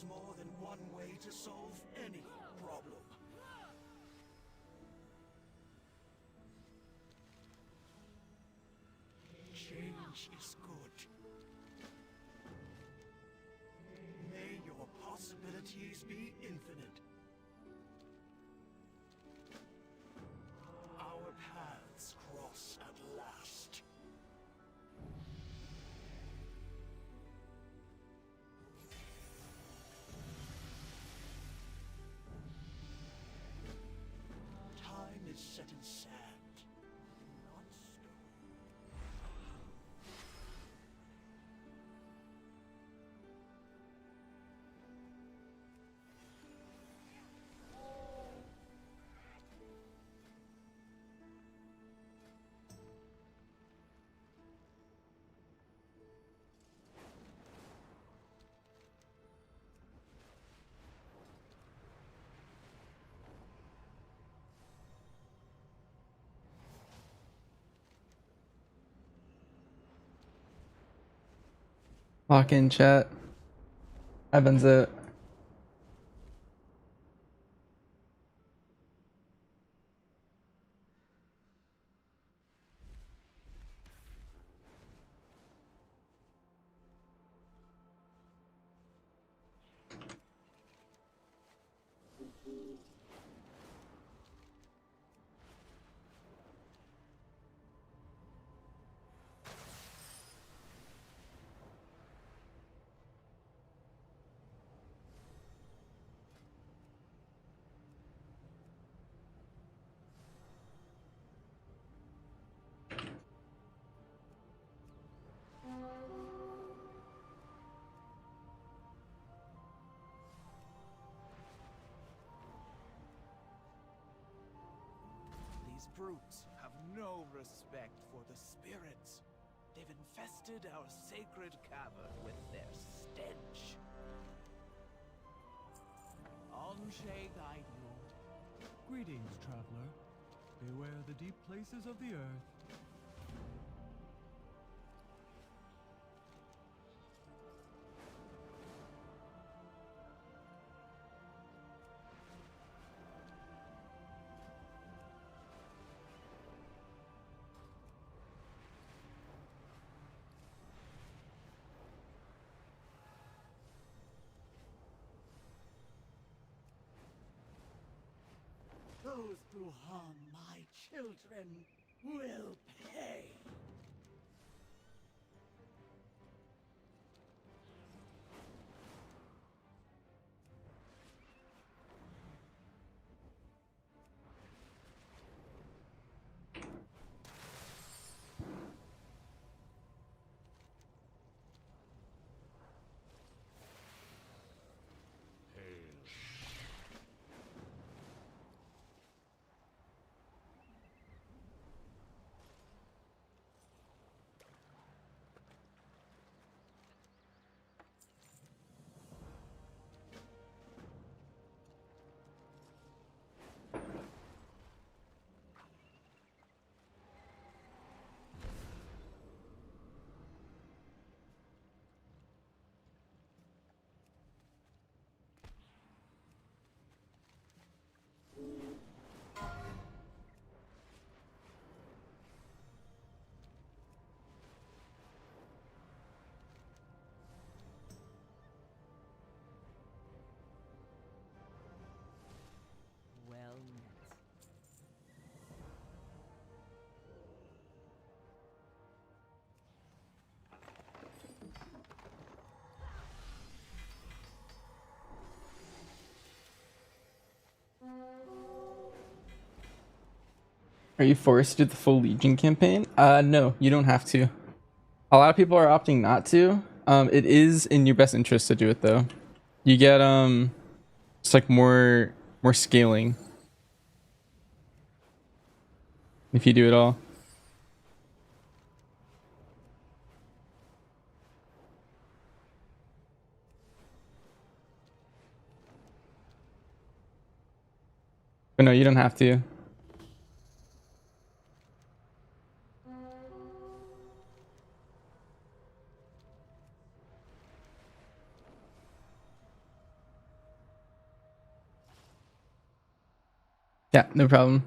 There's more than one way to solve any problem. Change is good. May your possibilities be infinite. Our paths cross at last. Time is set in sand, not stone. Lock in chat. Happens it. These brutes have no respect for the spirits. They've infested our sacred cavern with their stench. Anshe guide you. Greetings, traveler. Beware the deep places of the earth. Those who harm my children will pay. Well met. Are you forced to do the full Legion campaign? No, you don't have to. A lot of people are opting not to. It is in your best interest to do it though. You get it's like more scaling if you do it all. But no, you don't have to. Yeah, no problem.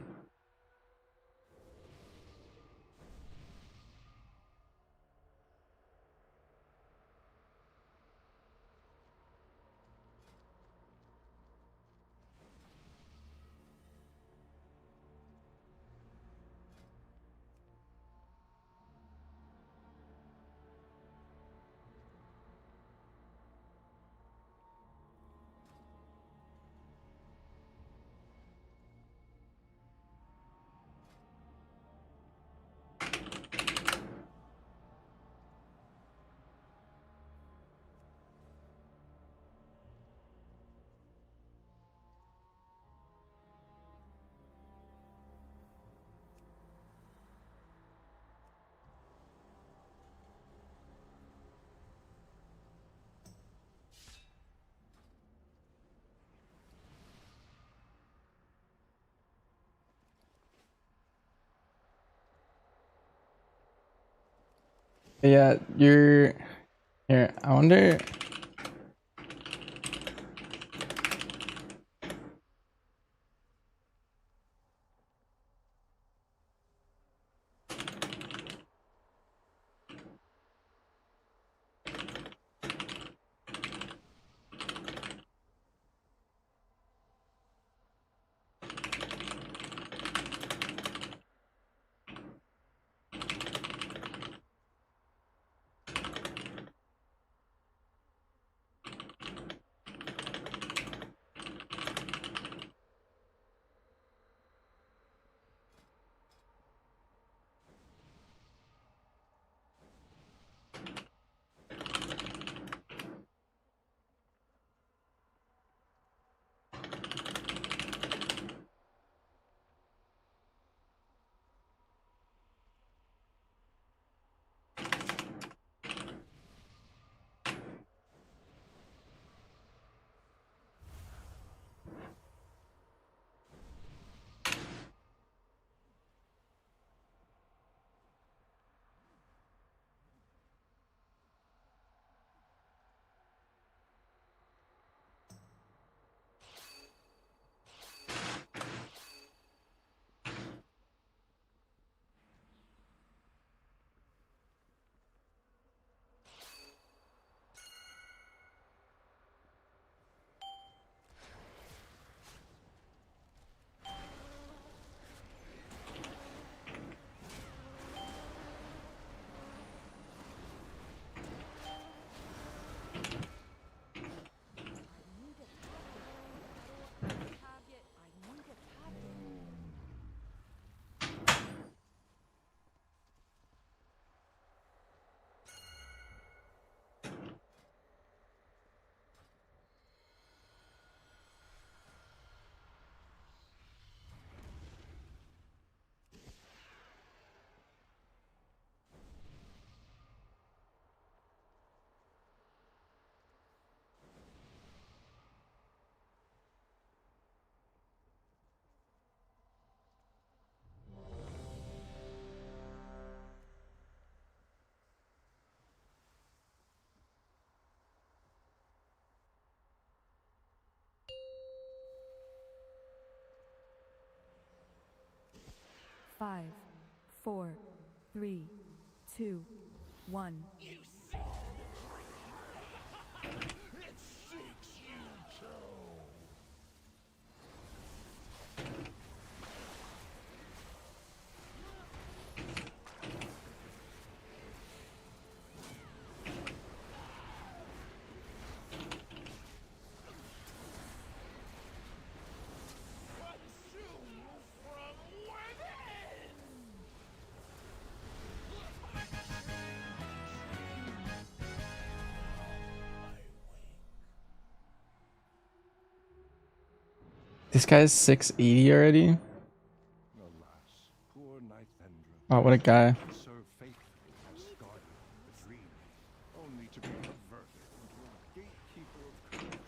But yeah, you're here. I wonder. Five, four, three, two, one. This guy's 680 already. Alas, poor Nythendra. Oh, what a guy. So faithfully has guarded the dream, only to be perverted into a gatekeeper of corruption.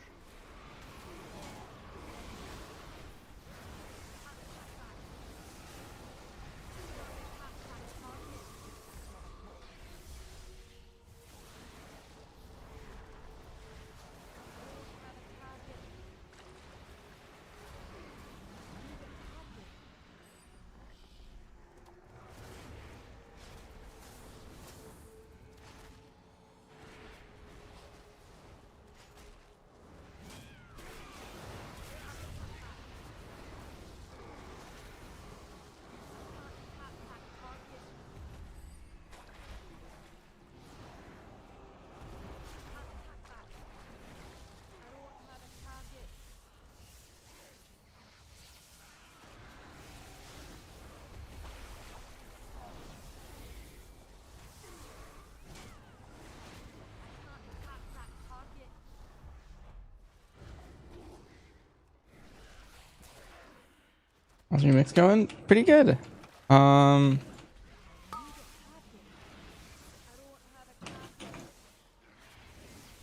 How's your mix going? Pretty good.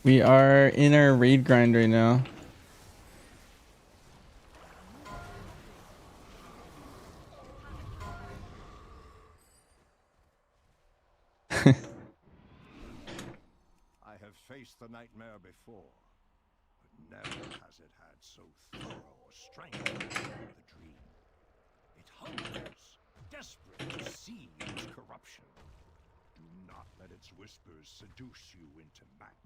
We are in our raid grind right now. I have faced the nightmare before, but never has it had so thorough a strength as the dream. It hungers, desperate to see its corruption. Do not let its whispers seduce you into madness.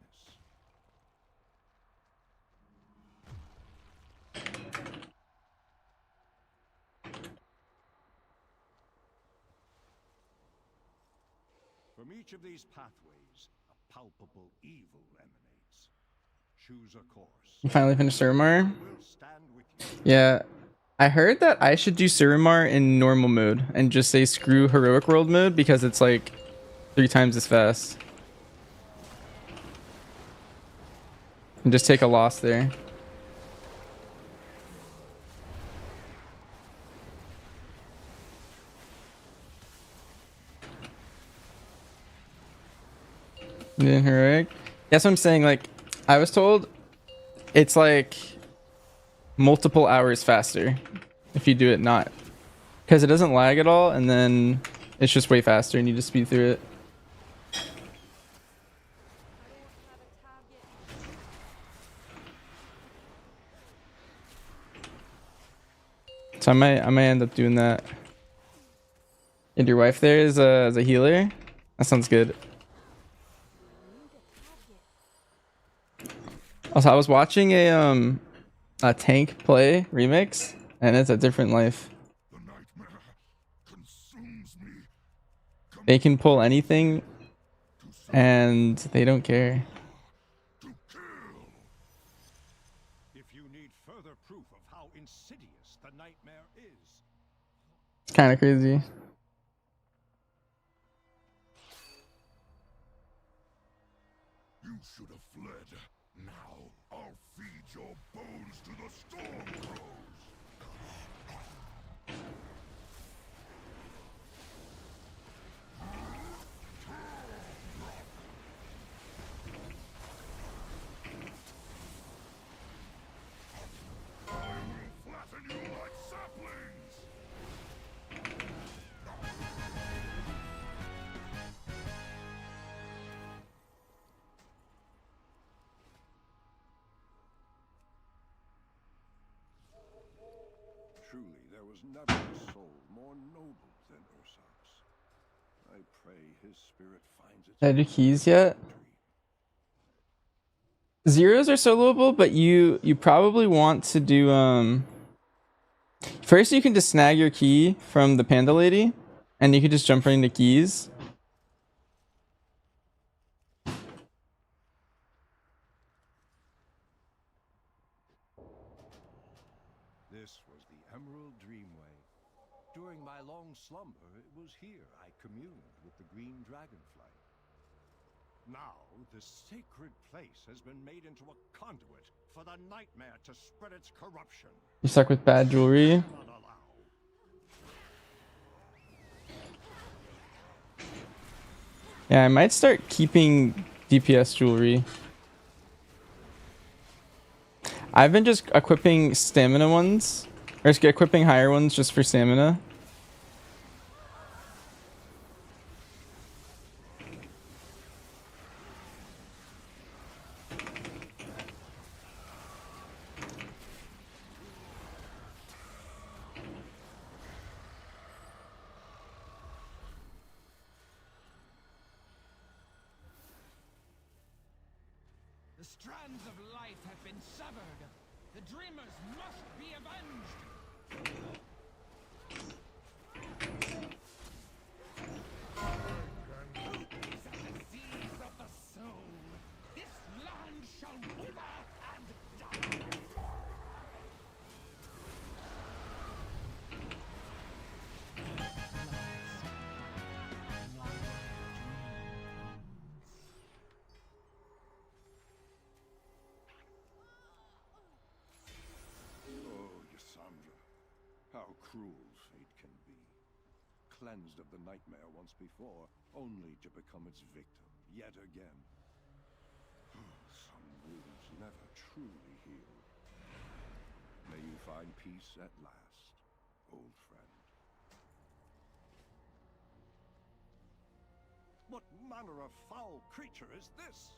From each of these pathways, a palpable evil emanates. Choose a course. You finally finished Suramar? Will stand with you. Yeah. I heard that I should do Suramar in normal mode and just say screw heroic world mode because it's like 3 times as fast. And just take a loss there. Then heroic. That's what I'm saying. Like, I was told it's like multiple hours faster if you do it not, because it doesn't lag at all, and then it's just way faster and you just speed through it. So I might end up doing that. And your wife there is a healer? That sounds good. Also, I was watching a tank play remix, and it's a different life. The nightmare consumes me. They can pull anything, and they don't care. To kill. If you need further proof of how insidious the nightmare is, It's kind of crazy. You should have fled. Now I'll feed your bones to the storm crows. I will flatten you like saplings. truly there was never a soul more noble than Ursark's. I pray his spirit finds its Did I do keys yet? victory. Zeros are soloable, but you probably want to do first you can just snag your key from the panda lady, and you can just jump right into keys. This was the Emerald Dreamway. During my long slumber, it was here I communed with the green dragonfly. Now, the sacred place has been made into a conduit for the nightmare to spread its corruption. You're stuck with bad jewelry. Not allow. Yeah, I might start keeping DPS jewelry. I've been just equipping stamina ones, or just equipping higher ones just for stamina. The strands of life have been severed. The dreamers must be avenged. These are the seeds of the soul. This land shall wither and die. Oh, Yasandra, how cruel fate can be. Cleansed of the nightmare once before, only to become its victim yet again. Some wounds never truly heal. May you find peace at last, old friend. What manner of foul creature is this?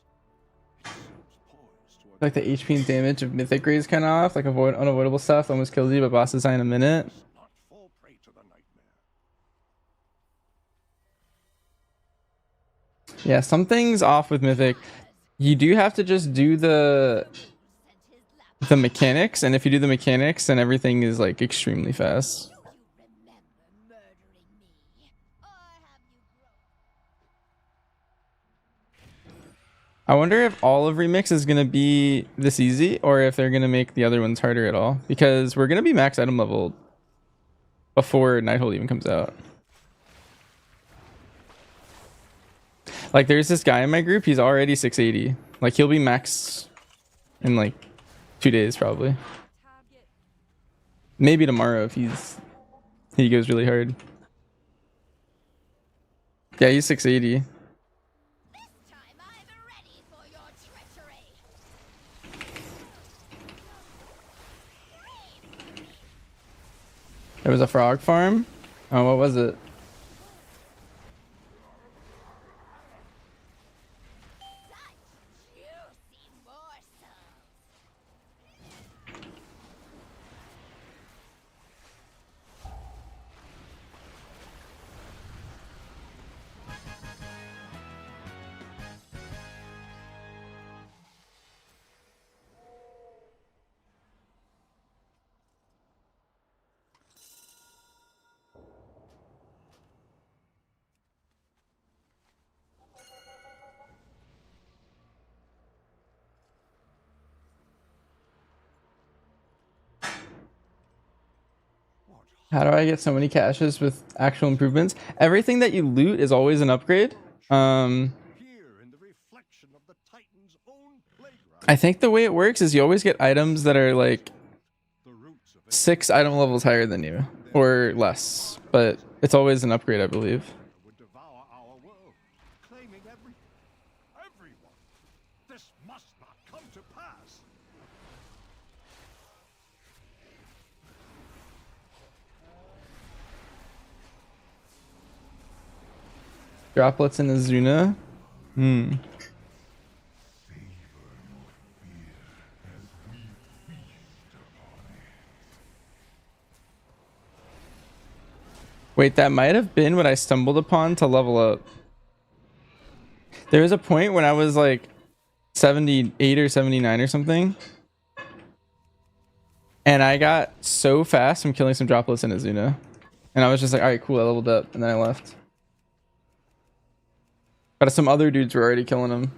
It seems poised toward Like the HP and damage of Mythic raise kind of off, like unavoidable stuff almost kills you, but boss design in a minute. not fall prey to the nightmare. Yeah, something's off with Mythic. You do have to just do the mechanics, and if you do the mechanics, then everything is like extremely fast. I wonder if all of Remix is gonna be this easy, or if they're gonna make the other ones harder at all, because we're gonna be max item level before Nighthold even comes out. Like, there's this guy in my group, he's already 680. Like, he'll be max in like 2 days probably. Maybe tomorrow if he goes really hard. Yeah, he's 680. There was a frog farm? Oh, what was it? How do I get so many caches with actual improvements? Everything that you loot is always an upgrade. Here in the reflection of the Titan's own playground, I think the way it works is you always get items that are like the roots of it 6 item levels higher than you, or less, but it's always an upgrade, I believe. would devour our world, claiming everyone. This must not come to pass. Droplets in Azuna. Wait, that might have been what I stumbled upon to level up. There was a point when I was like 78 or 79 or something, and I got so fast from killing some droplets in Azuna, and I was just like, all right, cool, I leveled up, and then I left. But some other dudes were already killing them.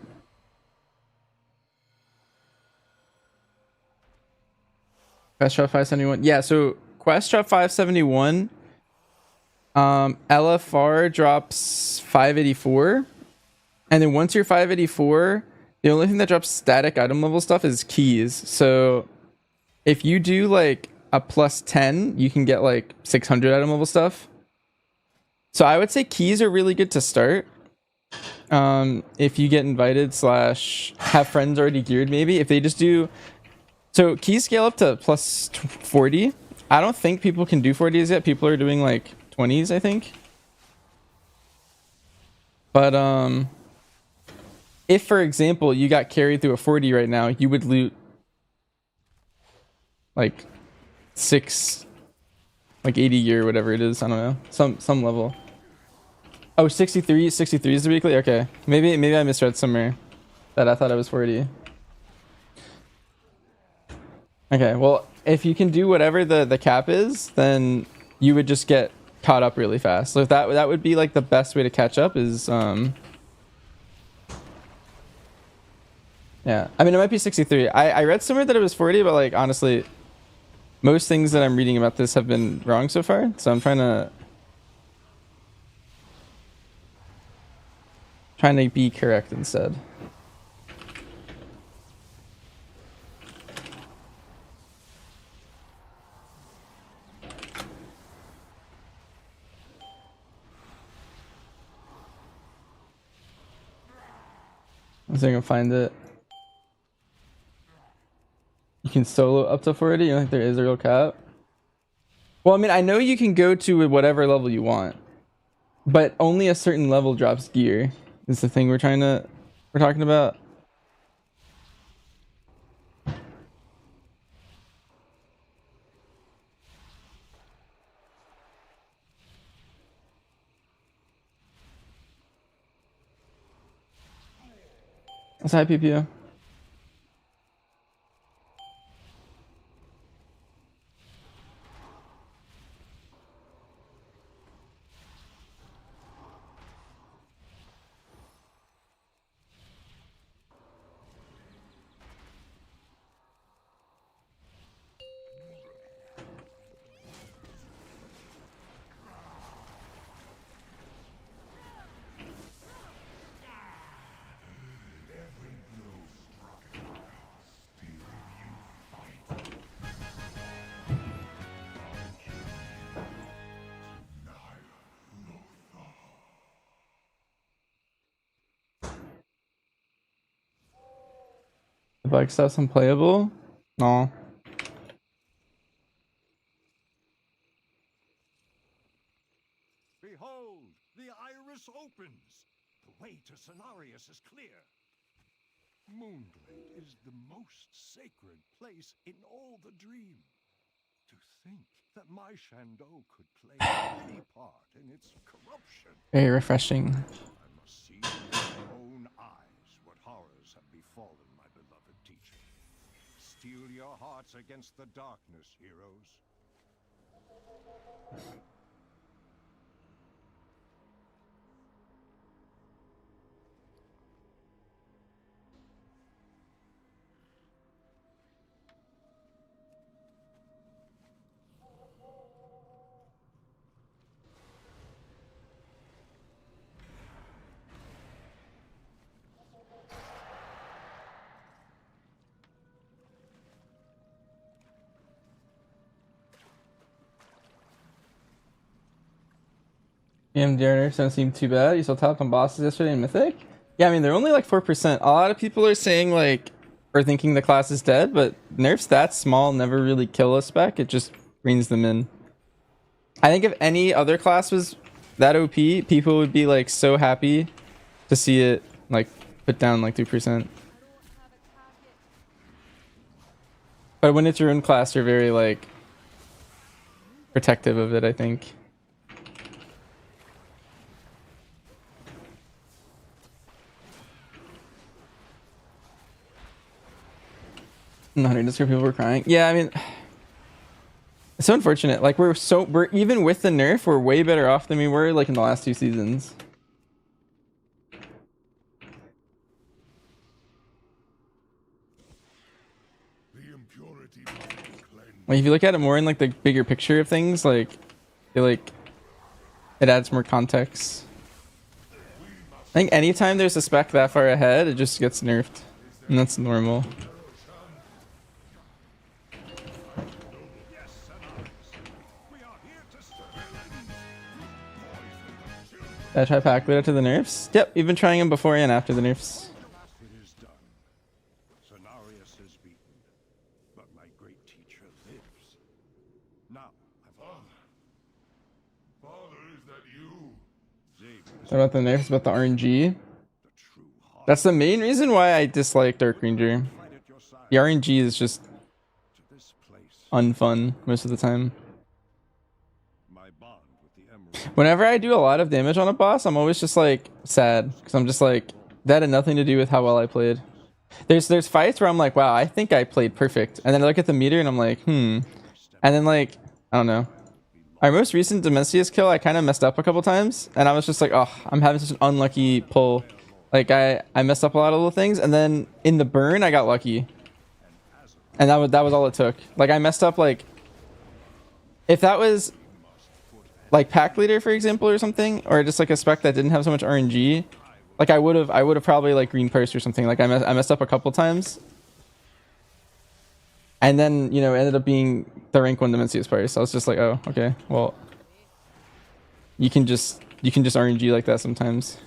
Quest drop 571. Yeah, so quest drop 571. LFR drops 584. And then once you're 584, the only thing that drops static item level stuff is keys. So if you do like a plus 10, you can get like 600 item level stuff. So I would say keys are really good to start. If you get invited / have friends already geared, maybe if they just do, so keys scale up to plus 40. I don't think people can do 40s yet. People are doing like 20s, I think. But if for example you got carried through a 40 right now, you would loot like 6, like 80 gear, whatever it is. I don't know, some level. Oh, 63 is the weekly. Okay, maybe I misread somewhere that I thought it was 40. Okay, well, if you can do whatever the cap is, then you would just get caught up really fast. So if that would be like the best way to catch up is yeah, I mean, it might be 63. I read somewhere that it was 40, but like honestly, most things that I'm reading about this have been wrong so far, so I'm trying to be correct instead. Let's see if I can find it. You can solo up to 40. You don't think there is a real cap? Well, I mean, I know you can go to whatever level you want, but only a certain level drops gear. Is the thing we're talking about. Let's hi PPO. If I accept some playable? No. Behold, the iris opens. The way to Cenarius is clear. Moonglade is the most sacred place in all the dream. To think that my Shandow could play any part in its corruption. Very refreshing. I must see with my own eyes what horrors have befallen my beloved teacher. Steel your hearts against the darkness, heroes. EMDR nerfs don't seem too bad. You saw top on bosses yesterday in Mythic? Yeah, I mean, they're only like 4%. A lot of people are saying like, or thinking the class is dead, but nerfs that small never really kill a spec. It just brings them in. I think if any other class was that OP, people would be like so happy to see it like put down like 2%. But when it's your own class, you're very like protective of it, I think. Not Discord people were crying. Yeah, I mean, it's so unfortunate. Like we're even with the nerf, we're way better off than we were like in the last 2 seasons. The impurity must be cleansed. Like if you look at it more in like the bigger picture of things, like it adds more context. I think anytime there's a spec that far ahead, it just gets nerfed, and that's normal. Did I try pack leader to the nerfs? Yep, you've been trying them before and after the nerfs. It is done. Cenarius is beaten, but my great teacher lives. Now, Father, is that you? Xavier is What about the nerfs? About the RNG? the true heart. That's the main reason why I dislike Dark Ranger. Fight at your side The RNG is just to this place. unfun most of the time. My bond with the Emerald. Whenever I do a lot of damage on a boss, I'm always just like sad because I'm just like that had nothing to do with how well I played. There's fights where I'm like, wow, I think I played perfect, and then I look at the meter and I'm like, and then like I don't know. Our most recent Dimensius kill, I kind of messed up a couple times, and I was just like, oh, I'm having such an unlucky pull. Like I messed up a lot of little things, and then in the burn I got lucky, and that was all it took. Like I messed up like if that was like pack leader, for example, or something, or just like a spec that didn't have so much RNG, like I would have probably like green purse or something. Like I messed up a couple times, and then ended up being the rank 1 Dimensius purse. I was just like, oh, okay, well, you can just RNG like that sometimes.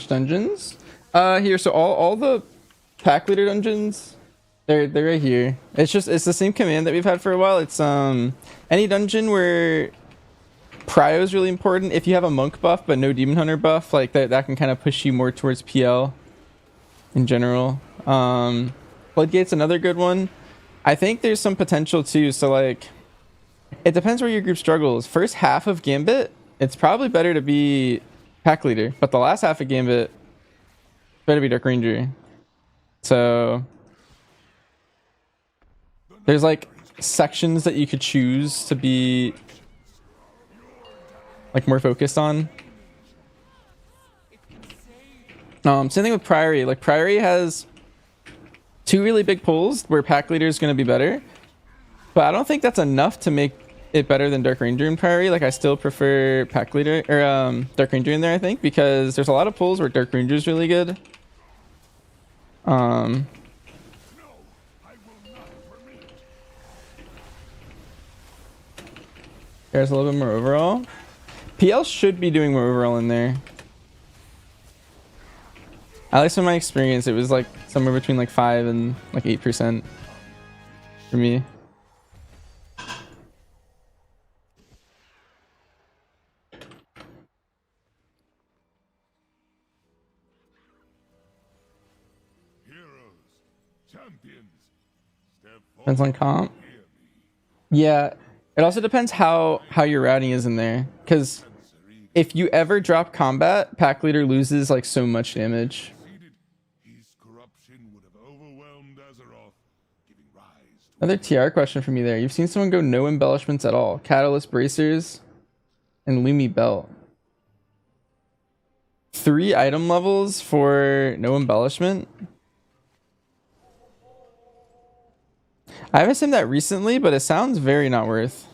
Which dungeons? Here. So all the pack leader dungeons, they're right here. It's the same command that we've had for a while. It's any dungeon where prio is really important. If you have a monk buff but no demon hunter buff, like that can kind of push you more towards PL in general. Floodgate's another good one. I think there's some potential too. So like, it depends where your group struggles. First half of Gambit, it's probably better to be pack leader, but the last half of Gambit, better be Dark Ranger. So there's like sections that you could choose to be like more focused on. Same thing with Priory. Like Priory has 2 really big pulls where pack leader is going to be better, but I don't think that's enough to make it better than Dark Ranger and Priory. Like I still prefer pack leader or Dark Ranger in there, I think, because there's a lot of pulls where Dark Ranger is really good. There's a little bit more overall. PL should be doing more overall in there. At least in my experience, it was like somewhere between like 5 and like 8% for me. Heroes, champions, step Depends on comp. Yeah, it also depends how your routing is in there. Because if you ever drop combat, pack leader loses like so much damage. his corruption would have overwhelmed Azeroth, giving rise to Another TR question from you there. You've seen someone go no embellishments at all. Catalyst bracers and Lumi belt. 3 item levels for no embellishment. I haven't seen that recently, but it sounds very not worth.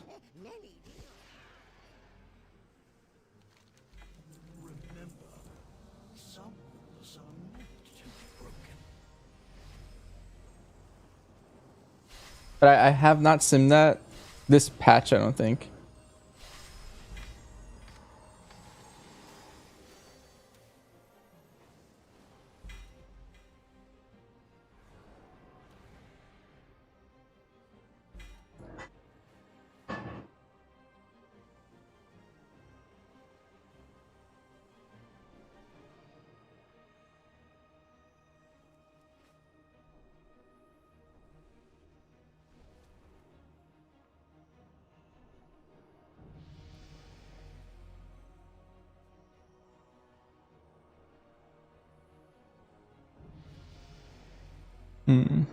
But I have not simmed that this patch, I don't think. Hmm.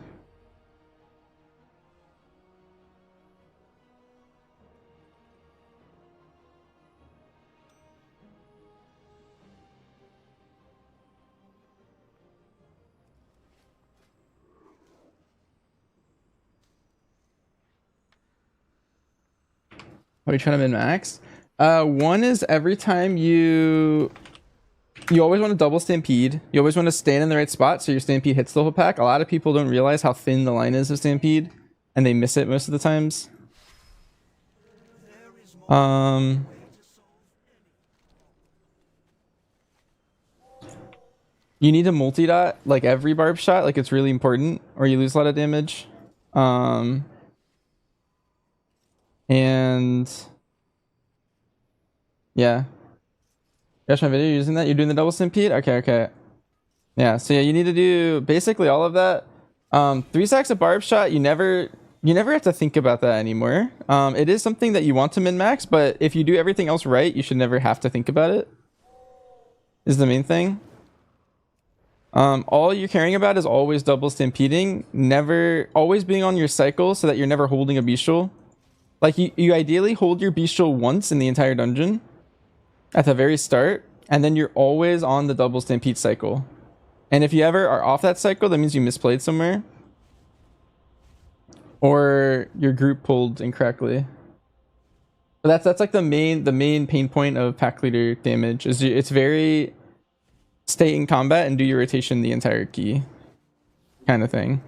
Are you trying to min max? One is every time you always want to double stampede. You always want to stand in the right spot so your stampede hits the whole pack. A lot of people don't realize how thin the line is of stampede, and they miss it most of the times. You need to multi-dot like every barb shot, like it's really important, or you lose a lot of damage. And yeah. Watch my video using that. You're doing the double stampede? Okay. Yeah, so yeah, you need to do basically all of that. 3 stacks of barb shot, you never have to think about that anymore. It is something that you want to min-max, but if you do everything else right, you should never have to think about it. Is the main thing. All you're caring about is always double stampeding, always being on your cycle so that you're never holding a bestial. Like you ideally hold your bestial once in the entire dungeon at the very start, and then you're always on the double stampede cycle. And if you ever are off that cycle, that means you misplayed somewhere, or your group pulled incorrectly. But that's like the main pain point of pack leader damage is it's very stay in combat and do your rotation the entire key kind of thing.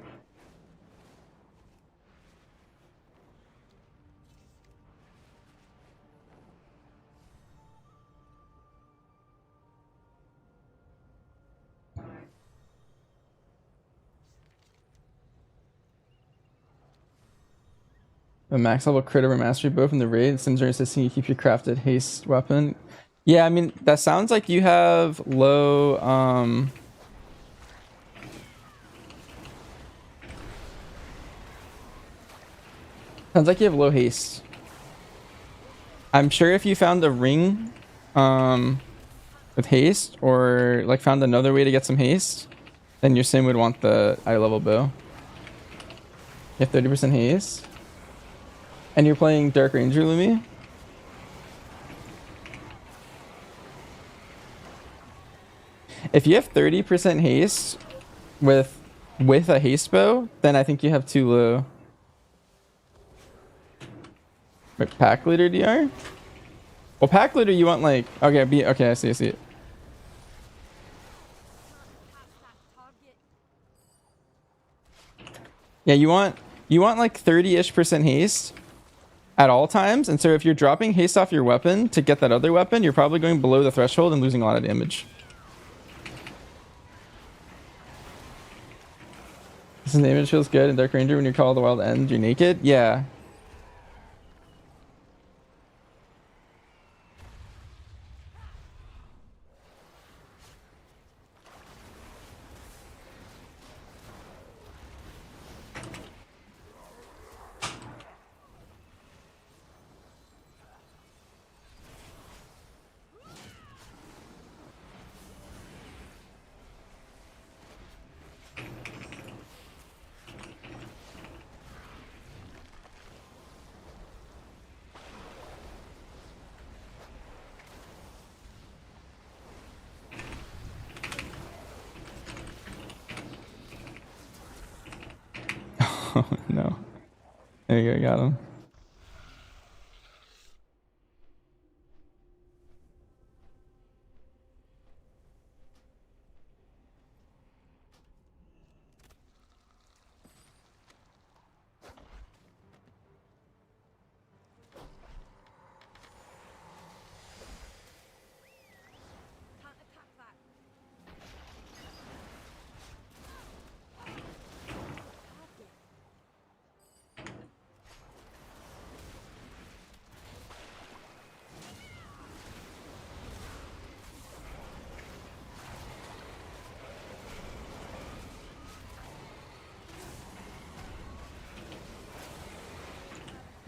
a max level crit over mastery bow from the raid. Sims are insisting you keep your crafted haste weapon. Yeah, I mean, that sounds like you have low, sounds like you have low haste. I'm sure if you found a ring, with haste, or like found another way to get some haste, then your sim would want the eye level bow. You have 30% haste. And you're playing Dark Ranger, Lumi? If you have 30% haste with a haste bow, then I think you have too low. Wait, pack leader DR? Well, pack leader you want like okay, I see it. Yeah, you want like 30-ish% haste at all times, and so if you're dropping haste off your weapon to get that other weapon, you're probably going below the threshold and losing a lot of damage. This damage feels good in Dark Ranger when your Call of the Wild ends, you're naked? Yeah. Oh no. There you go, got him.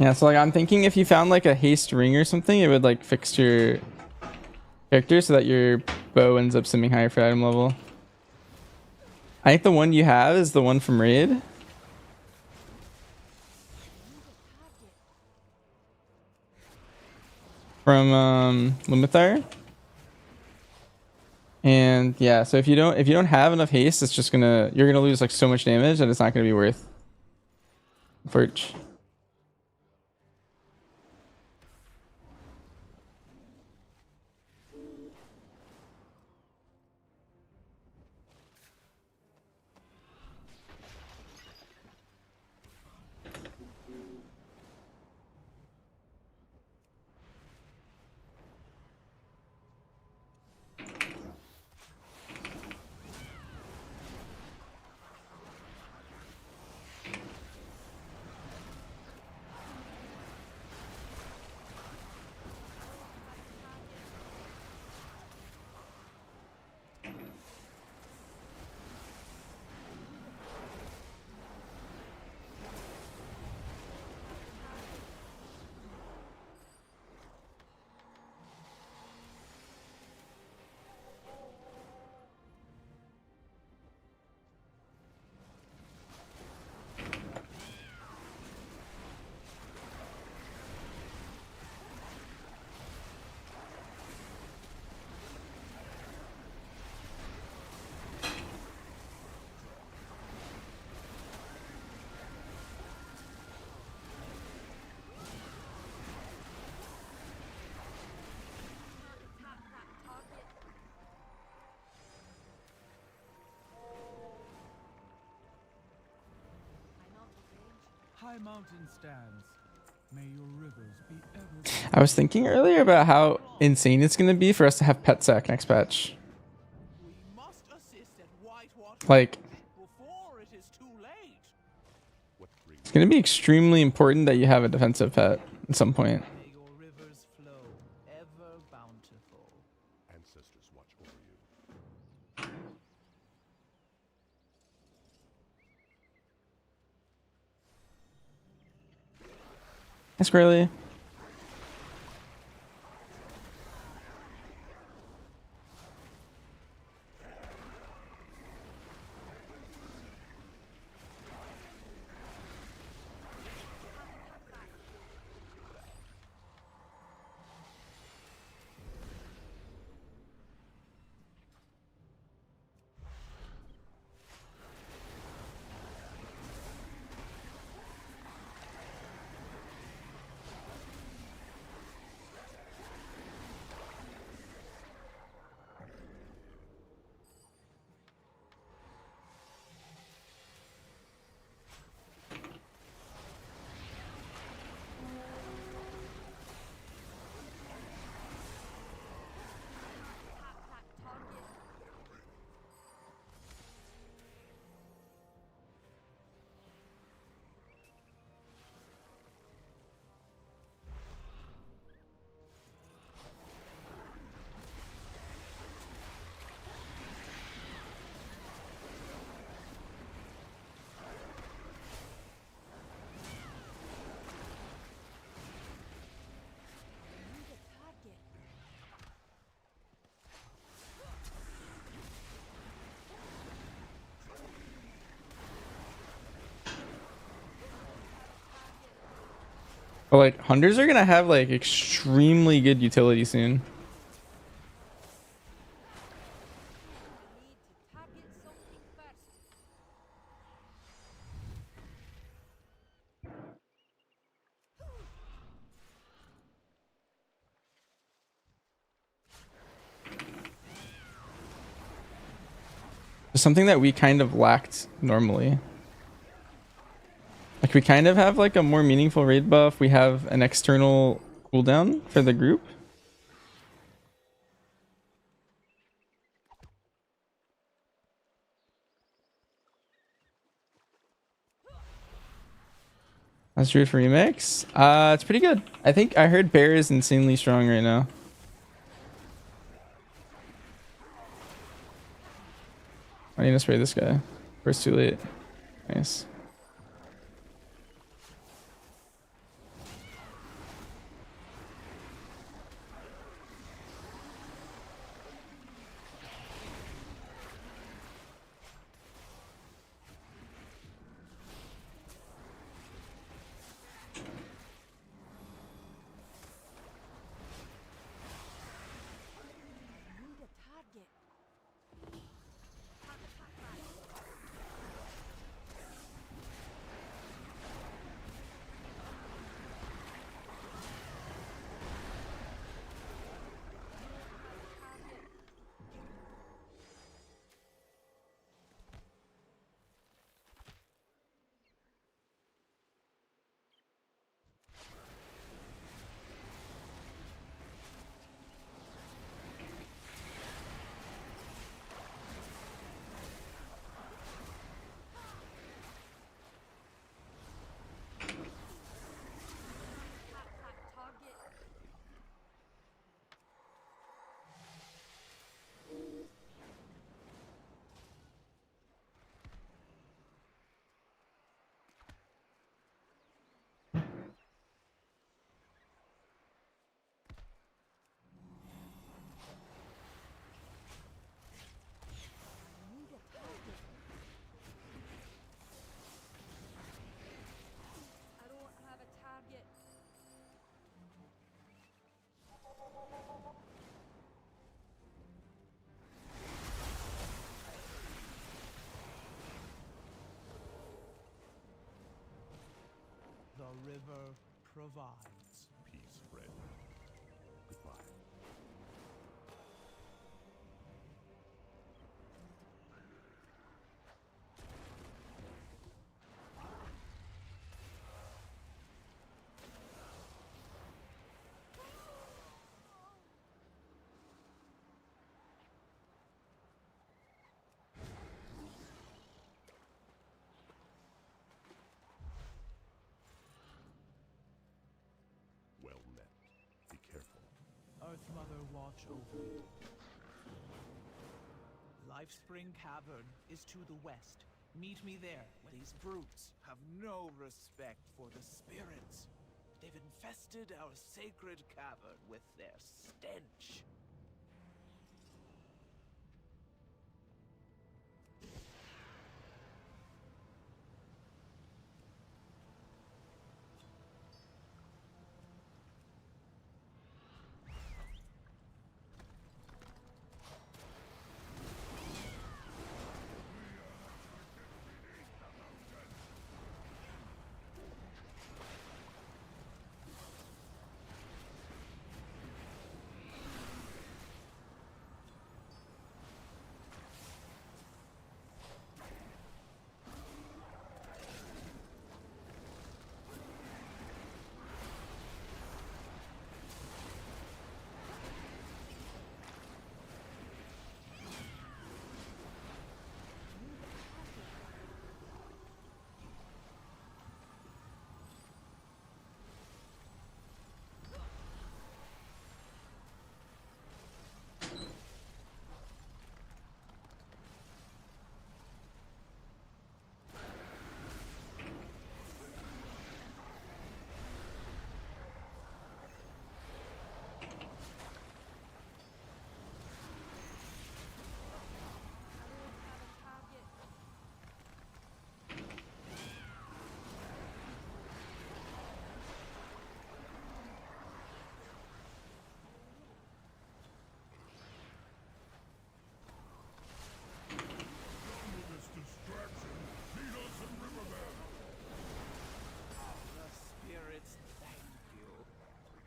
Yeah, so like I'm thinking if you found like a haste ring or something, it would like fix your character so that your bow ends up simming higher for item level. I think the one you have is the one from raid. From Limithar. And yeah, so if you don't have enough haste, it's just you're gonna lose like so much damage that it's not gonna be worth Forge. High mountain stands. May your rivers be ever. I was thinking earlier about how insane it's gonna be for us to have pet sack next patch. We must assist at Whitewater Like, before it is too late. It's going to be extremely important that you have a defensive pet at some point. May your rivers flow ever bountiful. Ancestors watch over you. Thanks, Gurley. But like hunters are gonna have like extremely good utility soon. Something that we kind of lacked normally. Like we kind of have like a more meaningful raid buff. We have an external cooldown for the group. That's true for remix. It's pretty good. I think I heard Bear is insanely strong right now. I need to spray this guy. First, too late. Nice. The river provides. Peace, friend. Goodbye. watch over you. Lifespring Cavern is to the west. Meet me there. These brutes have no respect for the spirits. They've infested our sacred cavern with their stench.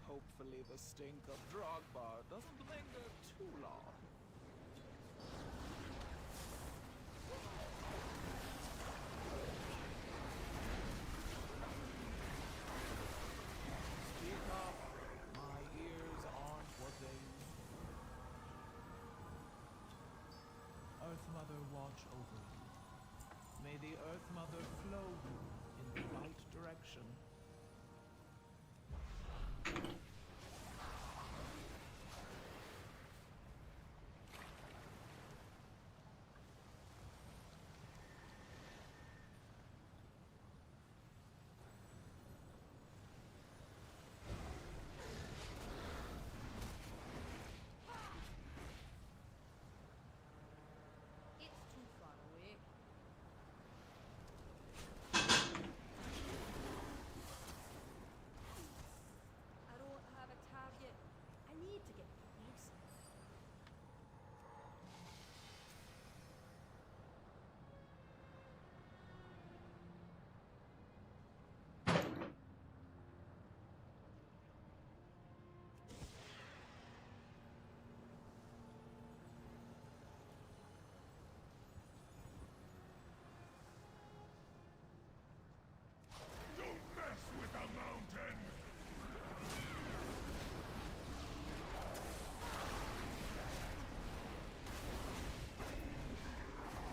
Hopefully the stink of Drogbar doesn't linger too long. Speak up. My ears aren't what they used to be. Earth Mother watch over you. May the Earth Mother flow you in the right direction.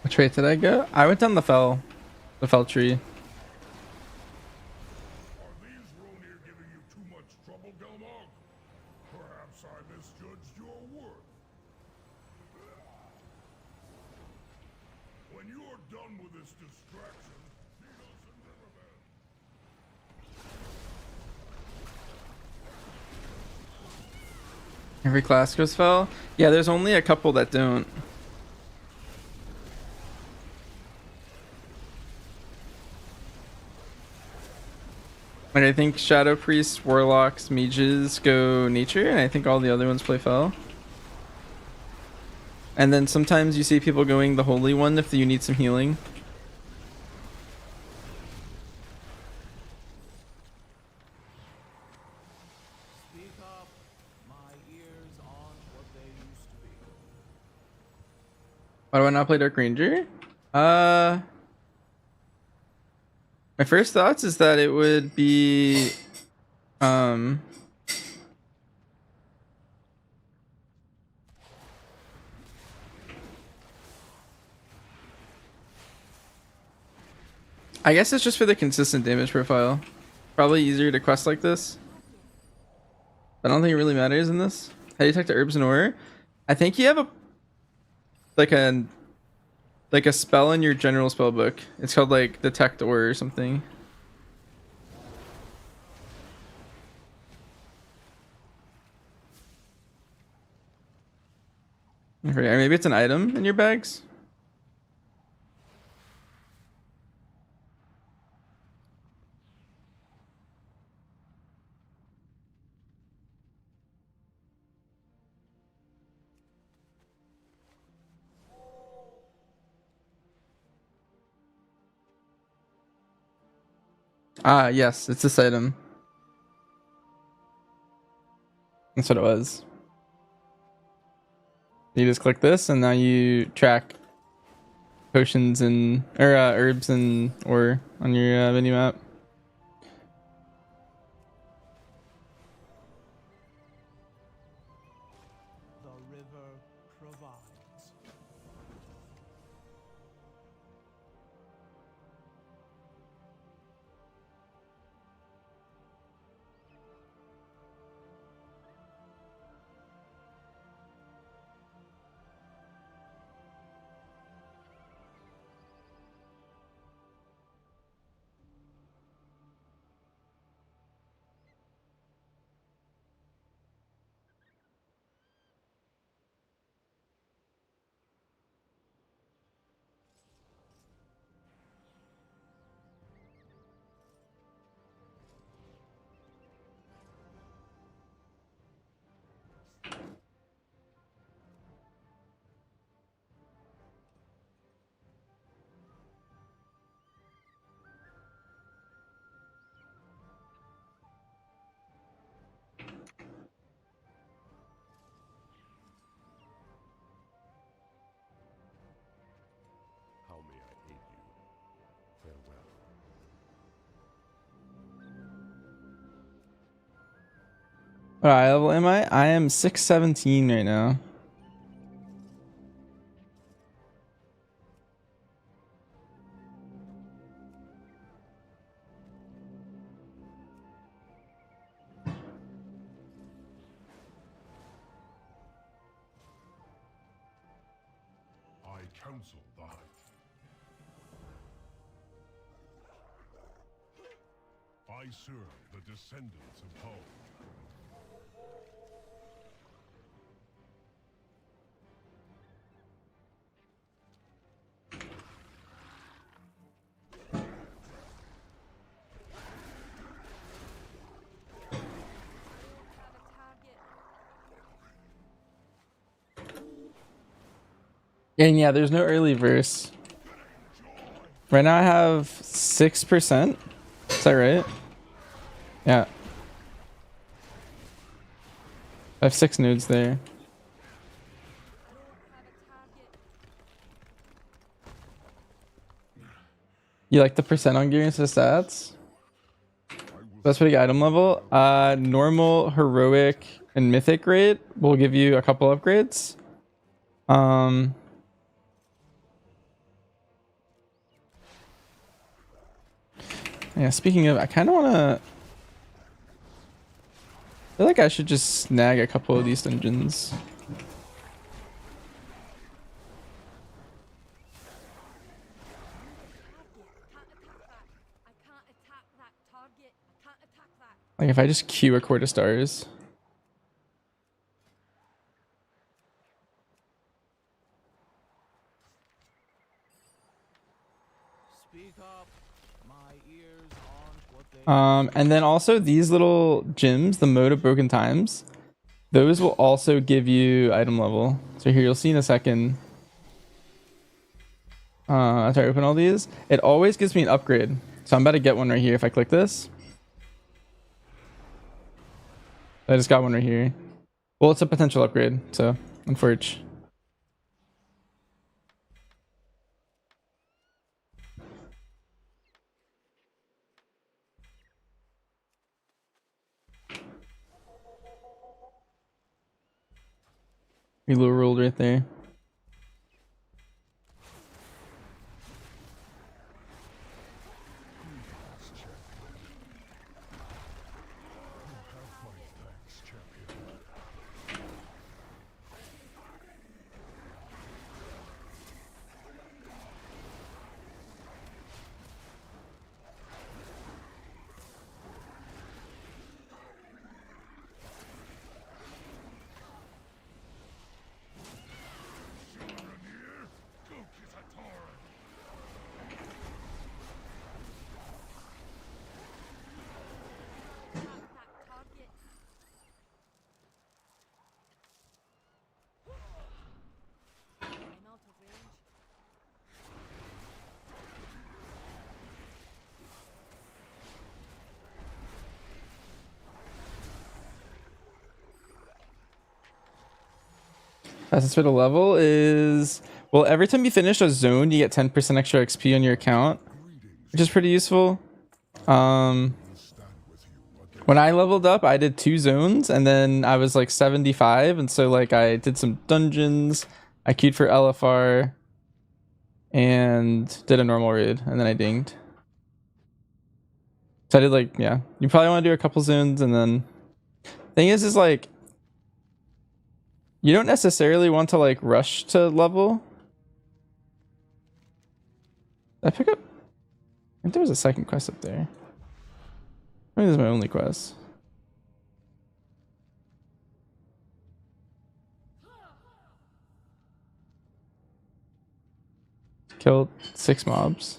Which way did I go? I went down the fell tree. Are these Ronir giving you too much trouble, Galmog? Perhaps I misjudged your worth. When you're done with this distraction, meet us in Riverbend. Every class goes fell? Yeah, there's only a couple that don't. And I think Shadow Priests, Warlocks, Mages go Nature, and I think all the other ones play Fell. And then sometimes you see people going the Holy One if you need some healing. Speak up. My ears aren't what they used to be. Why do I not play Dark Ranger? My first thoughts is that it would be I guess it's just for the consistent damage profile. Probably easier to quest like this. I don't think it really matters in this. How do you detect the herbs and ore? I think you have like a like a spell in your general spell book. It's called like detect ore or something. Okay, or maybe it's an item in your bags. Ah, yes, it's this item. That's what it was. You just click this, and now you track potions and or herbs and ore on your mini map. The river provides. How may I aid you? Farewell. What eye level am I? I am 617 right now. I counsel the hunt. I serve the descendants of home. And yeah, there's no early verse. Right now I have 6%. Is that right? Yeah. I have 6 nudes there. You like the percent on gear instead of stats? That's pretty good item level. Normal, heroic, and mythic rate will give you a couple upgrades. Yeah, speaking of, I kind of want to... I feel like I should just snag a couple of these dungeons. Like if I just queue a Court of Stars. Speak up. My ears aren't what they And then also these little gyms, the Mode of Broken Times, those will also give you item level. So here you'll see in a second. After I open all these, it always gives me an upgrade. So I'm about to get one right here if I click this. I just got one right here. Well, it's a potential upgrade, so unfortunately. We low rolled right there. Fastest way to level is, well, every time you finish a zone, you get 10% extra XP on your account, which is pretty useful. When I leveled up, I did 2 zones, and then I was like 75, and so like I did some dungeons, I queued for LFR, and did a normal raid, and then I dinged. So I did like, yeah, you probably want to do a couple zones, and then thing is like, you don't necessarily want to like rush to level. Did I pick up? I think there was a second quest up there. Maybe this is my only quest. Killed 6 mobs.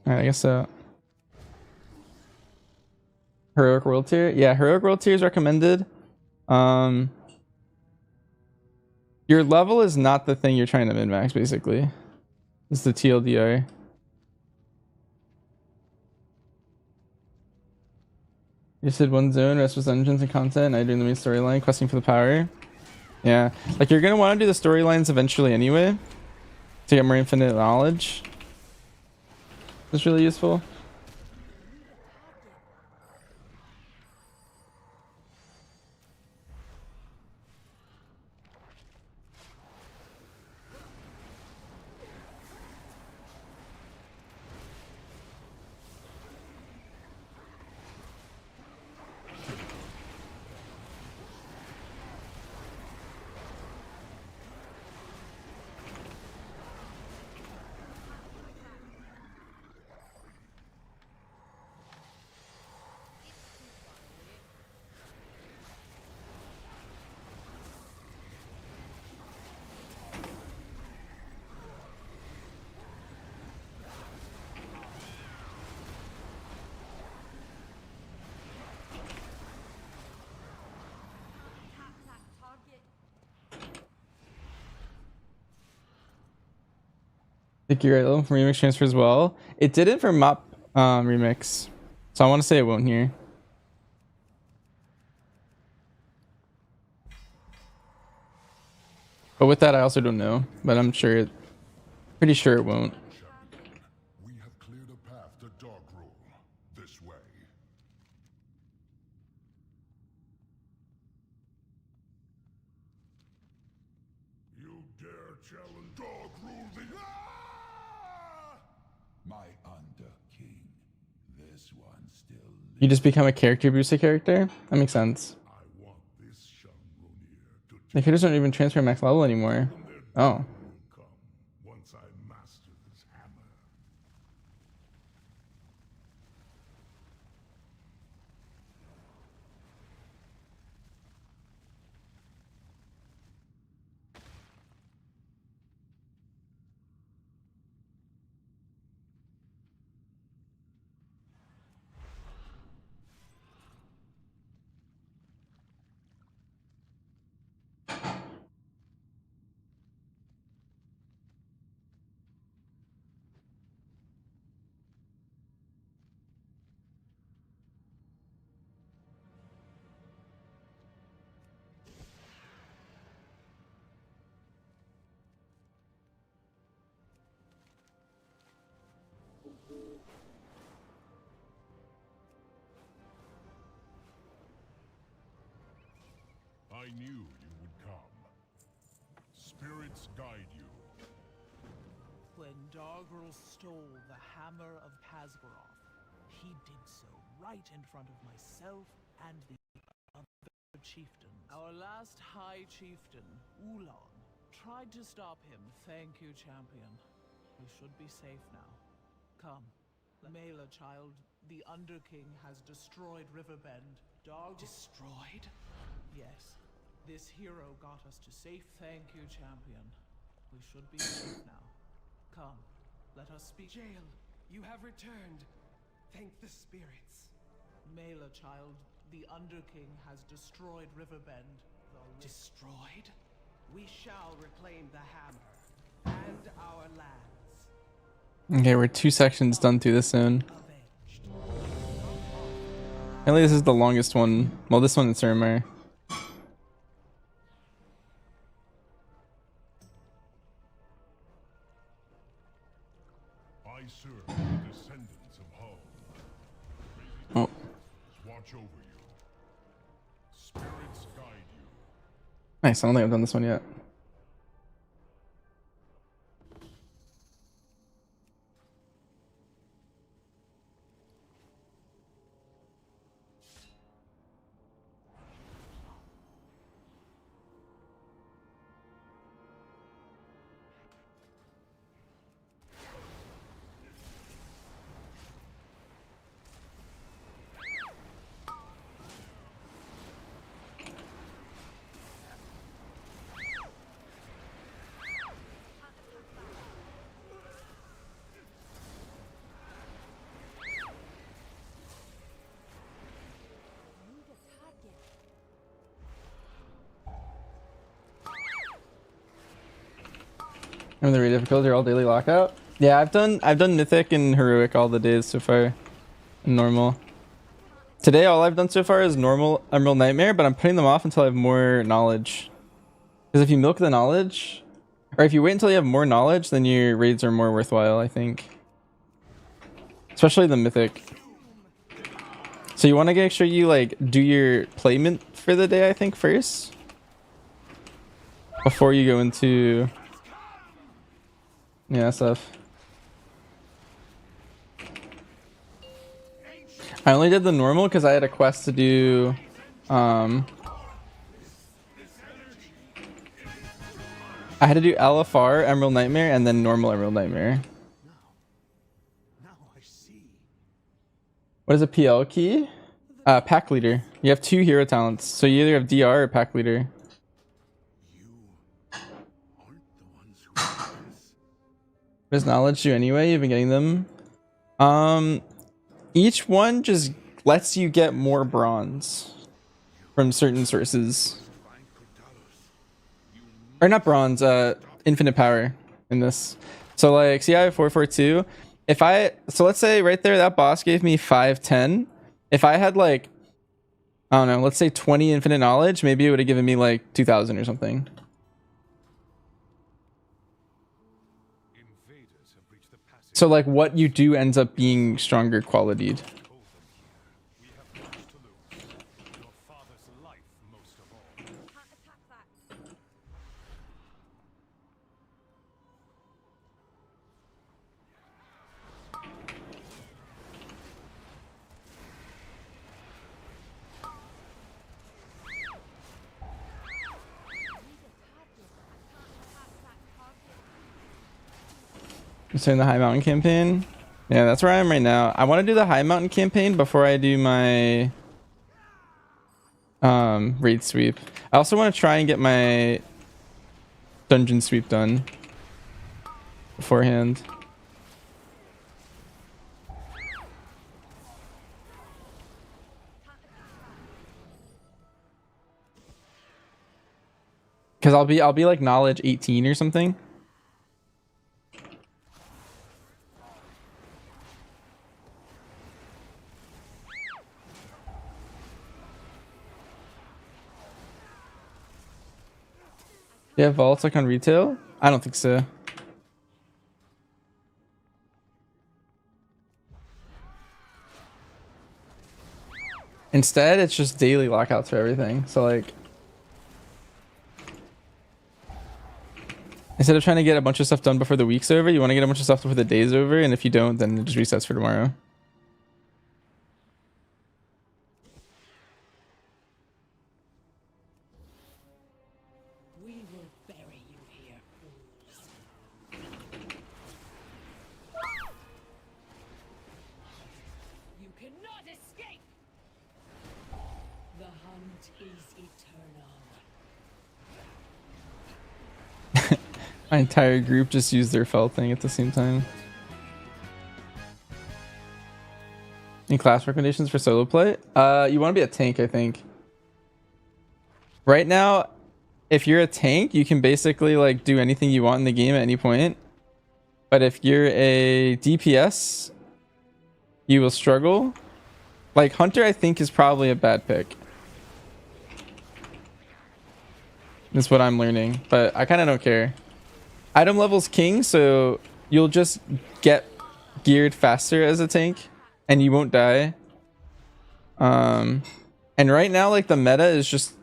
Alright, I guess so. Heroic World Tier? Yeah, Heroic World Tier is recommended. Your level is not the thing you're trying to min-max, basically. It's the TLDR. You just did 1 zone, rest was dungeons and content, I doing the main storyline, questing for the power. Yeah, like you're gonna want to do the storylines eventually anyway, to get more infinite knowledge. It's really useful. Think you're right from remix transfer as well. It didn't for mop remix, so I want to say it won't here. But with that, I also don't know. But I'm sure, pretty sure it won't. We have cleared a path to Dark Rule. This way. You dare challenge Dark Rule the My Under King. This one still lives. You just become a character booster character? That makes sense. I want this Shamronir to The characters don't even transfer max level anymore. Oh. come once I master this hammer. I knew you would come. Spirits guide you. When Dargrul stole the hammer of Kazgarov, he did so right in front of myself and the other chieftains. Our last high chieftain, Ulan, tried to stop him. Thank you, champion. We should be safe now. Come. Mela, child, the Underking has destroyed Riverbend. Destroyed? Yes. This hero got us to safe. Thank you, champion. We should be safe now. Come, let us speak. Jail, you have returned. Thank the spirits. Mela, child, the Underking has destroyed Riverbend. Destroyed? We shall reclaim the hammer and our lands. Okay, we're 2 sections done through this zone. Avenged. Apparently this is the longest one. Well, this one in Suramar. I serve the descendants of Hull. Oh. Watch over you. Spirits guide you. Nice, I don't think I've done this one yet. Remember the raid difficulty are all daily lockout? Yeah, I've done Mythic and Heroic all the days so far. And normal. Today all I've done so far is normal Emerald Nightmare, but I'm putting them off until I have more knowledge. Because if you milk the knowledge, or if you wait until you have more knowledge, then your raids are more worthwhile, I think. Especially the Mythic. So you want to make sure you like do your playment for the day, I think, first. Before you go into... yeah, stuff. I only did the normal because I had a quest to do. I had to do LFR, Emerald Nightmare, and then normal Emerald Nightmare. Now I see. What is a PL key? Pack leader. You have 2 hero talents, so you either have DR or pack leader. You aren't the ones who did this. What does knowledge do anyway? You've been getting them. Each one just lets you get more bronze from certain sources. Or not bronze, infinite power in this. So like, see, I have 442. So let's say right there, that boss gave me 510. If I had like, I don't know, let's say 20 infinite knowledge, maybe it would have given me like 2000 or something. So like what you do ends up being stronger qualityed. We have much to lose. Your father's life most of all. So in the High Mountain campaign, yeah, that's where I am right now. I want to do the High Mountain campaign before I do my raid sweep. I also want to try and get my dungeon sweep done beforehand. Because I'll be like knowledge 18 or something. Do you have vaults like on retail? I don't think so. Instead, it's just daily lockouts for everything. So like, instead of trying to get a bunch of stuff done before the week's over, you want to get a bunch of stuff before the day's over, and if you don't, then it just resets for tomorrow. We will bury you here, fools. You cannot escape! The hunt is eternal. My entire group just used their fell thing at the same time. Any class recommendations for solo play? You want to be a tank, I think. Right now, if you're a tank, you can basically like do anything you want in the game at any point. But if you're a DPS, you will struggle. Like Hunter, I think is probably a bad pick. That's what I'm learning, but I kind of don't care. Item level's king, so you'll just get geared faster as a tank, and you won't die. And right now, like the meta is just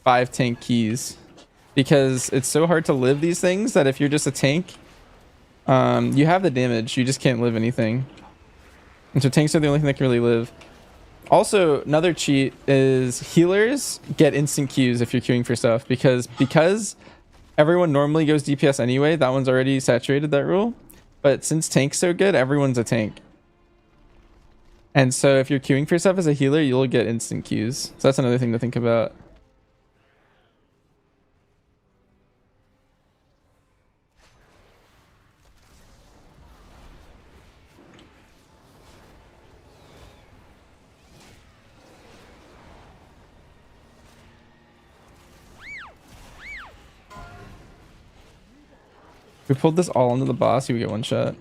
5 tank keys, because it's so hard to live these things that if you're just a tank, you have the damage, you just can't live anything. And so tanks are the only thing that can really live. Also, another cheat is healers get instant Qs if you're queuing for stuff, because everyone normally goes DPS anyway. That one's already saturated, that rule. But since tank's so good, everyone's a tank. And so if you're queuing for stuff as a healer, you'll get instant Qs. So that's another thing to think about. If we pulled this all into the boss, he would get one shot.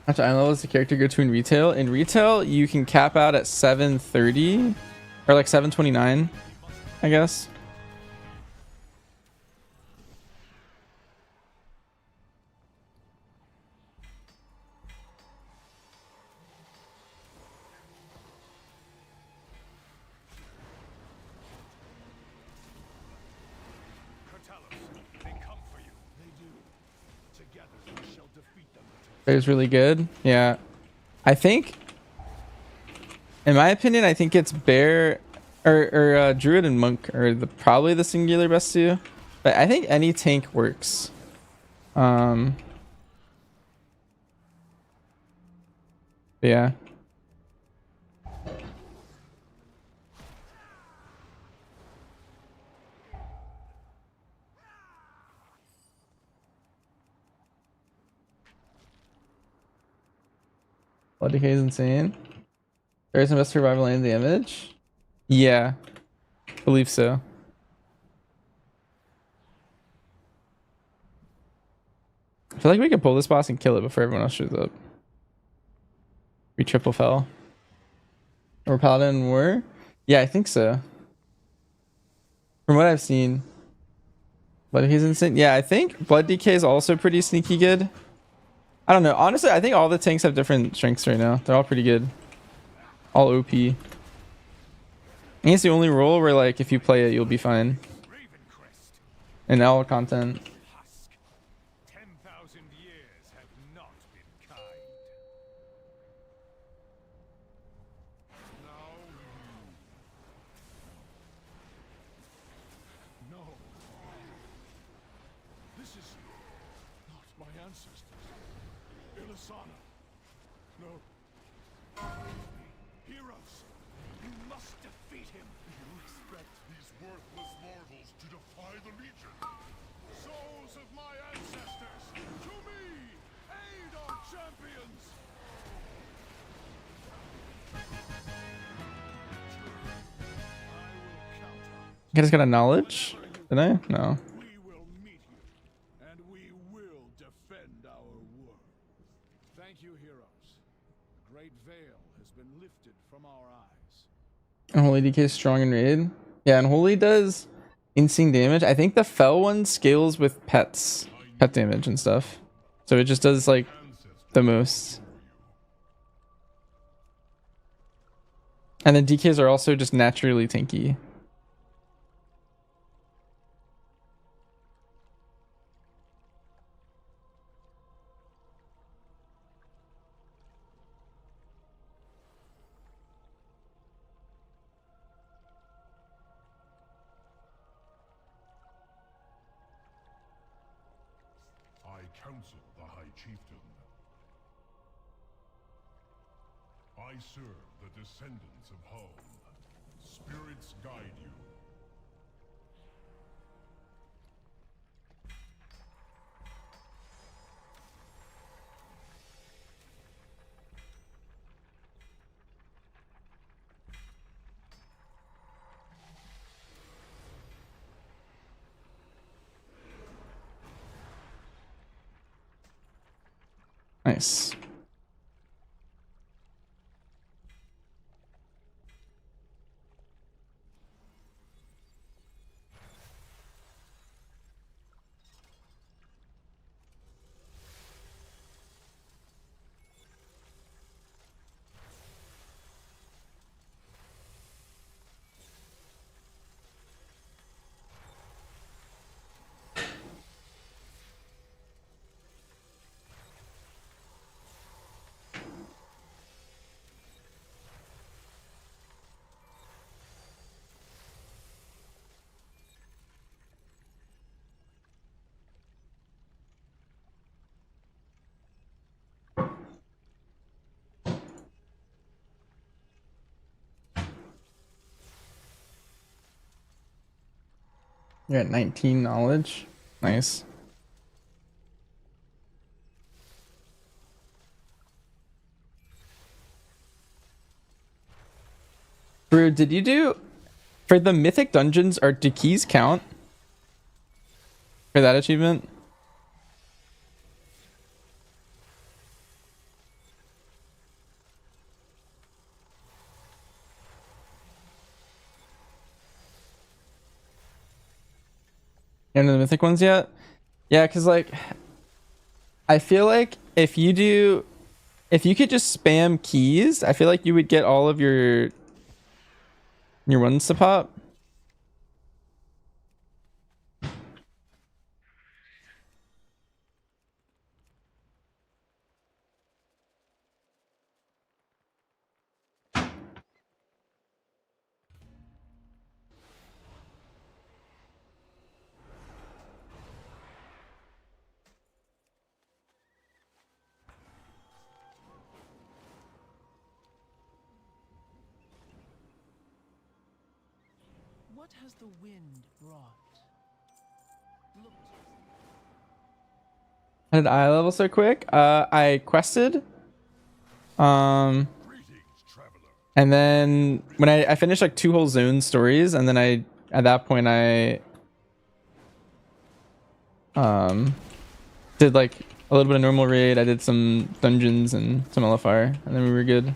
How much item level does the character go to in retail? In retail, you can cap out at 730 or like 729, I guess. It was really good. Yeah. I think, in my opinion, I think it's Bear or Druid and Monk are probably the singular best two. But I think any tank works. Yeah. Blood decay is insane. There is some best survival and damage. Yeah, believe so. I feel like we could pull this boss and kill it before everyone else shows up. We triple fell. Or Paladin War? Yeah, I think so. From what I've seen. Blood decay is insane. Yeah, I think Blood decay is also pretty sneaky good. I don't know. Honestly, I think all the tanks have different strengths right now. They're all pretty good. All OP. I think it's the only role where, like, if you play it, you'll be fine. And all content. 10,000 years have not been kind. No. This is not my ancestors. Ilisana. No. Heroes, you must defeat him. You expect these worthless mortals to defy the Legion? Souls of my ancestors, to me! Aid our champions! You guys got a knowledge? Did I? No. We will meet you, and we will defend our world. Thank you, heroes. The great veil has been lifted from our eyes. Unholy DK is strong in raid. Yeah, Unholy does insane damage. I think the Fell one scales with pet damage and stuff. So it just does like the most. And then DKs are also just naturally tanky. I counsel the High Chieftain. I I serve the descendants of home. Spirits guide you. Nice. You're at 19 knowledge. Nice. Brew, did you do for the mythic dungeons? Do keys count for that achievement? Into the mythic ones yet? Yeah, because like I feel like if you could just spam keys, I feel like you would get all of your ones to pop. What has the wind brought? Look. How did I level so quick? I quested. Greetings, traveler. And then when I finished like 2 whole zone stories, and then at that point I did like a little bit of normal raid. I did some dungeons and some LFR, and then we were good.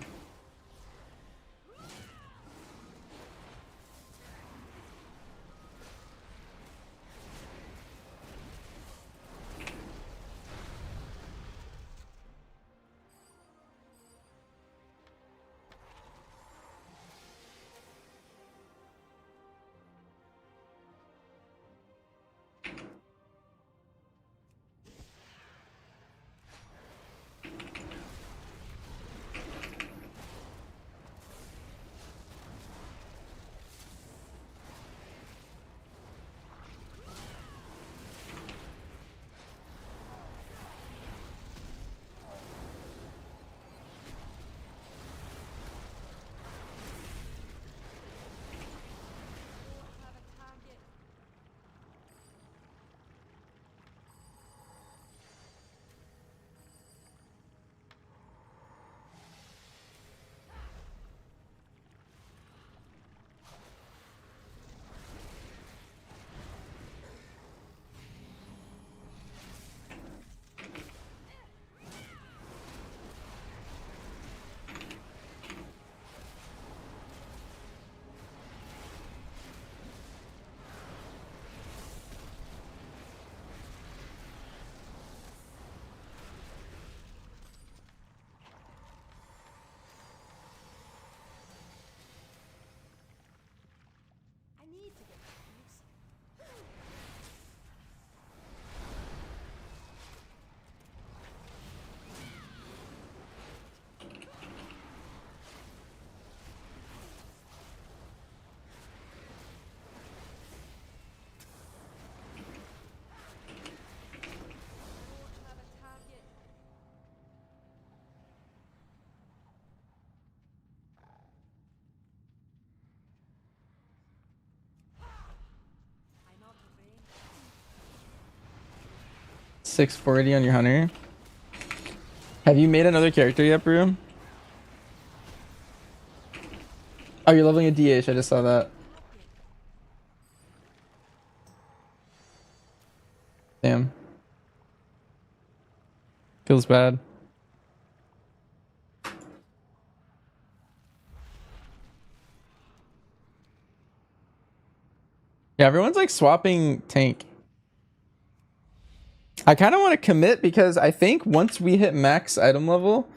640 on your hunter. Have you made another character yet, Brew? Oh, you're leveling a DH. I just saw that. Damn. Feels bad. Yeah, everyone's like swapping tank. I kind of want to commit because I think once we hit max item level,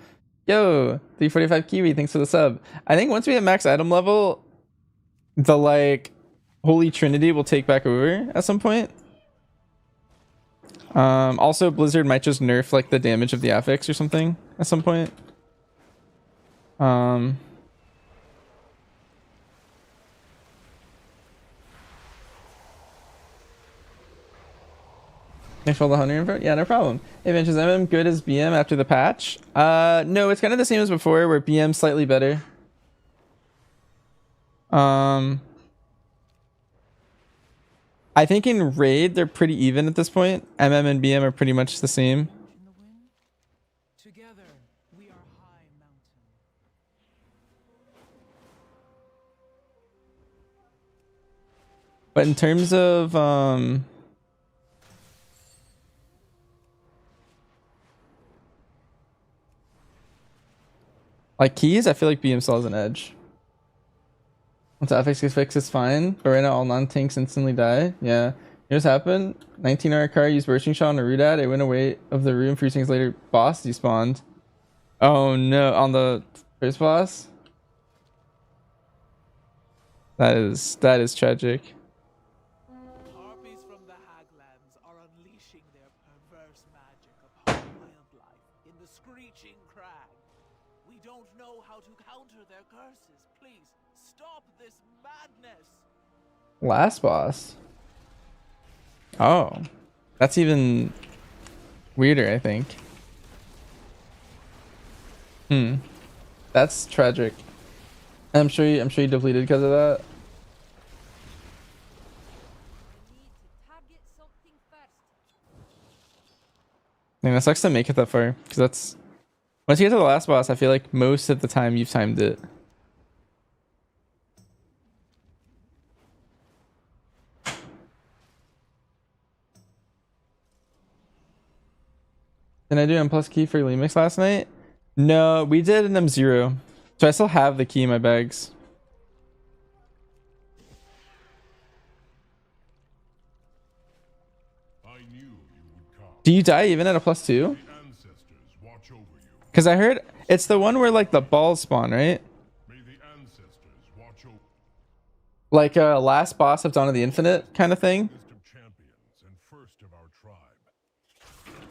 yo, 345 Kiwi, thanks for the sub. I think once we hit max item level, the like Holy Trinity will take back over at some point. Also Blizzard might just nerf like the damage of the affix or something at some point. Thanks for all the 100 info. Yeah, no problem. Hey, Vince, is MM good as BM after the patch? No, it's kind of the same as before, where BM's slightly better. I think in raid they're pretty even at this point. MM and BM are pretty much the same. In the wind, together we are high mountain. But in terms of like keys, I feel like BM still has an edge. Once FX gets fixed, it's fine. But right now, all non-tanks instantly die. Yeah. Here's happened. 19-hour car used bursting shot on a Rudad. It went away of the room. 3 seconds later, boss despawned. Oh no, on the first boss? That is tragic. Harpies from the Haglands are unleashing their perverse magic upon wildlife in the Screeching Crag. We don't know how to counter their curses. Please, stop this madness! Last boss. Oh. That's even weirder, I think. That's tragic. I'm sure you depleted because of that. I mean, that sucks to make it that far, because that's once you get to the last boss, I feel like most of the time you've timed it. Did I do M plus key for lemix last night? No, we did an M0. So I still have the key in my bags. I knew you would come. Do you die even at a +2? The ancestors watch over you. Because I heard it's the one where like the balls spawn, right? May the ancestors watch over Like a last boss of Dawn of the Infinite kind of thing. list of champions and first of our tribe.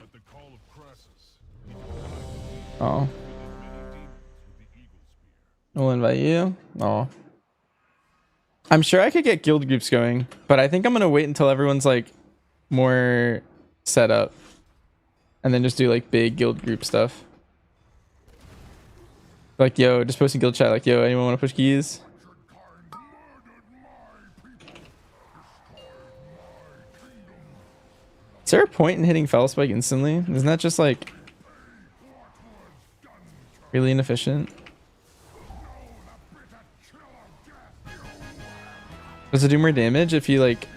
At the call of Crassus, Oh, many demons with the eagle spear. we'll invite you. Oh, I'm sure I could get guild groups going, but I think I'm gonna wait until everyone's like more set up, and then just do like big guild group stuff. Like, yo, just posting guild chat. Like, yo, anyone want to push keys? Is there a point in hitting Fell Spike instantly? Isn't that just like really inefficient? Does it do more damage if you like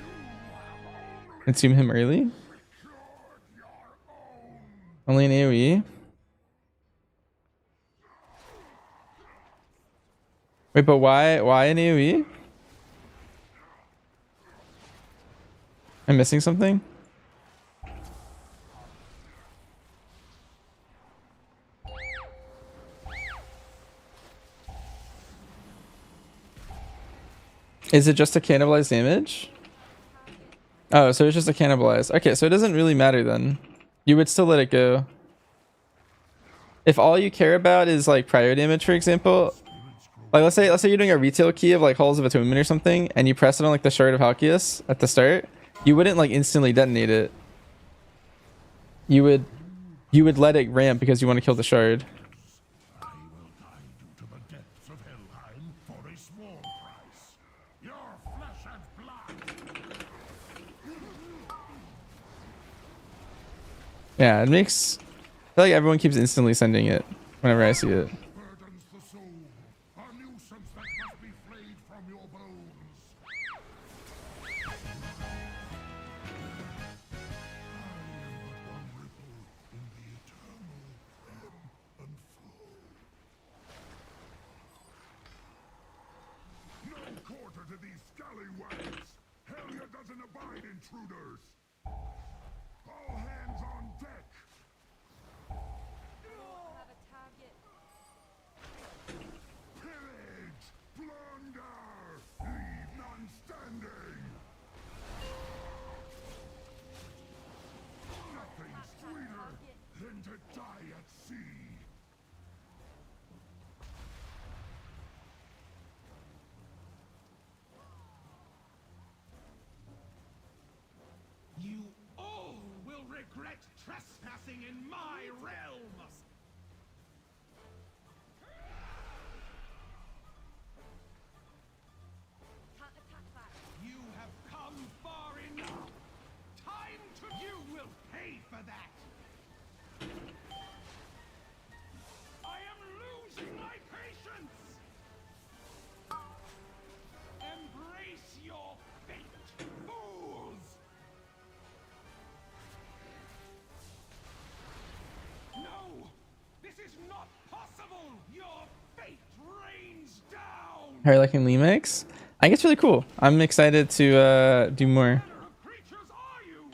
consume him early? Only an AoE? Wait, but why an AoE? I'm missing something? Is it just a cannibalize damage? Oh, so it's just a cannibalize. Okay, so it doesn't really matter then. You would still let it go. If all you care about is like prior damage, for example, like let's say you're doing a retail key of like Halls of Atonement or something, and you press it on like the Shard of Halkias at the start, you wouldn't like instantly detonate it. You would let it ramp because you want to kill the shard. I will guide you to the depths of Helheim for a small price. Your flesh and blood. Yeah, it makes. I feel like everyone keeps instantly sending it whenever I see it. Burdens the soul, a nuisance that must be flayed from your bones. No quarter to these scallywags! Hellier doesn't abide intruders! All hands on deck! Pillage! Plunder! Leave none standing! Nothing sweeter than to die at sea! You all will regret trespassing in my realm! You have come far enough! Time to... You will pay for that! I am losing my patience! Embrace your fate, fools! No! This is not possible! Your fate rains down! How are you liking lemix? I think it's really cool. I'm excited to do more. What manner of creatures are you?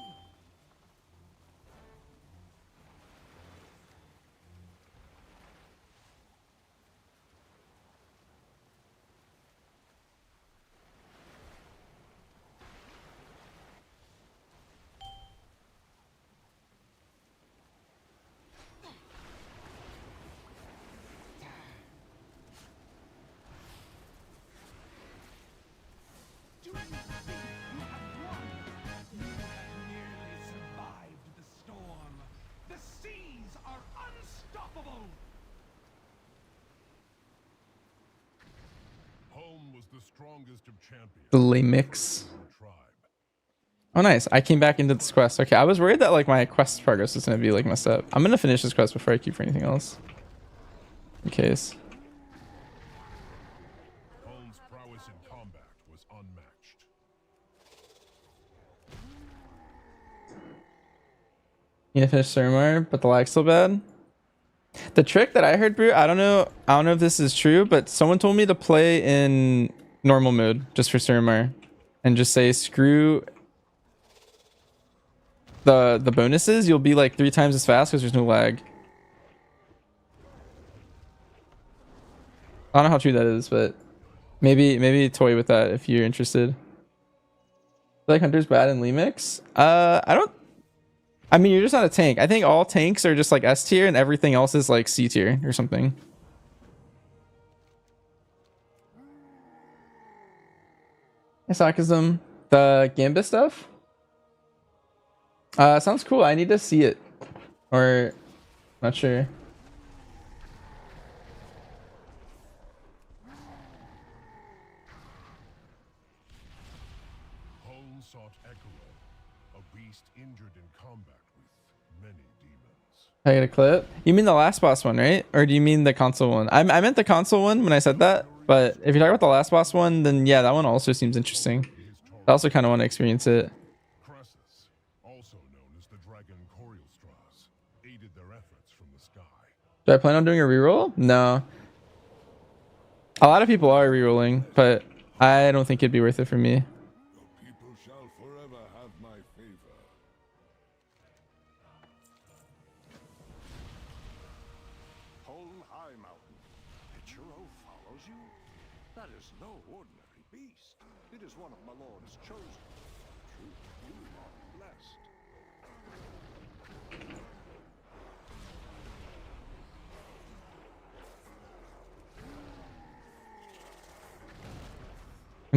Do you think you have won? You have merely survived the storm. The seas are unstoppable! Home was the strongest of champions. The lemix. Tribe. Oh, nice. I came back into this quest. Okay, I was worried that like my quest progress was gonna be like messed up. I'm gonna finish this quest before I keep for anything else. In case. Home's prowess in combat was unmatched. You need to finish Surmar, but the lag's still bad. The trick that I heard, Brew, I don't know if this is true, but someone told me to play in normal mode just for Surmar and just say screw the bonuses. You'll be like 3 times as fast because there's no lag. I don't know how true that is, but maybe toy with that if you're interested. Like Hunter's bad in lemix. I mean, you're just not a tank. I think all tanks are just like S tier and everything else is like C tier or something. Sarcasm. The Gambit stuff? Sounds cool. I need to see it. Or, not sure. Home sought Echo, a beast injured in combat with many demons. I get a clip. You mean the last boss one, right? Or do you mean the console one? I meant the console one when I said that. But if you're talking about the last boss one, then yeah, that one also seems interesting. I also kind of want to experience it. Crassus, also known as the dragon Coriolstraws, aided their efforts from the sky. Do I plan on doing a reroll? No. A lot of people are rerolling, but I don't think it'd be worth it for me. Your people shall forever have my favor. Holm High Mountain. Ichiro follows you? That is no ordinary beast. It is one of my lord's chosen. Truly, you are blessed.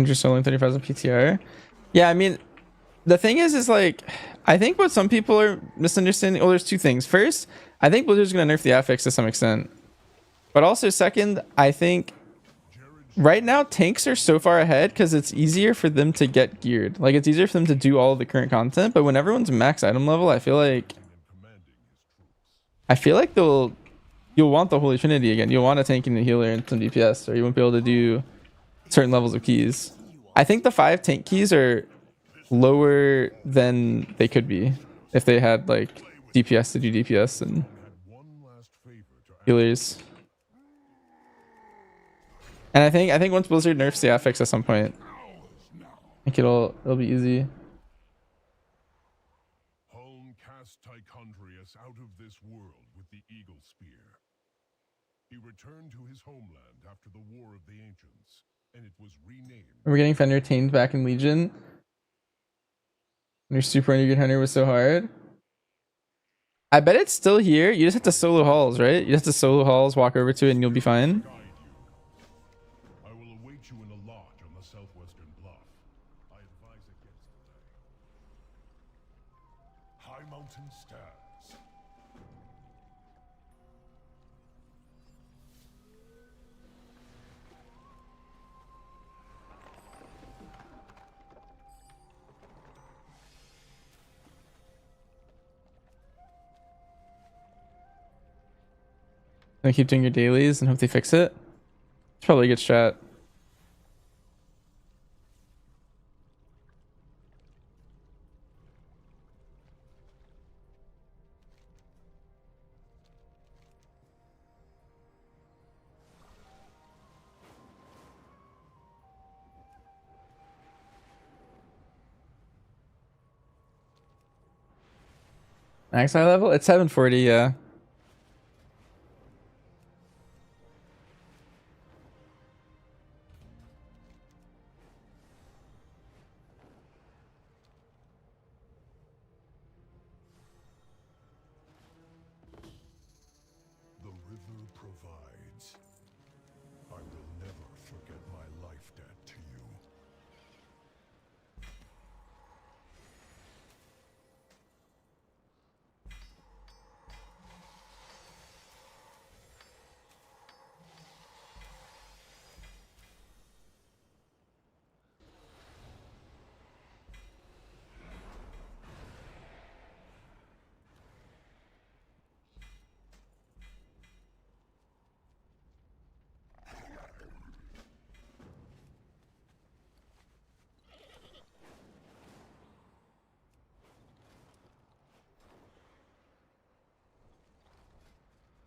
Just selling 35,000 PTR. Yeah, I mean, the thing is like, I think what some people are misunderstanding. Oh, there's 2 things. First, I think Blizzard's gonna nerf the affix to some extent, but also second, I think right now tanks are so far ahead because it's easier for them to get geared. Like it's easier for them to do all of the current content. But when everyone's max item level, I feel like I feel like you'll want the Holy Trinity again. You'll want a tank and a healer and some DPS, or you won't be able to do certain levels of keys. I think the 5 tank keys are lower than they could be if they had like DPS to do DPS and healers. And I think once Blizzard nerfs the affix at some point, I think it'll be easy. Huln cast Tichondrius out of this world with the Eagle Spear. He returned to his homeland after the War of the Ancients, and it was renamed. We're getting Fender tamed back in Legion. Your super underground hunter was so hard. I bet it's still here. You just have to solo halls, right? You just have to solo halls, walk over to it, and you'll be fine. I will await you in a lodge on the southwestern bluff. I advise against delay. High Mountain stands. Gonna keep doing your dailies and hope they fix it. It's probably a good strat. Max high level? It's 740, yeah. The river provides. I will never forget my life debt to you.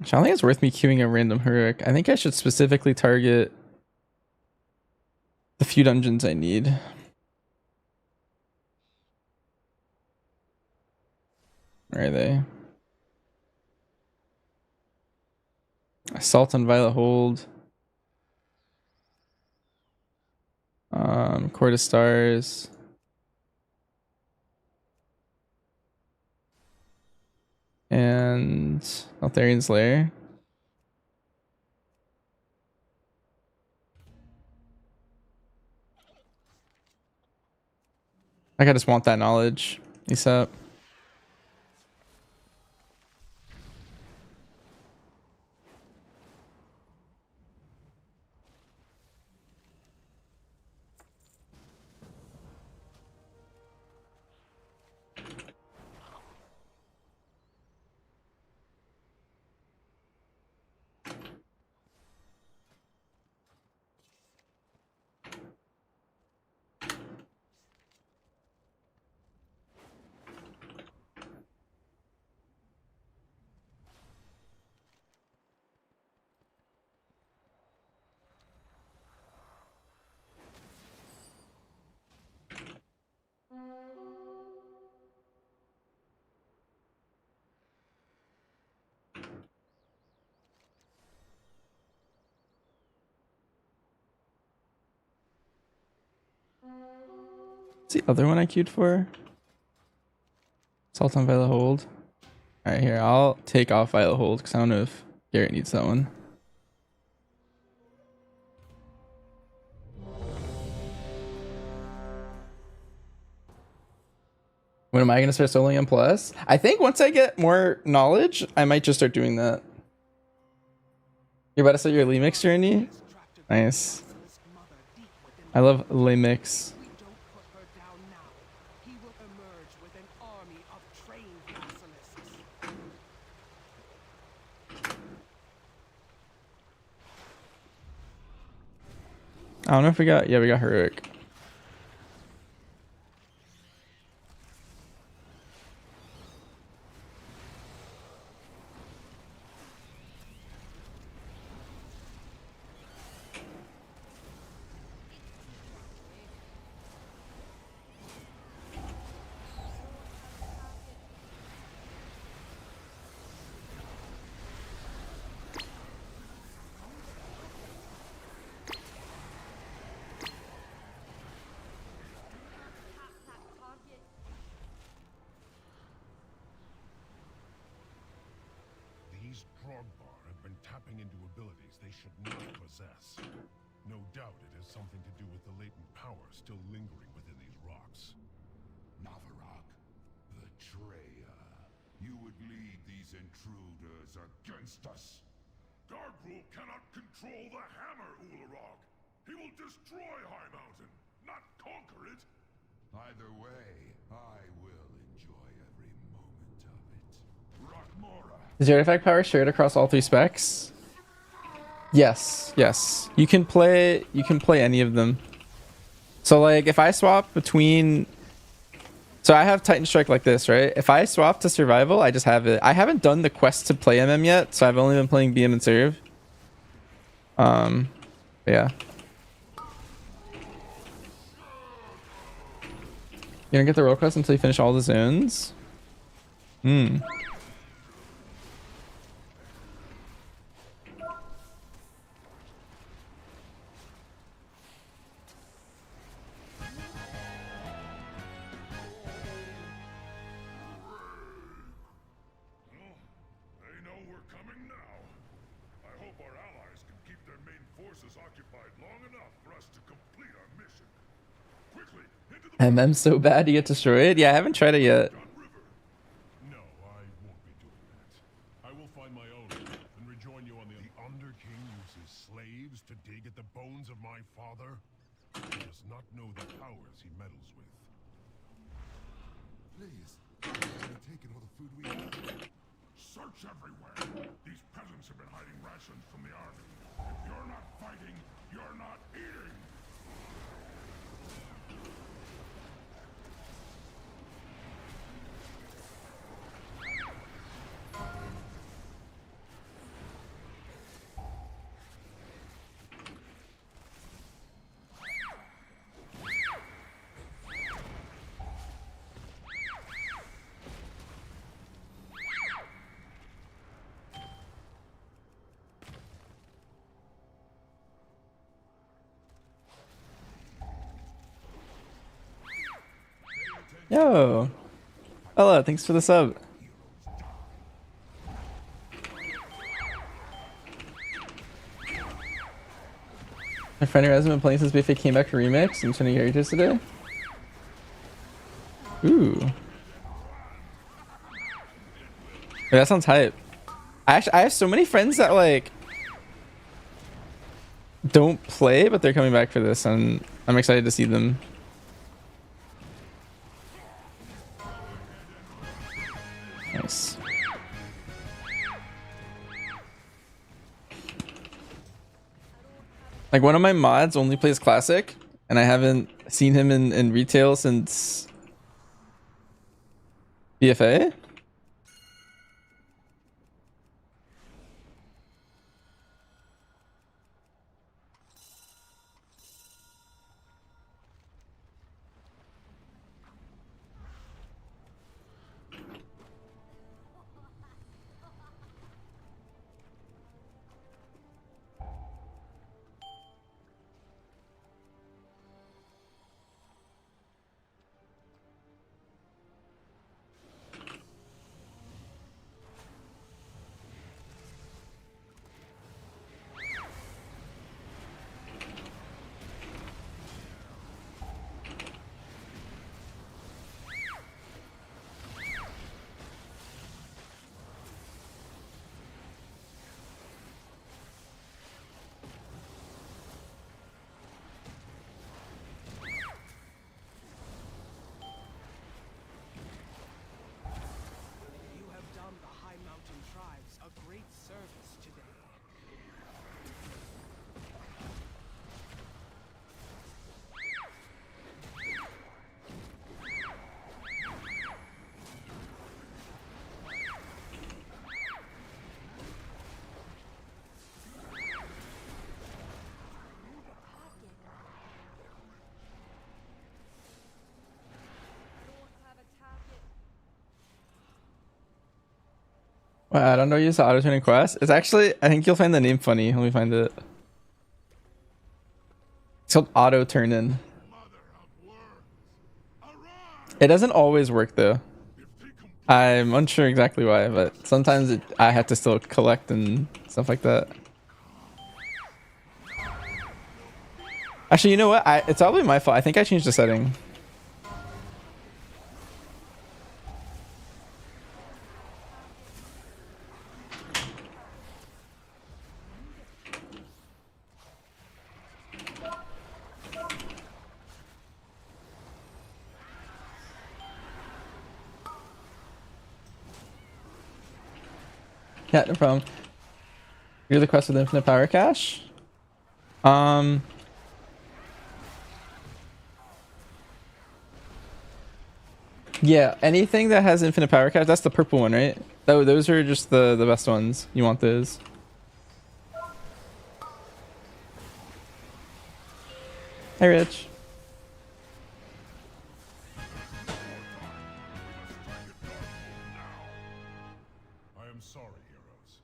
I don't think it's worth me queuing a random heroic. I think I should specifically target the few dungeons I need. Where are they? Assault on Violet Hold. Court of Stars. And Altharian's Lair. Like I just want that knowledge ASAP. What's the other one I queued for? Assault on Violet Hold. Alright, here, I'll take off Violet Hold because I don't know if Garrett needs that one. When am I going to start soloing M+? I think once I get more knowledge, I might just start doing that. You're about to start your lemix journey? Nice. I love lemix. We don't put her down now. He will emerge with an army of trained basilisks. I don't know if we got, yeah, we got heroic. These Drogbar have been tapping into abilities they should not possess. No doubt it has something to do with the latent power still lingering within these rocks. Navarok, betrayer. You would lead these intruders against us. Gargrul cannot control the hammer, Ularog. He will destroy High Mountain, not conquer it. Either way, I will enjoy every moment of it. Rockmora. Is the artifact power shared across all 3 specs? Yes, yes. You can play any of them. So like if I swap between, so I have Titan Strike like this, right? If I swap to survival, I just have it. I haven't done the quest to play MM yet, so I've only been playing BM and serve. Yeah. You don't get the roll quest until you finish all the zones? Hmm. They know we're coming now. I hope our allies can keep their main forces occupied long enough for us to complete our mission. Quickly, into the MM so bad you get destroyed? Yeah, I haven't tried it yet. River. No, I won't be doing that. I will find my own and rejoin you on the Underking uses slaves to dig at the bones of my father. He does not know the powers he meddles with. Please, you're taking all the food we have. Search everywhere. These peasants have been hiding rations from the army. If you're not fighting, you're not eating. Yo. Hello, thanks for the sub. My friend who hasn't been playing since Mythic came back for Remix and 20 characters today. Ooh. Yeah, that sounds hype. I have so many friends that like don't play, but they're coming back for this, and I'm excited to see them. Nice. Like one of my mods only plays classic, and I haven't seen him in retail since BFA. Wow, I don't know. Use the auto tuning quest. It's actually, I think you'll find the name funny. Let me find it. It's called auto turn in. It doesn't always work though. I'm unsure exactly why, but sometimes I have to still collect and stuff like that. Actually, you know what? It's probably my fault. I think I changed the setting. Yeah, no problem. You're the quest with infinite power cache. Yeah, anything that has infinite power cache, that's the purple one, right? Oh, those are just the best ones. You want those. Hey, Rich. I am sorry, heroes.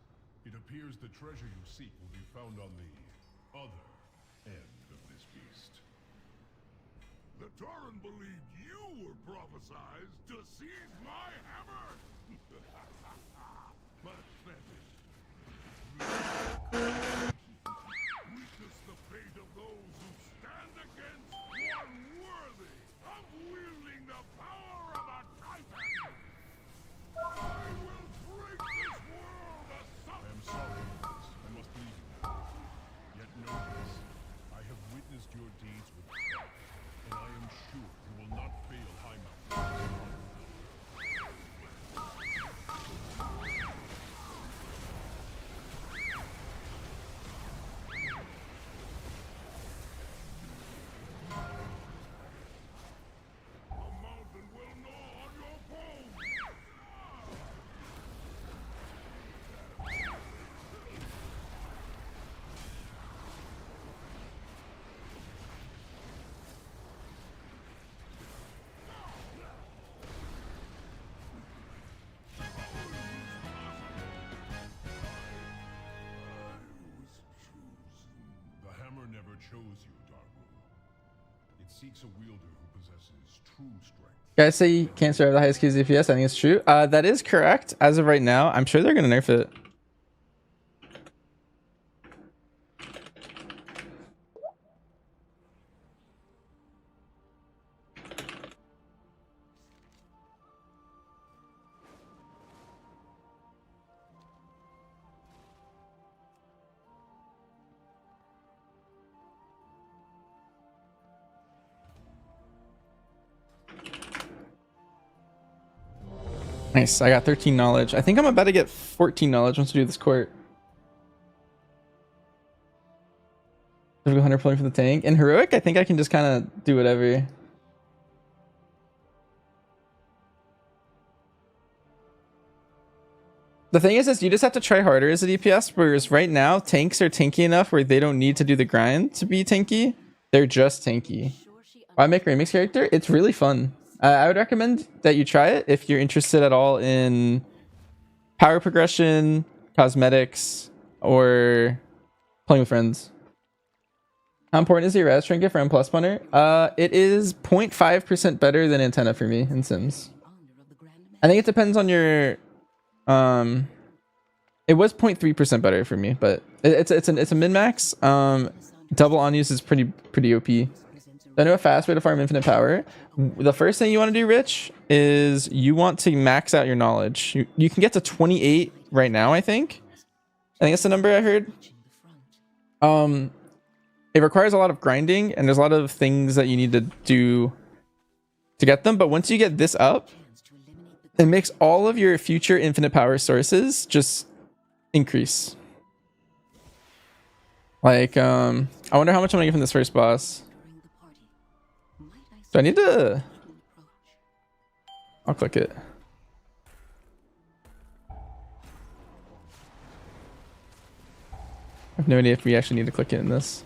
It appears the treasure you seek will be found on the other end of this beast. The Tauren believed you were prophesized to seize my hammer! Pathetic. Witness the fate of those who stand against one worthy of wielding the power of a Titan! I will break this world asunder! I am sorry, heroes. I must leave you now. Yet know this. I have witnessed your deeds with pride, and I am sure you will not fail High Mountain. The mountain will gnaw on your bones! The hammer never chose you, Darkmoon. It seeks a wielder who possesses true strength. Guys say you can't survive the highest QZ FPS. I think it's true. That is correct. As of right now, I'm sure they're gonna nerf it. Nice. I got 13 knowledge. I think I'm about to get 14 knowledge once we do this court. Difficult 100 pulling for the tank. In heroic, I think I can just kind of do whatever. The thing is you just have to try harder as a DPS, whereas right now tanks are tanky enough where they don't need to do the grind to be tanky. They're just tanky. Why make a remix character? It's really fun. I would recommend that you try it if you're interested at all in power progression, cosmetics, or playing with friends. How important is the Raz trinket for M+ punter? It is 0.5% better than antenna for me in Sims. I think it depends on your it was 0.3% better for me, but it's a min-max. Double on use is pretty OP. I know a fast way to farm infinite power. The first thing you want to do, Rich, is you want to max out your knowledge. You can get to 28 right now, I think. That's the number I heard. It requires a lot of grinding, and there's a lot of things that you need to do to get them. But once you get this up, it makes all of your future infinite power sources just increase. Like, I wonder how much I'm gonna get from this first boss. Do I need to? I'll click it. I have no idea if we actually need to click it in this.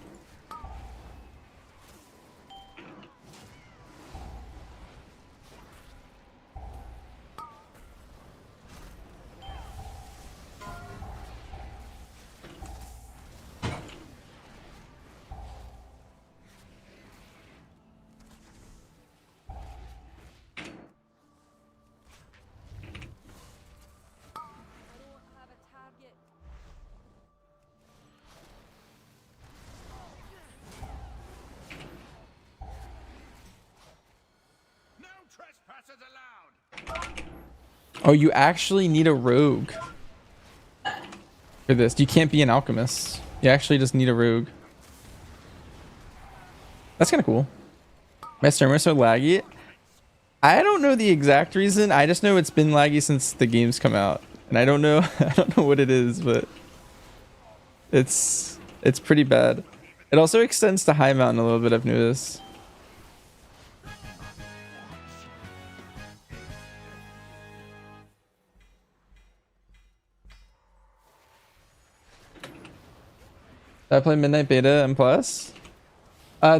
Oh, you actually need a rogue for this. You can't be an alchemist. You actually just need a rogue. That's kind of cool. My streamer's so laggy. I don't know the exact reason. I just know it's been laggy since the game's come out, and I don't know. I don't know what it is, but it's pretty bad. It also extends to High Mountain a little bit. I've noticed. Did I play Midnight Beta M+?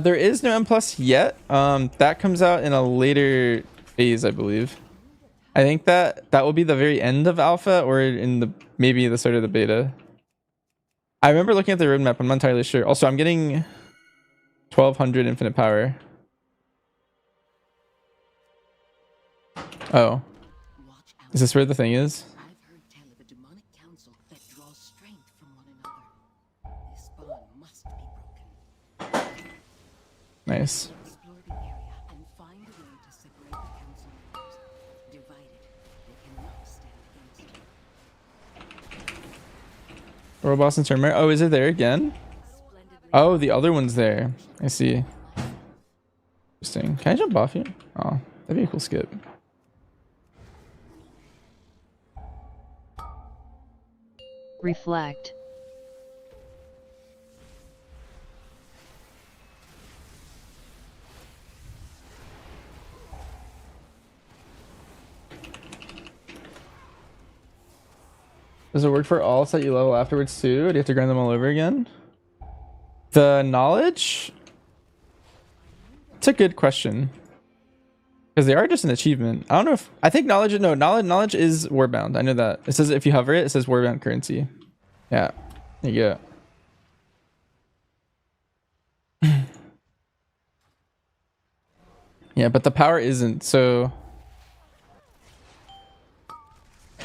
There is no M+ yet. That comes out in a later phase, I believe. I think that will be the very end of alpha, or in the maybe the start of the beta. I remember looking at the roadmap. I'm not entirely sure. Also, I'm getting 1200 infinite power. Oh, is this where the thing is? I've heard tell of a demonic council that draws strength from one another. This bond must be broken. Nice. Explore the area and find a way to separate the council members. Divided, they cannot stand against you. World boss and tournament. Oh, is it there again? Oh, the other one's there. I see. Interesting. Can I jump off here? Oh, that'd be a cool skip. Reflect. Does it work for all that you level afterwards too? Do you have to grind them all over again? The knowledge? It's a good question. Because they are just an achievement. I don't know if... I think knowledge... No, knowledge is warbound. I know that. It says if you hover it, it says warbound currency. Yeah. There you go. Yeah, but the power isn't, so...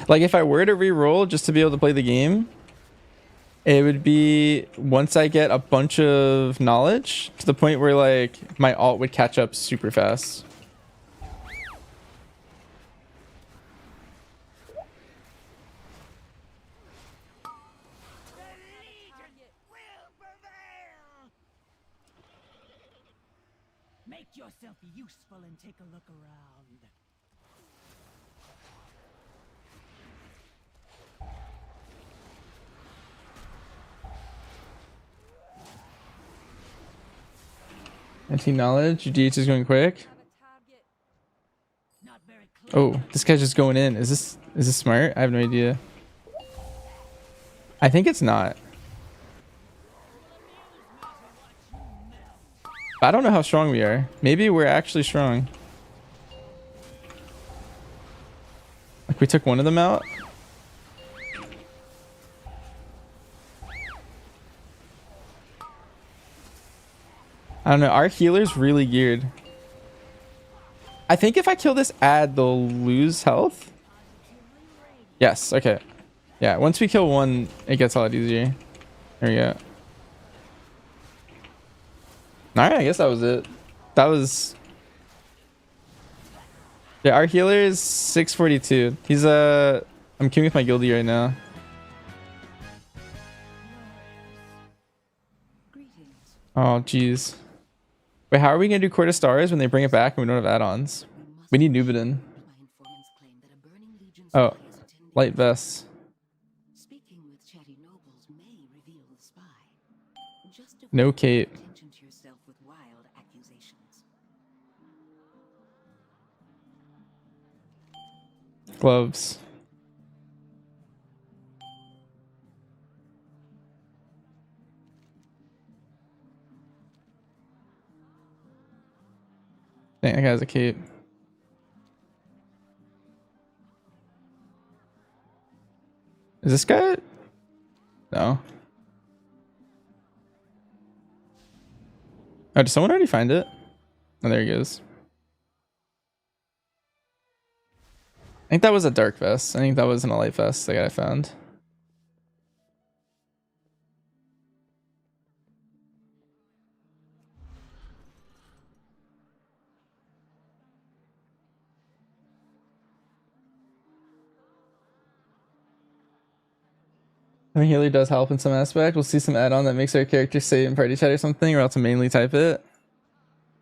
Like, if I were to re-roll just to be able to play the game, it would be once I get a bunch of knowledge to the point where, like, my alt would catch up super fast. Make yourself useful and take a look around. Anti-knowledge. DH is going quick. Oh, this guy's just going in. Is this smart? I have no idea. I think it's not. I don't know how strong we are. Maybe we're actually strong. Like, we took one of them out. I don't know. Our healer's really geared. I think if I kill this ad, they'll lose health. Yes. Okay. Yeah. Once we kill one, it gets a lot easier. There we go. All right. I guess that was it. That was... Yeah. Our healer is 642. He's I'm queuing with my guildie right now. Oh, jeez. Wait, how are we gonna do Court of Stars when they bring it back and we don't have add-ons? We need Nubidan. Oh, light vests. No cape. Gloves. Dang, that guy has a cape. Is this guy? No. Oh, did someone already find it? Oh, there he goes. I think that was a dark vest. I think that wasn't a light vest, the guy I found. Having healer does help in some aspect. We'll see some add-on that makes our character say it in party chat or something, or else to mainly type it.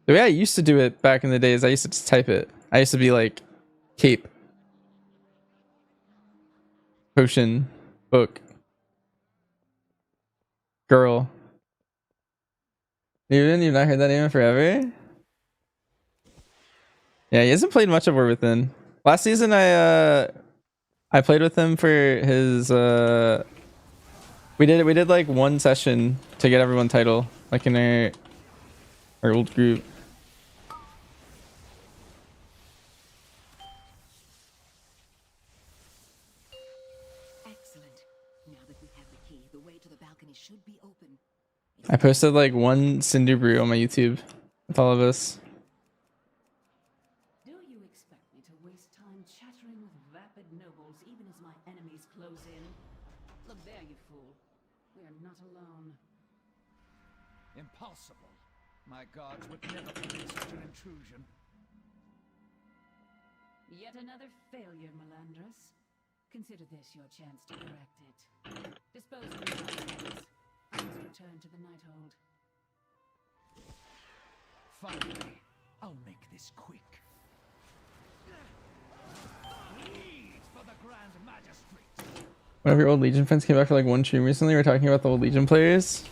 The way I used to do it back in the days, I used to just type it. I used to be like, cape, potion, book, girl. You've not heard that name in forever? Yeah, he hasn't played much of War Within. Last season I played with him for his we did like one session to get everyone title, like in our old group. Excellent. Now that we have the key, the way to the balcony should be open. I posted like one Cinder Brew on my YouTube with all of us. Do you expect me to waste time chattering with vapid nobles even as my enemies close in? Look there, you fool. We are not alone. Impossible. My guards would never permit such an intrusion. Yet another failure, Melandrus. Consider this your chance to correct it. Dispose of your enemies. I must return to the Nighthold. Finally, I'll make this quick. Lead for the Grand Magistrate. One of your old Legion friends came back for like one stream recently. We're talking about the old Legion players.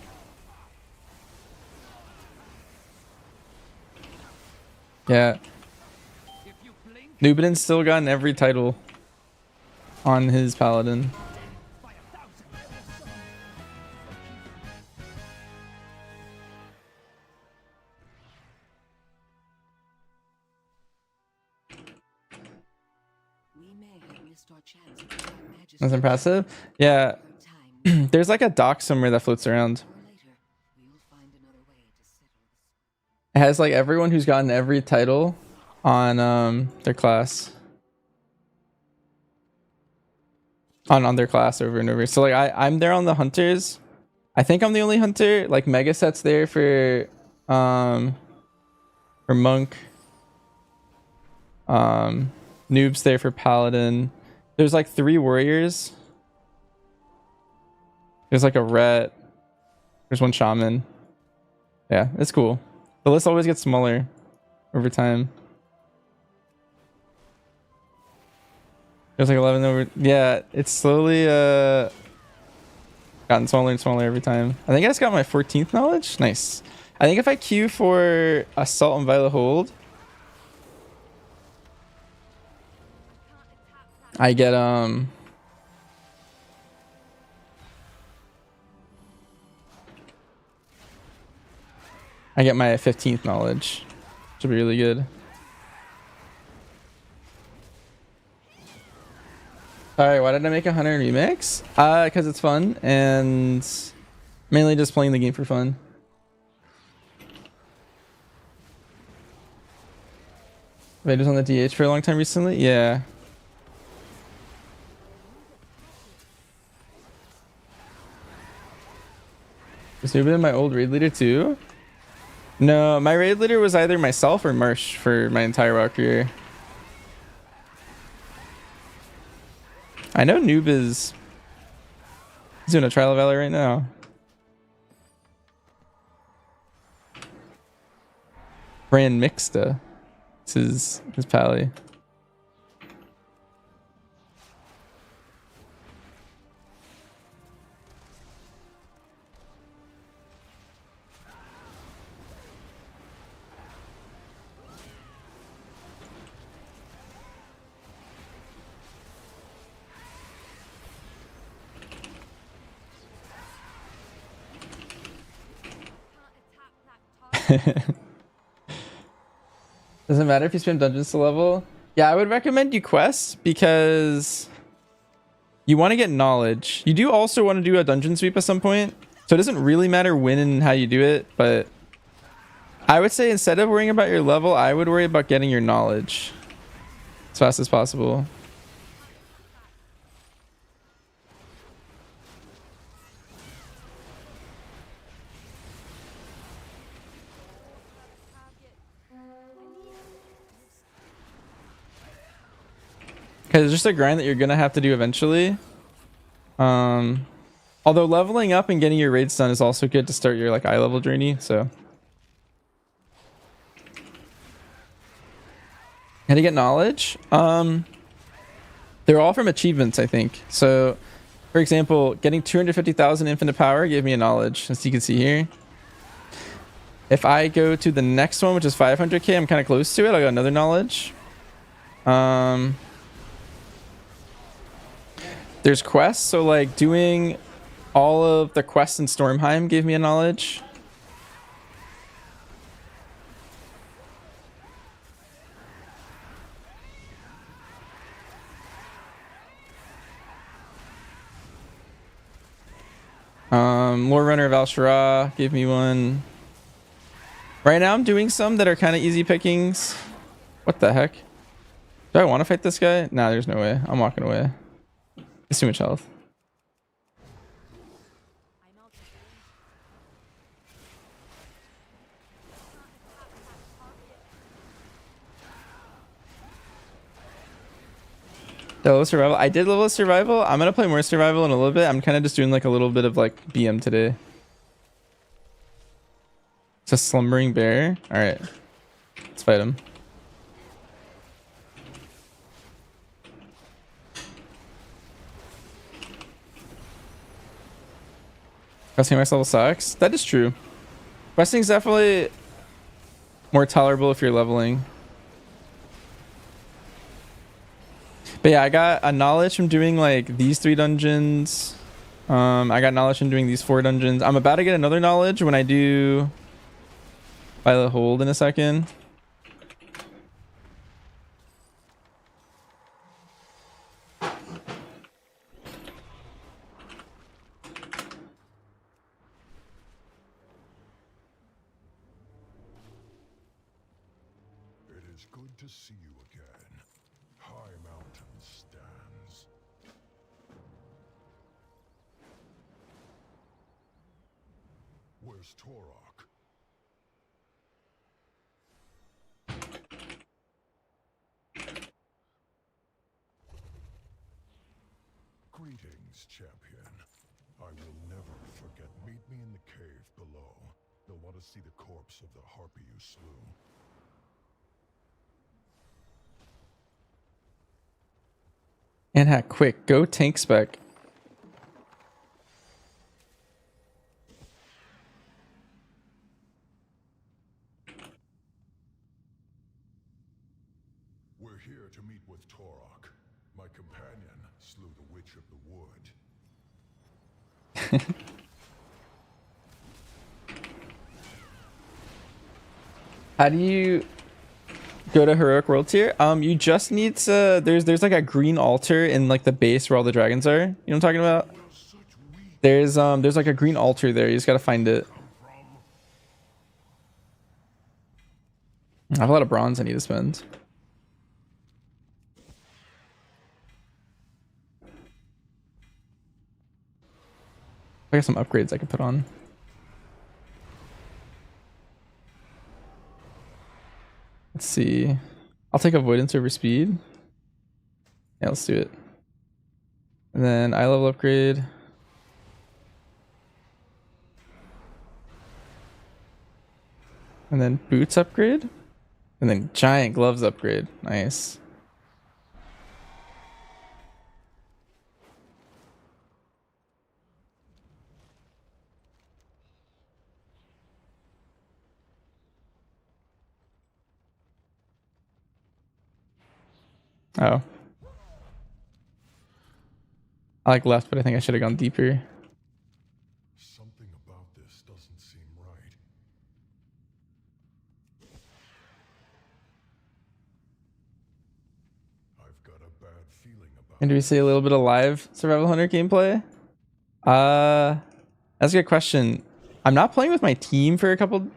Yeah. If you blink Nubin's still gotten every title on his paladin. by 1,000. We may have missed our chance to get our majesty. That's impressive. Yeah. Time There's like a dock somewhere that floats around. or later, we will find another way to settle this. It has like everyone who's gotten every title on their class. On their class over and over. So like I'm there on the hunters. I think I'm the only hunter. Like Mega Set's there for monk. Noob's there for paladin. There's like 3 warriors. There's like a ret. There's 1 shaman. Yeah, it's cool. The list always gets smaller over time. There's like 11 over. Yeah, it's slowly gotten smaller and smaller every time. I think I just got my 14th knowledge. Nice. I think if I queue for Assault and Violet Hold, I get my 15th knowledge, which will be really good. Alright, why did I make a Hunter remix? Because it's fun and mainly just playing the game for fun. Vader's on the DH for a long time recently? Yeah. Is Nubin my old raid leader too? No, my raid leader was either myself or Marsh for my entire WoW career. I know Noob is... He's doing a Trial of Valor right now. Brand Mixta. It's his pally. Doesn't matter if you spam dungeons to level. Yeah, I would recommend you quests because you want to get knowledge. You do also want to do a dungeon sweep at some point. So it doesn't really matter when and how you do it, but I would say instead of worrying about your level, I would worry about getting your knowledge as fast as possible. Because it's just a grind that you're gonna have to do eventually. Although leveling up and getting your raids done is also good to start your like eye level journey. So how to get knowledge? They're all from achievements, I think. So for example, getting 250,000 infinite power gave me a knowledge, as you can see here. If I go to the next one, which is 500k, I'm kind of close to it. I'll get another knowledge. There's quests, so like doing all of the quests in Stormheim gave me a knowledge. Lore Runner of Al-Shara gave me one. Right now I'm doing some that are kind of easy pickings. What the heck? Do I want to fight this guy? Nah, there's no way. I'm walking away. It's too much health. Level survival. I did level survival. I'm gonna play more survival in a little bit. I'm kind of just doing like a little bit of like BM today. It's a slumbering bear. All right, let's fight him. Questing max level sucks. That is true. Questing is definitely more tolerable if you're leveling. But yeah, I got a knowledge from doing like these 3 dungeons. I got knowledge from doing these 4 dungeons. I'm about to get another knowledge when I do Violet Hold in a second. It is good to see you again. High Mountain stands. Where's Torok? Greetings, champion. I will never forget. Meet me in the cave below. You'll want to see the corpse of the harpy you slew. And hack quick. Go tank spec. We're here to meet with Torok. My companion slew the Witch of the Wood. How do you go to heroic world tier? You just need to there's like a green altar in like the base where all the dragons are. You know what I'm talking about? There's like a green altar there. You just gotta find it. I have a lot of bronze I need to spend. I got some upgrades I can put on. Let's see. I'll take avoidance over speed. Yeah, let's do it. And then eye level upgrade. And then boots upgrade. And then giant gloves upgrade. Nice. Oh. I like left, but I think I should have gone deeper. Something about this doesn't seem right. I've got a bad feeling about And do we see a little bit of live Survival Hunter gameplay? That's a good question. I'm not playing with my team for a couple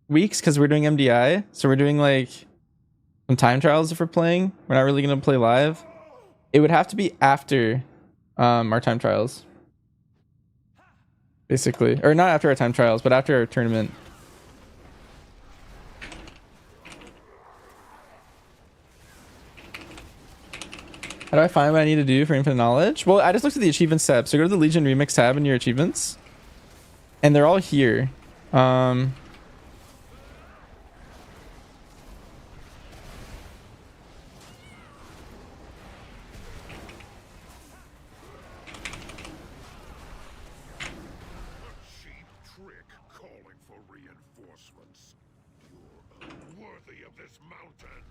weeks because we're doing MDI. So we're doing like some time trials if we're playing. We're not really going to play live. It would have to be after our time trials. Basically. Or not after our time trials, but after our tournament. How do I find what I need to do for infinite knowledge? Well, I just looked at the achievements tab. So go to the Legion Remix tab in your achievements. And they're all here. Cheap trick calling for reinforcements. You're unworthy of this mountain.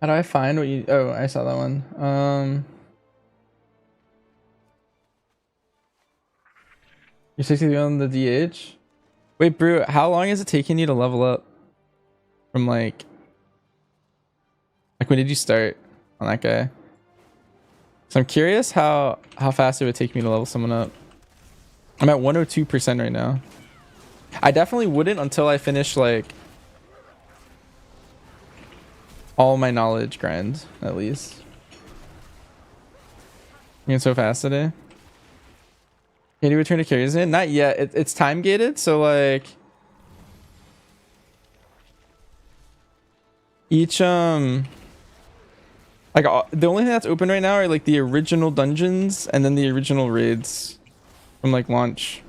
How do I find what you... Oh, I saw that one. You're 63 on the DH? Wait, Brew, how long is it taking you to level up? From like when did you start on that guy? So I'm curious how fast it would take me to level someone up. I'm at 102% right now. I definitely wouldn't until I finish like all my knowledge grind, at least. You're so fast today. Can you return to Kyrgyzstan? Not yet. It's time gated, so like each like the only thing that's open right now are like the original dungeons and then the original raids from like launch.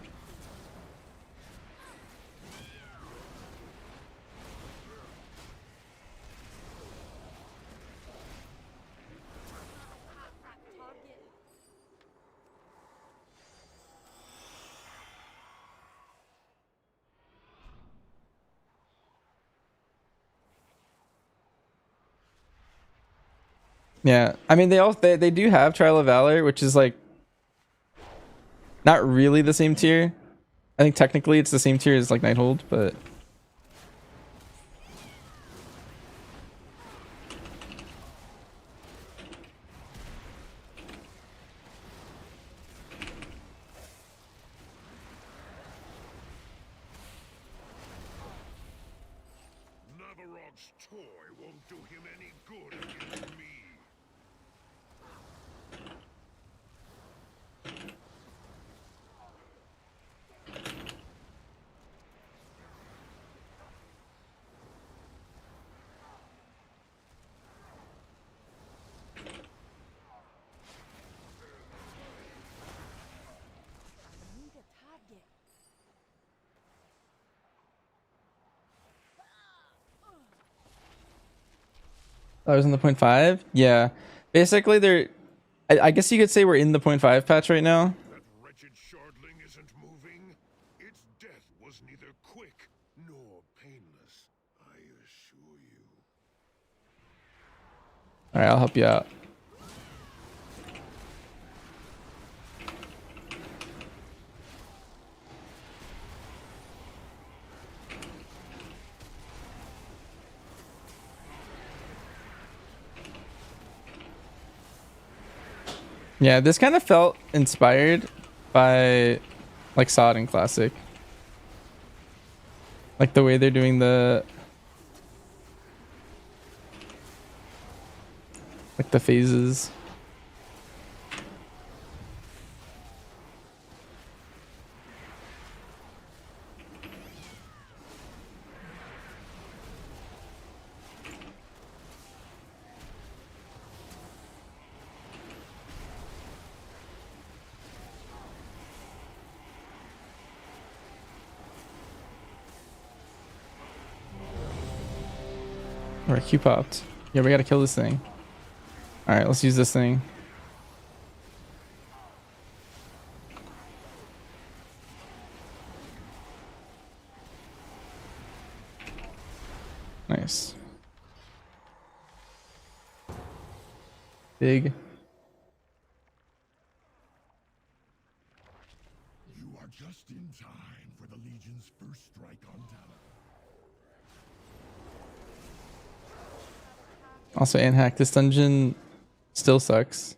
Yeah, I mean they do have Trial of Valor, which is like not really the same tier. I think technically it's the same tier as like Nighthold, but Navarog's toy won't do him any good against me. I was in the 0.5. Yeah, basically they're. I guess you could say we're in the 0.5 patch right now. That wretched shardling isn't moving. Its death was neither quick nor painless, I assure you. All right, I'll help you out. Yeah, this kind of felt inspired by like Sod and Classic. Like the way they're doing the like the phases. Alright, Q popped. Yeah, we gotta kill this thing. Alright, let's use this thing. Nice. Big. You are just in time for the Legion's first strike on Valor. Also, Anhack, this dungeon still sucks.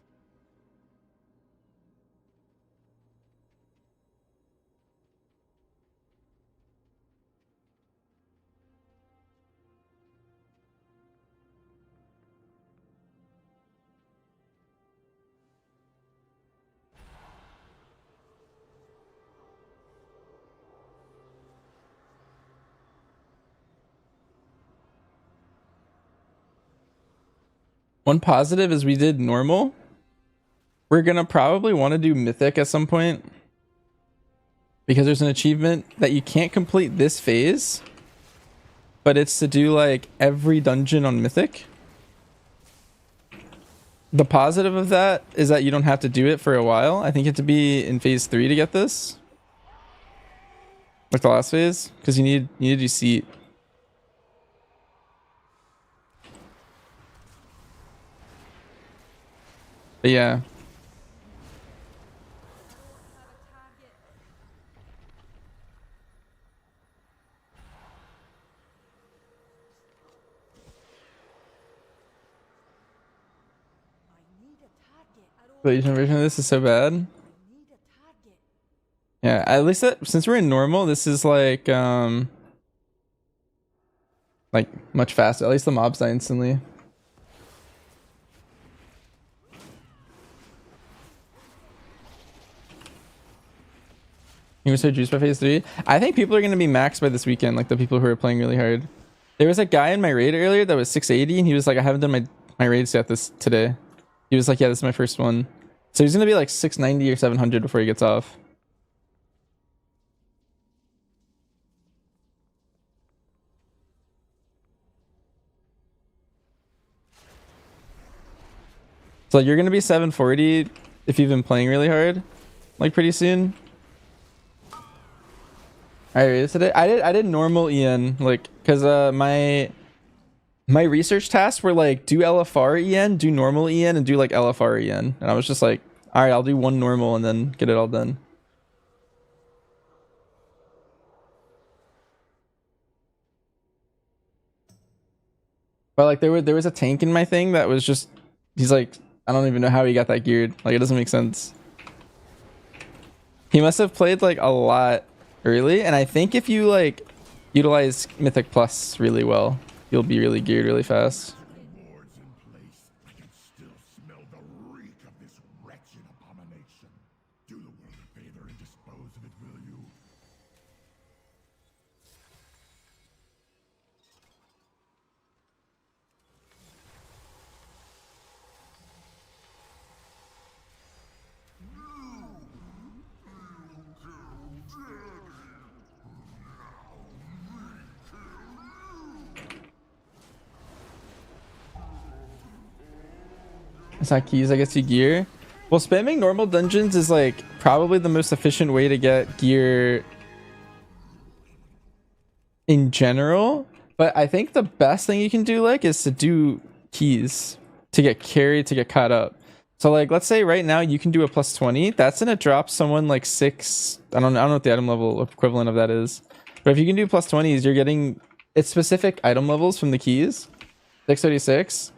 One positive is we did normal. We're gonna probably want to do Mythic at some point because there's an achievement that you can't complete this phase, but it's to do like every dungeon on Mythic. The positive of that is that you don't have to do it for a while. I think you have to be in phase 3 to get this, like the last phase, because you need to do seat. But yeah. The Legion version of this is so bad. Yeah, at least that, since we're in normal, this is like much faster. At least the mobs die instantly. You were so juiced by phase 3. I think people are gonna be maxed by this weekend, like the people who are playing really hard. There was a guy in my raid earlier that was 680, and he was like, I haven't done my raids yet today. He was like, yeah, this is my first one. So he's gonna be like 690 or 700 before he gets off. So you're gonna be 740 if you've been playing really hard, like pretty soon. I rated today. I did normal EN, like, cause my research tasks were like do LFR EN, do normal EN, and do like LFR EN, and I was just like, all right, I'll do one normal and then get it all done. But like there was a tank in my thing that was just, he's like, I don't even know how he got that geared. Like it doesn't make sense. He must have played like a lot early, and I think if you like utilize Mythic Plus really well, you'll be really geared really fast. Wards in place. I can still smell the reek of this wretched abomination. Do the world a favor and dispose of it, will you? It's not keys, I guess you gear. Well, spamming normal dungeons is like probably the most efficient way to get gear in general. But I think the best thing you can do like is to do keys to get carried, to get caught up. So like let's say right now you can do a plus 20. That's gonna drop someone like 6. I don't know what the item level equivalent of that is. But if you can do plus 20s, you're getting it's specific item levels from the keys. 636.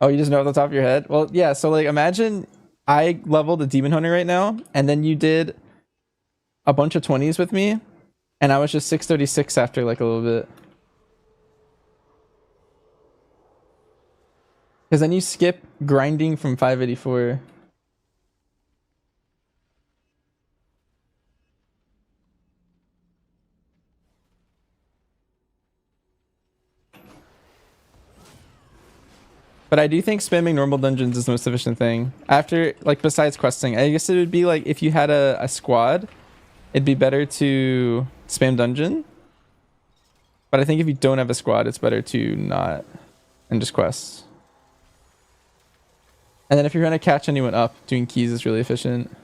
Oh, you just know off the top of your head? Well, yeah, so like imagine I leveled a demon hunter right now, and then you did a bunch of 20s with me, and I was just 636 after like a little bit. Because then you skip grinding from 584. But I do think spamming normal dungeons is the most efficient thing. After, like, besides questing, I guess it would be like if you had a squad, it'd be better to spam dungeon. But I think if you don't have a squad, it's better to not and just quest. And then if you're going to catch anyone up, doing keys is really efficient.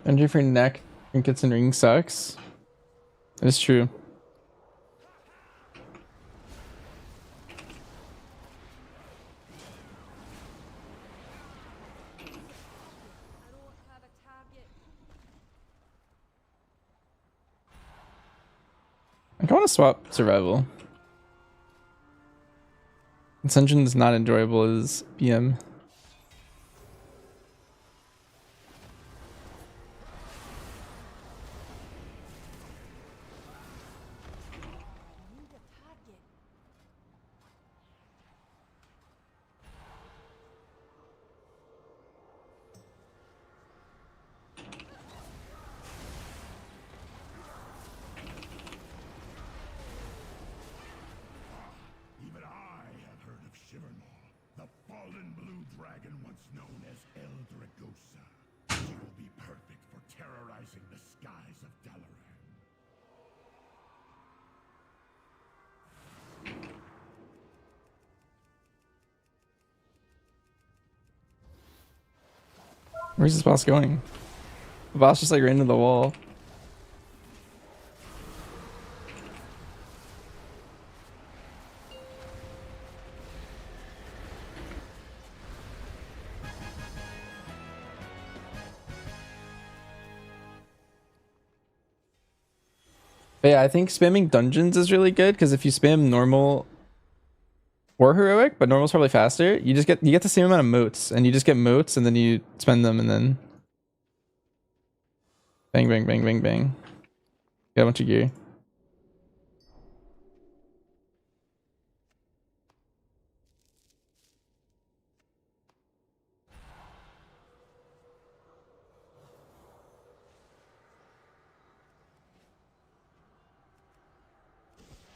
Injury for neck, trinkets, and ring sucks. It's true. I want to swap survival. Ascension is not enjoyable as BM. Even I have heard of Shivermaw, the fallen blue dragon once known as El Dragosa. She will be perfect for terrorizing the skies of Dalaran. Where's this boss going? The boss just like ran into the wall. But yeah, I think spamming dungeons is really good because if you spam normal or heroic, but normal's probably faster, you get the same amount of motes, and you just get motes and then you spend them and then bang bang bang bang bang. Get a bunch of gear.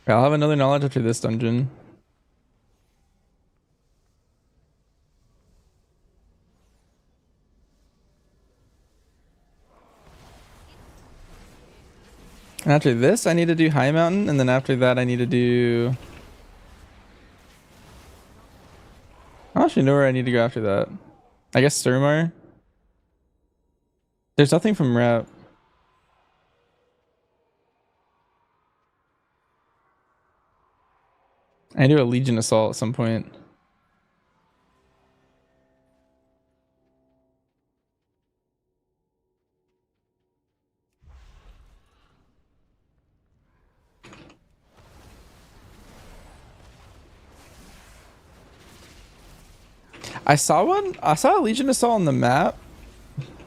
Okay, I'll have another knowledge after this dungeon. And after this, I need to do High Mountain, and then after that, I need to do... I don't actually know where I need to go after that. I guess Surmar? There's nothing from Rap. I do a Legion Assault at some point. I saw a Legion Assault on the map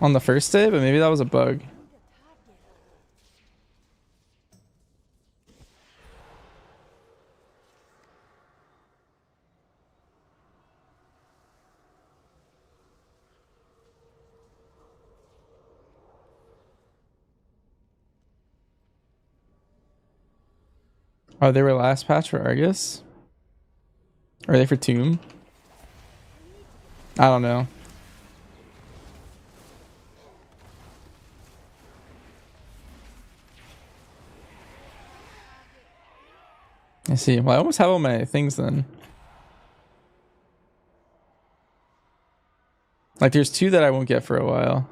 on the first day, but maybe that was a bug. Oh, they were last patch for Argus? Or are they for Tomb? I don't know. I see. Well, I almost have all my things then. Like, there's two that I won't get for a while.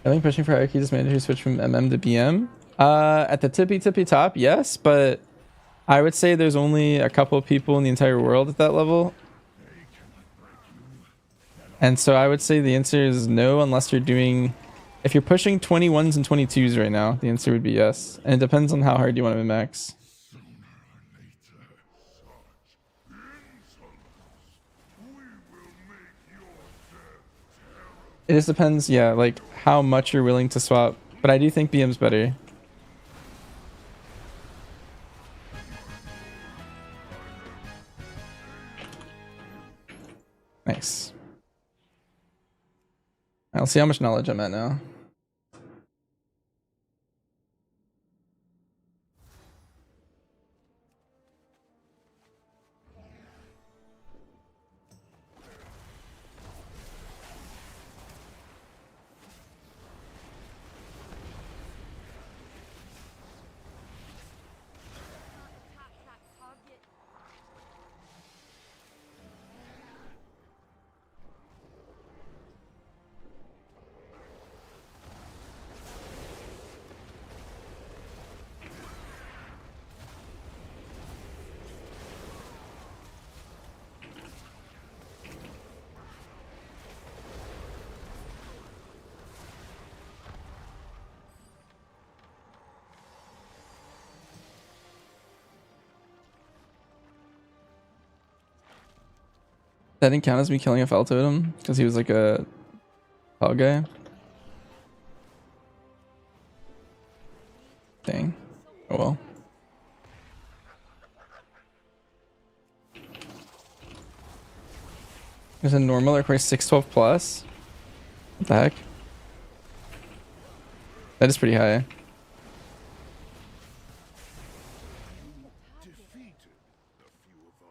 I think pushing for hierarchy just made you switch from MM to BM. At the tippy top, yes, but I would say there's only a couple of people in the entire world at that level. And so I would say the answer is no, unless you're doing... If you're pushing 21s and 22s right now, the answer would be yes. And it depends on how hard you want to min-max. It just depends, yeah, like how much you're willing to swap. But I do think BM's better. Nice. I'll see how much knowledge I'm at now. That didn't count as me killing a Fel Totem because he was like a Fel guy. Dang. Oh well. There's a normal that requires 612 plus. What the heck? That is pretty high.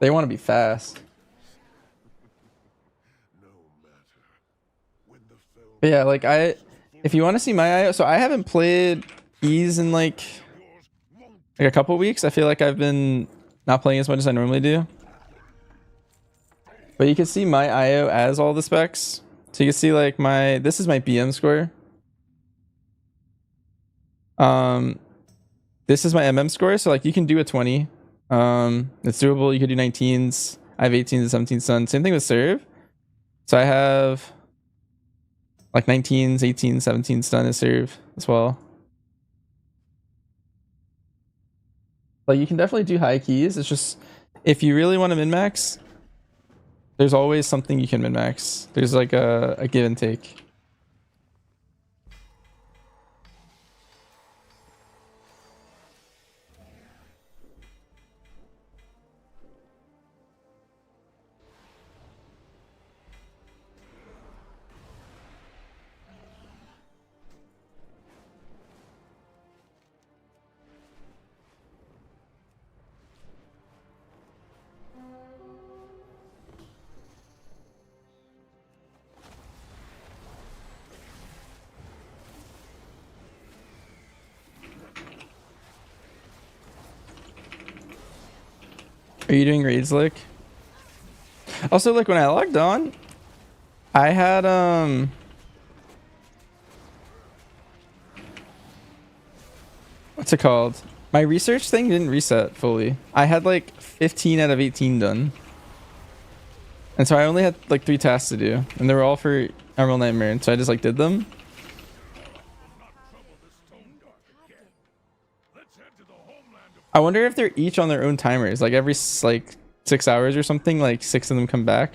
They want to be fast. But yeah, like if you want to see my IO, so I haven't played Ease in like a couple weeks. I feel like I've been not playing as much as I normally do. But you can see my IO as all the specs. So you can see like this is my BM score. This is my MM score. So like you can do a 20. It's doable. You could do 19s. I have 18s and 17s done. Same thing with serve. So I have like 19s, 18s, 17s done as serve as well. Like you can definitely do high keys. It's just if you really want to min-max, there's always something you can min-max. There's like a give and take. Are you doing raids, Lick? Also, like when I logged on, I had what's it called? My research thing didn't reset fully. I had like 15 out of 18 done. And so I only had like 3 tasks to do. And they were all for Emerald Nightmare. And so I just like did them. I wonder if they're each on their own timers. Like every like 6 hours or something, like 6 of them come back.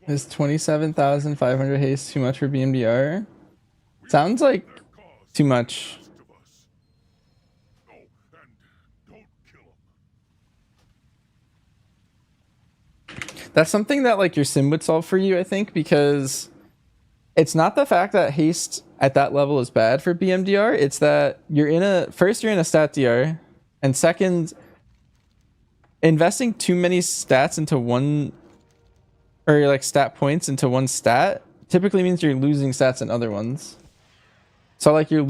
Is 27,500 haste too much for BMDR? Sounds like too much. That's something that like your sim would solve for you, I think, because it's not the fact that haste at that level is bad for BMDR. It's that you're in a stat DR, and second, investing too many stats into one, or like stat points into one stat typically means you're losing stats in other ones. So like you're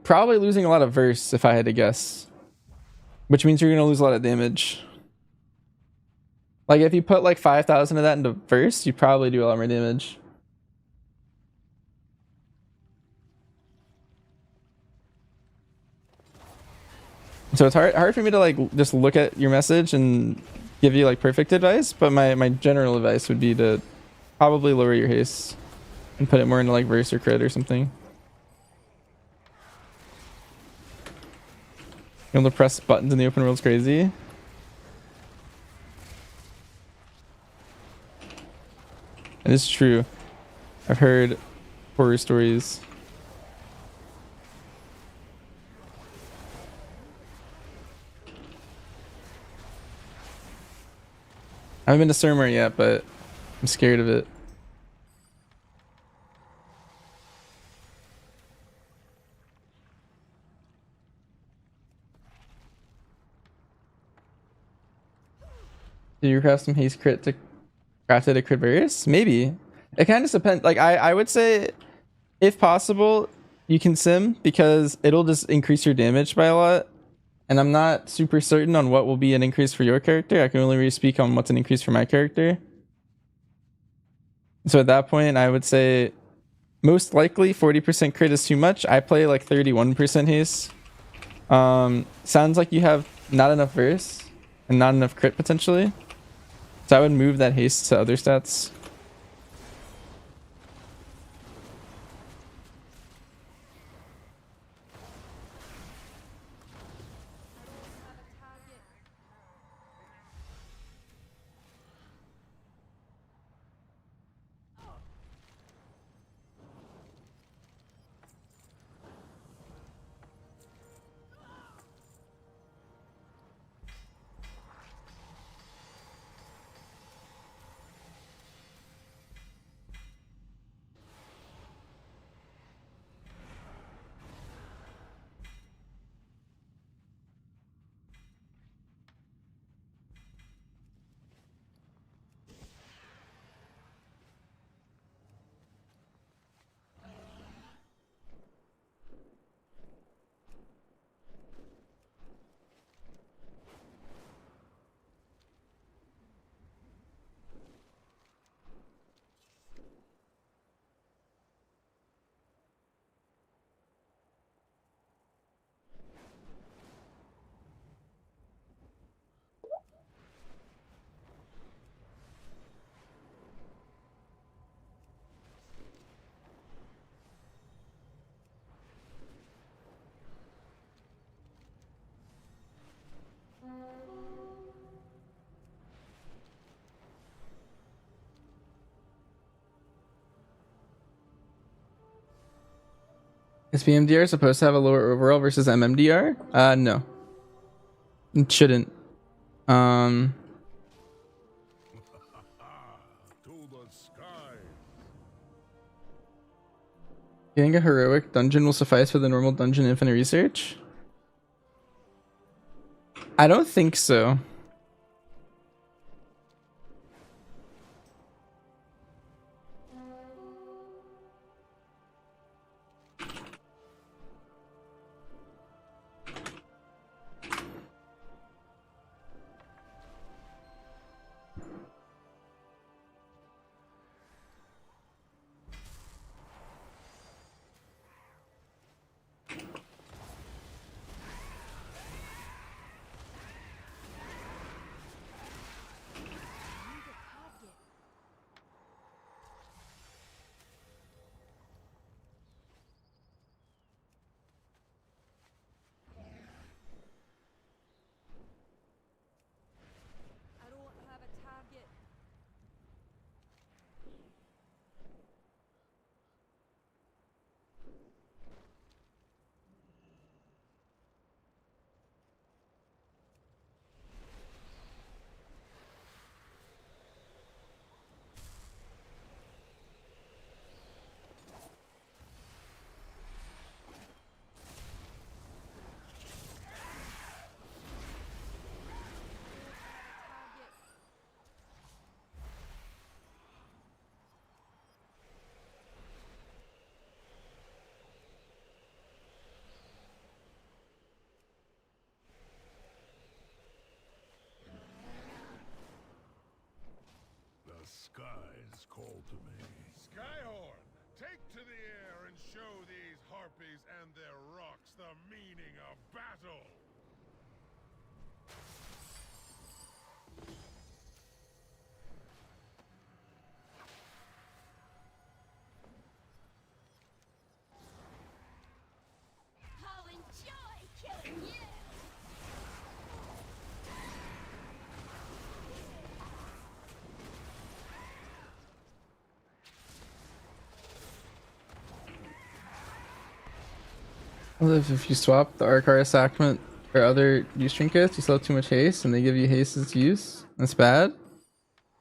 probably losing a lot of verse if I had to guess, which means you're going to lose a lot of damage. Like if you put like 5,000 of that into verse, you'd probably do a lot more damage. So it's hard for me to like just look at your message and give you like perfect advice, but my general advice would be to probably lower your haste and put it more into like verse or crit or something. Being able to press buttons in the open world's crazy. It is true. I've heard horror stories. I haven't been to Surmar yet, but I'm scared of it. Do you craft some haste crit to craft it a crit various? Maybe. It kind of depends. Like I would say, if possible, you can sim because it'll just increase your damage by a lot. And I'm not super certain on what will be an increase for your character. I can only really speak on what's an increase for my character. So at that point, I would say most likely 40% crit is too much. I play like 31% haste. Sounds like you have not enough verse and not enough crit potentially. So I would move that haste to other stats. Is PMDR supposed to have a lower overall versus MMDR? No. It shouldn't. To the sky. Getting a heroic dungeon will suffice for the normal dungeon infinite research? I don't think so. Skies call to me. Skyhorn, take to the air and show these harpies and their rocks the meaning of battle. I'll enjoy killing you! If you swap the Arcar sacrament for other use trinkets, you still have too much haste and they give you haste as use. That's bad.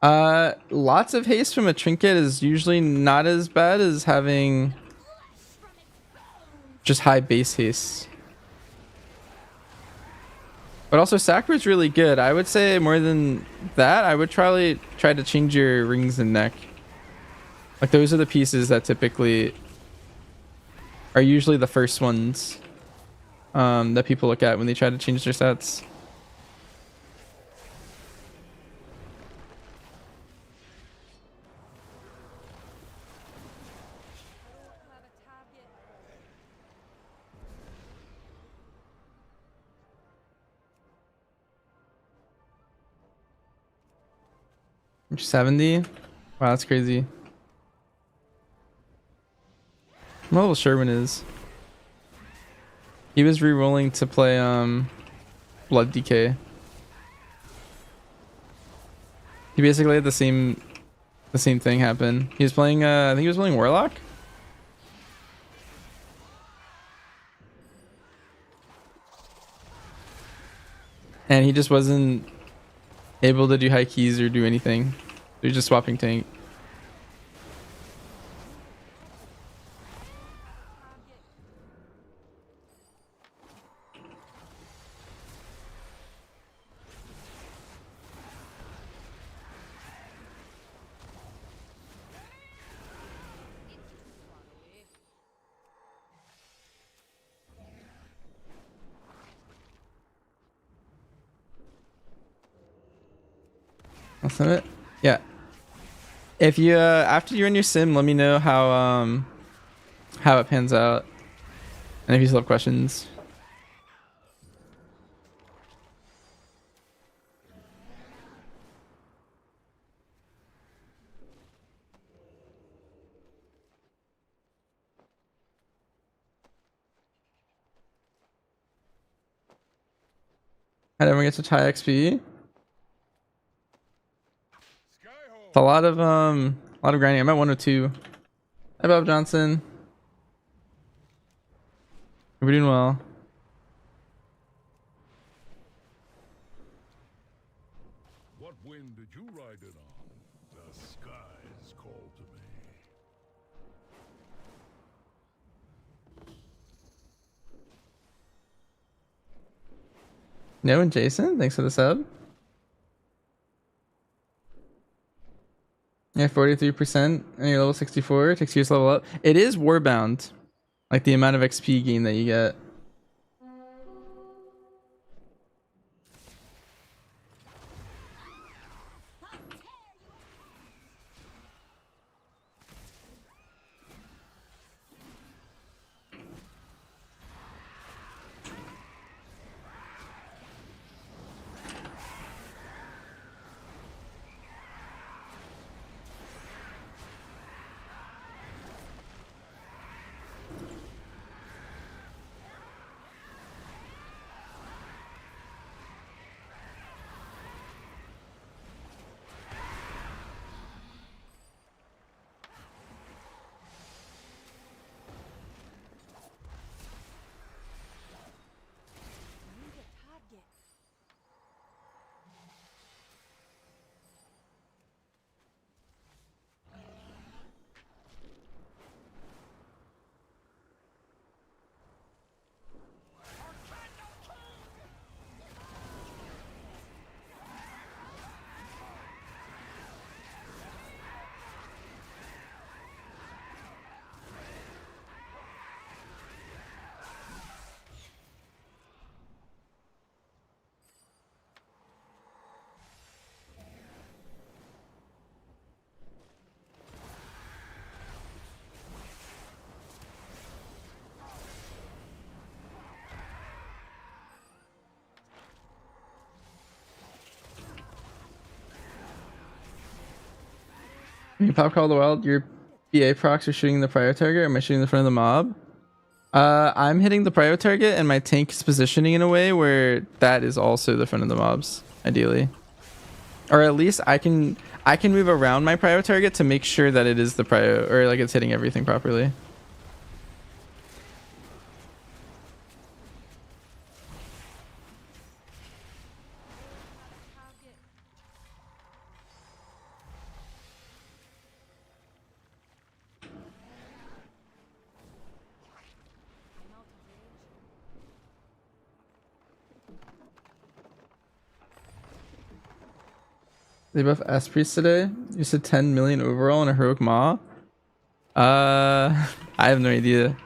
Lots of haste from a trinket is usually not as bad as having just high base haste. But also Sacred's really good. I would say more than that, I would probably try to change your rings and neck. Like those are the pieces that typically are usually the first ones that people look at when they try to change their stats. You're 70? Wow, that's crazy. What level Sherwin is? He was re-rolling to play Blood Decay. He basically had the same thing happen. He was playing I think he was playing Warlock. And he just wasn't able to do high keys or do anything. He was just swapping tank. That's not it. Yeah. If you after you run your sim, let me know how it pans out, and if you still have questions. How'd everyone get such high XP? It's a lot of grinding. I'm at 102. Hi Bob Johnson. We're doing well. What wind did you ride it on? The skies called to me. No, and Jason, thanks for the sub. Yeah, 43%, and you're level 64. It takes years to level up. It is warbound, like the amount of XP gain that you get. When you pop Call of the Wild, your BA procs are shooting the prio target, or am I shooting the front of the mob? I'm hitting the prio target, and my tank is positioning in a way where that is also the front of the mobs, ideally. Or at least I can move around my prio target to make sure that it is the prio, or like it's hitting everything properly. They buff S Priest today. You said 10 million overall in a heroic Maw. I have no idea.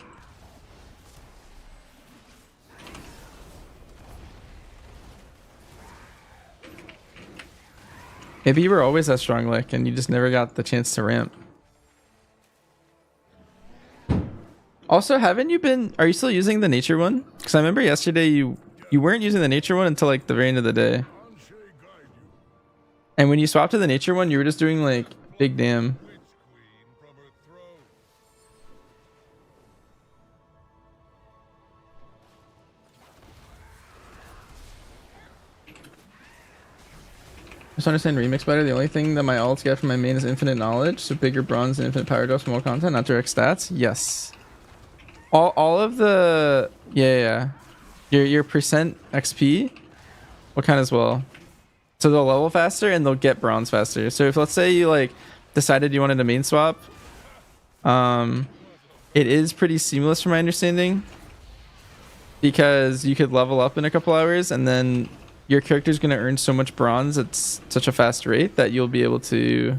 Maybe you were always that strong, like, and you just never got the chance to ramp. Also, haven't you been? Are you still using the nature one? Because I remember yesterday you weren't using the nature one until like the very end of the day. And when you swapped to the nature one, you were just doing like big damn. Just understand remix better. The only thing that my alts get from my main is infinite knowledge, so bigger bronze and infinite power drops, more content, not direct stats. Yes. All of the yeah. Your percent XP will count as well. So they'll level faster and they'll get bronze faster. So if let's say you like decided you wanted a main swap, it is pretty seamless from my understanding, because you could level up in a couple hours and then your character's going to earn so much bronze at such a fast rate that you'll be able to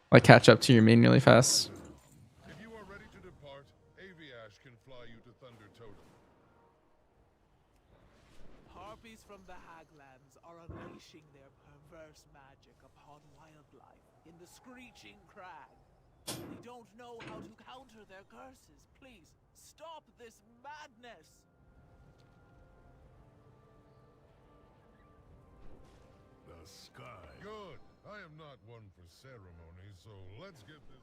like catch up to your main really fast. If you are ready to depart, Aviash can fly you to Thunder Totem. Harpies from the Haglands are unleashing their perverse magic upon wildlife in the Screeching Crag. They don't know how to counter their curses. Please, stop this madness! The sky. Good. I am not one for ceremony, so let's get this.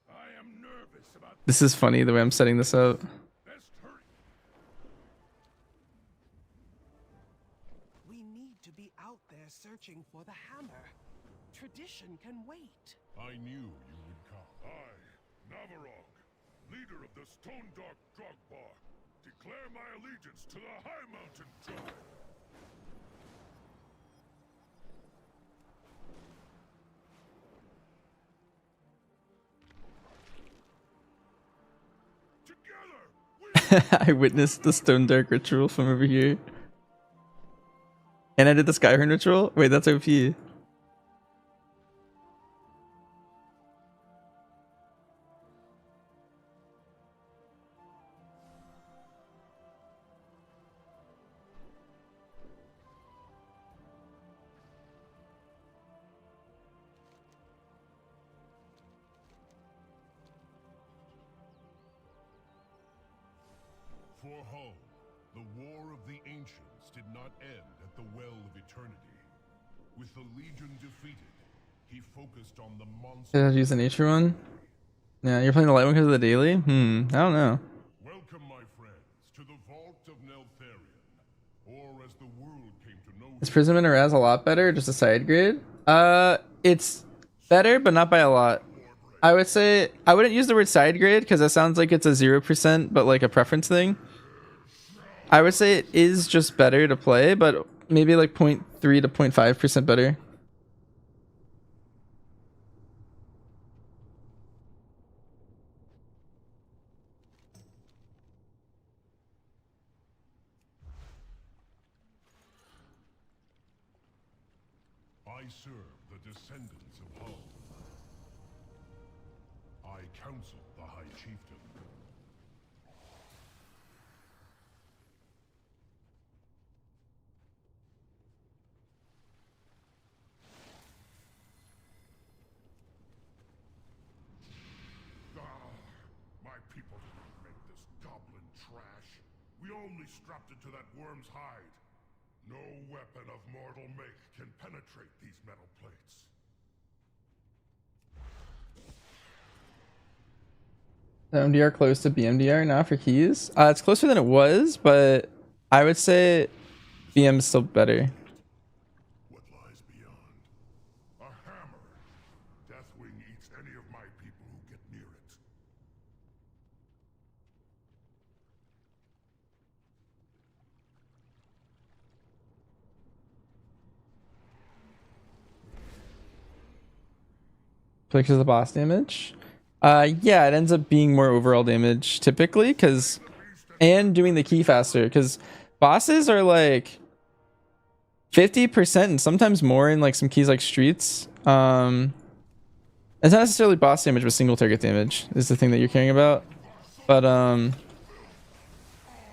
I am nervous about This is funny the way I'm setting this up. best hurry. We need to be out there searching for the hammer. Tradition can wait. I knew you would come. I, Navarog, leader of the Stone Dark Drogbar, declare my allegiance to the High Mountain tribe. Together, we I witnessed the Stone Dark ritual from over here. And I did the Skyhorn ritual? Wait, that's OP. For home, the war of the ancients did not end at the Well of Eternity. With the Legion defeated, he focused on the monster. Did I use the nature one? Yeah, you're playing the light one because of the daily? I don't know. Welcome, my friends, to the Vault of Neltharion, or as the world came to know Is Prism and Araz a lot better, or just a side grade? It's better, but not by a lot. I would say I wouldn't use the word side grade because that sounds like it's a 0%, but like a preference thing. I would say it is just better to play, but maybe like 0.3 to 0.5% better. I serve the descendants of Hull. I counsel the High Chieftain. My people didn't make this goblin trash. We only strapped it to that worm's hide. No weapon of mortal make can penetrate these metal plates. MDR close to BMDR now for keys? It's closer than it was, but I would say BM is still better. What lies beyond? A hammer. Deathwing eats any of my people who get near it. Because of the boss damage? Yeah, it ends up being more overall damage typically, because and doing the key faster, because bosses are like 50% and sometimes more in like some keys like streets. It's not necessarily boss damage, but single target damage is the thing that you're caring about. But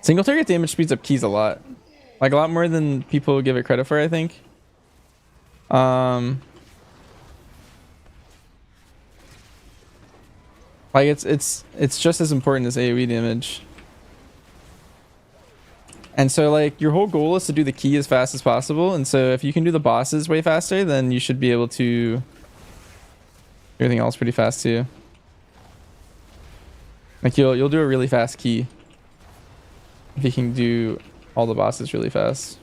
single target damage speeds up keys a lot, like a lot more than people give it credit for, I think. Like it's just as important as AoE damage. And so like your whole goal is to do the key as fast as possible, and so if you can do the bosses way faster, then you should be able to do everything else pretty fast too. Like you'll do a really fast key if you can do all the bosses really fast.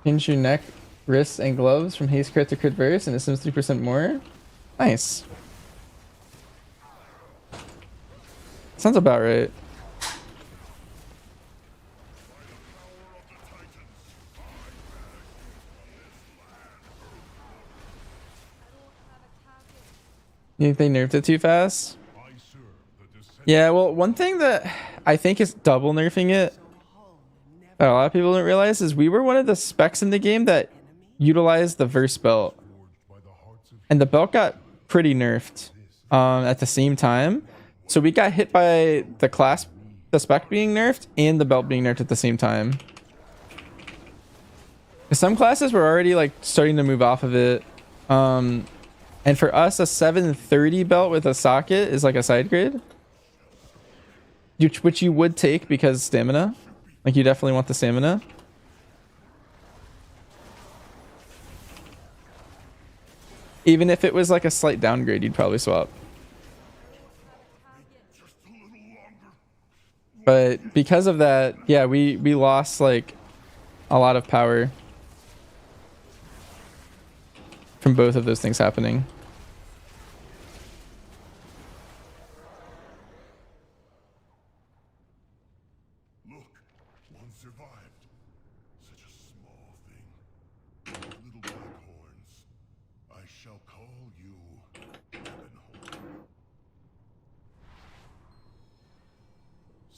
Change your neck, wrists, and gloves from haste crit to crit burst, and it sims 3% more. Nice. Sounds about right. You think they nerfed it too fast? Yeah, well, one thing that I think is double nerfing it, that a lot of people don't realize, is we were one of the specs in the game that utilized the verse belt, and the belt got pretty nerfed at the same time. So we got hit by the spec being nerfed and the belt being nerfed at the same time. Some classes were already like starting to move off of it. And for us, a 730 belt with a socket is like a side grade, which you would take because stamina. Like you definitely want the stamina. Even if it was like a slight downgrade, you'd probably swap. But because of that, yeah, we lost like a lot of power from both of those things happening.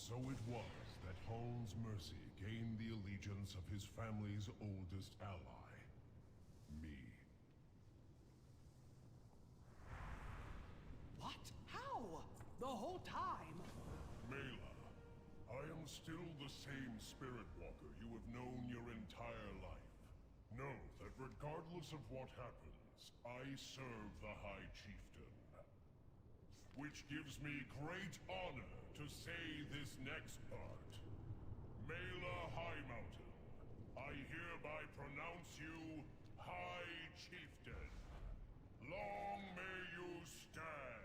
So it was that Holmes Mercy gained the allegiance of his family's oldest ally, me. What? How? The whole time? Mela, I am still the same spirit walker you have known your entire life. Know that regardless of what happens, I serve the High Chieftain. Which gives me great honor to say this next part. Mela High Mountain, I hereby pronounce you High Chieftain. Long may you stand.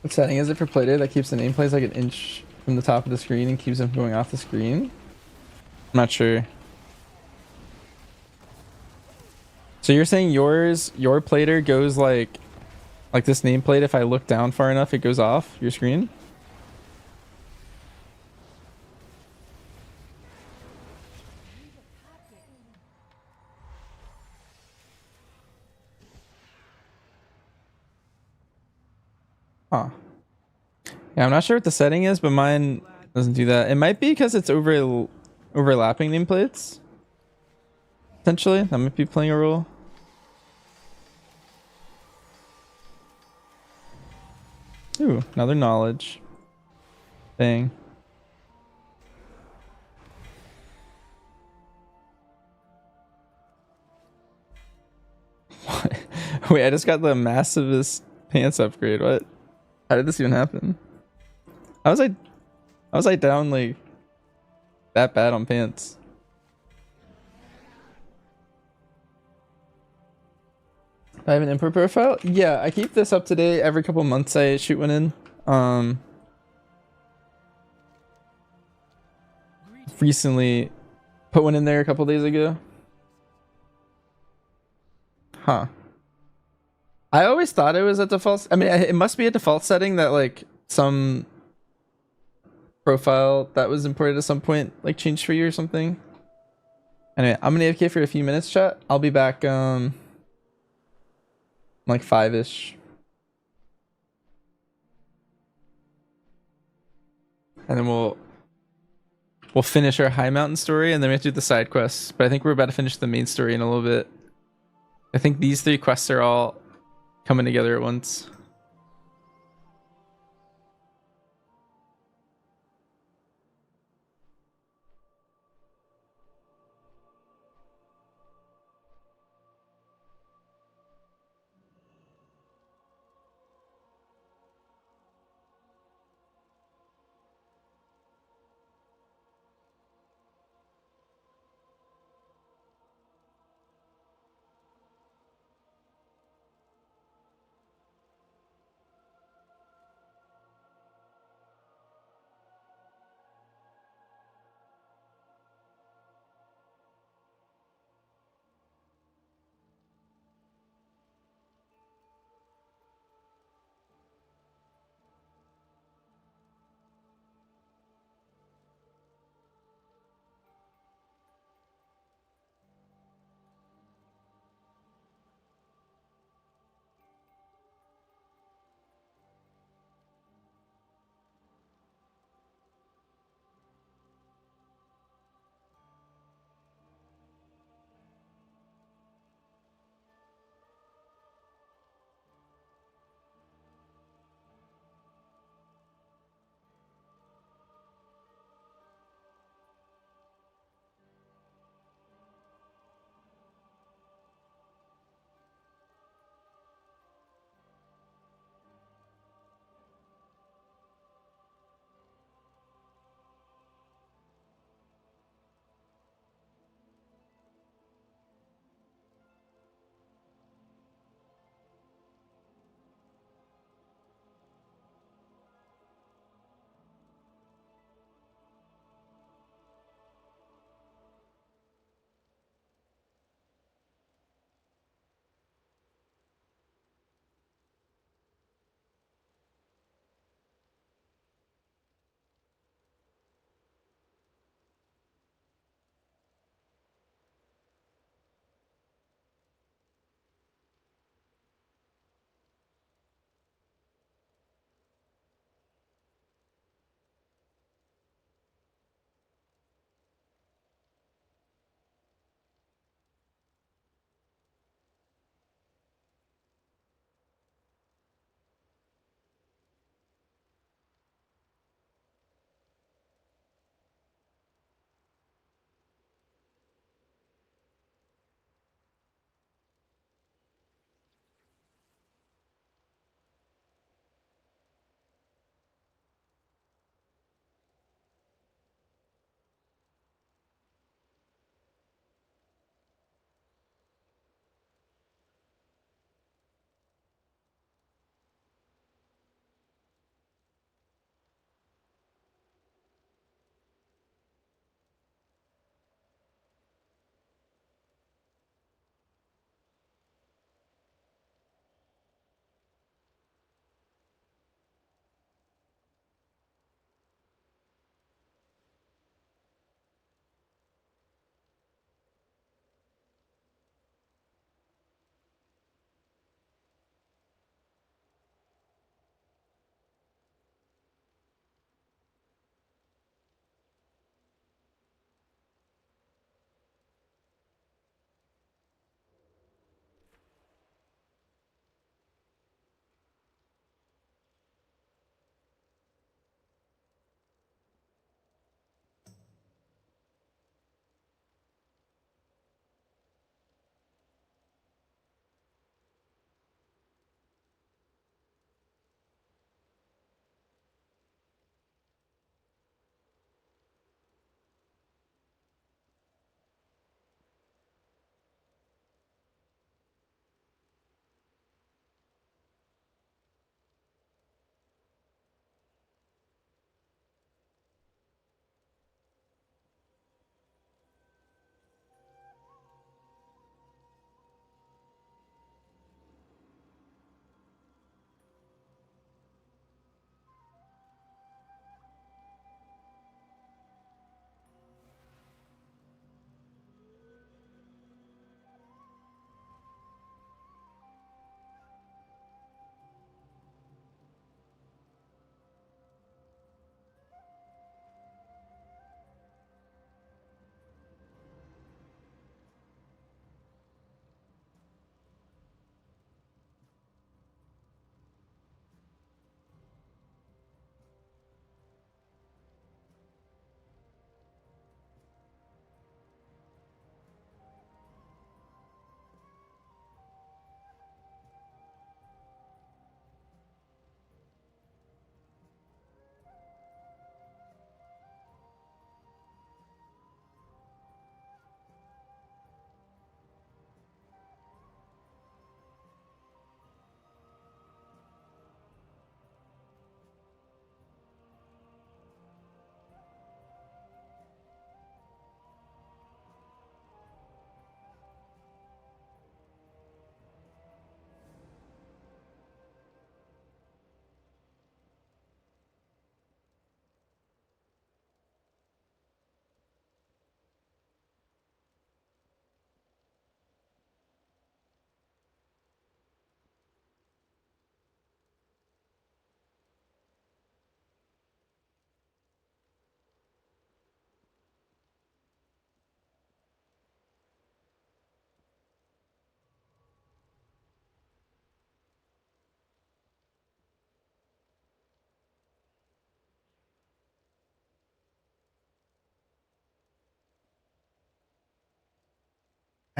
What setting is it for playdate that keeps the nameplates like an inch from the top of the screen and keeps them from going off the screen? I'm not sure. So you're saying your plater goes like this nameplate, if I look down far enough, it goes off your screen? Huh. Yeah, I'm not sure what the setting is, but mine doesn't do that. It might be because it's overlapping nameplates. Potentially, that might be playing a role. Ooh, another knowledge thing. What? Wait, I just got the massivest pants upgrade. What? How did this even happen? I was like down like that bad on pants. I have an import profile? Yeah, I keep this up to date. Every couple months I shoot one in. Recently put one in there a couple days ago. Huh. I always thought it was a default. I mean, it must be a default setting that like some profile that was imported at some point like changed for you or something. Anyway, I'm gonna AFK for a few minutes, chat. I'll be back like 5-ish. And then we'll finish our High Mountain story, and then we have to do the side quests. But I think we're about to finish the main story in a little bit. I think these 3 quests are all coming together at once.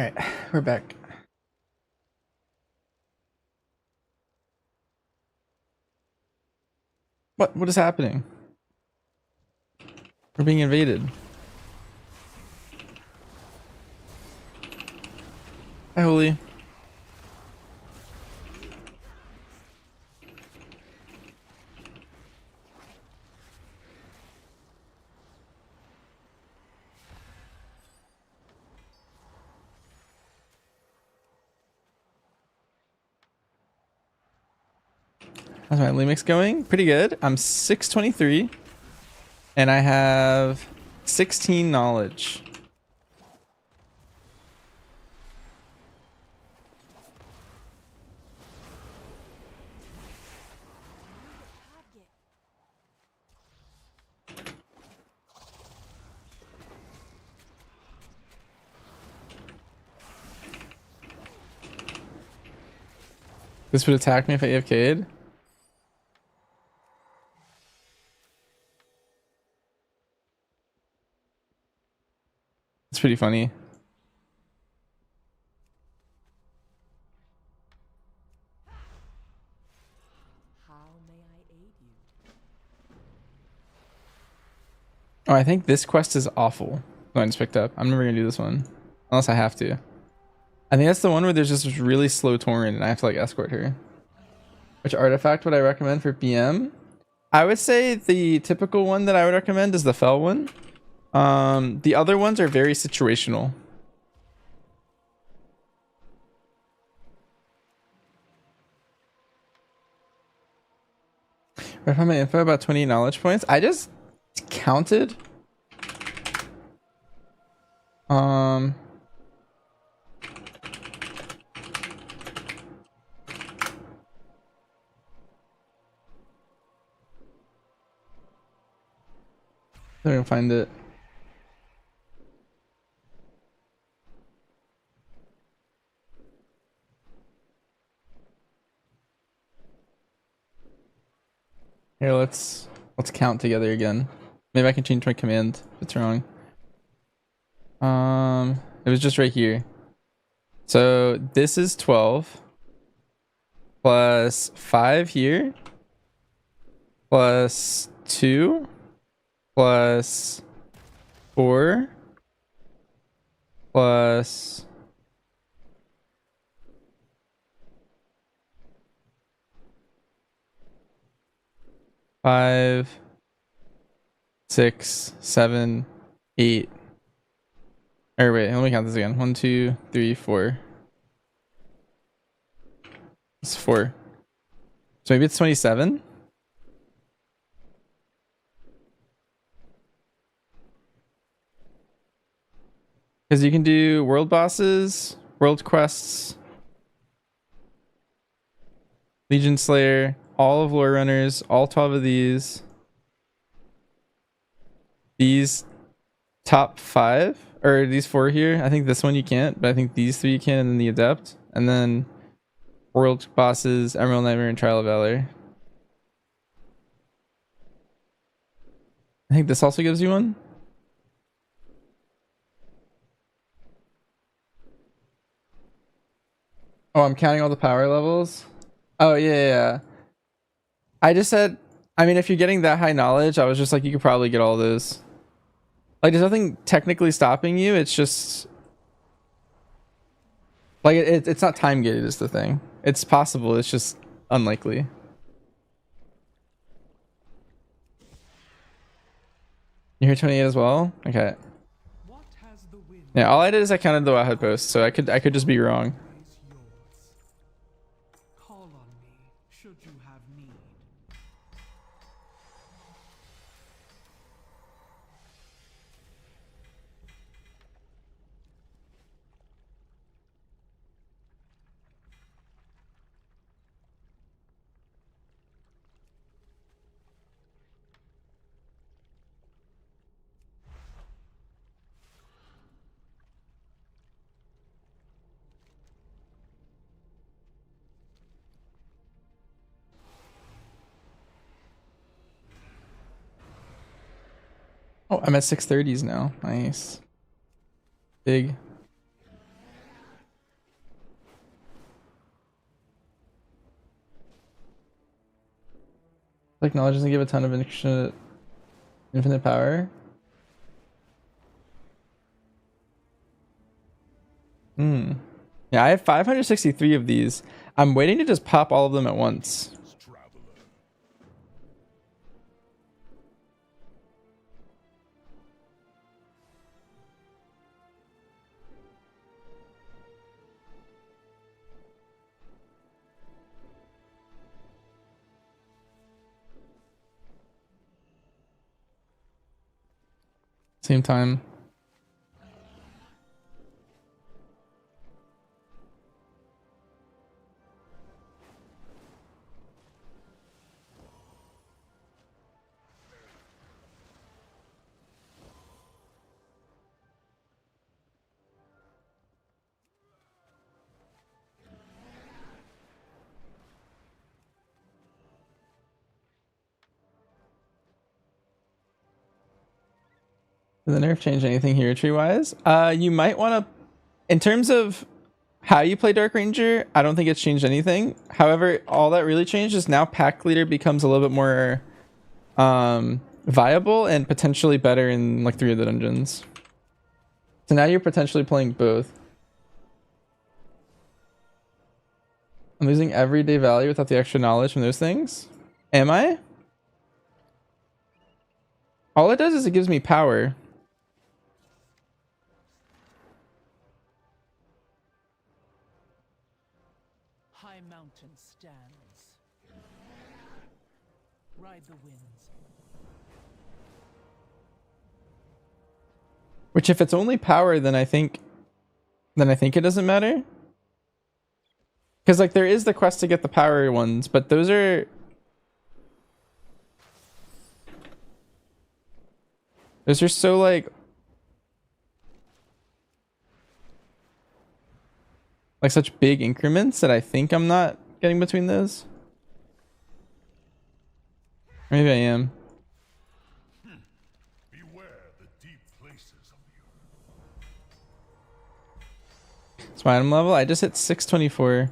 Alright, we're back. What is happening? We're being invaded. Hi, Holy. How's my lemix going? Pretty good. I'm 623 and I have 16 knowledge. This would attack me if I AFK'd. It's pretty funny. How may I aid you? Oh, I think this quest is awful. No, I just picked up. I'm never gonna do this one. Unless I have to. I think that's the one where there's just this really slow Tauren and I have to like escort her. Which artifact would I recommend for BM? I would say the typical one that I would recommend is the Fel one. The other ones are very situational. I found my info about 20 knowledge points. I just counted. I don't find it. Here, let's count together again. Maybe I can change my command if it's wrong. It was just right here. So this is 12 plus 5 here plus 2 plus 4 plus 5, 6, 7, 8. Or wait, let me count this again. 1, 2, 3, 4. It's 4. So maybe it's 27. Because you can do world bosses, world quests, Legion Slayer, all of Lore Runners, all 12 of these. These top 5, or these 4 here. I think this one you can't, but I think these 3 you can, and then the Adept. And then world bosses, Emerald Nightmare, and Trial of Valor. I think this also gives you one. Oh, I'm counting all the power levels. Oh, yeah. I just said, I mean, if you're getting that high knowledge, I was just like, you could probably get all those. Like, there's nothing technically stopping you. It's just like it's not time gated is the thing. It's possible. It's just unlikely. You hear 28 as well? Okay. What has the wind Yeah, all I did is I counted the Wowhead post, so I could just be wrong. is yours? Call on me should you have need. Oh, I'm at 630s now. Nice. Big. Like knowledge doesn't give a ton of infinite power. Hmm. Yeah, I have 563 of these. I'm waiting to just pop all of them at once. Same time. Did the nerf change anything here tree wise? You might want to, in terms of how you play Dark Ranger, I don't think it's changed anything. However, all that really changed is now Pack Leader becomes a little bit more viable and potentially better in like 3 of the dungeons. So now you're potentially playing both. I'm losing everyday value without the extra knowledge from those things. Am I? All it does is it gives me power. High mountain stands. Ride the winds. Which if it's only power, then I think it doesn't matter. Because like there is the quest to get the power ones, but those are so like such big increments that I think I'm not getting between those. Maybe I am. Beware the deep places of the earth. It's my item level. I just hit 624.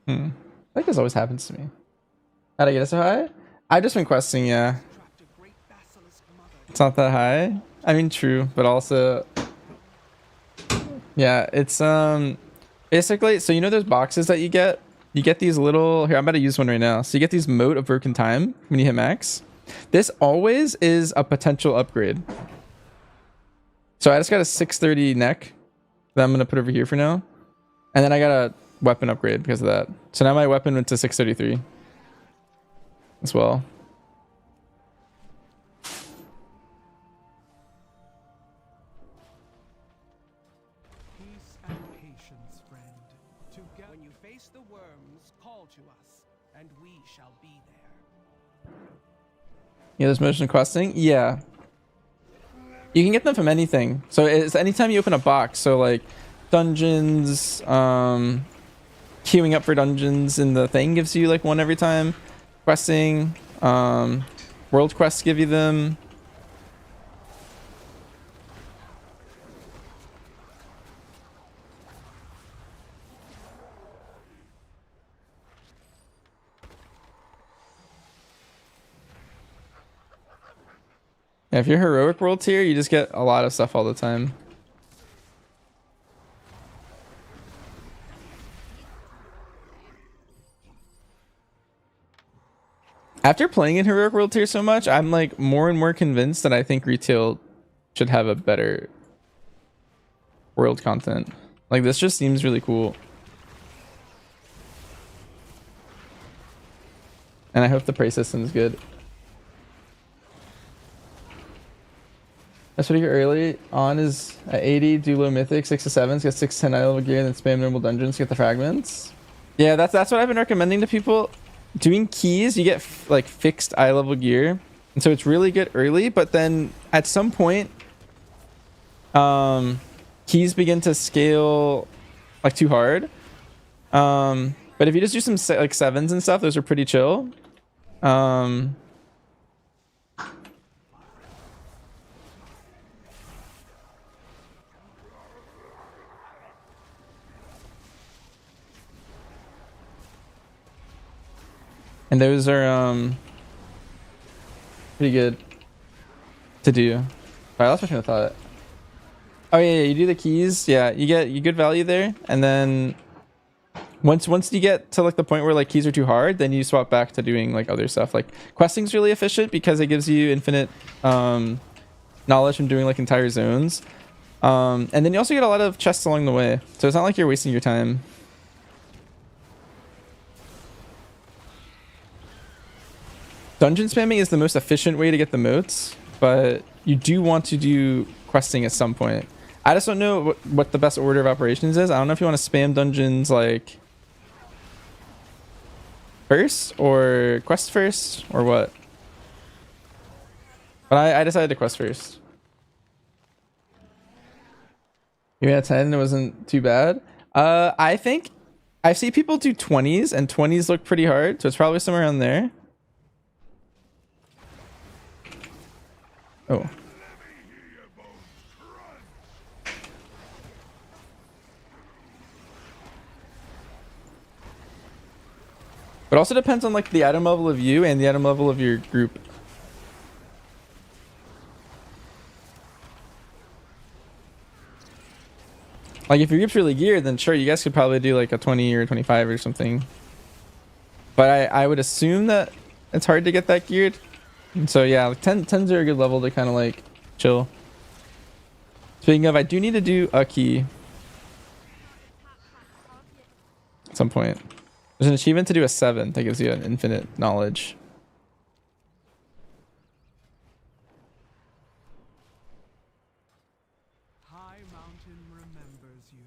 I think this always happens to me. How'd I get it so high? I've just been questing, yeah. It's not that high. I mean, true, but also, yeah, it's basically, so you know those boxes that you get? You get these little, here, I'm about to use one right now. So you get these Mote of Broken Time when you hit max. This always is a potential upgrade. So I just got a 630 neck that I'm going to put over here for now. And then I got a weapon upgrade because of that. So now my weapon went to 633 as well. Peace and patience, friend. When you face the worms, call to us, and we shall be there. Yeah, there's motion questing. Yeah. You can get them from anything. So it's anytime you open a box. So like dungeons, queuing up for dungeons in the thing gives you like one every time. Questing, world quests give you them. Yeah, if you're heroic world tier, you just get a lot of stuff all the time. After playing in heroic world tier so much, I'm like more and more convinced that I think retail should have a better world content. Like this just seems really cool. And I hope the prey system is good. That's what you get early on is at 80, do low mythic, 6 to 7s, get 6 to 10 level gear, and then spam normal dungeons, get the fragments. Yeah, that's what I've been recommending to people. Doing keys, you get like fixed eye level gear, and so it's really good early, but then at some point keys begin to scale like too hard. But if you just do some like sevens and stuff, those are pretty chill. And those are pretty good to do. Alright, I lost my train of thought. Oh yeah, you do the keys. Yeah, you get good value there, and then once you get to like the point where like keys are too hard, then you swap back to doing like other stuff. Like questing's really efficient because it gives you infinite knowledge from doing like entire zones. And then you also get a lot of chests along the way, so it's not like you're wasting your time. Dungeon spamming is the most efficient way to get the moats, but you do want to do questing at some point. I just don't know what the best order of operations is. I don't know if you want to spam dungeons like first or quest first or what. But I decided to quest first. You had 10, it wasn't too bad. I think I see people do 20s, and 20s look pretty hard, so it's probably somewhere around there. Oh. But also depends on like the item level of you and the item level of your group. Like if your group's really geared, then sure, you guys could probably do like a 20 or 25 or something. But I would assume that it's hard to get that geared. And so yeah, like 10s are a good level to kind of like chill. Speaking of, I do need to do a key at some point. There's an achievement to do a 7 that gives you an infinite knowledge. High Mountain remembers you.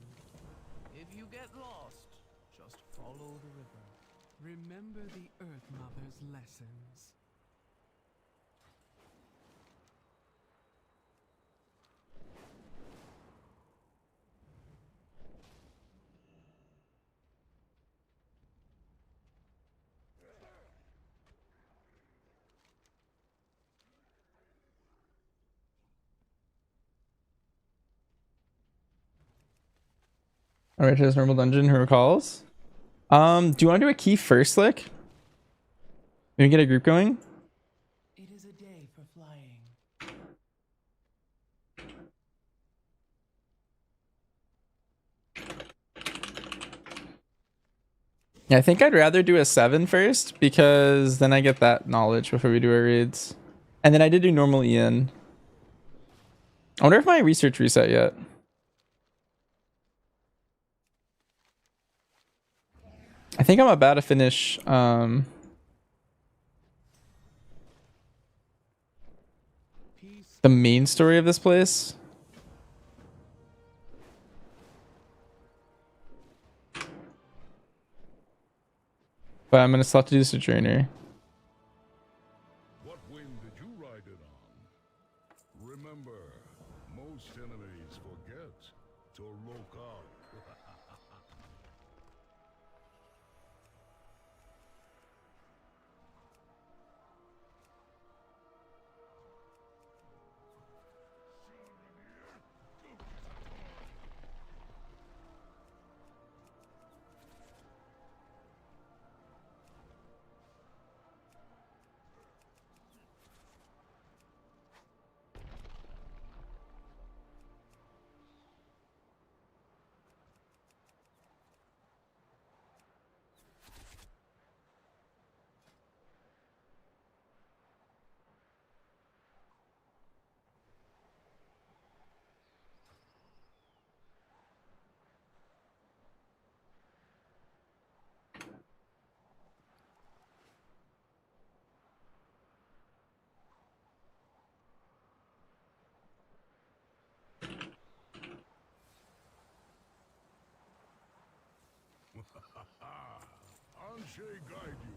If you get lost, just follow the river. Remember the Earth Mother's lessons. Alright, to this normal dungeon, who recalls? Do you want to do a key first, Lick? Maybe get a group going? It is a day for flying. Yeah, I think I'd rather do a 7 first, because then I get that knowledge before we do our raids. And then I did do normal Ian. I wonder if my research reset yet. I think I'm about to finish the main story of this place. But I'm gonna still have to do the Sojourner. What wind did you ride it on? Remember, most enemies forget to look up. Anshe guide you.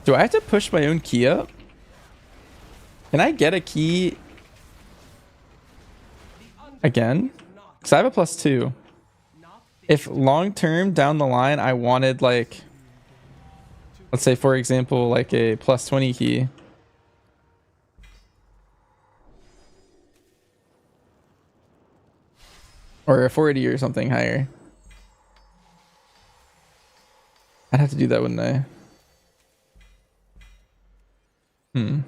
Do I have to push my own key up? Can I get a key again? Because I have a +2. If long term down the line I wanted, like, let's say for example, like a +20 key. Or a 40 or something higher. I'd have to do that, wouldn't I? Hmm.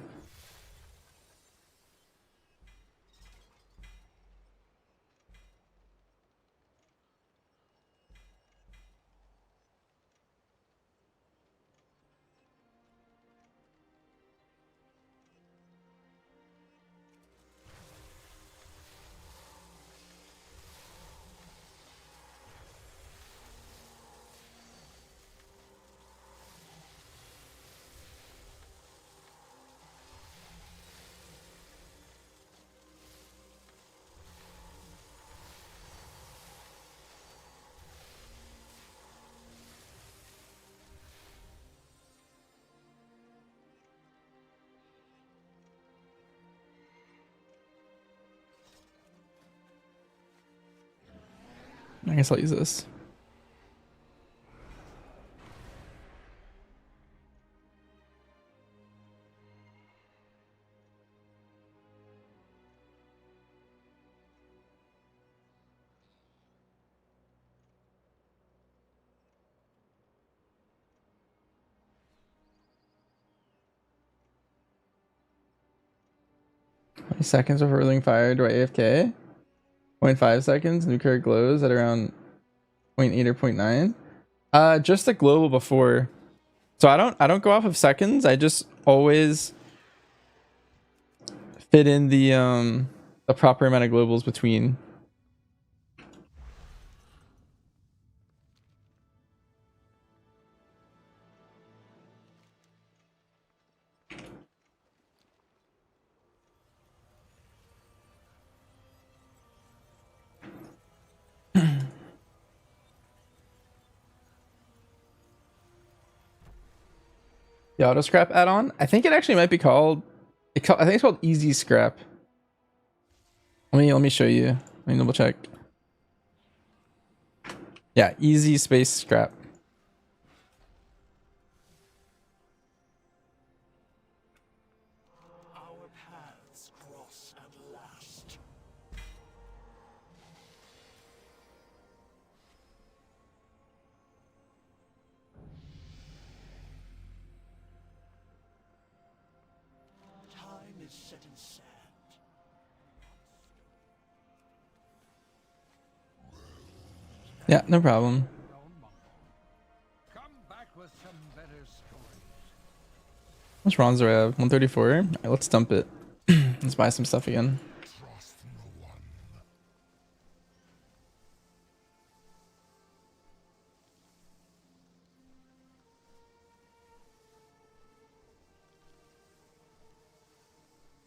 I guess I'll use this. How many seconds of hurling fire do I AFK? 0.5 seconds. Nuclear glows at around 0.8 or 0.9. Just the global before. So I don't go off of seconds. I just always fit in the proper amount of globals between. The auto scrap add-on. I think it actually might be called. I think it's called Easy Scrap. Let me show you. Let me double check. Yeah, Easy Space Scrap. Our paths cross at last. Time is set in sand. Yeah, no problem. Come back with some better stories. Which bronze do I have? 134. All right, let's dump it. Let's buy some stuff again. Trust no one.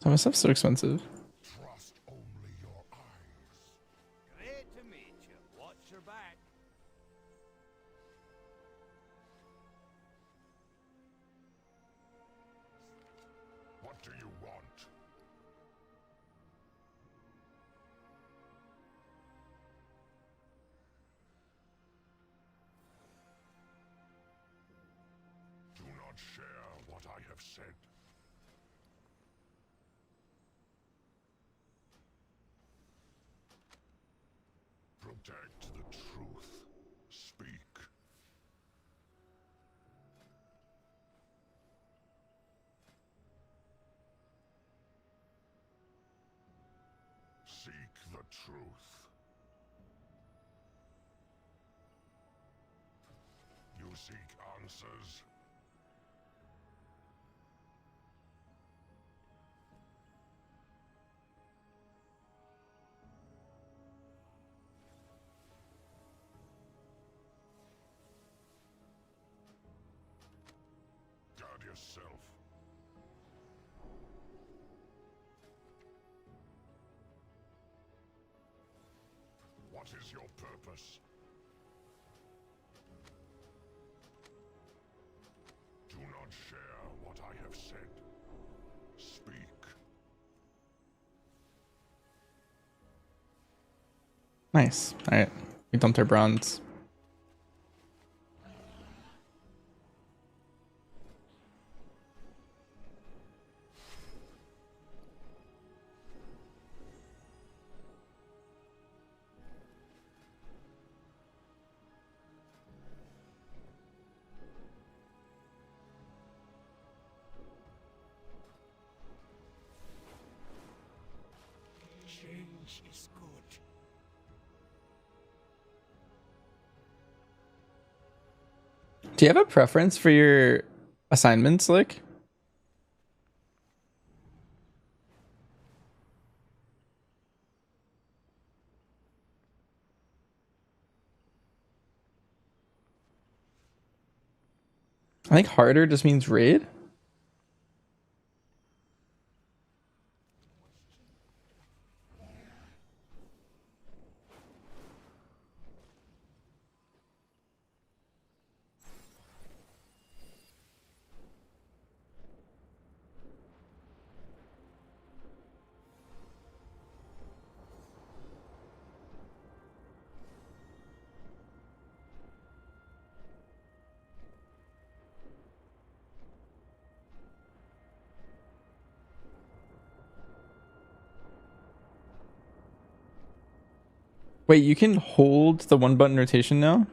Some of my stuff's so expensive. Trust only your eyes. Great to meet you. Watch your back. What do you want? Do not share what I have said. Protect the truth. Speak. Seek the truth. You seek answers. Guard yourself. What is your purpose? Do not not share what I have said. Speak. Nice. Alright. We dumped our bronze. Change is good. Do you have a preference for your assignments, like? I think harder just means raid. Wait, you can hold the one button rotation now?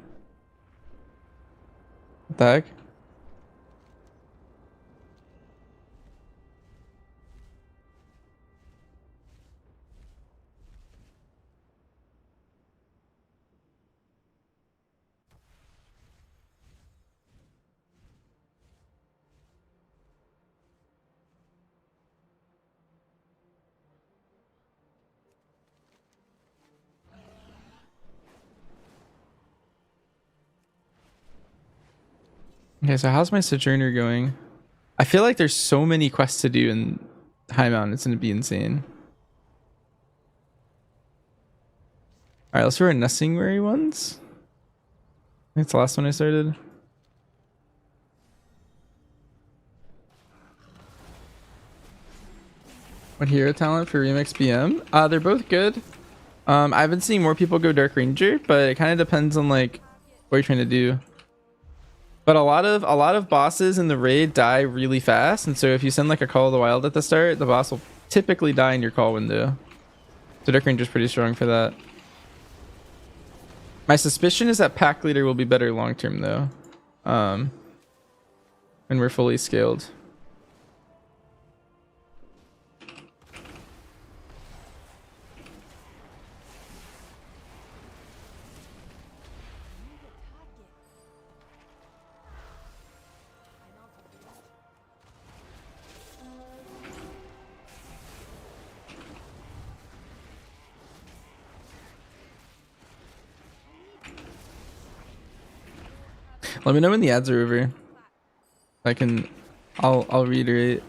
What the heck? Okay, so how's my Sojourner going? I feel like there's so many quests to do in High Mountain. It's gonna be insane. Alright, let's do our Nessingwary ones. I think it's the last one I started. What hero talent for Remix BM? They're both good. I've been seeing more people go Dark Ranger, but it kind of depends on like what you're trying to do. But a lot of bosses in the raid die really fast, and so if you send like a Call of the Wild at the start, the boss will typically die in your call window. So Dark Ranger's pretty strong for that. My suspicion is that Pack Leader will be better long term though, when we're fully scaled. Let me know when the ads are over. I'll reiterate.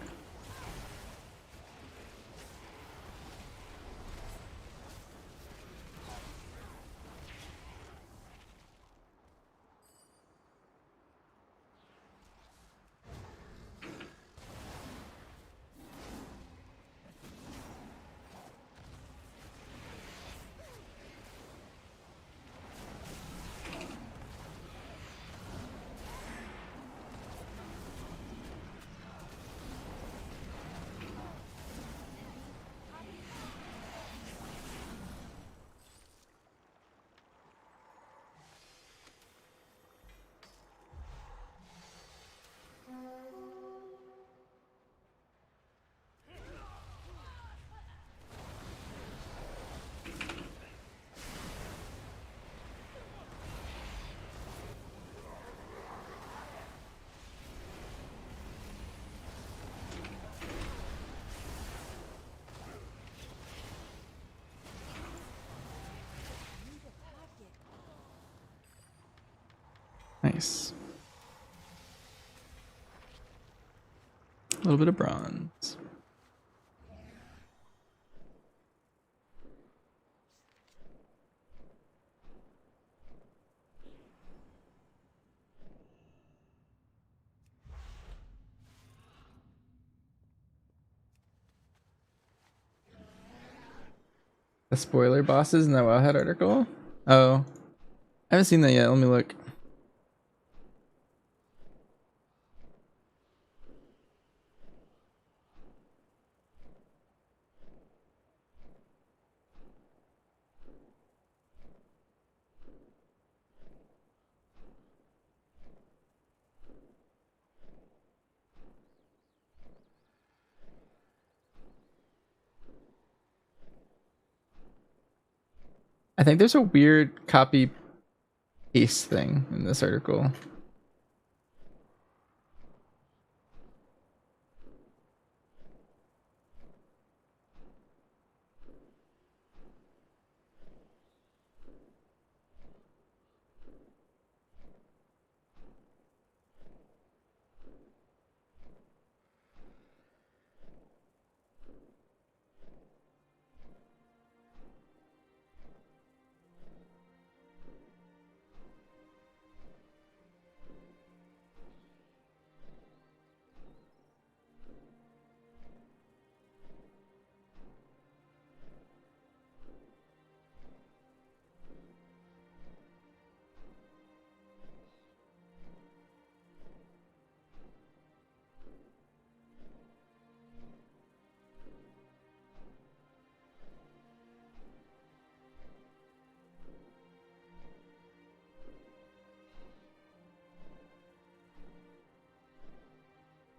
Nice. A little bit of bronze. The spoiler bosses in that Wowhead article? Oh, I haven't seen that yet. Let me look. I think there's a weird copy paste thing in this article.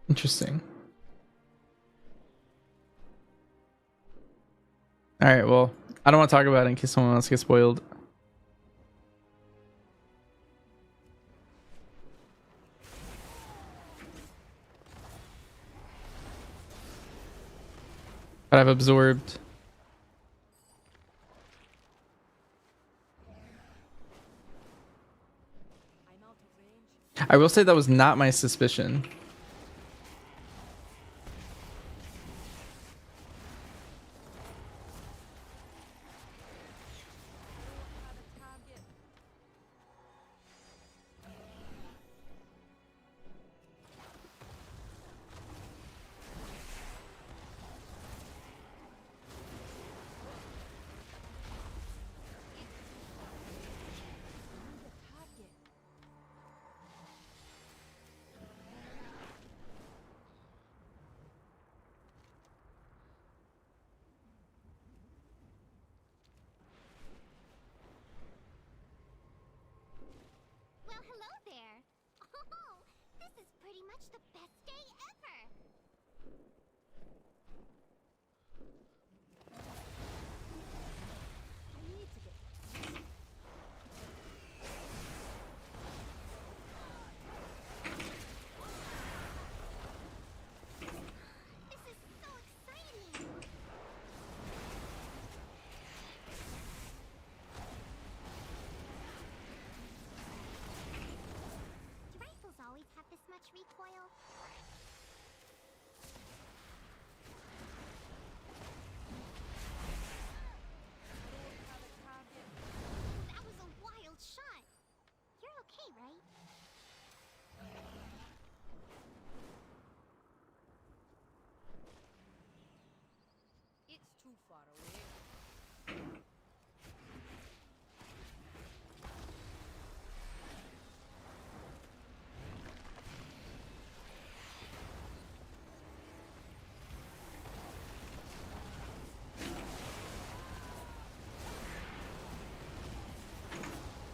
Interesting. All right, well, I don't want to talk about it in case someone else gets spoiled. But I've absorbed. I will say that was not my suspicion. Well, hello there. Oh, this is pretty much the best day ever. I need to get... This is so exciting. Do rifles always have this much recoil? That was a wild shot. You're okay, right? It's too far away.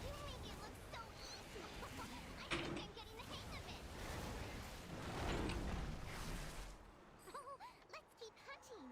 You make it look so easy. I think I'm getting the hang of it. Oh, let's keep hunting.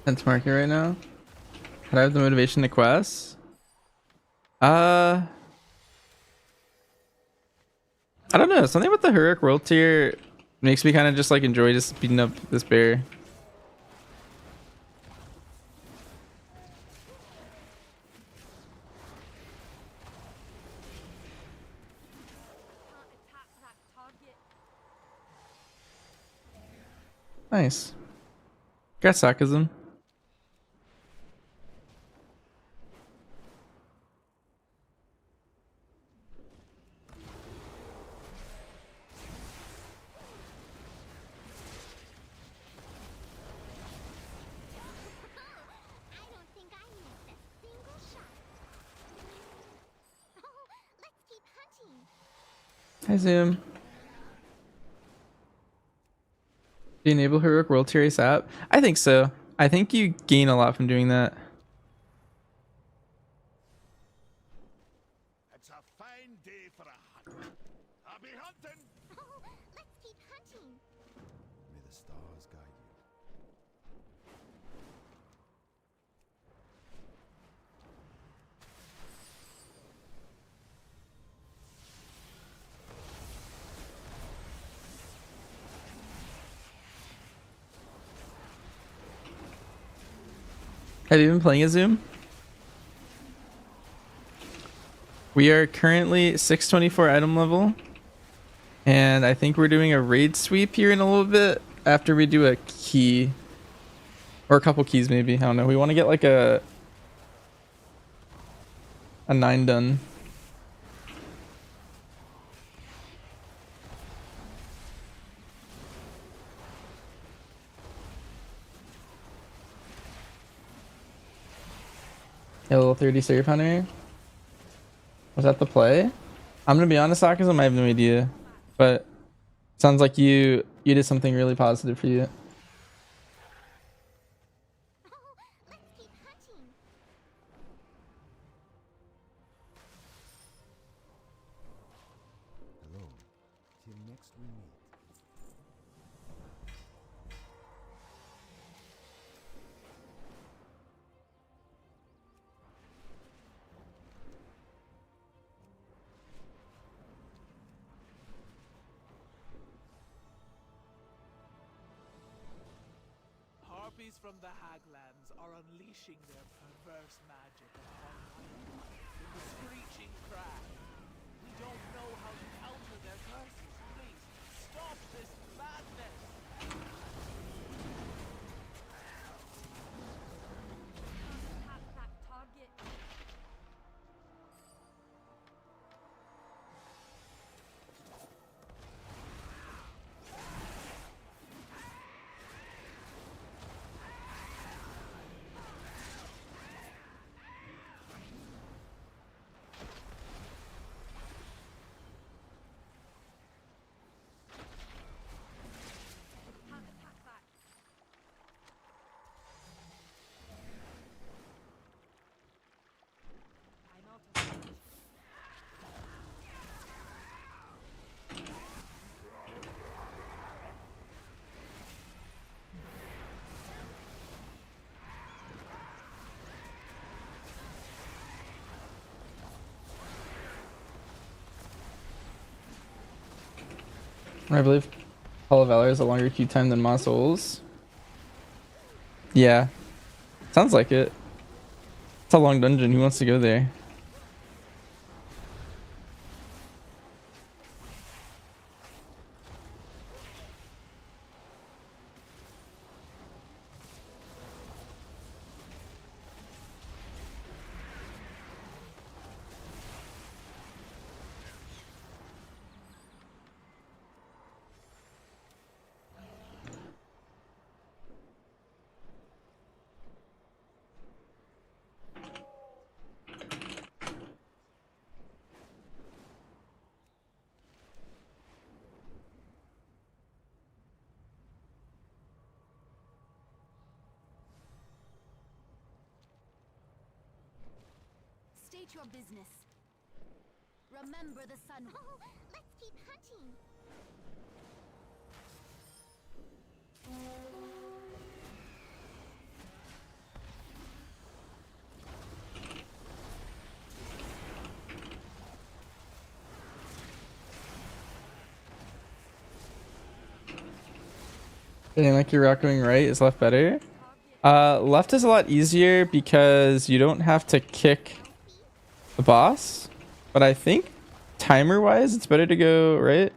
Tense market right now. Could I have the motivation to quest? I don't know. Something about the heroic world tier makes me kind of just like enjoy just beating up this bear. Can't attack that target. Nice. Got sarcasm. I don't think I missed a single shot. Oh, let's keep hunting. Hi Zoom. Do you enable heroic world tier ASAP? I think so. I think you gain a lot from doing that. It's a fine day for a hunt. I'll be hunting. Oh, let's keep hunting. May the stars guide you. Have you been playing a Zoom? We are currently 624 item level. And I think we're doing a raid sweep here in a little bit after we do a key. Or a couple keys maybe. I don't know. We want to get like a 9 done. Yeah, level 30 save hunter. Was that the play? I'm gonna be honest, Sarcasm, I have no idea. But sounds like you did something really positive for you. Oh, let's keep hunting. Hello. Till next we meet. Harpies from the Haglands are unleashing their perverse magic upon my life in the screeching crag. We don't know how to counter their curses. Please, stop this madness! Can't attack that target. Can't attack that. I'm out of range. I believe Call of Valor is a longer queue time than Moss Souls. Yeah. Sounds like it. It's a long dungeon. Who wants to go there? State your business. Remember the sun. Oh, let's keep hunting. Feeling like you're going right, is left better? Left is a lot easier because you don't have to kick the boss. But I think timer wise, it's better to go right.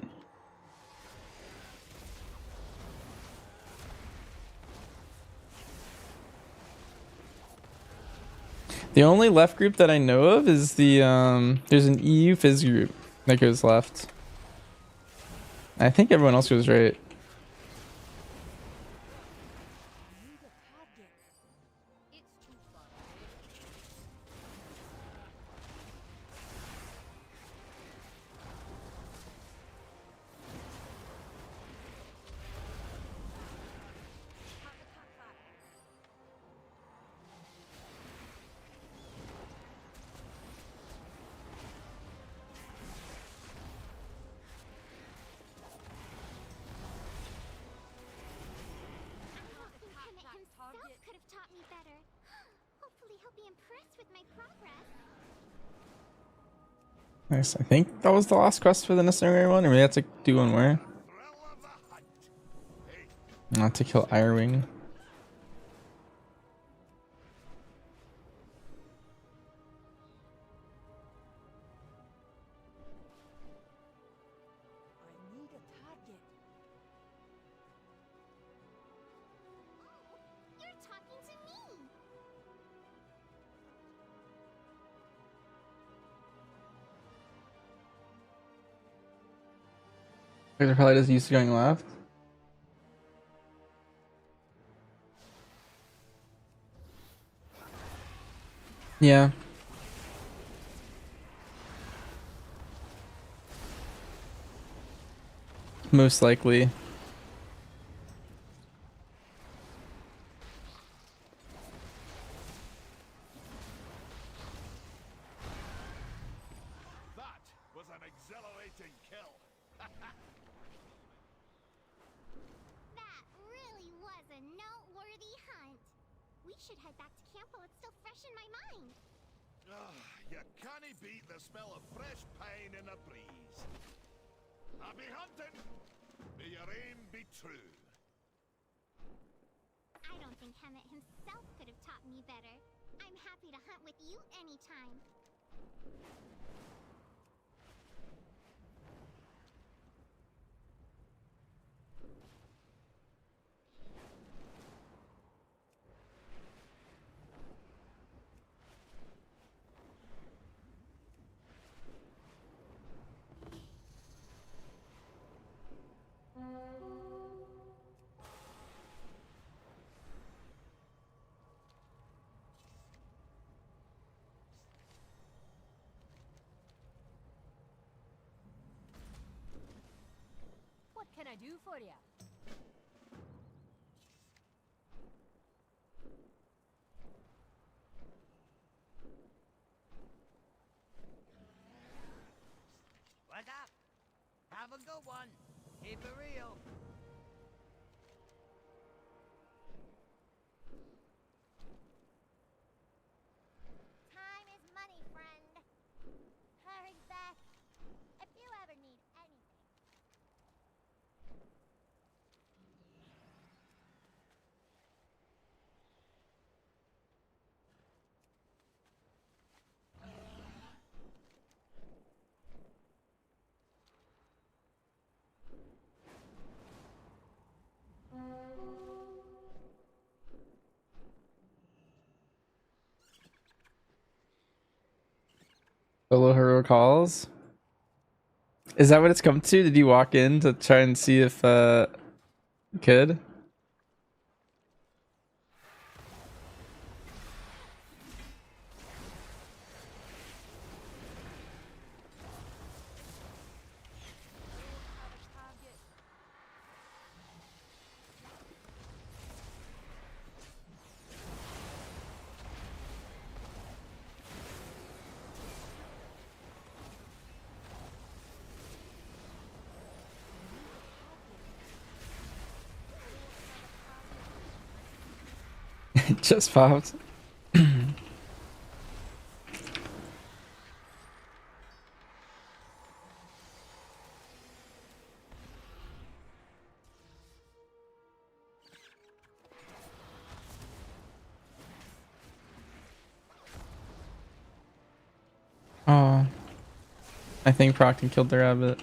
The only left group that I know of is the there's an EU Fizz group that goes left. I think everyone else goes right. Could have taught me better. Hopefully he'll be impressed with my progress. Nice. I think that was the last quest for the necessary one, or maybe I have to do one more. Not to kill Irewing. I need a target. You're talking to me. They're probably just used to going left. Yeah. Most likely. That was an exhilarating kill. That really was a noteworthy hunt. We should head back to camp while it's still fresh in my mind. You can't beat the smell of fresh pine in a breeze. Happy hunting! May your aim be true. I don't think Hemet himself could have taught me better. I'm happy to hunt with you anytime. What can I do for you? What's up? Have a good one. Keep it real. Time is money, friend. Hurry back if you ever need anything. Solo hero calls. Is that what it's come to? Did you walk in to try and see if you could? It just popped. I think Procton killed the rabbit.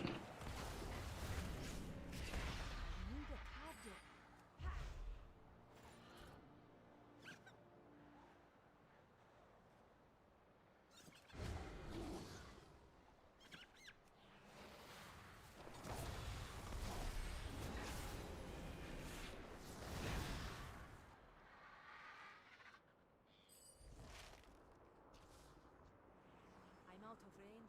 I'm out of range.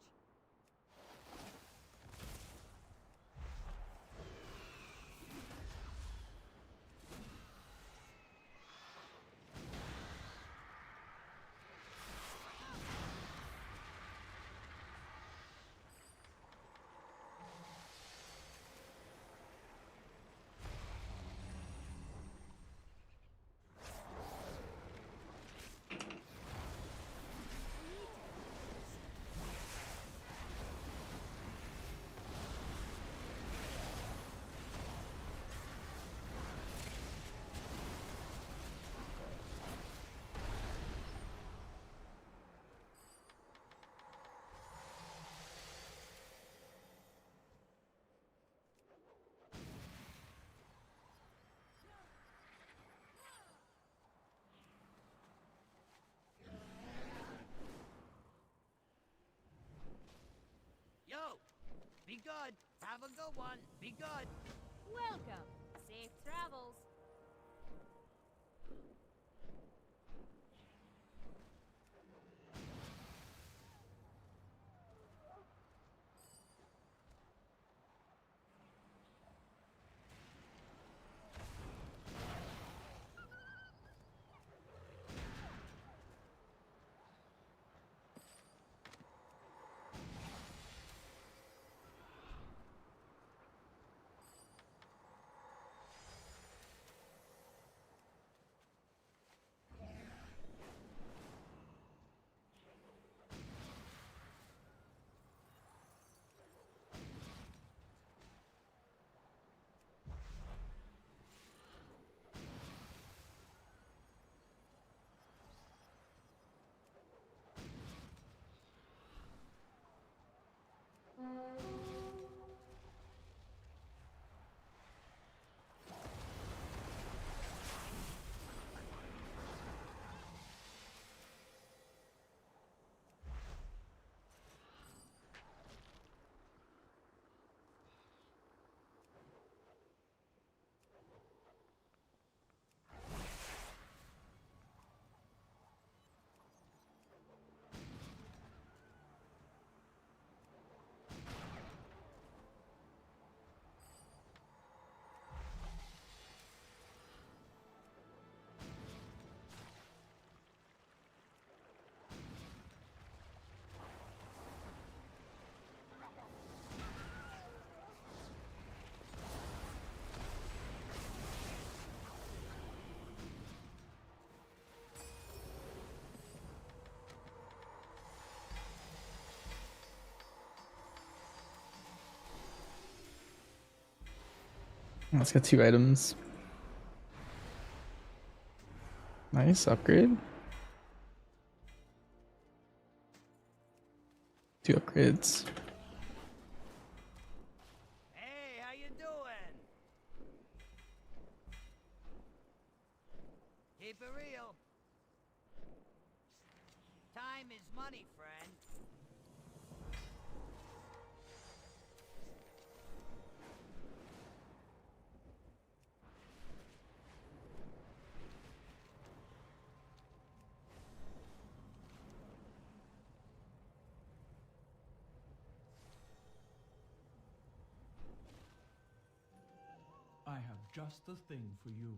Yo! Be good! Have a good one! Be good! Welcome. Safe travels. Let's get 2 items. Nice upgrade. 2 upgrades. Hey, how you doing? Keep it real. Time is money, friend. I have just the thing for you.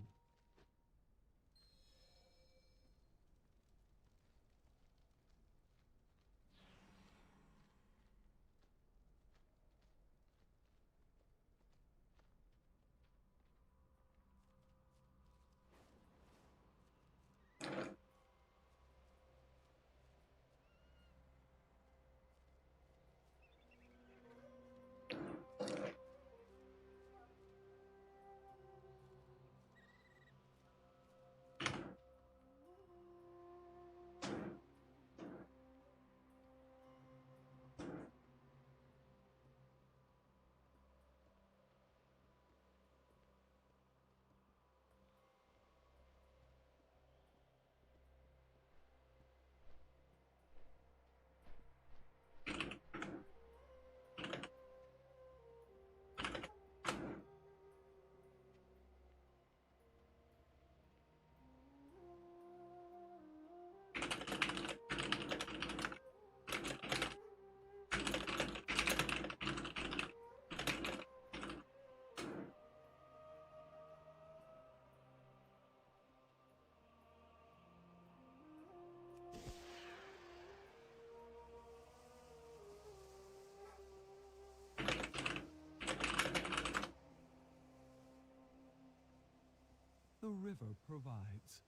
the river provides.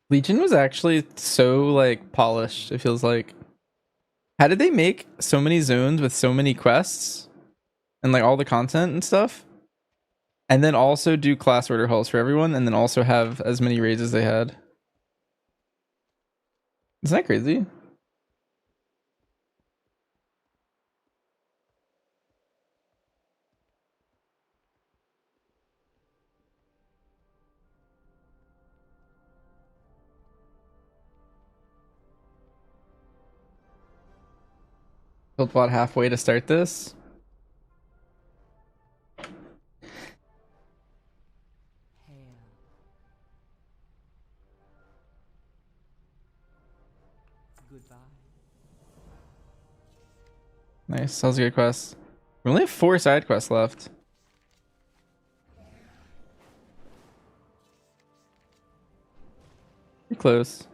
Legion was actually so like polished, it feels like. How did they make so many zones with so many quests and like all the content and stuff? And then also do class order halls for everyone and then also have as many raids as they had. Isn't that crazy? Built about halfway to start this. Goodbye. Nice, that was a good quest. We only have 4 side quests left. Pretty close.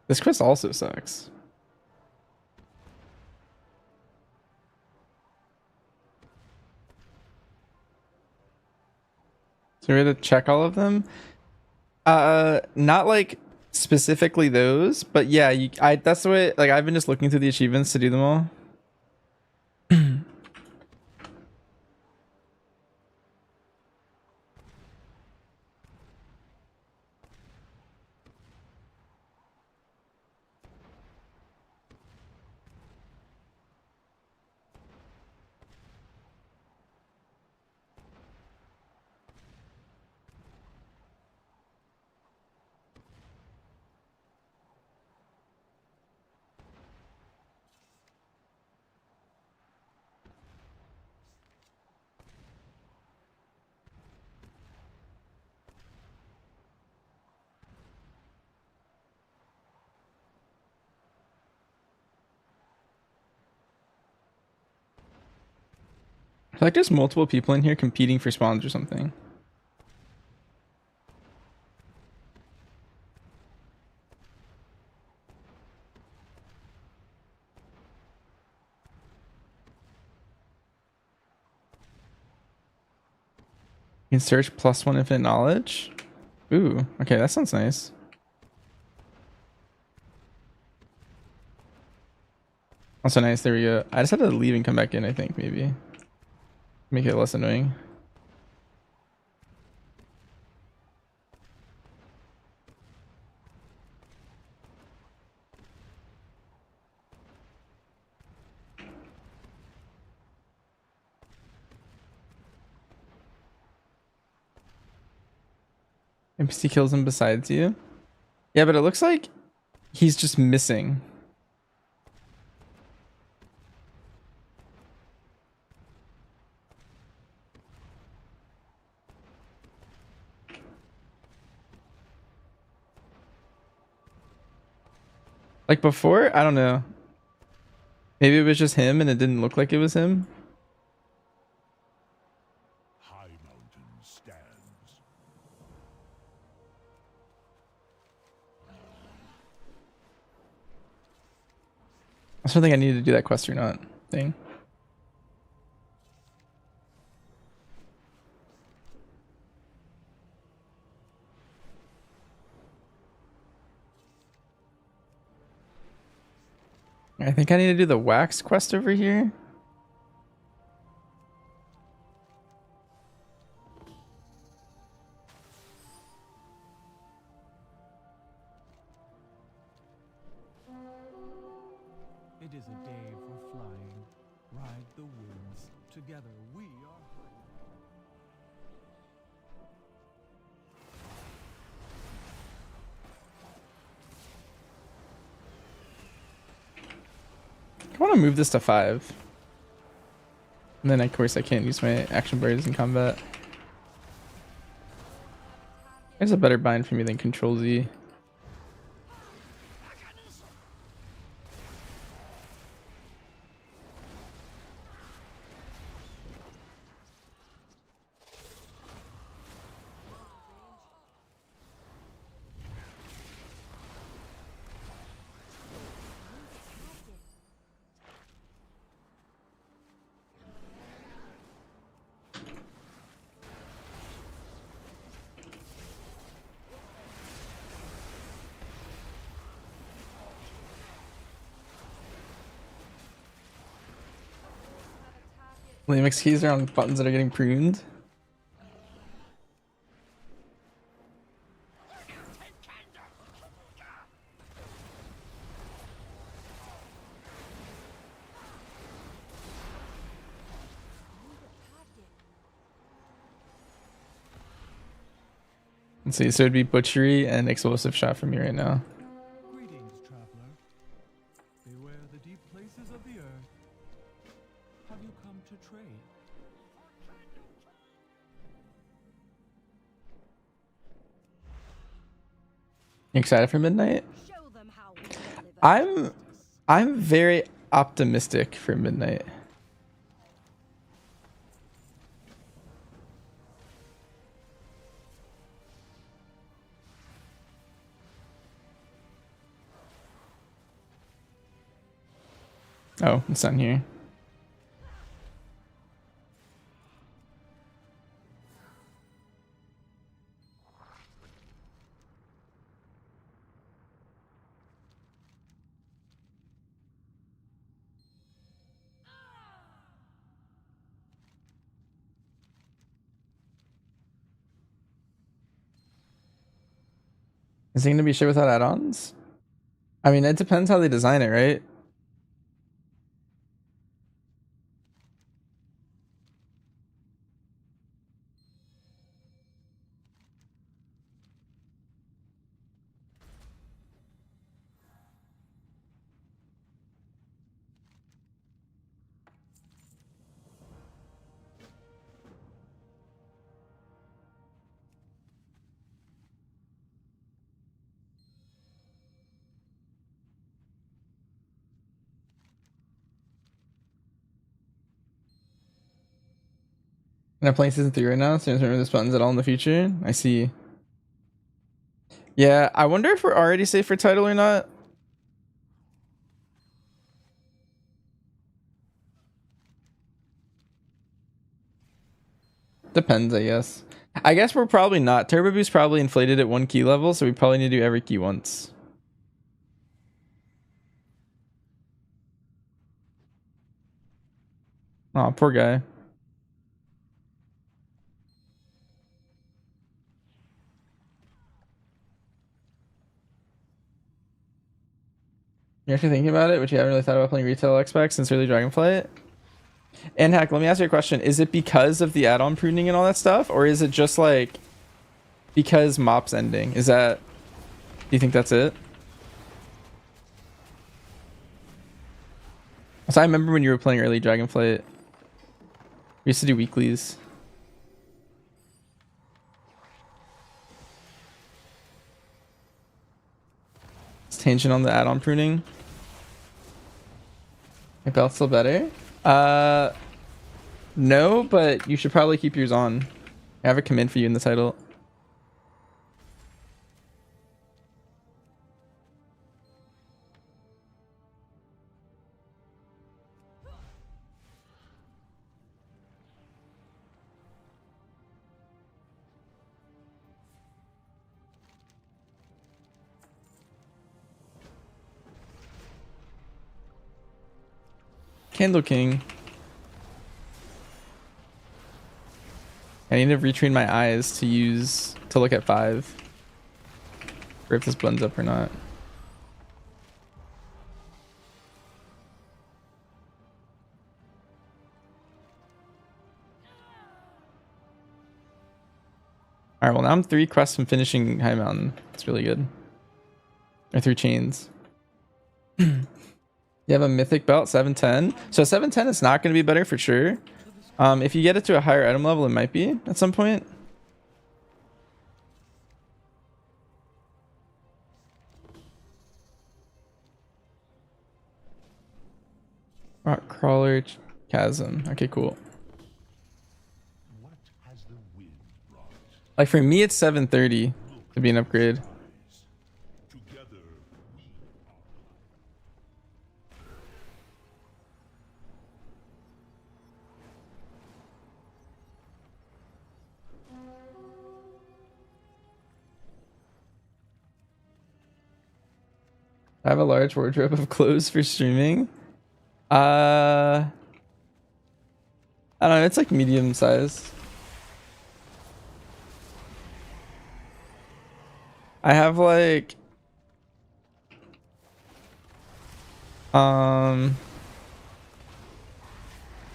This quest also sucks. So we had to check all of them. Not like specifically those, but yeah, that's the way. Like I've been just looking through the achievements to do them all. I feel like there's multiple people in here competing for spawns or something. You can search +1 infinite knowledge. Ooh, okay, that sounds nice. Also nice, there we go. I just had to leave and come back in, I think, maybe. Make it less annoying. NPC kills him besides you. Yeah, but it looks like he's just missing. Like before, I don't know. Maybe it was just him and it didn't look like it was him. High Mountain stands. I just don't think I needed to do that quest or not thing. I think I need to do the wax quest over here. is a day for flying. Ride the winds. Together we are free. I want to move this to 5. And then of course I can't use my action bars in combat. There's a better bind for me than Control Z. Lemix keys are on buttons that are getting pruned. Let's see, so it'd be butchery and explosive shot from me right now. Greetings, traveler. Beware the deep places of the earth. Have you come to trade? You excited for midnight? Show them how we deliver. I'm very optimistic for midnight. Oh, it's not here. Is it going to be shit without add-ons? I mean, it depends how they design it, right? And I'm playing season 3 right now, so I don't remember this button's at all in the future. I see. Yeah, I wonder if we're already safe for title or not. Depends, I guess. I guess we're probably not. Turbo Boost probably inflated at 1 key level, so we probably need to do every key once. Aw, poor guy. You're actually thinking about it, but you haven't really thought about playing retail X-Pack since early Dragonflight? And Hack, let me ask you a question. Is it because of the add-on pruning and all that stuff? Or is it just like because MOP's ending? Is that... Do you think that's it? So I remember when you were playing early Dragonflight. We used to do weeklies. It's tangent on the add-on pruning. My belt's still better? No, but you should probably keep yours on. I have a command for you in the title. Candle King. I need to retrain my eyes to look at 5. Or if this blends up or not. Alright, well now I'm 3 quests from finishing High Mountain. That's really good. Or 3 chains. You have a mythic belt, 710. So 710 is not going to be better for sure. If you get it to a higher item level, it might be at some point. Rock crawler chasm. Okay, cool. What has the wind brought? Like for me, it's 730 to be an upgrade. Together we I have a large wardrobe of clothes for streaming. I don't know. It's like medium size. I have like I don't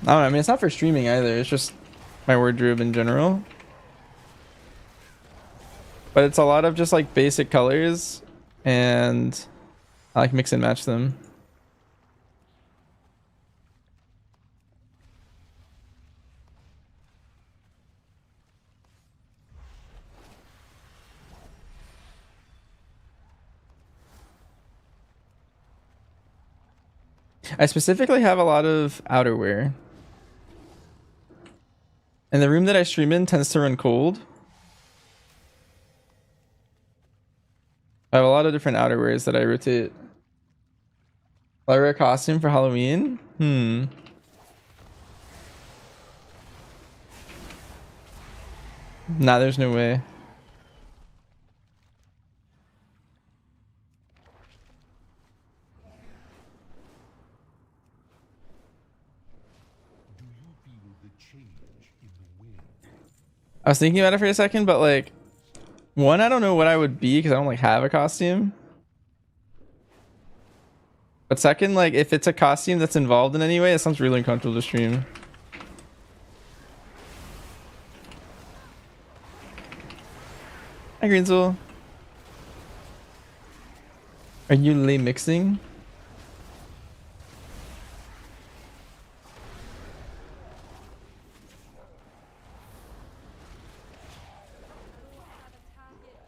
know. I mean, it's not for streaming either. It's just my wardrobe in general. But it's a lot of just like basic colors, and I like mix and match them. I specifically have a lot of outerwear. And the room that I stream in tends to run cold. I have a lot of different outerwears that I rotate. Will I wear a costume for Halloween? Nah, there's no way. I was thinking about it for a second, but like, one, I don't know what I would be because I don't like have a costume. But second, like, if it's a costume that's involved in any way, it sounds really uncomfortable to stream. Hi, Greenzel. Are you lemixing?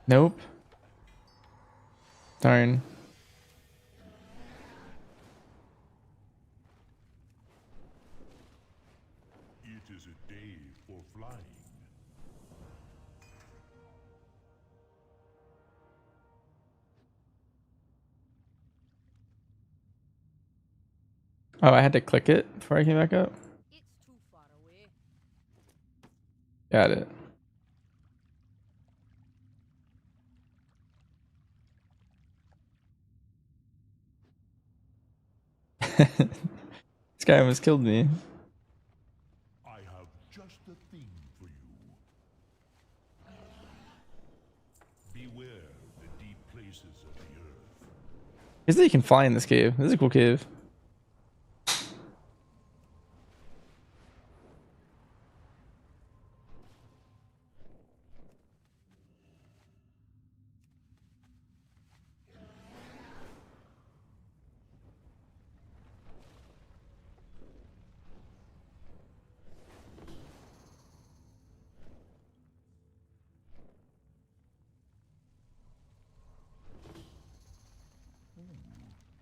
Nope. Darn. It is a day for flying. Oh, I had to click it before I came back up. It's too far away. Got it. This guy almost killed me. I have just the thing for you. Beware the deep places of the earth. Here's that you can fly in this cave. This is a cool cave.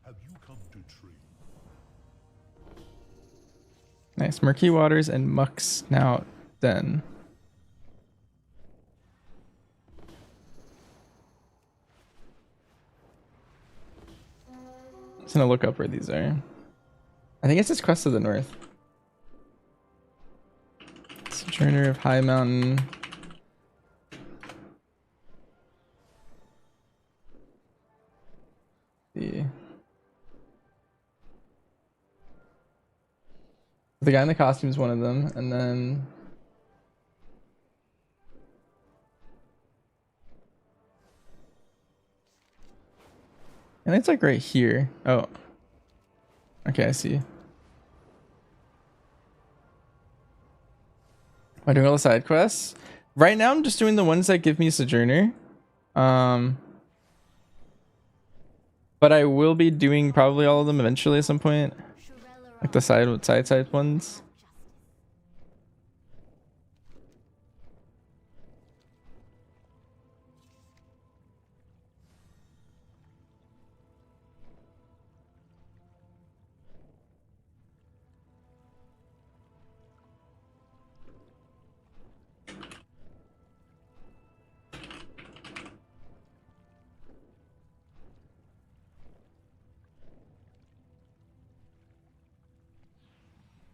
Have you come to trade? Nice. Murky waters and mucks now then. Just gonna look up where these are. I think it's just quest to the north. Sojourner of High Mountain. The guy in the costume is one of them, and then it's like right here. Oh, okay, I see. Am I doing all the side quests? Right now I'm just doing the ones that give me Sojourner. But I will be doing probably all of them eventually at some point. Like the side ones.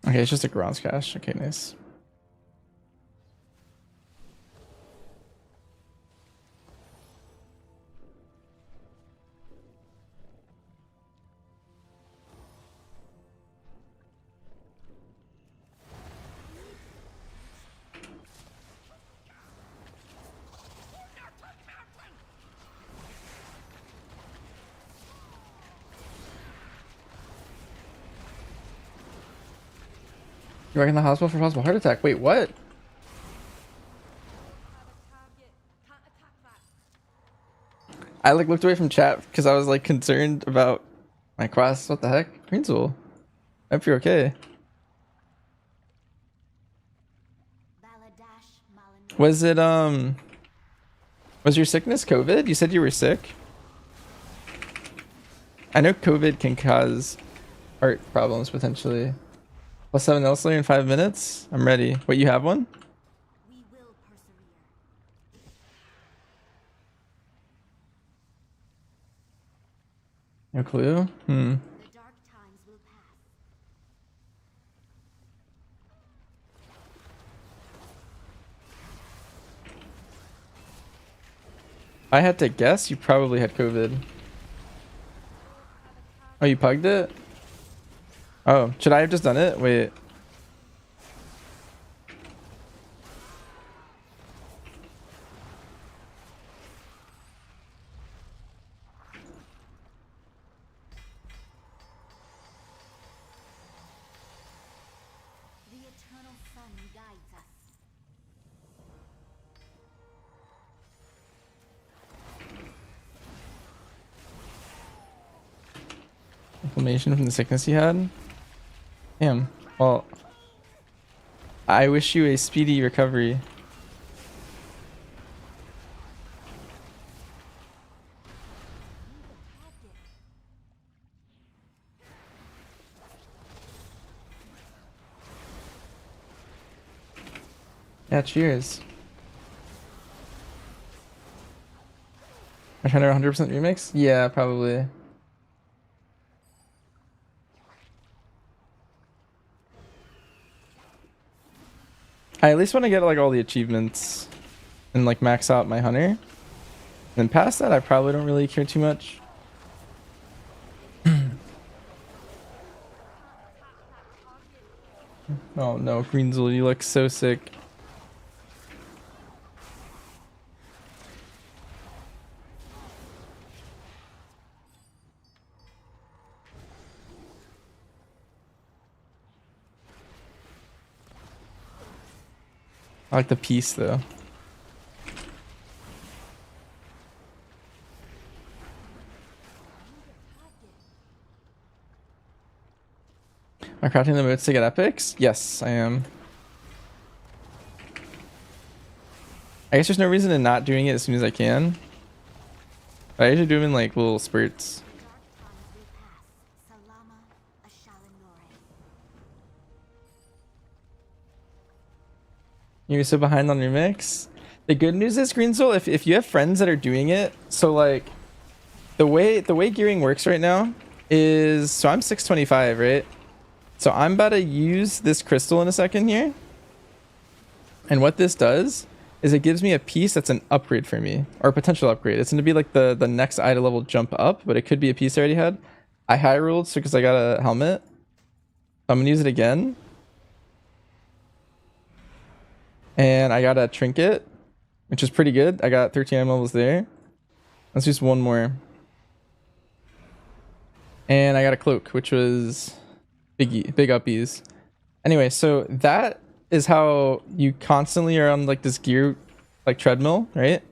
Okay, it's just a bronze cache. Okay, nice. You're in the hospital for possible heart attack. Wait, what? I like looked away from chat because I was like concerned about my quest. What the heck? Greensel. I hope you're okay. Was it was your sickness COVID? You said you were sick? I know COVID can cause heart problems potentially. Plus 7 Elslayer in 5 minutes? I'm ready. Wait, you have one? We will persevere. No clue? The dark times will pass. If I had to guess, you probably had COVID. Oh, you pugged it? Oh, should I have just done it? Wait. The eternal sun guides us. Inflammation from the sickness you had? Damn. Well, I wish you a speedy recovery. Yeah, cheers. Am I trying to 100% remix? Yeah, probably. I at least want to get like all the achievements and like max out my hunter. And past that, I probably don't really care too much. Oh no, Greensel, you look so sick. I like the piece though. Am I crafting the modes to get epics? Yes, I am. I guess there's no reason to not doing it as soon as I can. But I usually do them in like little spurts. You're so behind on your mix. The good news is, Greensoul, if you have friends that are doing it, so like the way gearing works right now is, so I'm 625, right? So I'm about to use this crystal in a second here. And what this does is it gives me a piece that's an upgrade for me, or a potential upgrade. It's going to be like the next Ida level jump up, but it could be a piece I already had. I high rolled so because I got a helmet. I'm going to use it again. And I got a trinket, which is pretty good. I got 13 item levels there. Let's use one more. And I got a cloak, which was big uppies. Anyway, so that is how you constantly are on like this gear like treadmill, right?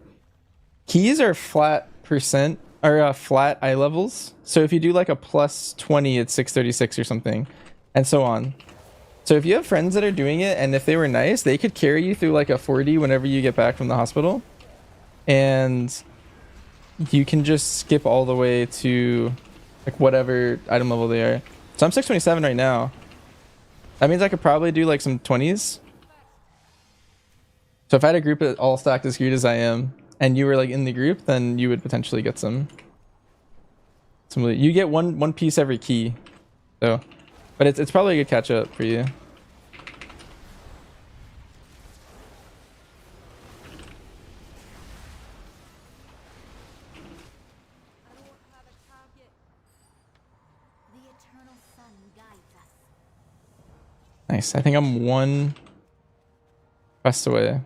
Keys are flat percent or flat eye levels. So if you do like a plus 20, it's 636 or something, and so on. So if you have friends that are doing it, and if they were nice, they could carry you through like a 40 whenever you get back from the hospital, and you can just skip all the way to like whatever item level they are. So I'm 627 right now. That means I could probably do like some 20s. So if I had a group that all stacked as good as I am, and you were like in the group, then you would potentially get some. You get one piece every key, so, but it's probably a good catch up for you. The eternal sun guides us. Nice. I think I'm one quest away, and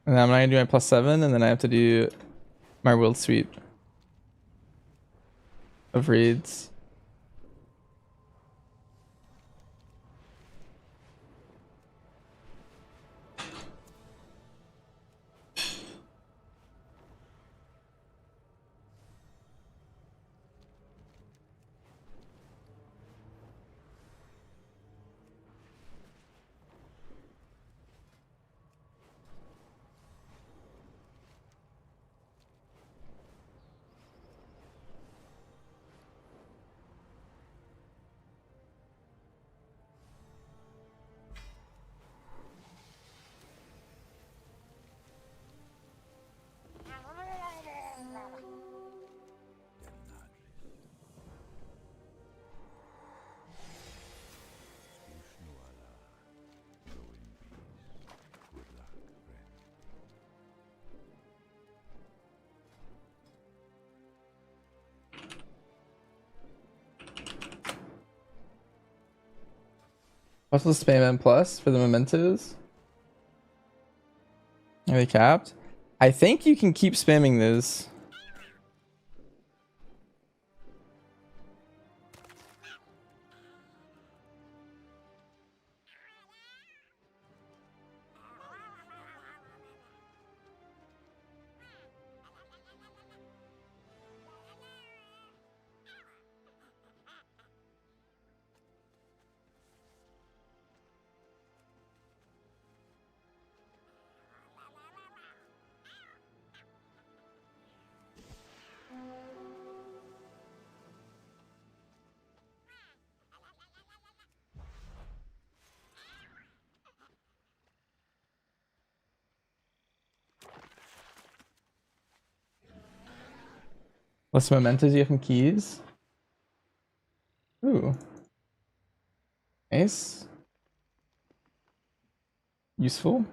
then I'm not gonna do my +7, and then I have to do my world sweep of raids. What's the spam M plus for the mementos? Are they capped? I think you can keep spamming those. What's mementos you have from keys? Ooh. Nice. Useful.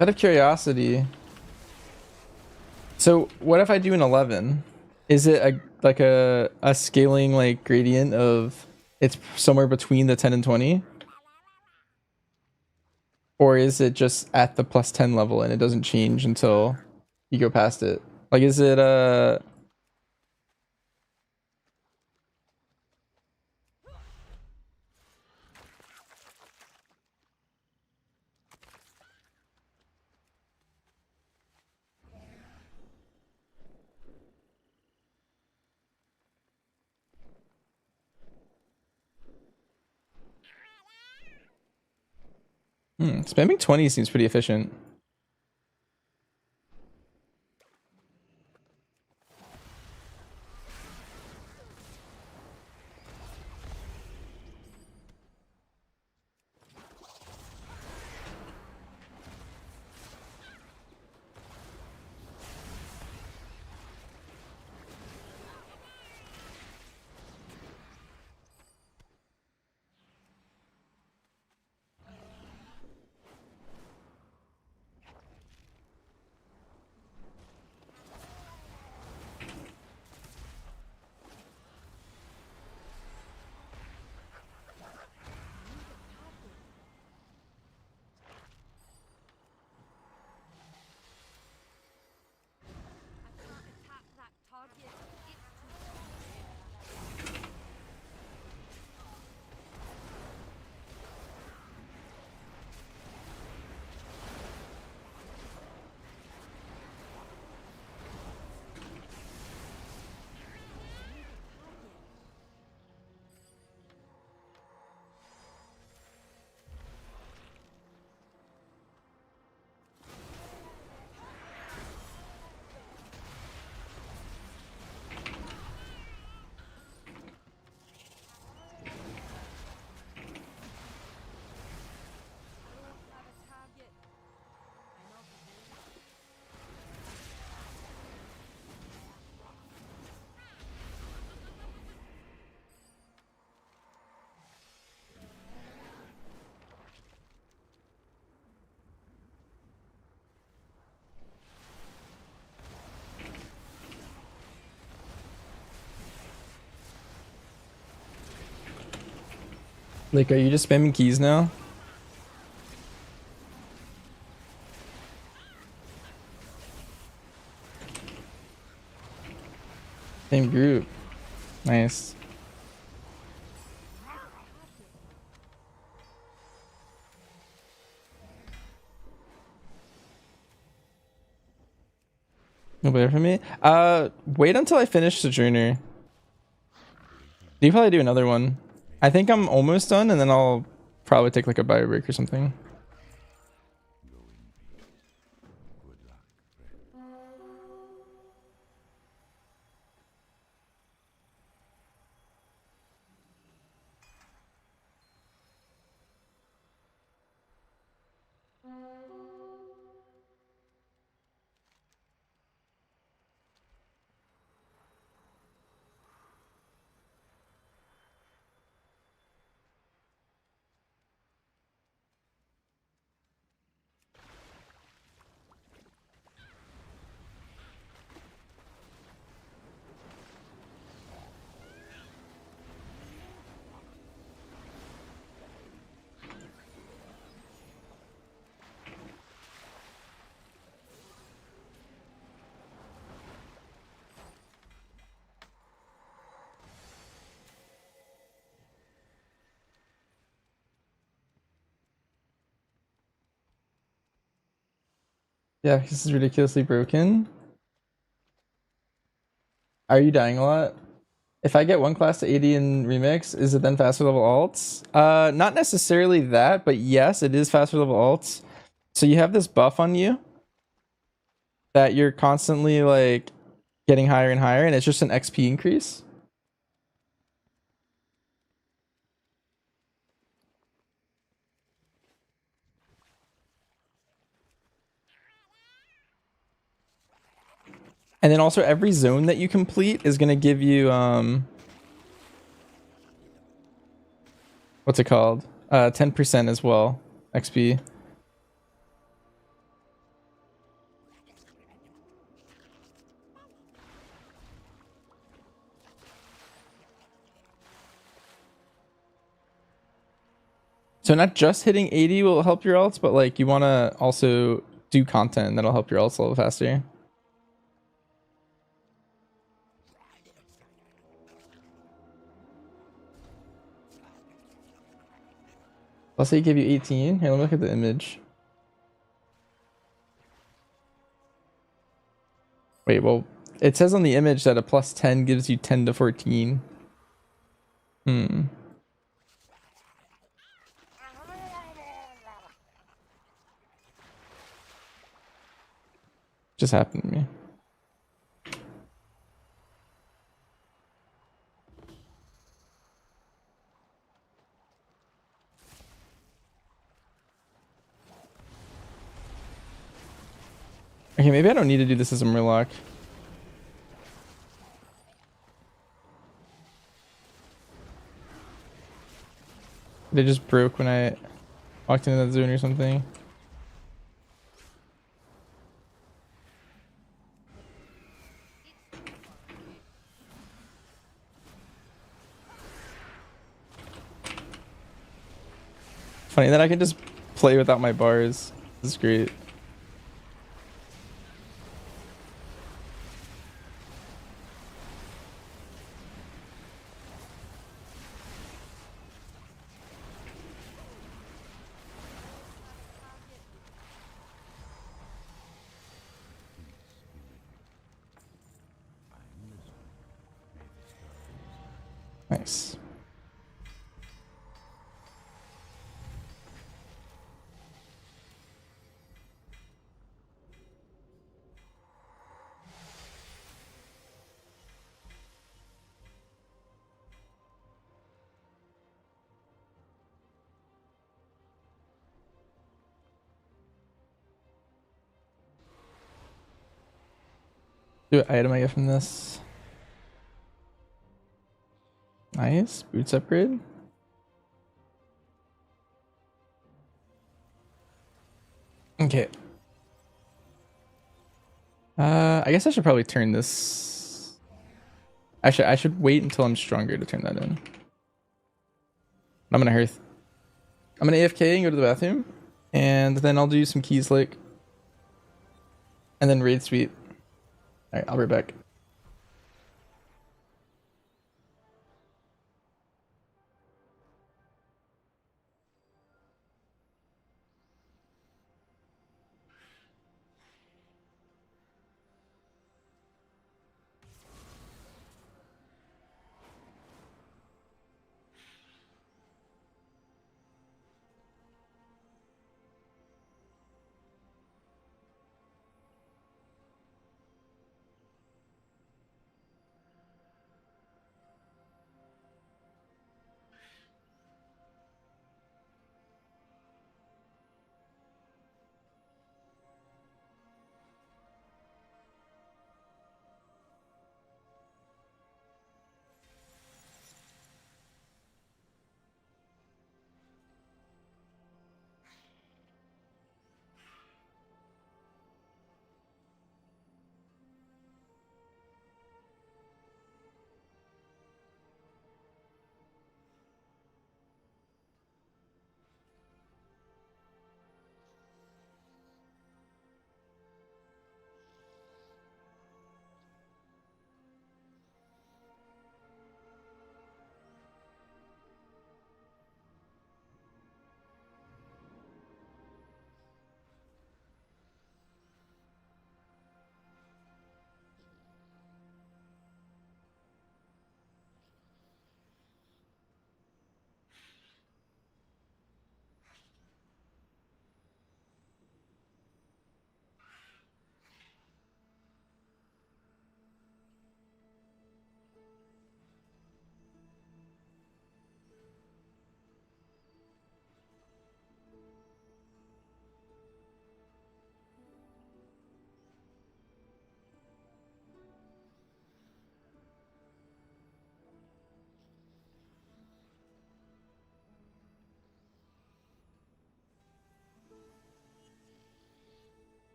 Out of curiosity, so what if I do an 11? Is it like a scaling like gradient of it's somewhere between the 10 and 20? Or is it just at the +10 level and it doesn't change until you go past it? Like, is it spamming 20 seems pretty efficient. Like, are you just spamming keys now? Same group. Nice. No better for me. Wait until I finish Sojourner. You probably do another one. I think I'm almost done, and then I'll probably take like a bio break or something. Yeah, this is ridiculously broken. Are you dying a lot? If I get one class to 80 in remix, is it then faster level alts? Not necessarily that, but yes, it is faster level alts. So you have this buff on you that you're constantly like getting higher and higher, and it's just an XP increase. And then also every zone that you complete is gonna give you what's it called? 10% as well, XP. So not just hitting 80 will help your alts, but like you want to also do content that'll help your alts level faster. Let's say it gave you 18. Here, let me look at the image. Wait, well, it says on the image that a plus 10 gives you 10 to 14. Just happened to me. Okay, maybe I don't need to do this as a Murloc. They just broke when I walked into that zone or something. Funny that I can just play without my bars. This is great. Nice. Do what item I get from this? Nice. Boots upgrade. Okay. I guess I should probably turn this. Actually, I should wait until I'm stronger to turn that in. I'm gonna Hearth. I'm gonna AFK and go to the bathroom, and then I'll do some keys like, and then raid sweep. All right, I'll be right back.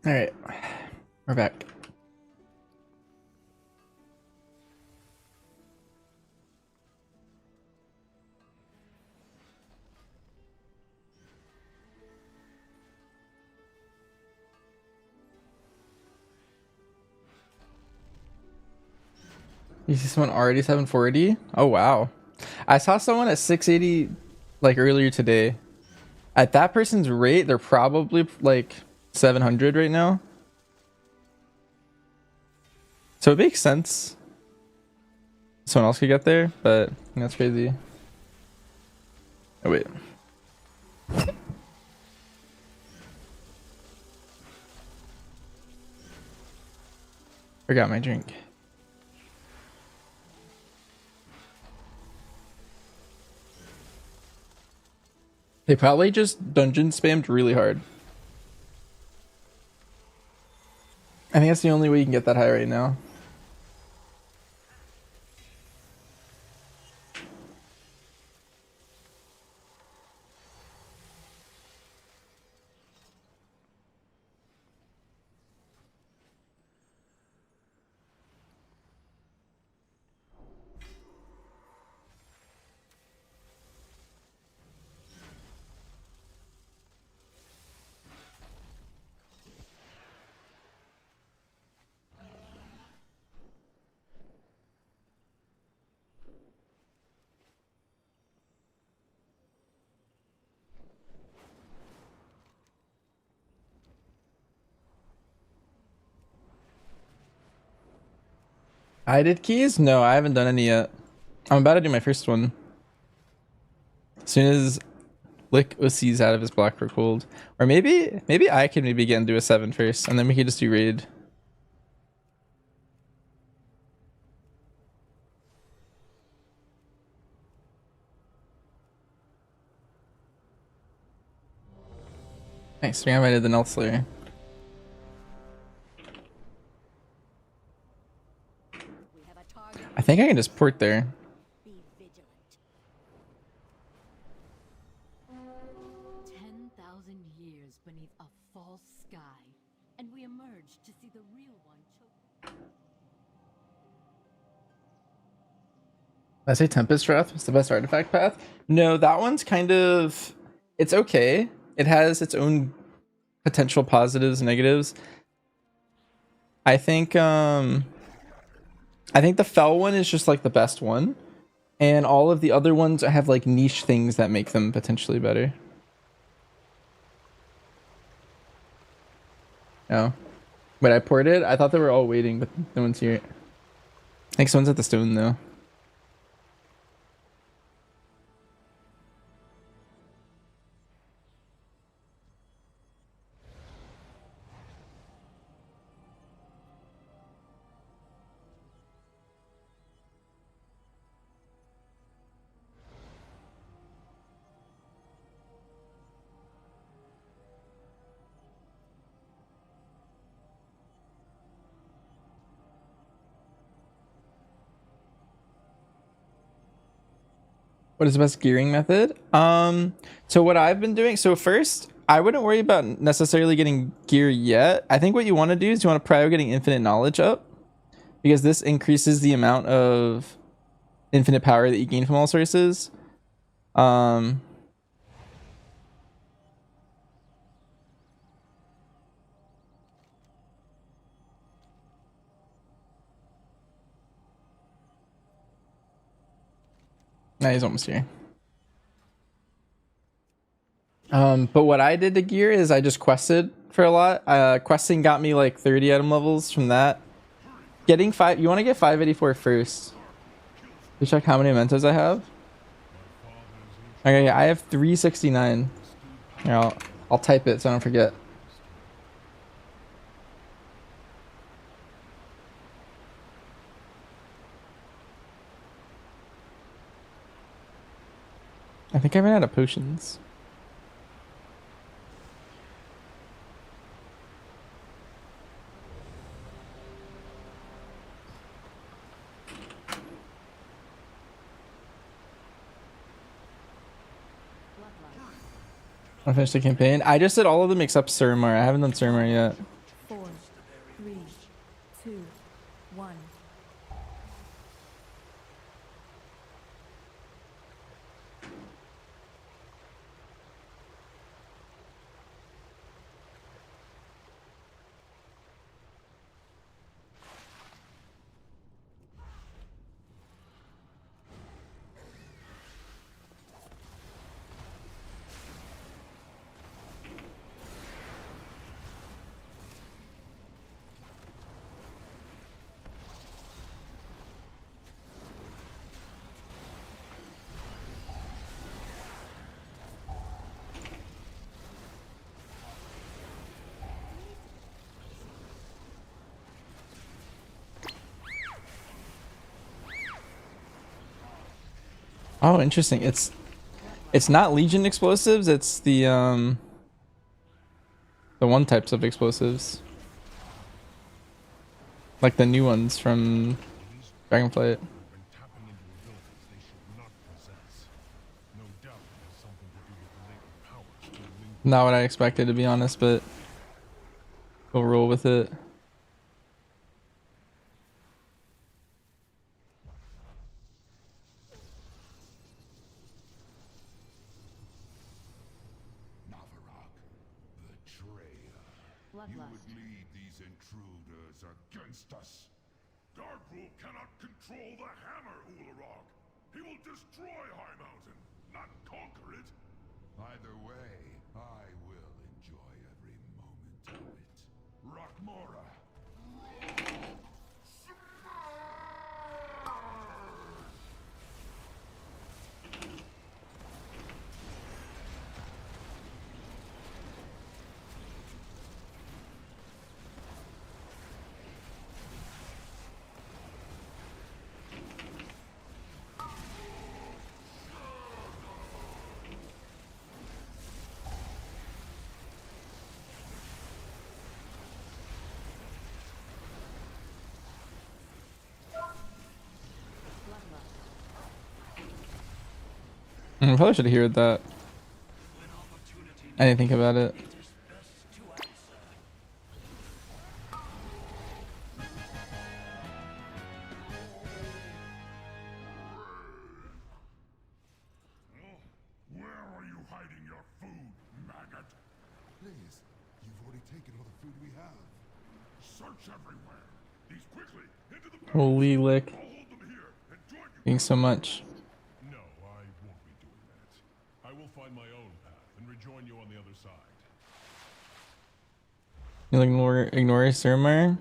All right, we're back. You see someone already 740? Oh wow. I saw someone at 680 like earlier today. At that person's rate, they're probably like 700 right now. So it makes sense. Someone else could get there, but that's crazy. Oh wait. Forgot my drink. They probably just dungeon spammed really hard. I think that's the only way you can get that high right now. I did keys? No, I haven't done any yet. I'm about to do my first one. As soon as Lick OC's out of his block for cold. Or maybe I can maybe get into a 7 first, and then we can just do raid. Nice, we invited the Nelth Slayer. I think I can just port there. Be vigilant. 10,000 years beneath a false sky, and we emerge to see the real one choke. I say Tempest Wrath was the best artifact path. No, that one's kind of, it's okay. It has its own potential positives, negatives. I think the Fel one is just like the best one, and all of the other ones have like niche things that make them potentially better. No, but I poured it. I thought they were all waiting, but no one's here. I think someone's at the stone though. What is the best gearing method? So what I've been doing, so first, I wouldn't worry about necessarily getting gear yet. I think what you want to do is you want to prio getting infinite knowledge up, because this increases the amount of infinite power that you gain from all sources. Nah, he's almost here. But what I did to gear is I just quested for a lot. Questing got me like 30 item levels from that. Getting 5, you want to get 584 first. You check how many mementos I have. Okay, I have 369. Here, I'll type it so I don't forget. I think I ran out of potions. I finished the campaign. I just did all of them except Suramar. I haven't done Suramar yet. 4, 3, 2, 1. Oh, interesting. It's not Legion explosives, it's the one types of explosives. Like the new ones from Dragonflight. Not what I expected, to be honest, but we'll roll with it. You would lead these intruders against us. Darkrul cannot control the hammer, Ularog. He will destroy High Mountain, not conquer it. Either way, I will enjoy every moment of it. Rockmora! I probably should have heard that. I didn't think about it. Please, you've already taken all the food we have. Search everywhere. These quickly into the Holy lick. I'll hold them here and join you. Thanks so much. No, I won't be doing that. I will find my own path and rejoin you on the other side. You'll ignore Sirmire?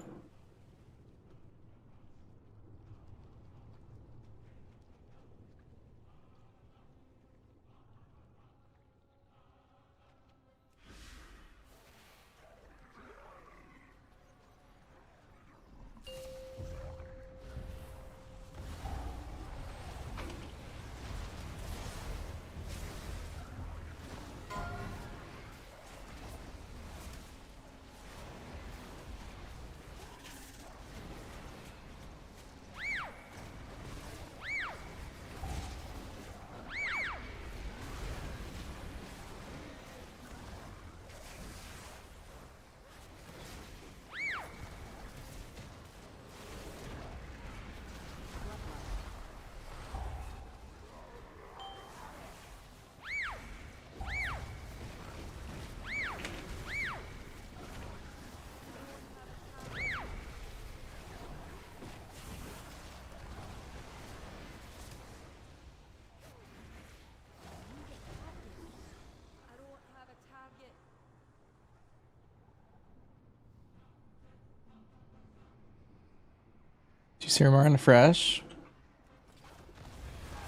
Do you see Sirmire in the fresh?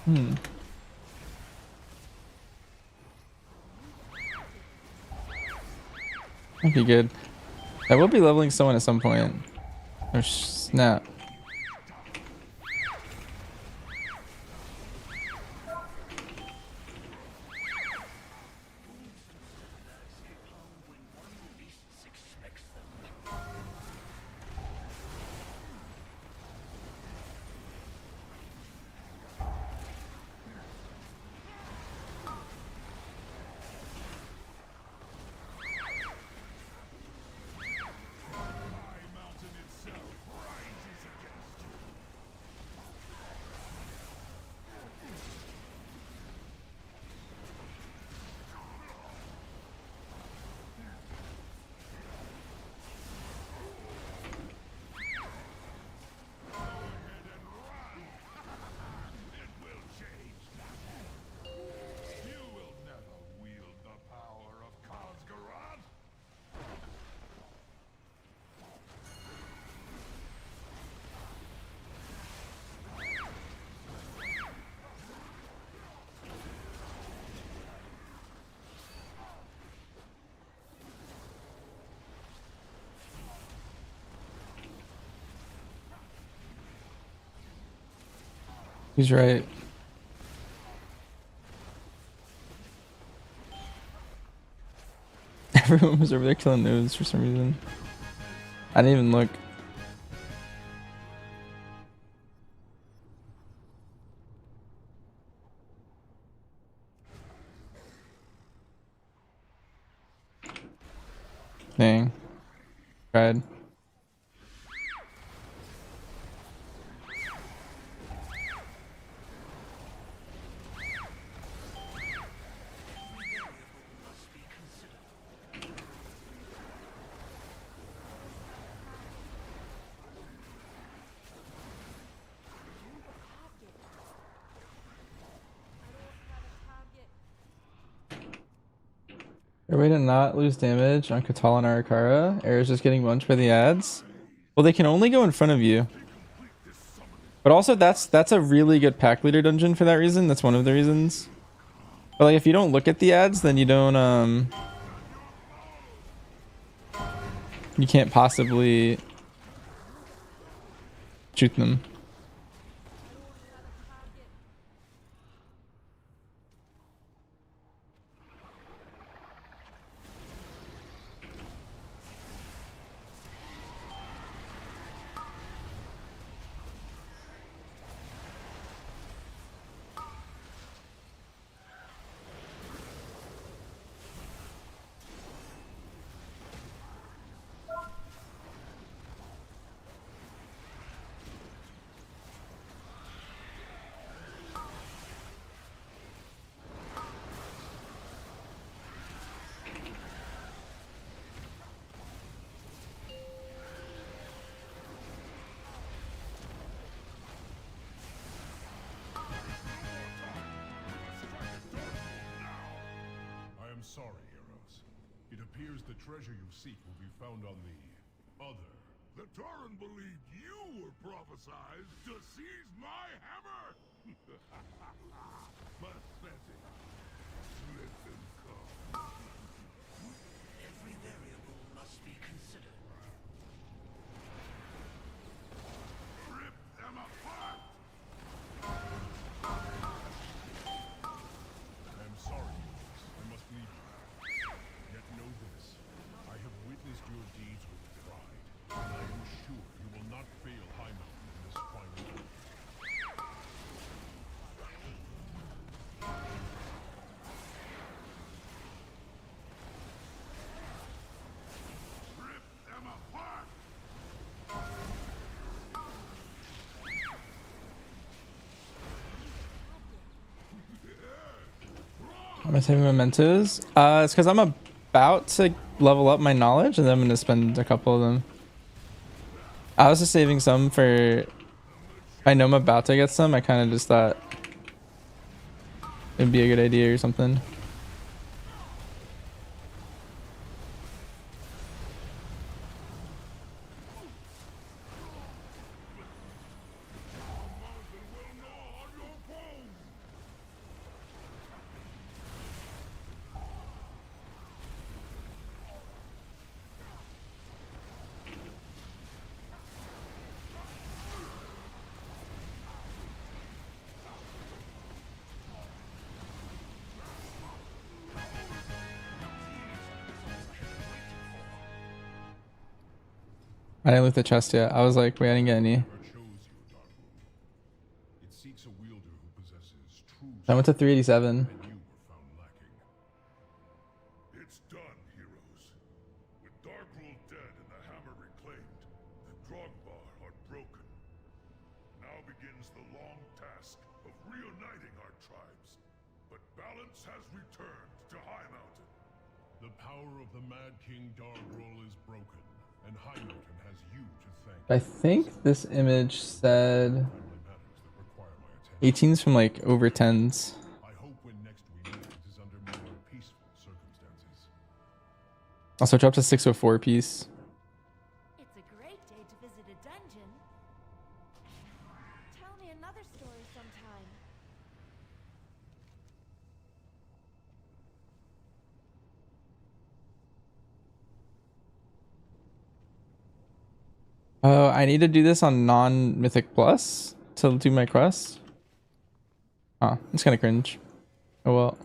That'd be good. I will be leveling someone at some point. Oh snap. He's right. Everyone was over there killing nodes for some reason. I didn't even look. Dang. Tried. A way to not lose damage on Katal and Arakara. Era's just getting bunched by the ads. Well, they can only go in front of you. But also, that's a really good pack leader dungeon for that reason. That's one of the reasons. But like, if you don't look at the ads, then you don't you can't possibly shoot them. sorry, heroes. It appears the treasure you seek will be found on the other. The Tauren believed you were prophesized to seize my hammer! Pathetic. Let them come. Every variable must be considered. Rip them apart! I'm sorry, heroes. I must leave you. Yet know this. I have witnessed your deeds with pride, and I am sure you will not fail High Mountain in this final battle. Rip them apart! Am I saving mementos? It's because I'm about to level up my knowledge, and then I'm gonna spend a couple of them. I was just saving some for. I know I'm about to get some. I kind of just thought it'd be a good idea or something. I didn't loot the chest yet. I was like, wait, I didn't get any. Chose your dark rule. It seeks a wielder who possesses true I went to strength, 387. and you were found lacking. It's done, heroes. With Darkrul dead and the hammer reclaimed, the Drogbar are broken. Now begins the long task of reuniting our tribes. But balance has returned to High Mountain. The power of the Mad King Dargrol is broken, and High Mountain has you to thank. I think this image said Timely matters that require my attention. 18s from like over 10s. I hope when next we meet it is under more peaceful circumstances. I'll switch up to 604 piece. It's a great day to visit a dungeon. Tell me another story sometime. Oh, I need to do this on non-Mythic Plus to do my quest. Oh, it's kind of cringe. Oh well.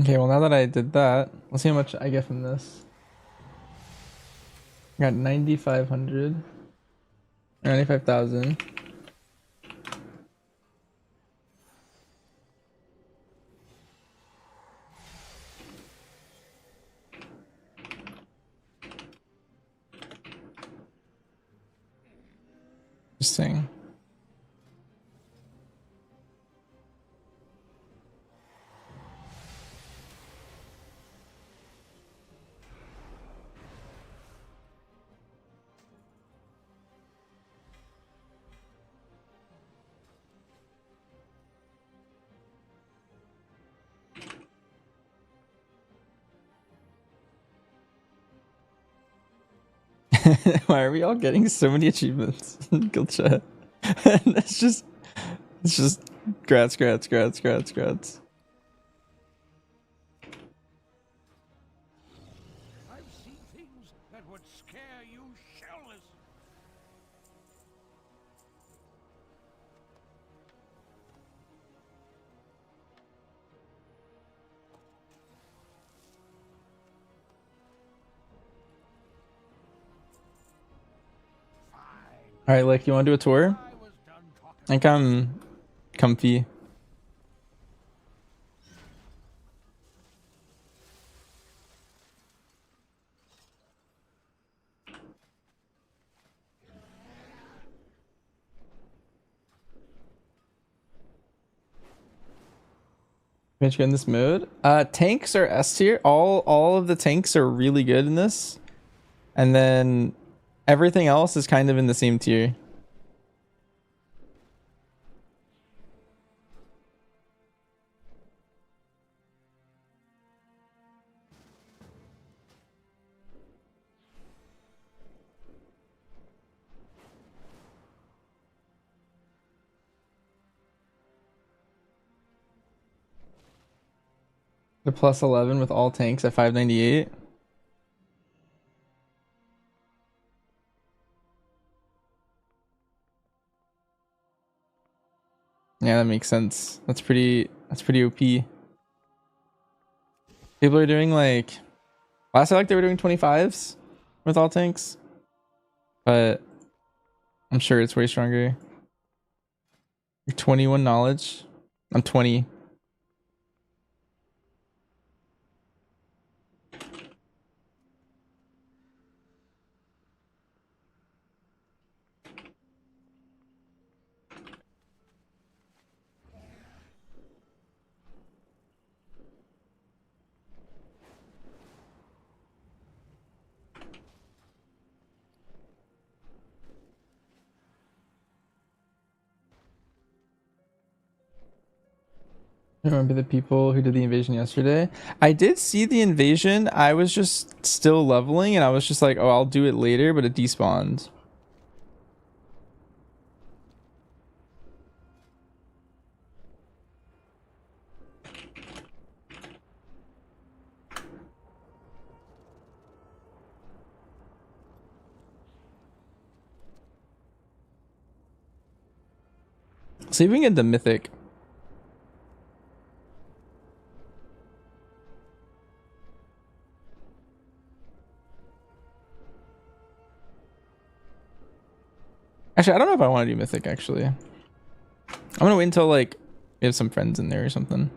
Okay, well now that I did that, let's see how much I get from this. I got 9,500. 95,000. Interesting. Why are we all getting so many achievements in guild chat? it's just grats. I've seen things that would scare you shellless. All right, like, you want to do a tour? I think I'm comfy. Pretty good in this mode. Tanks are S tier. All of the tanks are really good in this, and then everything else is kind of in the same tier. The plus 11 with all tanks at 598. Yeah, that makes sense. That's pretty OP. People are doing like last I like they were doing 25s with all tanks. But I'm sure it's way stronger. You're 21 knowledge. I'm 20. I remember the people who did the invasion yesterday. I did see the invasion. I was just still leveling and I was just like, oh, I'll do it later, but it despawned. See if we can get the Mythic. Actually, I don't know if I want to do Mythic, actually. I'm gonna wait until, like, we have some friends in there or something.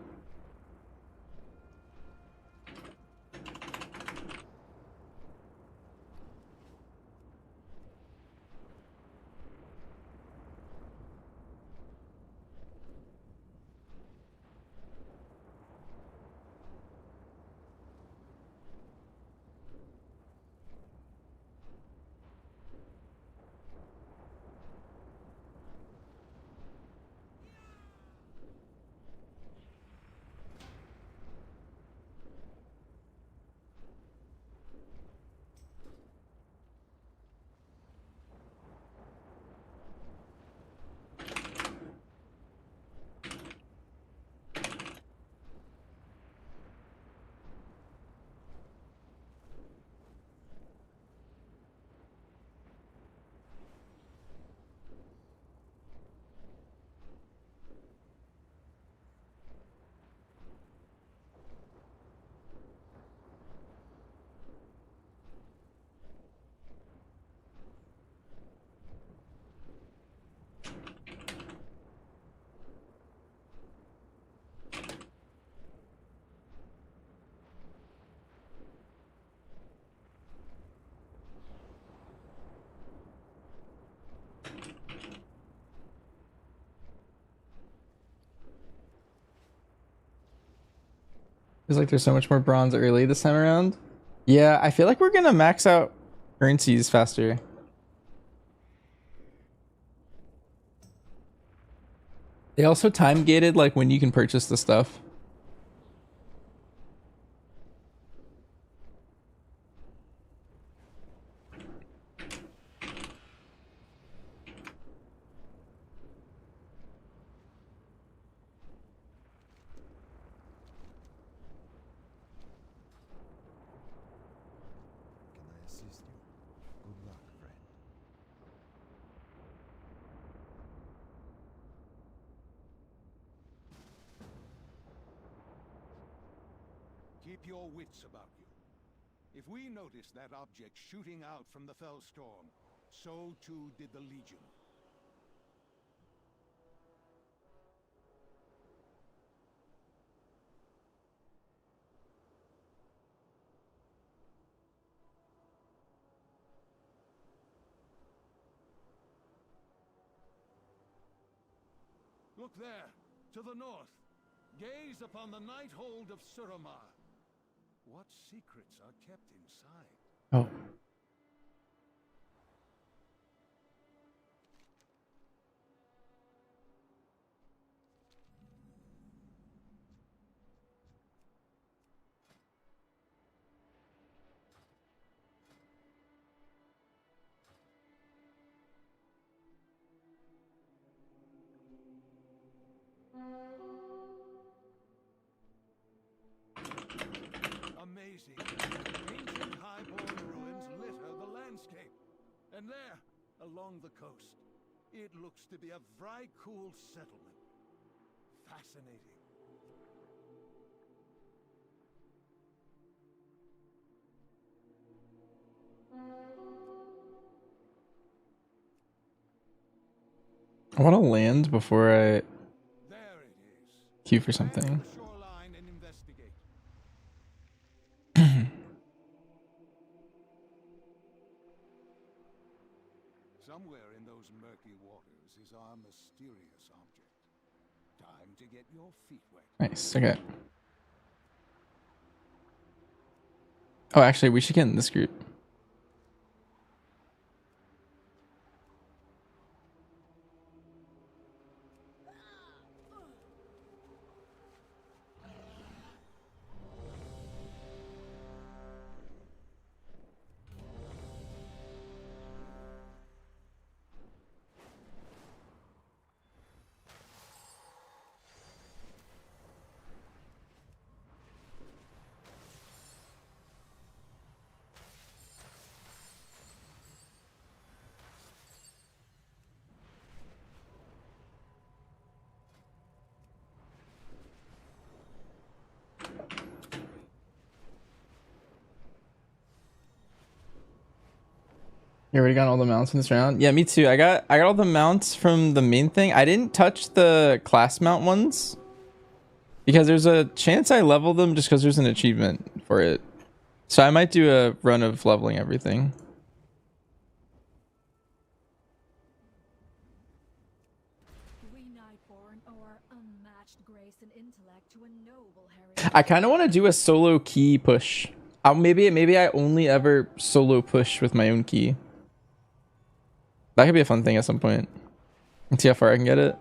Feels like there's so much more bronze early this time around. Yeah, I feel like we're gonna max out currencies faster. They also time gated like when you can purchase the stuff. Can I assist you? Good luck, friend. Keep your wits about you. If we noticed that object shooting out from the Fellstorm, so too did the Legion. Look there, to the north. Gaze upon the night hold of Suramar. What secrets are kept inside? Oh. Amazing. Ancient highborn ruins litter the landscape. And there, along the coast, it looks to be a Vrykul settlement. Fascinating. I want to land before I There it is. queue for something. Land the shoreline and investigate. Somewhere in those murky waters is our mysterious object. Time to get your feet wet. Nice. Okay. Oh, actually, we should get in this group. You already got all the mounts in this round? Yeah, me too. I got all the mounts from the main thing. I didn't touch the class mount ones because there's a chance I level them just because there's an achievement for it. So I might do a run of leveling everything. I kind of want to do a solo key push. Maybe I only ever solo push with my own key. That could be a fun thing at some point. And see how far I can get it.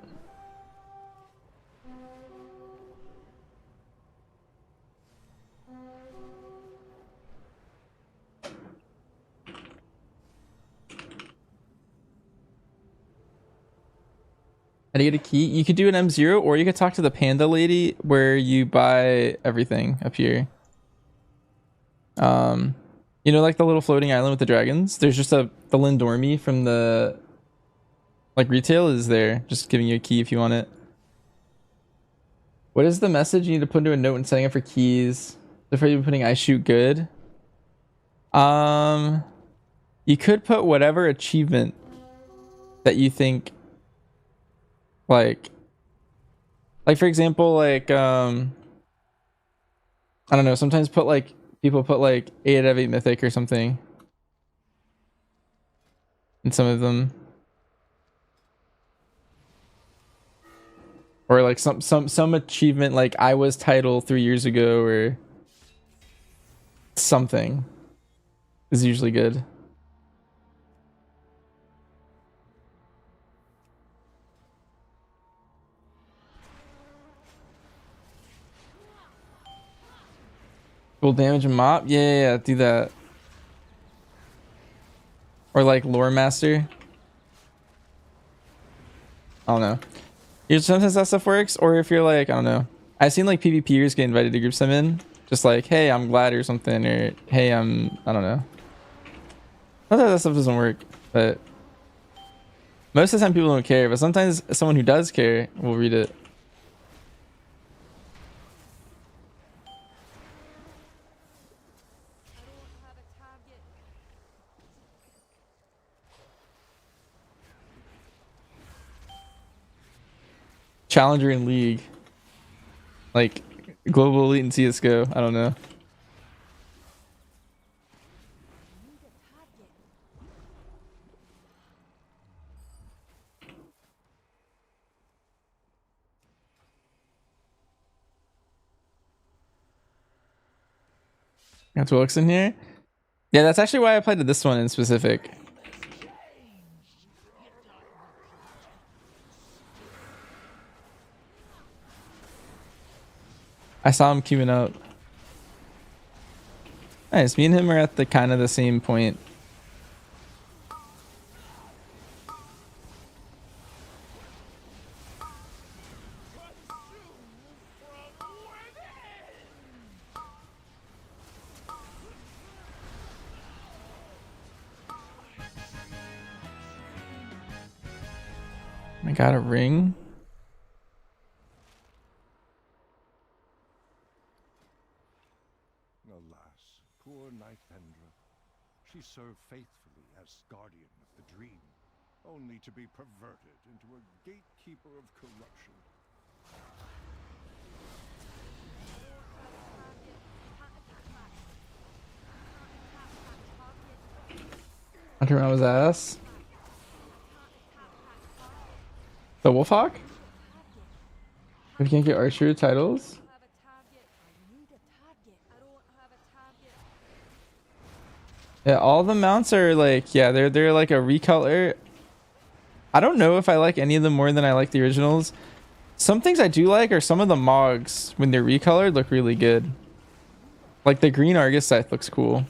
How do you get a key? You could do an M0 or you could talk to the panda lady where you buy everything up here. You know, like the little floating island with the dragons? There's just the Lindormi from the like retail is there, just giving you a key if you want it. What is the message you need to put into a note when setting up for keys? Before you putting I shoot good. You could put whatever achievement that you think like for example, like I don't know, sometimes put like people put like 8 out of 8 mythic or something in some of them. Or like some achievement like I was title 3 years ago or something is usually good. Full damage and mop? Yeah, do that. Or like lore master. I don't know. Sometimes that stuff works, or if you're like, I don't know. I've seen like PvPers get invited to groups I'm in. Just like, hey, I'm glad or something, or hey, I don't know. Sometimes that stuff doesn't work, but most of the time people don't care, but sometimes someone who does care will read it. Challenger in League. Like Global Elite in CSGO. I don't know. Got Wilkes in here. Yeah, that's actually why I played this one in specific. I saw him queuing up. Nice. Me and him are at the kind of the same point. I got a ring. Alas, poor Knight Vendra. She served faithfully as guardian of the dream, only to be perverted into a gatekeeper of corruption. Hunter around his ass. The Wolfhawk? We can't get archer titles? Yeah, all the mounts are like, yeah, they're like a recolor. I don't know if I like any of them more than I like the originals. Some things I do like are some of the Mogs, when they're recolored, look really good. Like the green Argus scythe looks cool.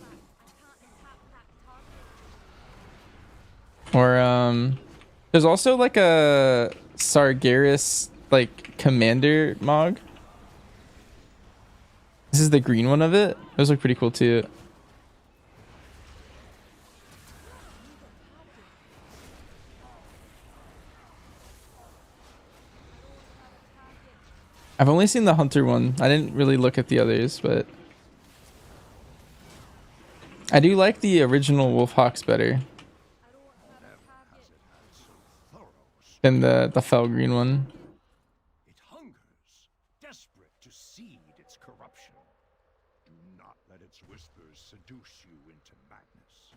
Or there's also like a Sargeras like commander Mog. This is the green one of it. Those look pretty cool too. I've only seen the hunter one. I didn't really look at the others, but I do like the original Wolfhawks better than the fell green one. It hungers, desperate to seed its corruption. Do not let its whispers seduce you into madness.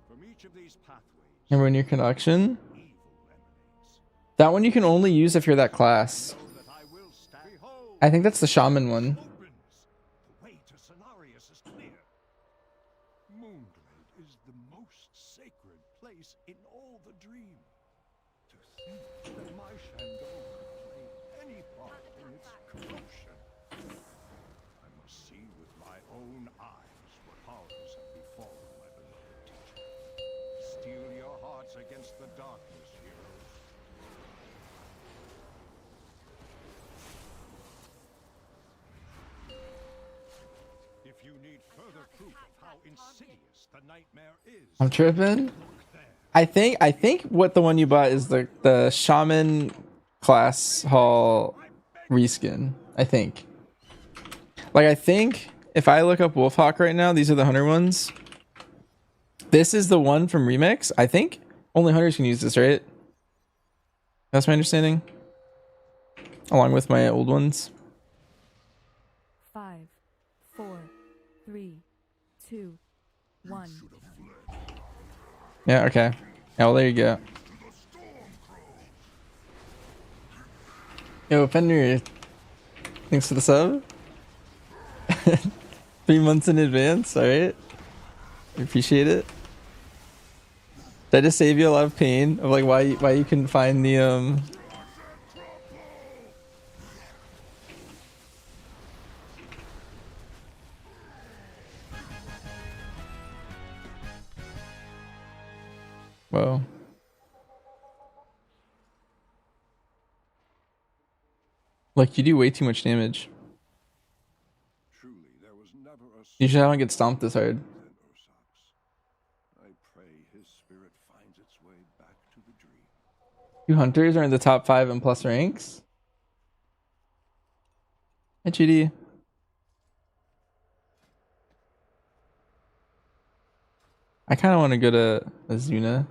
From each of these pathways, Remember when your connection? That one you can only use if you're that class. I think that's the shaman one. the way to Cenarius is clear. Moonglade is the most sacred place in all the dream. To think that my Shandor could play any part in its corruption. I must see with my own eyes what horrors have befallen my beloved teacher. Steel your hearts against the darkness, heroes. If you need further proof of how insidious the nightmare is, I'm tripping. I think what the one you bought is the shaman class hall reskin. I think. Like I think if I look up Wolfhawk right now, these are the hunter ones. This is the one from Remix. I think only hunters can use this, right? That's my understanding. Along with my old ones. 5, 4, 3, 2, 1. Yeah, okay. Yeah, well, there you go. Yo, Fender, thanks for the sub. 3 months in advance, alright. Appreciate it. Did I just save you a lot of pain of like why you couldn't find the Whoa. Like you do way too much damage. truly there was never a You should have him get stomped this hard. I pray his spirit finds its way back to the dream. 2 hunters are in the top 5 in plus ranks. Hi, GD. I kind of want to go to Azuna.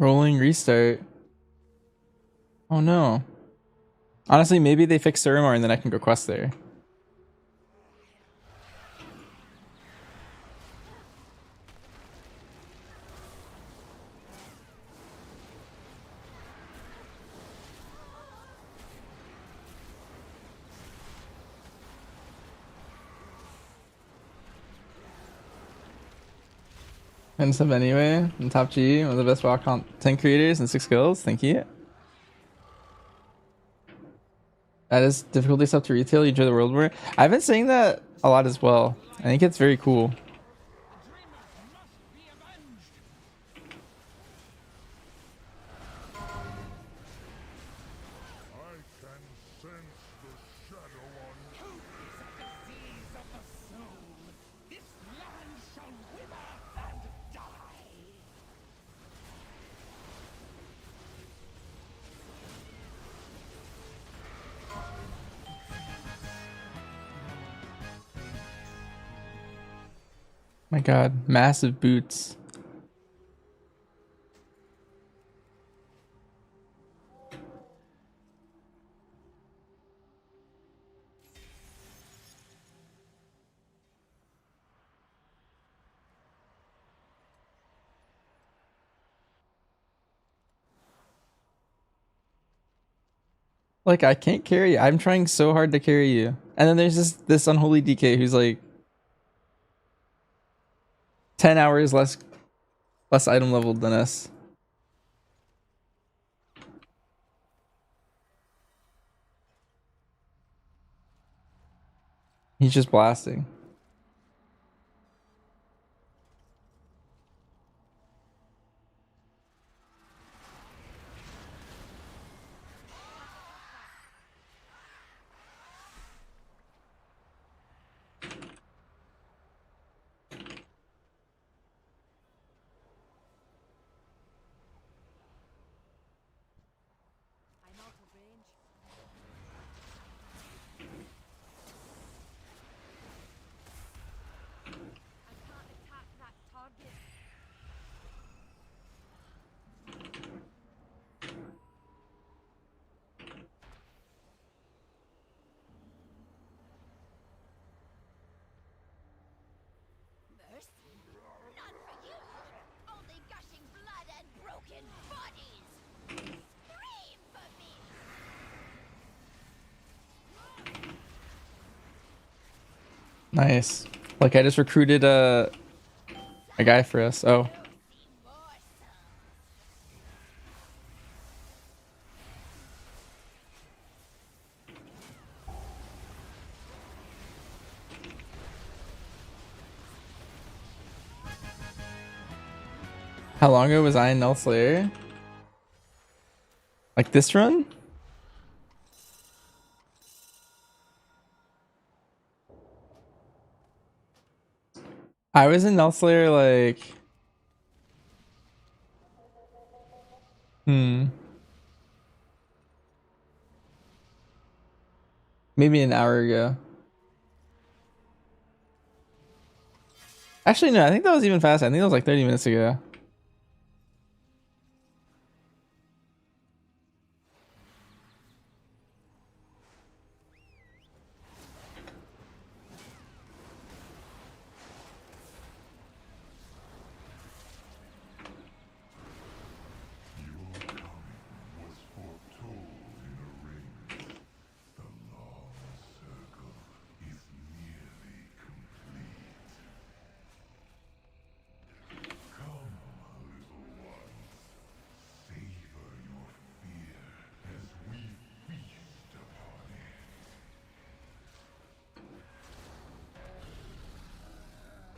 Rolling restart. Oh no. Honestly, maybe they fix Suramar and then I can go quest there. And sub anyway. And top G, one of the best WoW content creators and 6 skills. Thank you. That is difficulty sub to retail. You enjoy the world more. I've been saying that a lot as well. I think it's very cool. My god, massive boots. Like, I can't carry you. I'm trying so hard to carry you. And then there's this unholy DK who's like 10 hours less item leveled than us. He's just blasting. Nice. Like, I just recruited a guy for us. Oh. How long ago was I in Null Slayer? Like this run? I was in Null Slayer like... Maybe an hour ago. Actually, no, I think that was even faster. I think that was like 30 minutes ago.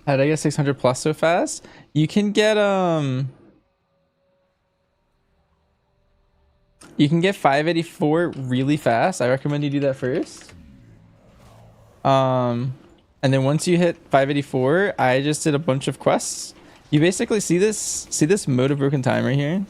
How did I get 600 plus so fast? You can get 584 really fast. I recommend you do that first. And then once you hit 584, I just did a bunch of quests. You basically see this mode of broken time right here.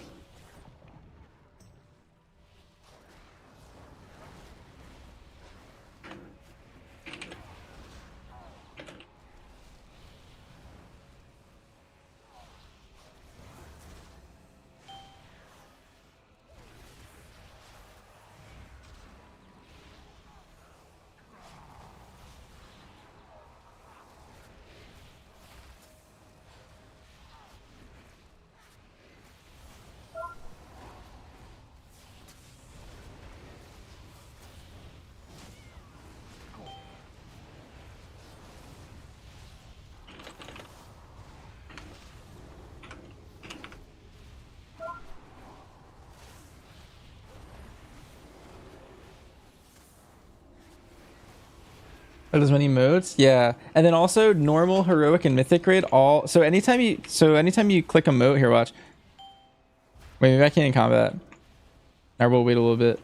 Are those many modes? Yeah. And then also normal, heroic, and mythic grade all so anytime you click a mode here, watch. Wait, maybe I can't in combat. Or we'll wait a little bit.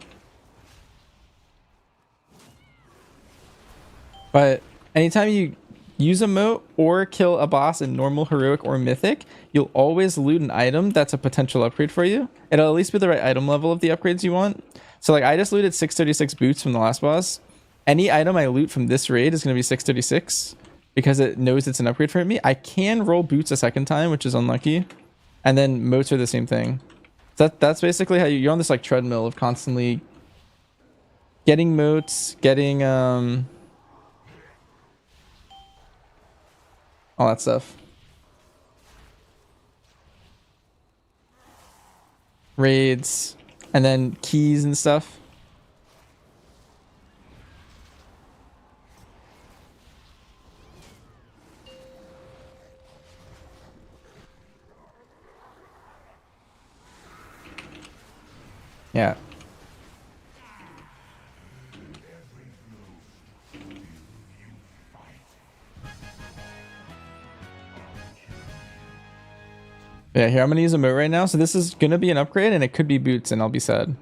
But anytime you use a moat or kill a boss in normal, heroic, or mythic, you'll always loot an item that's a potential upgrade for you. It'll at least be the right item level of the upgrades you want. So like I just looted 636 boots from the last boss. Any item I loot from this raid is going to be 636 because it knows it's an upgrade for me. I can roll boots a second time, which is unlucky. And then moats are the same thing. That's basically how you're on this like treadmill of constantly getting moats, getting all that stuff. Raids, and then keys and stuff. Yeah. Yeah, here I'm gonna use a moat right now. So this is gonna be an upgrade, and it could be boots, and I'll be sad.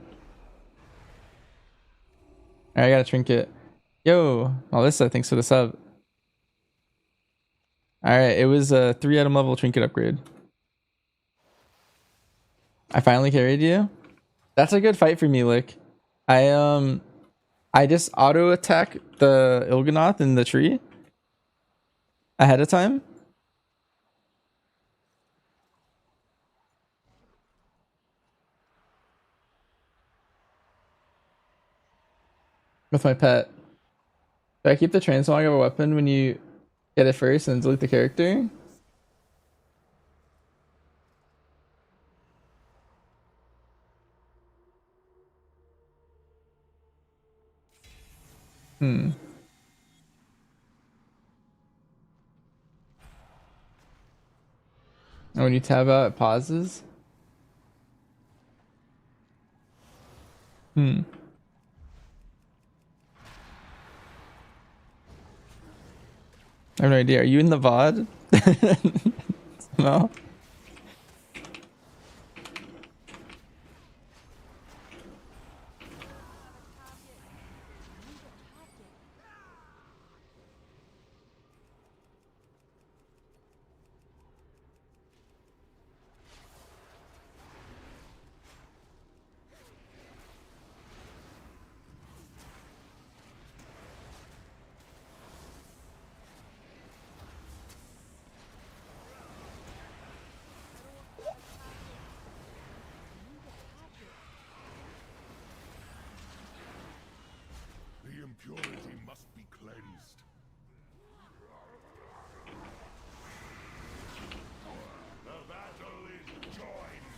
Alright, I got a trinket. Yo, Alyssa, thanks for the sub. Alright, it was a 3 item level trinket upgrade. I finally carried you. That's a good fight for me, Lick. I just auto attack the Il'gynoth in the tree ahead of time. With my pet. Do I keep the transmog of a weapon when you get it first and delete the character? Hmm. And when you tab out, it pauses? Hmm. I have no idea. Are you in the VOD? No? The impurity must be cleansed. The battle is joined.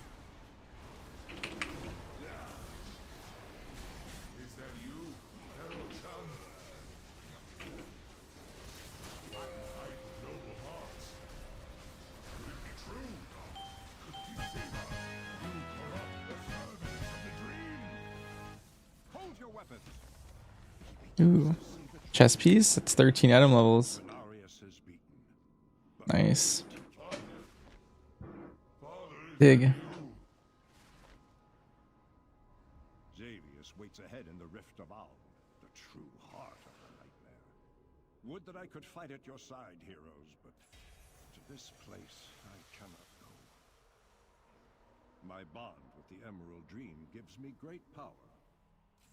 Is that you, Herald Chum? I fight with noble hearts. Could it be true? Could Deceiver, you corrupt the servants of the dream? Hold your weapons. Ooh. Chess piece? That's 13 item levels. Nice. Big. Xavius waits ahead in the Rift of Owl, the true heart of the nightmare. Would that I could fight at your side, heroes, but to this place I cannot go. My bond with the Emerald Dream gives me great power,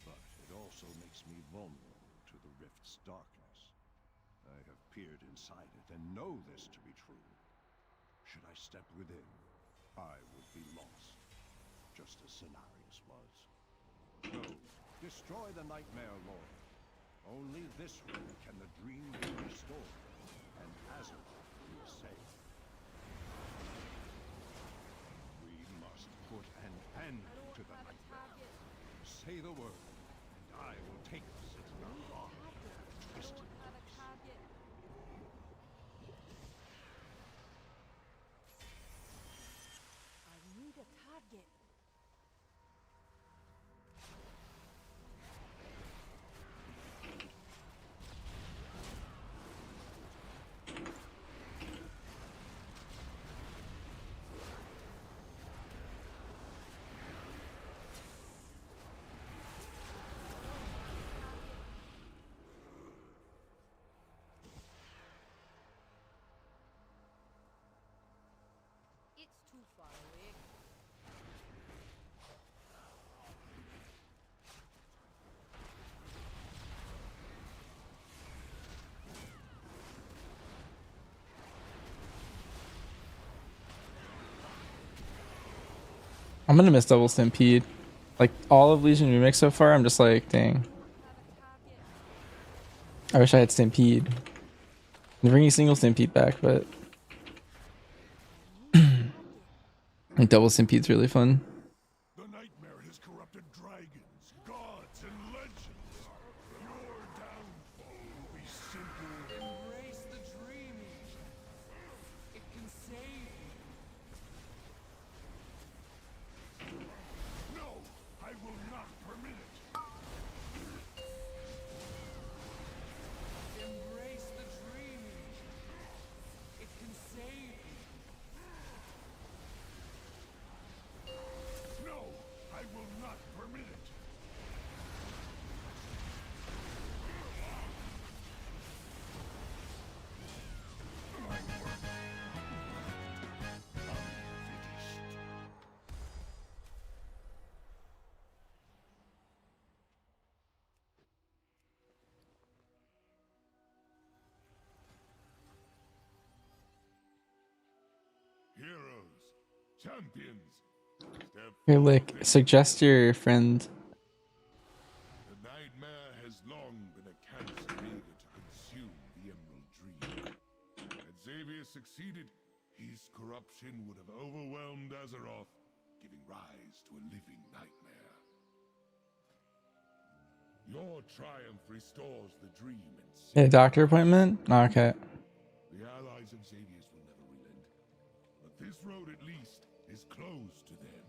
but it also makes me vulnerable to the Rift's darkness. I have peered inside it and know this to be true. Should I step within, I would be lost, just as Cenarius was. No, destroy the Nightmare Lord. Only this way can the dream be restored, and Azeroth be saved. We must put an end to the nightmare. Say the word, and I will take us into the heart of that twisted place. I need a target. I'm gonna miss double stampede. Like all of Legion Remix so far, I'm just like, dang. I wish I had stampede. I'm bringing single stampede back, but like double stampede's really fun. The nightmare has corrupted dragons, gods, and legends. Your downfall will be simple. Embrace the dreaming. It can save you. No, I will not permit it. Embrace the dreaming. It can save you. No, I will not permit it. My work unfinished. Heroes, champions, step Here, forth Lick, and suggest your friend. the nightmare has long been a cancer eager to consume the Emerald Dream. Had Xavier succeeded, his corruption would have overwhelmed Azeroth, giving rise to a living nightmare. Your triumph restores the dream and Yeah, doctor appointment? Oh, okay. the allies of Xavier's will never relent, but this road at least is closed to them.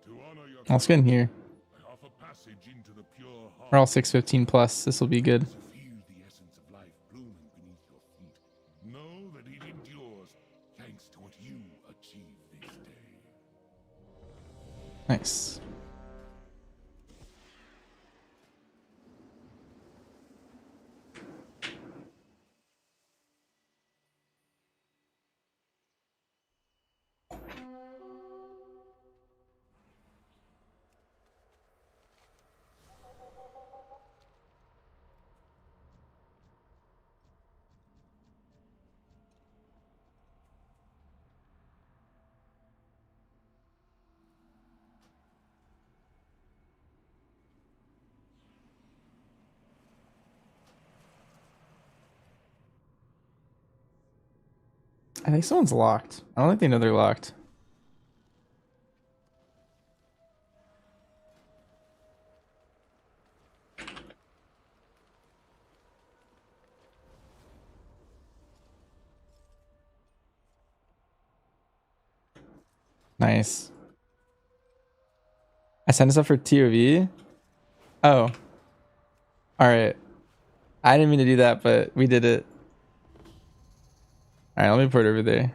To honor your Let's get in here. I offer passage into the pure heart. We're all 615 plus. This will be good. To feel the essence of life blooming beneath your feet. Know that it endures thanks to what you achieve this day. Nice. I think someone's locked. I don't think they know they're locked. Nice. I sent us up for TOV. Oh. Alright. I didn't mean to do that, but we did it. Alright, let me put it over there.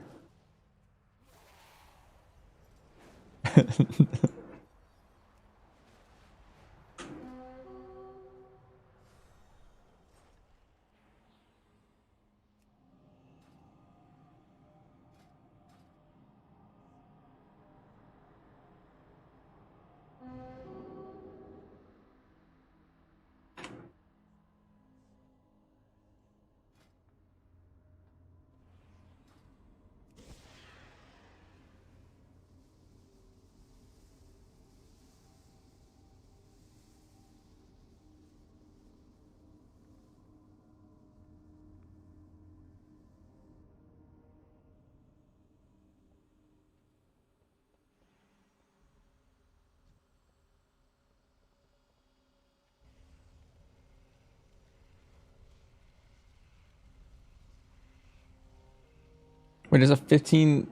Wait, there's a 15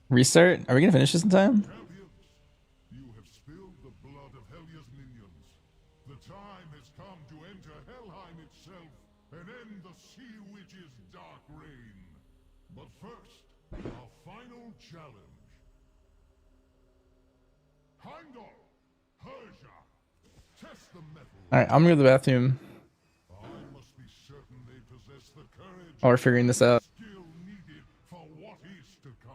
restart? Are we gonna finish this in time? Champions, you have spilled the blood of Helya's minions. The time has come to enter Helheim itself and end the Sea Witch's dark reign. But first, our final challenge. Heimdall, Persia, test the metal. Alright, I'm gonna go to the bathroom I must be certain they possess the courage while we're figuring this out. skill needed for what is to come.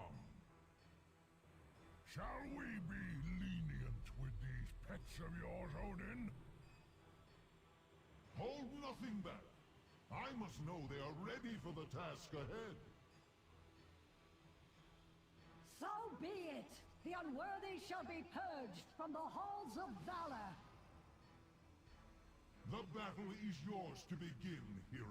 hold nothing back. I must know they are ready for the task ahead. So be it! The unworthy shall be purged from the halls of Valor! The battle is yours to begin, heroes.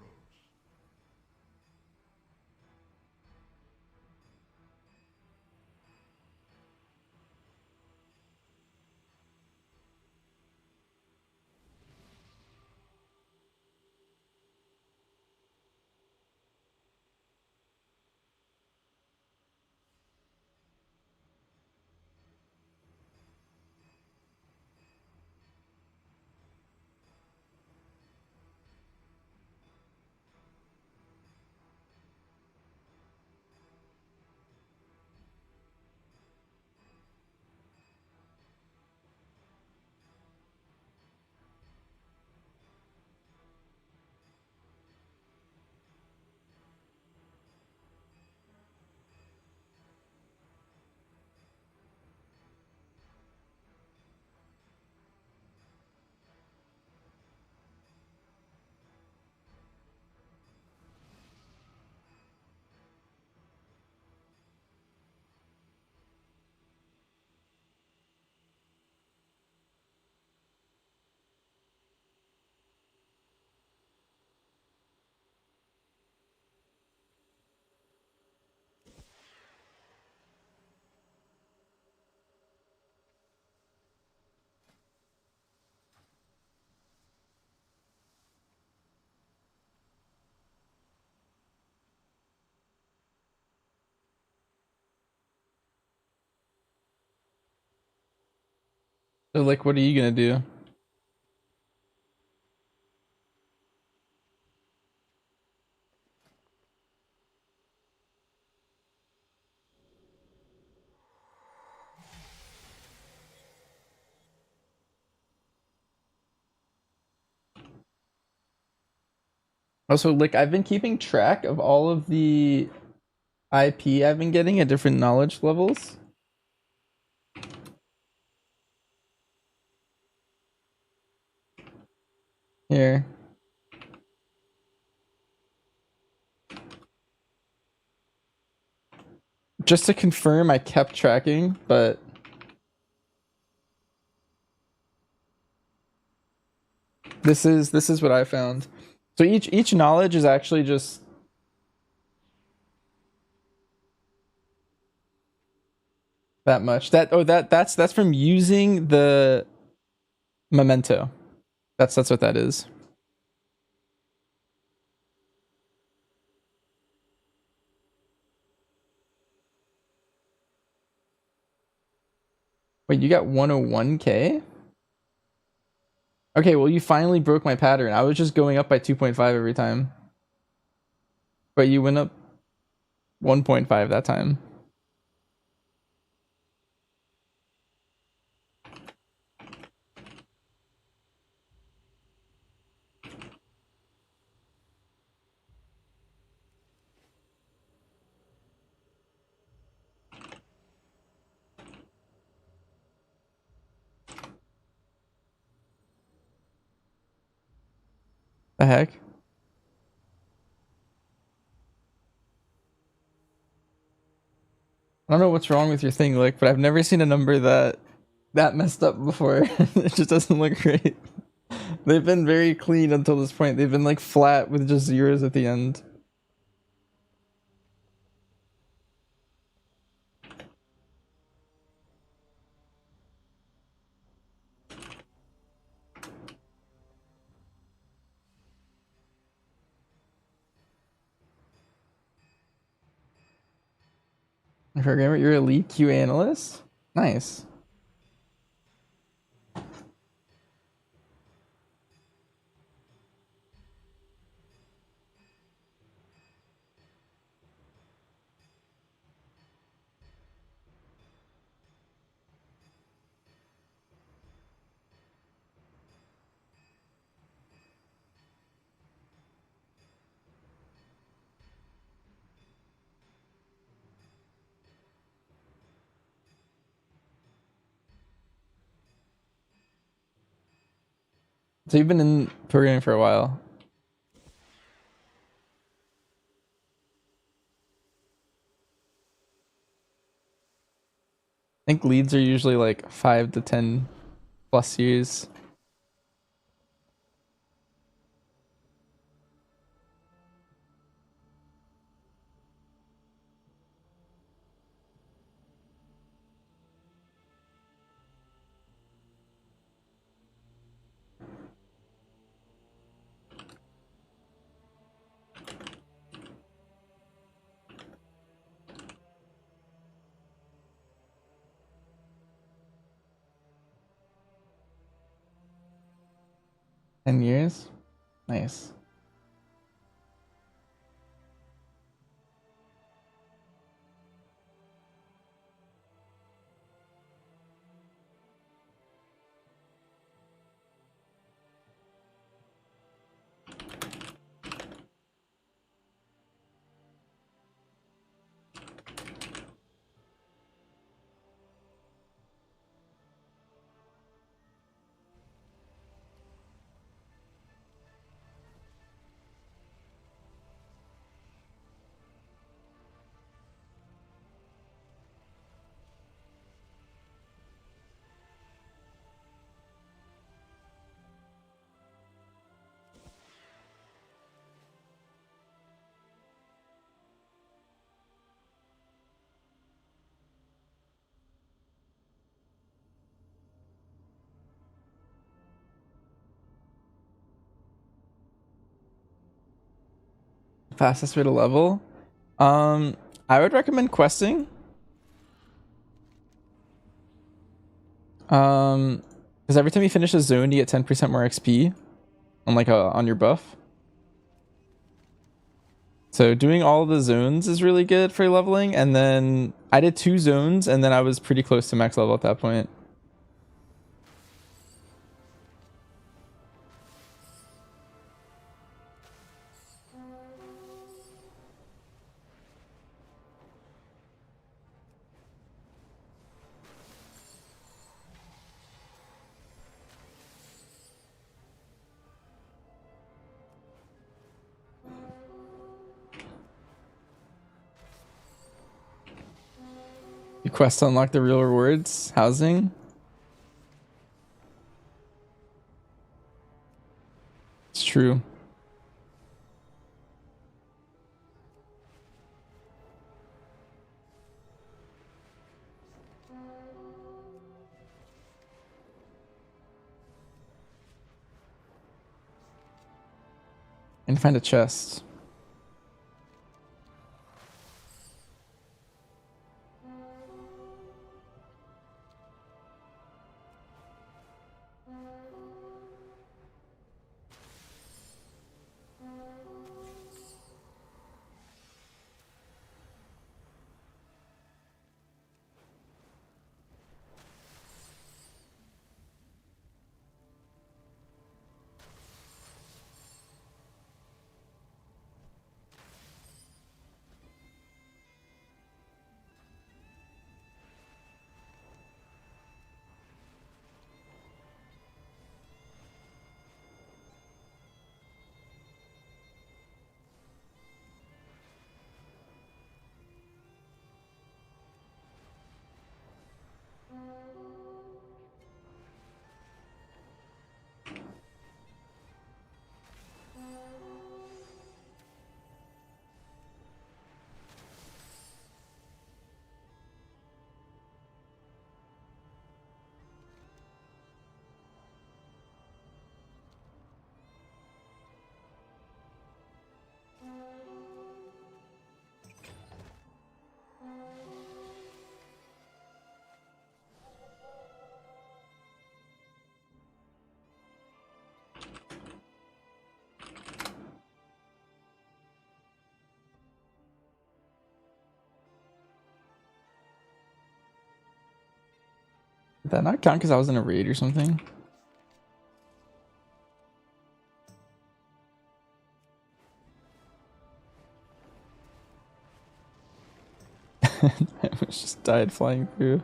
So like, what are you gonna do? Also, like, I've been keeping track of all of the IP I've been getting at different knowledge levels. Here. Just to confirm, I kept tracking, but this is what I found. So each knowledge is actually just that much. That's from using the memento. That's what that is. Wait, you got 101k? Okay, well you finally broke my pattern. I was just going up by 2.5 every time. But you went up 1.5 that time. The heck? I don't know what's wrong with your thing, Lick, but I've never seen a number that messed up before. It just doesn't look great. They've been very clean until this point. They've been like flat with just zeros at the end. Programmer, you're a lead QA analyst? Nice. So you've been in programming for a while. I think leads are usually like 5 to 10 plus years. $10. Nice. Fastest way to level? I would recommend questing. Because every time you finish a zone, you get 10% more XP on like on your buff. So doing all the zones is really good for leveling. And then I did 2 zones, and then I was pretty close to max level at that point. You quest to unlock the real rewards, housing. It's true. And find a chest. Did that not count because I was in a raid or something? I just died flying through.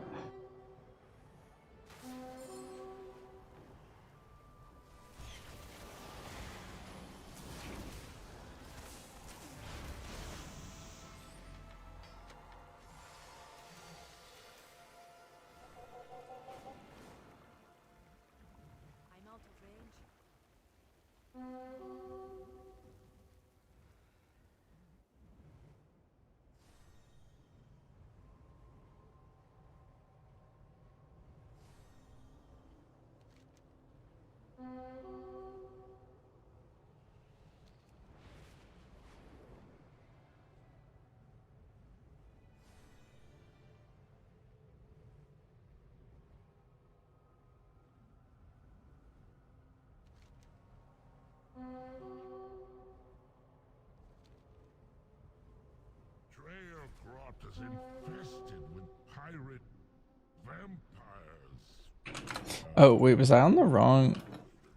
is infested with pirate vampires. Oh wait, was I on the wrong?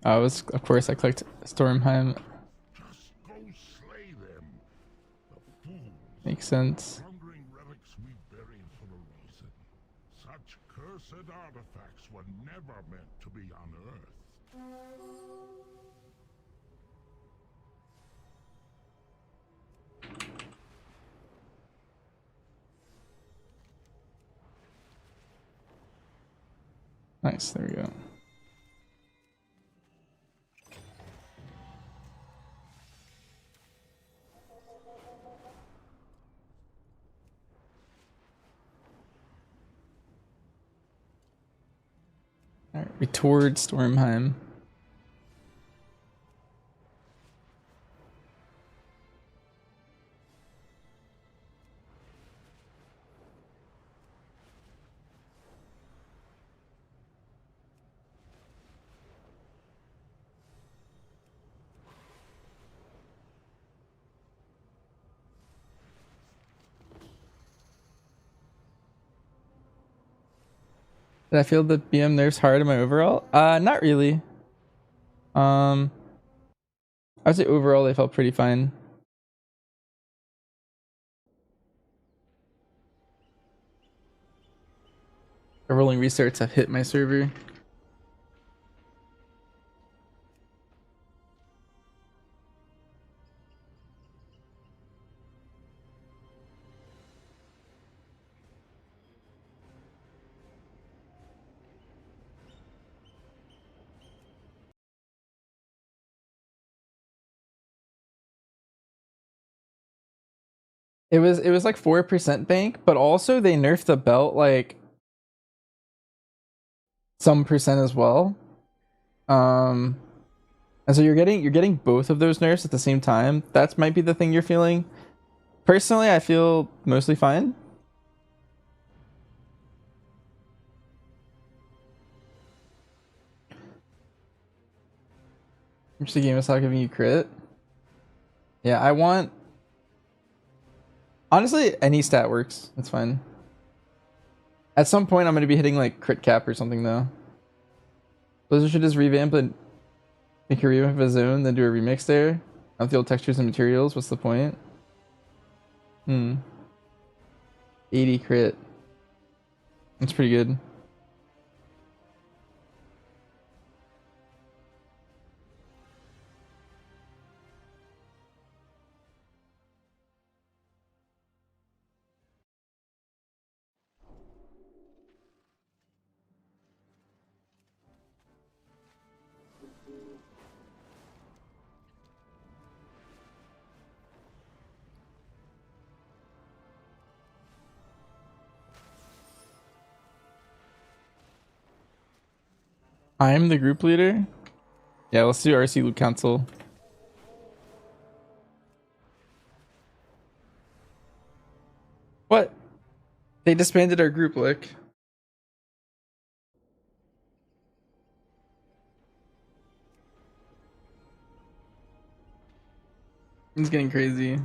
I was, of course, I clicked Stormheim. Just go slay them. The fools. Makes sense. Hungering relics we buried for a reason. Such cursed artifacts were never meant to be unearthed. Nice, there we go. Alright, we toured Stormheim. Did I feel the BM nerfs hard in my overall? Not really. I would say overall they felt pretty fine. The rolling restarts have hit my server. It was like 4% bank, but also they nerfed the belt like some percent as well. And so you're getting both of those nerfs at the same time. That might be the thing you're feeling. Personally, I feel mostly fine. Which the game is not giving you crit. Yeah, I want. Honestly, any stat works. That's fine. At some point, I'm going to be hitting like crit cap or something though. Blizzard should just revamp and make a revamp of a zone, then do a remix there. Not the old textures and materials. What's the point? 80 crit. That's pretty good. I'm the group leader. Yeah, let's do RC Loot Council. What? They disbanded our group, look. It's getting crazy.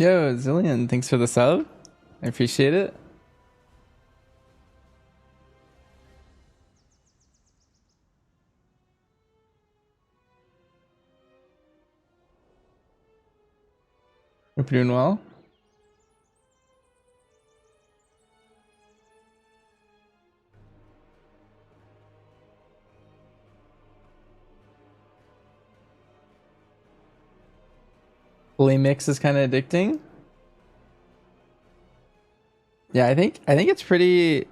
Yo, Zillion, thanks for the sub. I appreciate it. Hope you're doing well. Lemix is kind of addicting. Yeah, I think it's pretty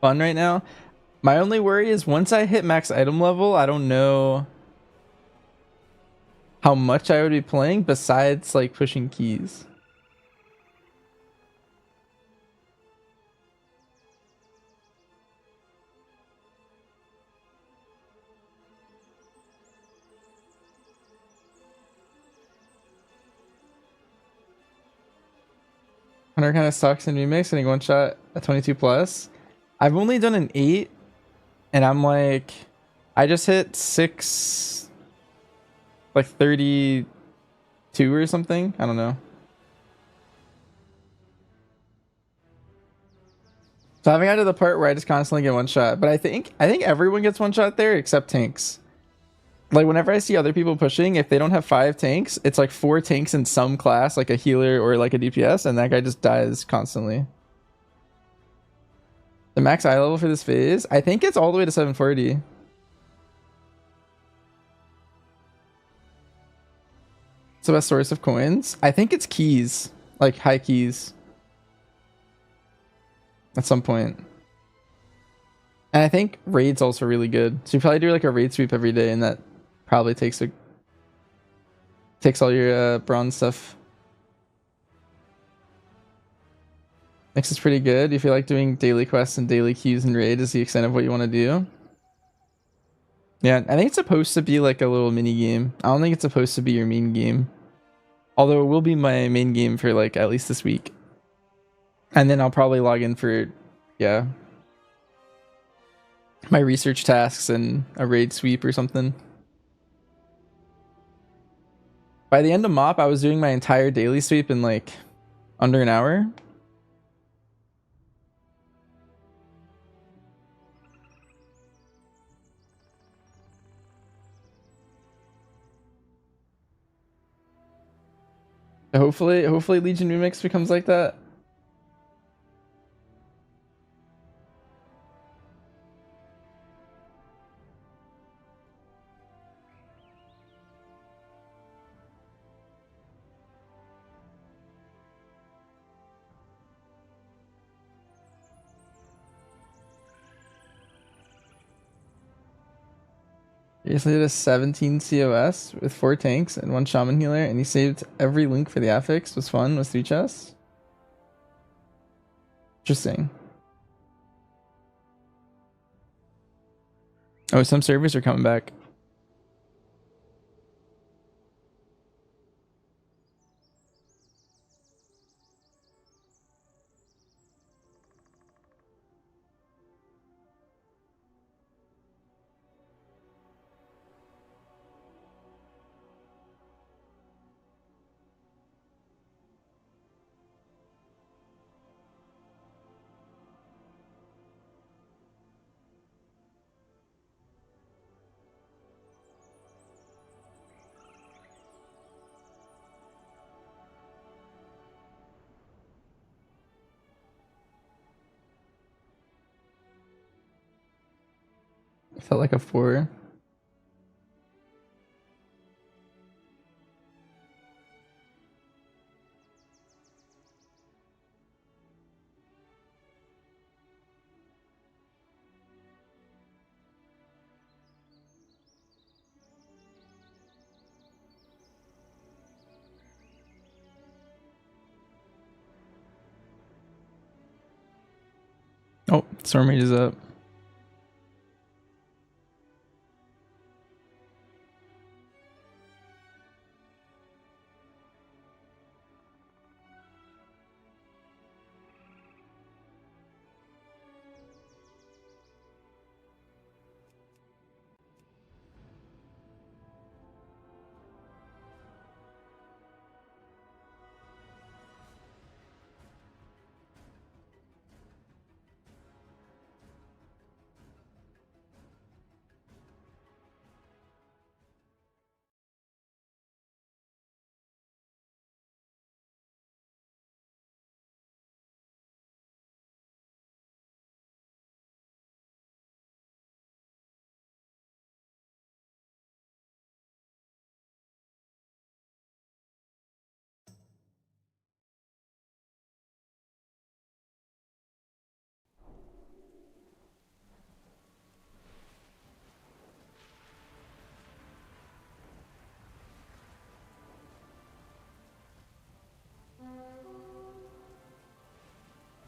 fun right now. My only worry is once I hit max item level, I don't know how much I would be playing besides like pushing keys. Hunter kind of sucks in remix, getting one shot at 22 plus. I've only done an 8, and I'm like, I just hit 6, like 32 or something. I don't know. So I haven't got to the part where I just constantly get one shot, but I think everyone gets one shot there except tanks. Like whenever I see other people pushing, if they don't have 5 tanks, it's like 4 tanks in some class, like a healer or like a DPS, and that guy just dies constantly. The max eye level for this phase, I think it's all the way to 740. It's the best source of coins. I think it's keys, like high keys. At some point. And I think raid's also really good. So you probably do like a raid sweep every day, and that probably takes all your bronze stuff. Mix is pretty good. You feel like doing daily quests and daily queues and raid is the extent of what you want to do. Yeah, I think it's supposed to be like a little mini game. I don't think it's supposed to be your main game. Although it will be my main game for like at least this week. And then I'll probably log in for, yeah, my research tasks and a raid sweep or something. By the end of MOP, I was doing my entire daily sweep in like under an hour. Hopefully Legion Remix becomes like that. He recently did a 17 COS with 4 tanks and 1 shaman healer, and he saved every link for the affix. Was fun. Was 3 chests. Interesting. Oh, some servers are coming back. Felt like a 4. Oh, storm rage is up.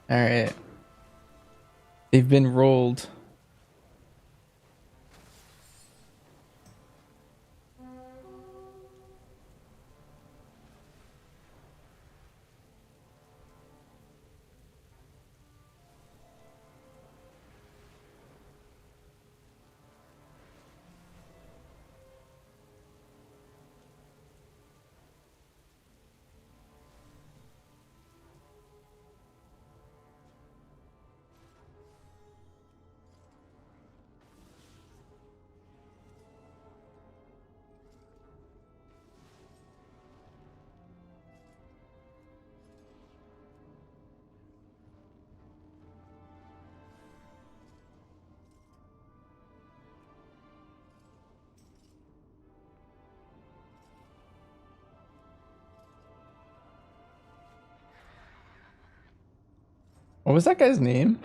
All right. They've been rolled. What was that guy's name?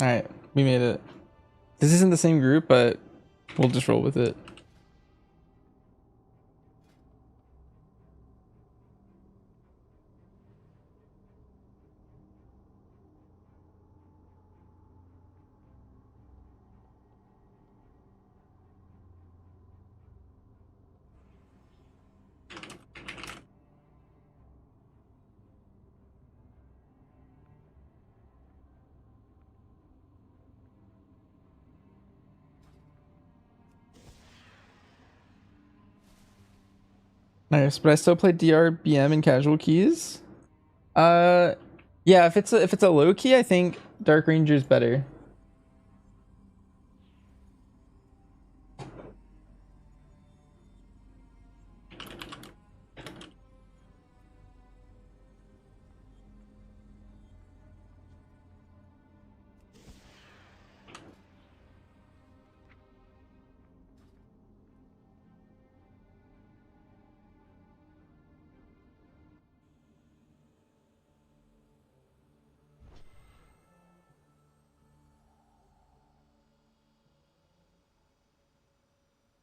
All right, we made it. This isn't the same group, but we'll just roll with it. Nice, but I still play DR, BM, and casual keys. Yeah, if it's a low key, I think Dark Ranger's better.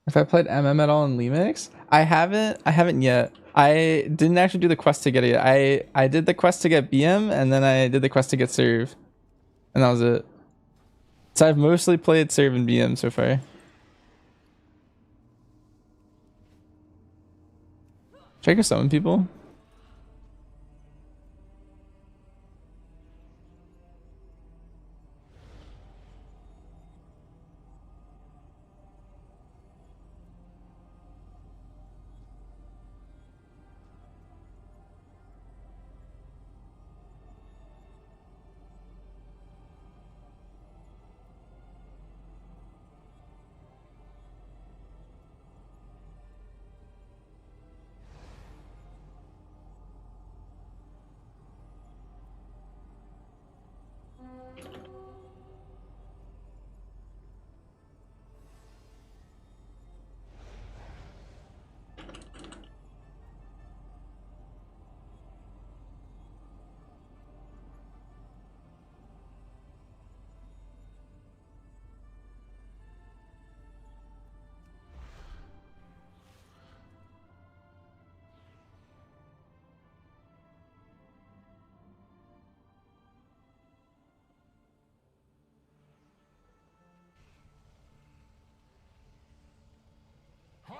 If I played MM at all in lemix, I haven't yet. I didn't actually do the quest to get it. I did the quest to get BM, and then I did the quest to get serve, and that was it. So I've mostly played serve and BM so far. Should I go summon people?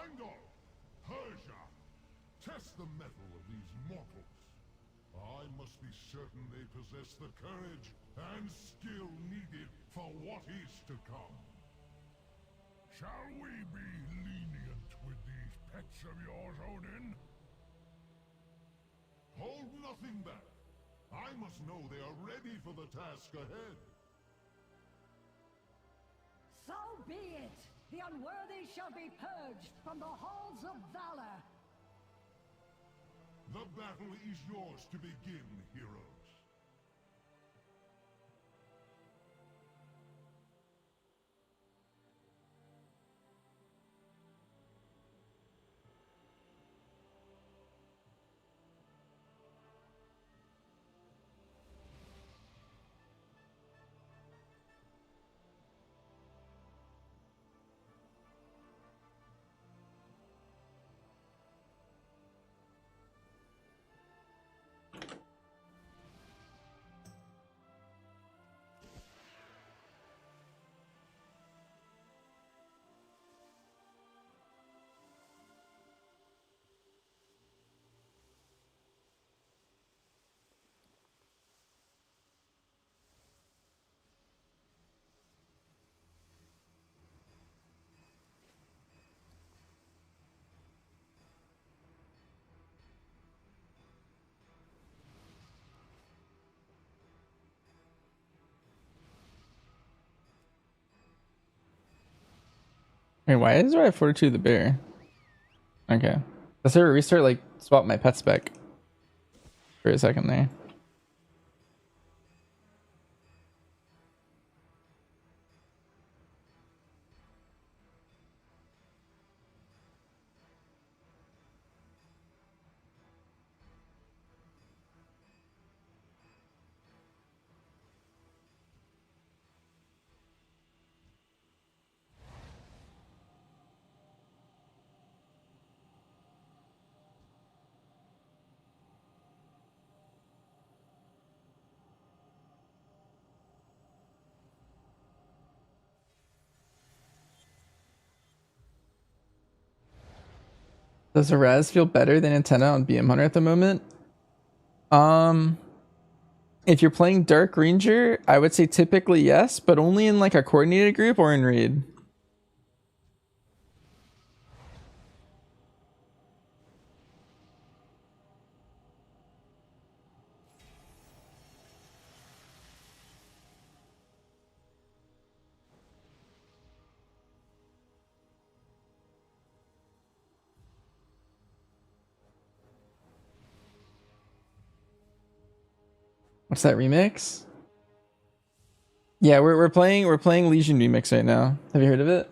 Heimdall! Persia! Test the mettle of these mortals. I must be certain they possess the courage and skill needed for what is to come. Shall we be lenient with these pets of yours, Odin? Hold nothing back. I must know they are ready for the task ahead. So be it! The unworthy shall be purged from the halls of Valor! The battle is yours to begin, heroes. Wait, why is there a Fortitude the bear? Okay. Does there a restart like swap my pet spec for a second there? Does a Raz feel better than Antenna on BM Hunter at the moment? Um, if you're playing Dark Ranger, I would say typically yes, but only in like a coordinated group or in raid. What's that remix? Yeah, we're playing Legion remix right now. Have you heard of it?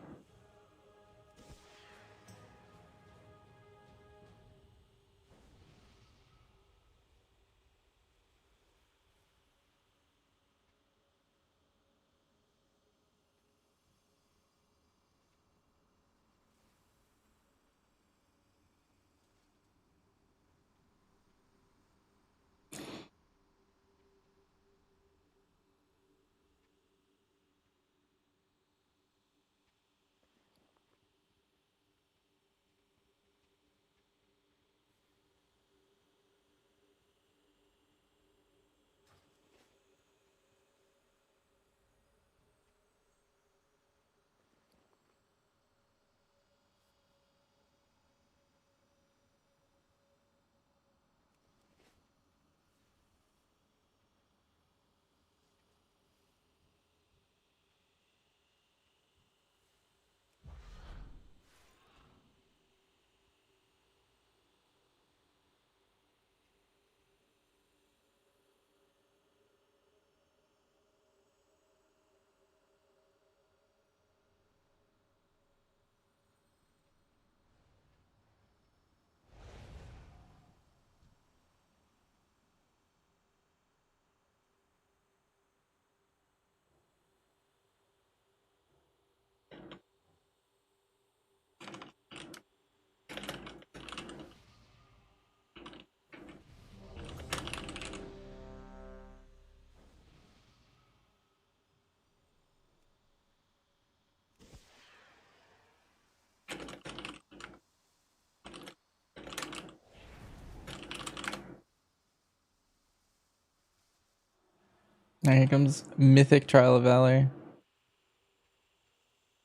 Now here comes Mythic Trial of Valor.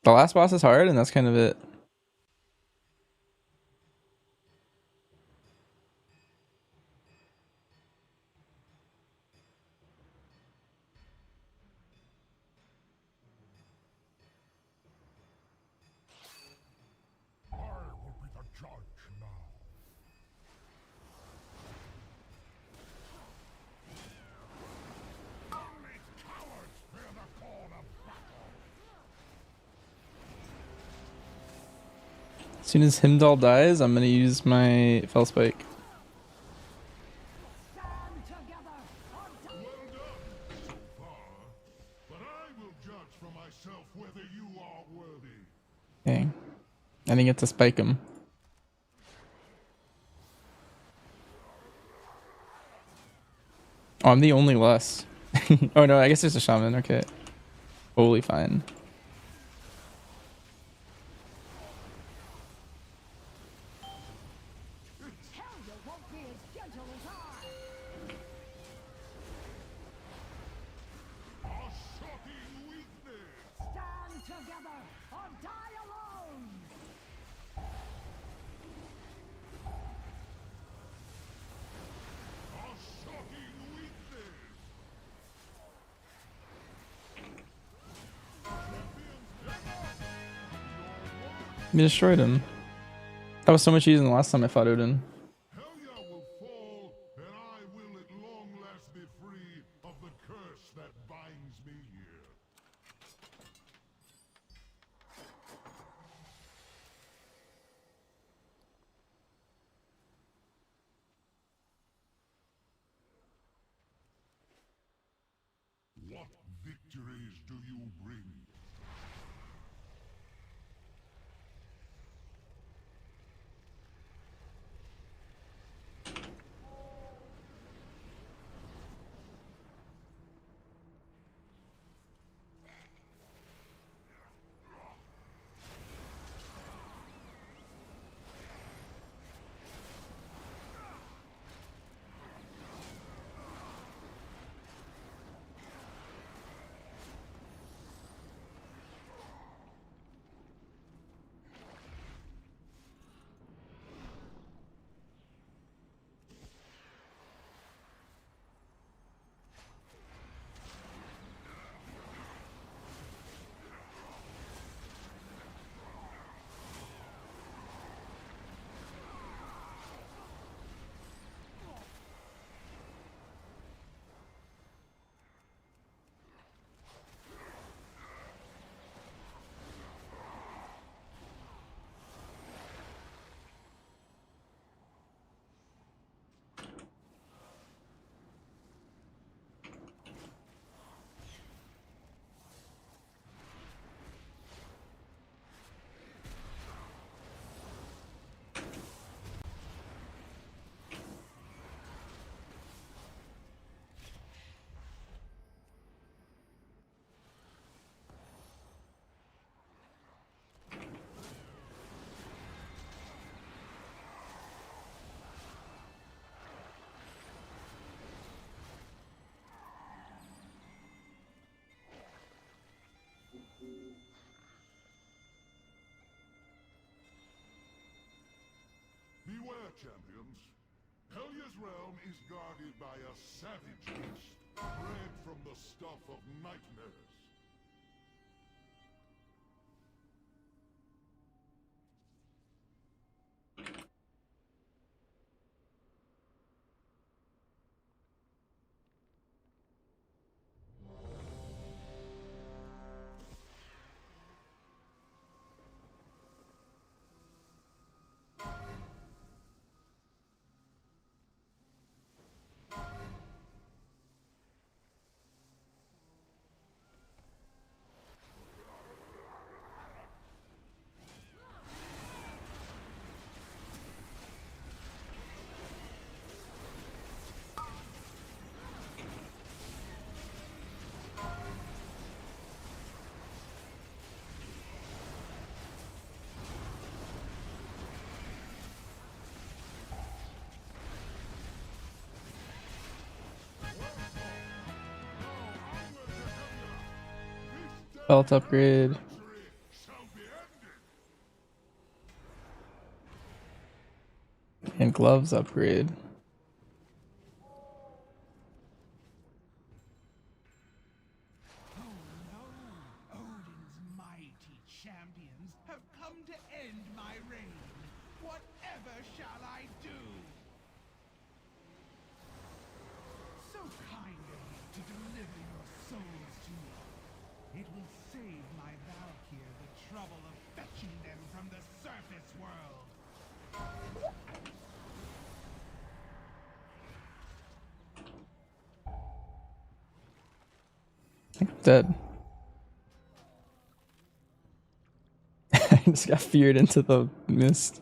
The last boss is hard, and that's kind of it. I will be the judge now. Only cowards fear the call of battle. As soon as Himdall dies, I'm gonna use my Fell Spike. Stand together or die. Well done so far, but I will judge for myself whether you are worthy. Okay. I didn't get to spike him. Oh, I'm the only less. Oh no, I guess there's a shaman. Okay. Totally fine. Hell, you won't be as gentle as I. A shocking weakness! Stand together or die alone. A shocking weakness! We destroyed him. That was so much easier than the last time I fought Odin. Helya will fall, and I will at long last be free of the curse that binds me here. What victories do you bring? Beware, champions. Helya's realm is guarded by a savage beast, bred from the stuff of nightmares. Belt upgrade. And gloves upgrade. Odin's mighty champions have come to end my reign. Whatever shall I do? So kind of you to deliver your souls to me. It will save my Valkyr the trouble of fetching them from the surface world. I'm dead. I just got feared into the mist.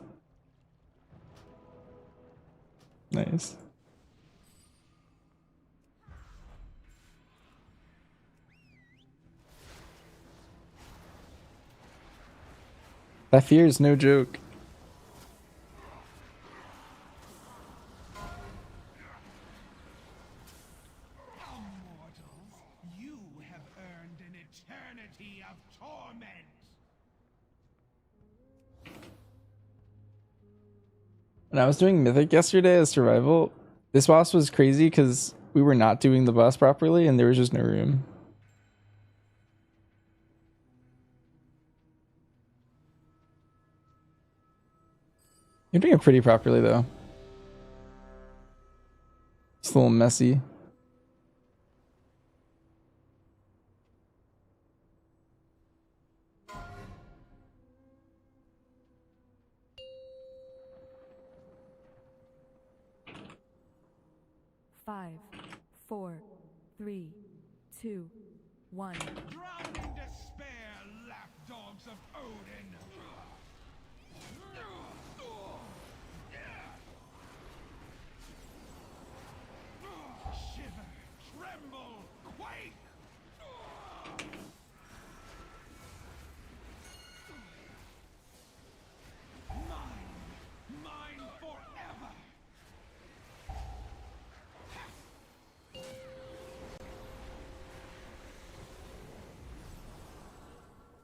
Nice. That fear is no joke. Immortals, you have earned an eternity of torment. When I was doing Mythic yesterday as survival, this boss was crazy because we were not doing the boss properly and there was just no room. You're doing it pretty properly though. It's a little messy. Five, 4, 3, 2, 1. Drown in despair, lapdogs of Odin! Shiver, tremble, quake! Mine forever!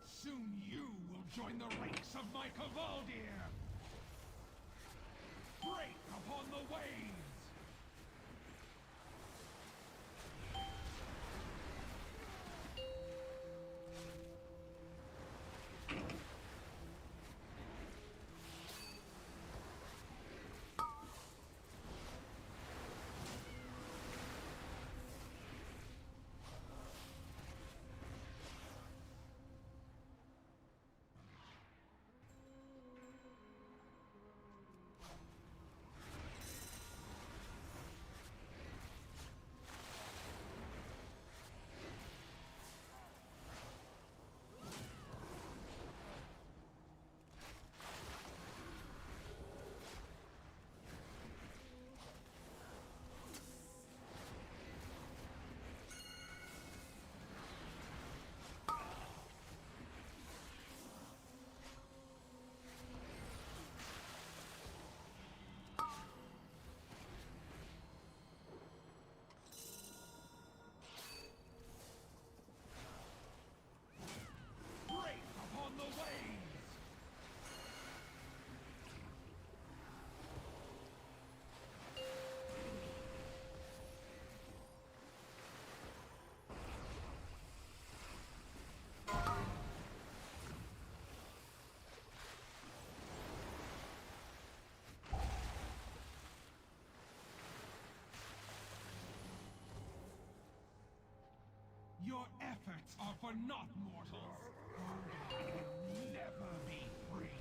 Soon you will join the ranks of my Cavaldir! Break upon the waves! Your efforts are for naught, mortals. Odin will never be free.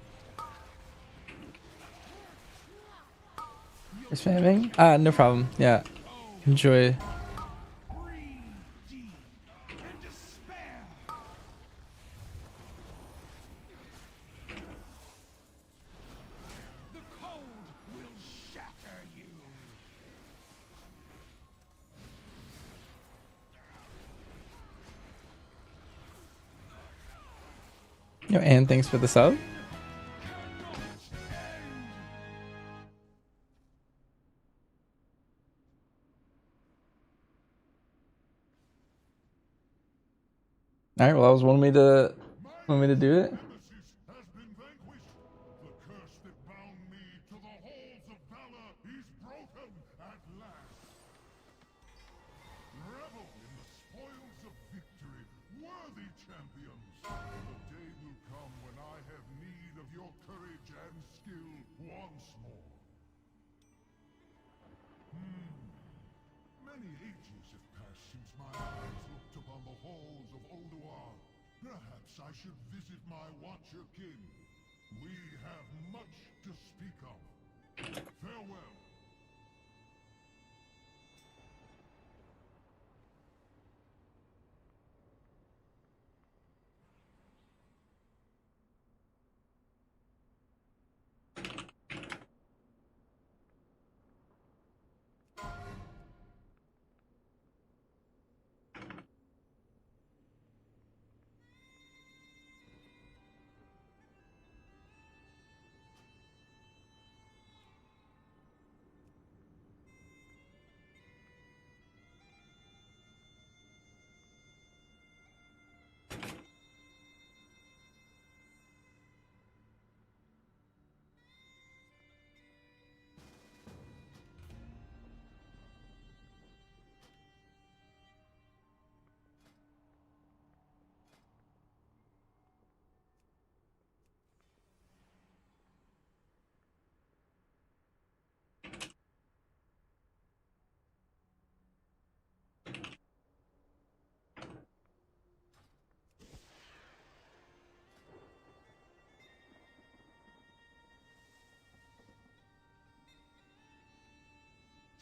Is spamming? No problem. Yeah. Enjoy. The cold will shatter you. Yo, and thanks for the sub. Alright, well that was one way to do it. Nemesis has been vanquished. The curse that bound me to the halls of Valor is broken at last. Revel in the spoils of victory, worthy champions. The day will come when I have need of your courage and skill once more. Many ages have passed since my eyes looked upon the halls of Ulduar. Perhaps I should visit my Watcher kin. We have much to speak of. Farewell.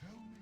Tell me.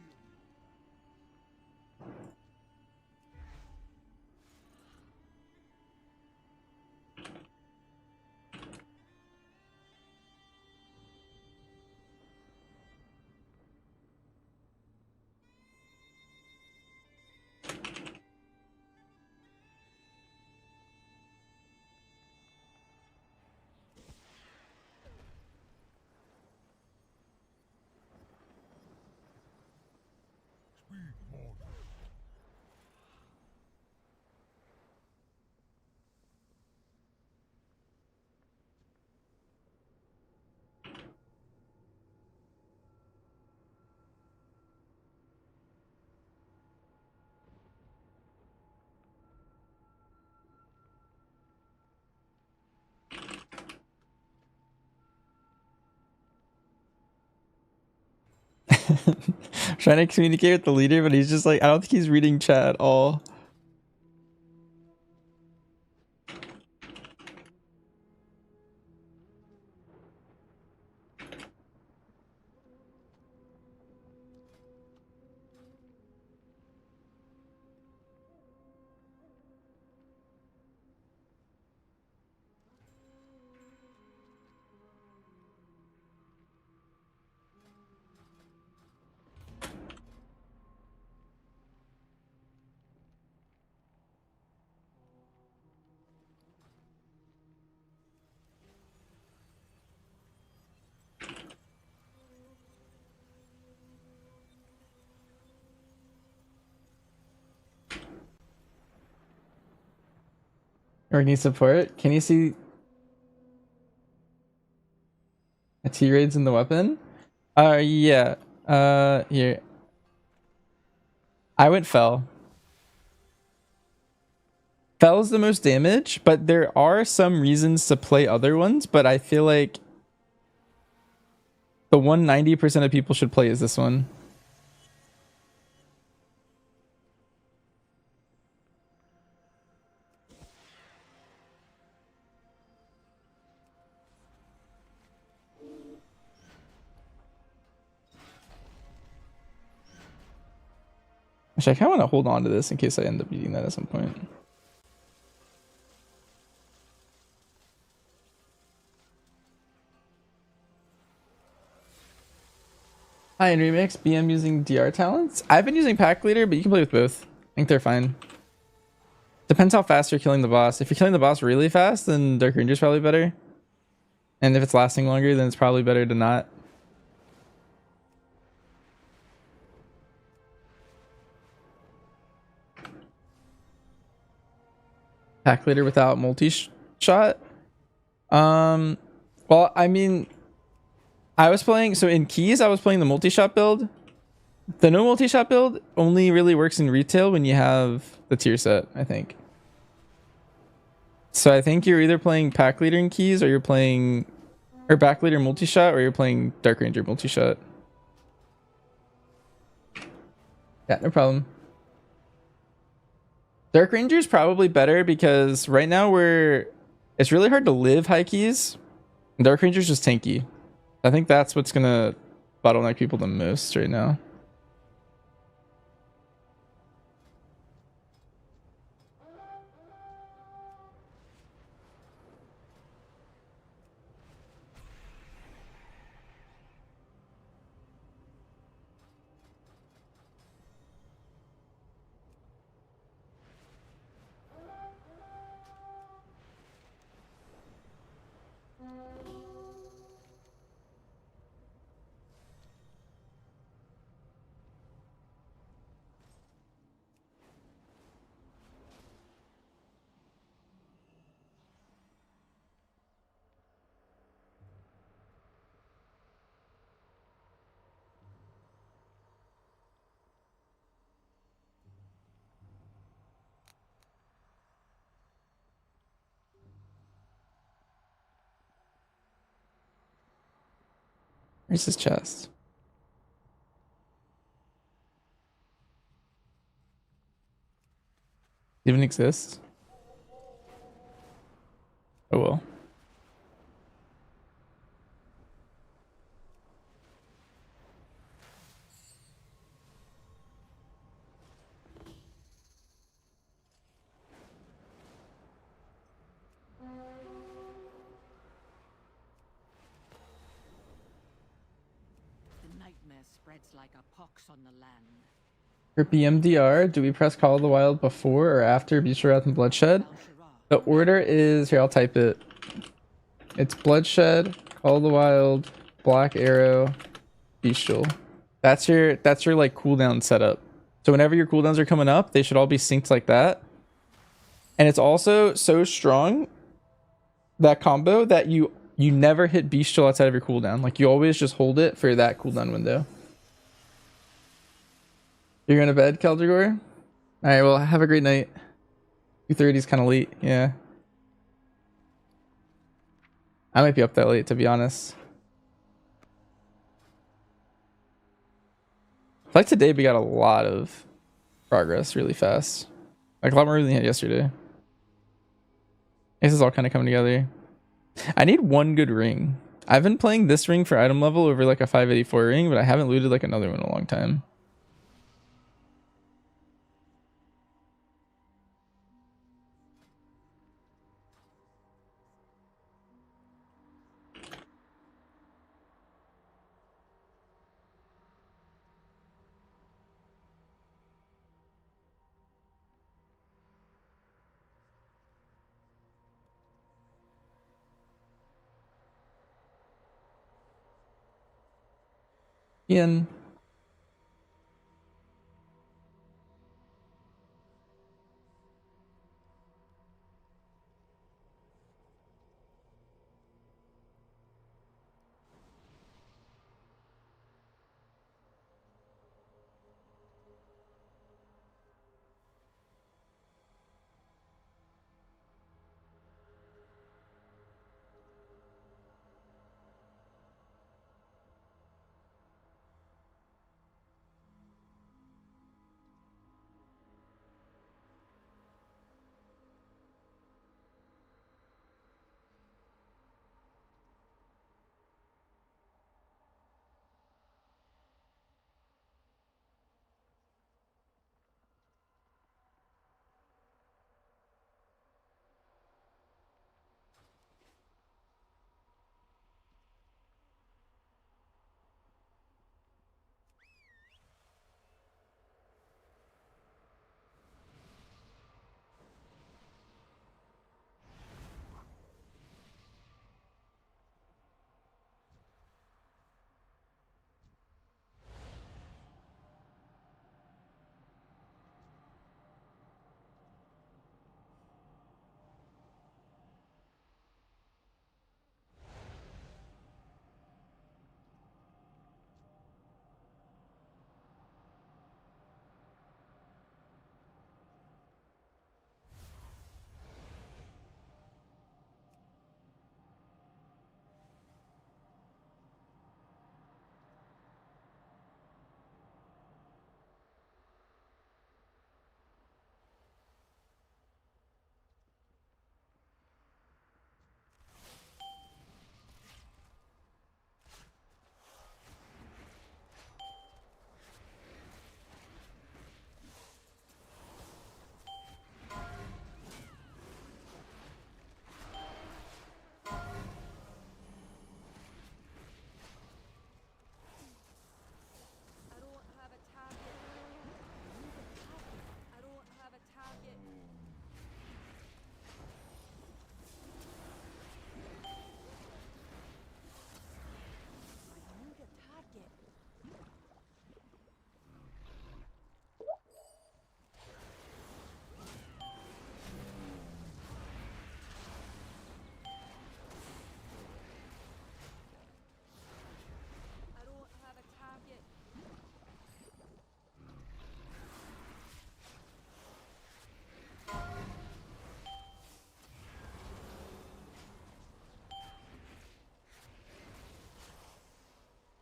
Speak, mortal. Trying to communicate with the leader, but he's just like, I don't think he's reading chat at all. Or need support? Can you see a T-raids in the weapon? Yeah. Here. I went Fell. Fell is the most damage, but there are some reasons to play other ones, but I feel like the 190% of people should play is this one. Actually, I kind of want to hold on to this in case I end up beating that at some point. Hi, in Remix, BM using DR talents? I've been using Pack Leader, but you can play with both. I think they're fine. Depends how fast you're killing the boss. If you're killing the boss really fast, then Dark Ranger's probably better. And if it's lasting longer, then it's probably better to not. pack leader without multi-shot. Well, I mean, I was playing, so in keys, I was playing the multi-shot build. The no multi-shot build only really works in retail when you have the tier set, I think. So I think you're either playing pack leader in keys, or you're playing, or back leader multi-shot, or you're playing Dark Ranger multi-shot. Yeah, no problem. Dark Ranger is probably better because right now it's really hard to live high keys. And Dark Ranger's just tanky. I think that's what's gonna bottleneck people the most right now. Where's his chest? Even exists? Oh well. The nightmare spreads like a pox on the land. For BMDR, do we press Call of the Wild before or after Beast Wrath and Bloodshed? The order is, here, I'll type it. It's Bloodshed, Call of the Wild, Black Arrow, Bestial. That's your like cooldown setup. So whenever your cooldowns are coming up, they should all be synced like that. And it's also so strong, that combo, that you never hit Bestial outside of your cooldown. Like, you always just hold it for that cooldown window. You're going to bed, Keldrigor? Alright, well, have a great night. 2:30 is kind of late, yeah. I might be up that late, to be honest. I feel like today we got a lot of progress really fast. Like, a lot more than we had yesterday. This is all kind of coming together. I need one good ring. I've been playing this ring for item level over like a 584 ring, but I haven't looted like another one in a long time. Ian.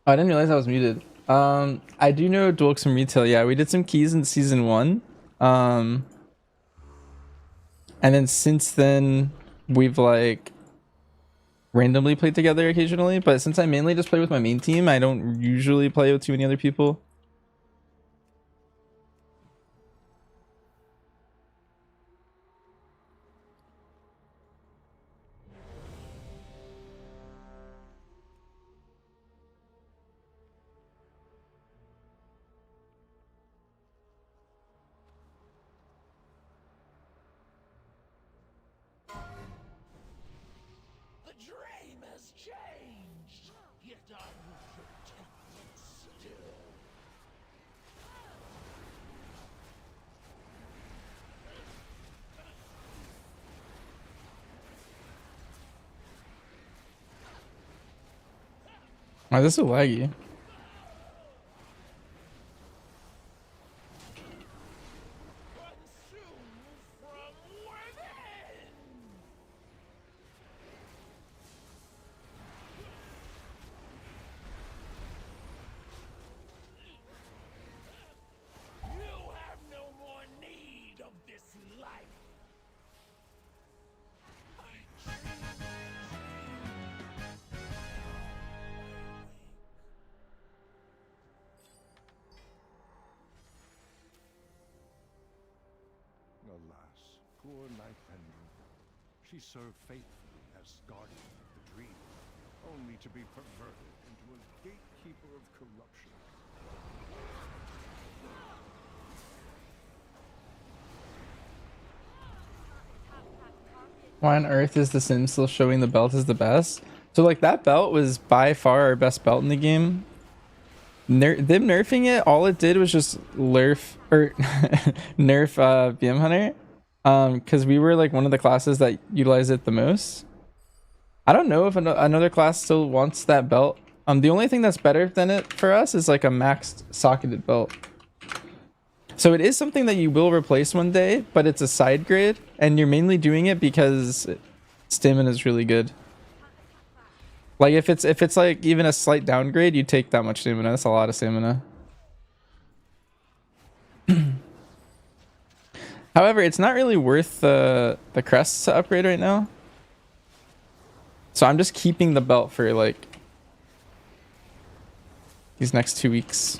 Oh, I didn't realize I was muted. I do know Dual X from retail. Yeah, we did some keys in season 1. And then since then we've like randomly played together occasionally, but since I mainly just play with my main team, I don't usually play with too many other people. The dream has changed, yet I will protect it still. Why is this so laggy? You have no more need of this life. Alas, poor Nightbender. She served faithfully as guardian of the dream, only to be perverted into a gatekeeper of corruption. Why on earth is the Sim still showing the belt as the best? So like that belt was by far our best belt in the game. Them nerfing it, all it did was just nerf BM Hunter. Because we were like one of the classes that utilized it the most. I don't know if another class still wants that belt. The only thing that's better than it for us is like a maxed socketed belt. So it is something that you will replace one day, but it's a side grade, and you're mainly doing it because stamina is really good. Like if it's like even a slight downgrade, you take that much stamina. That's a lot of stamina. However, it's not really worth the crests to upgrade right now. So I'm just keeping the belt for like these next 2 weeks.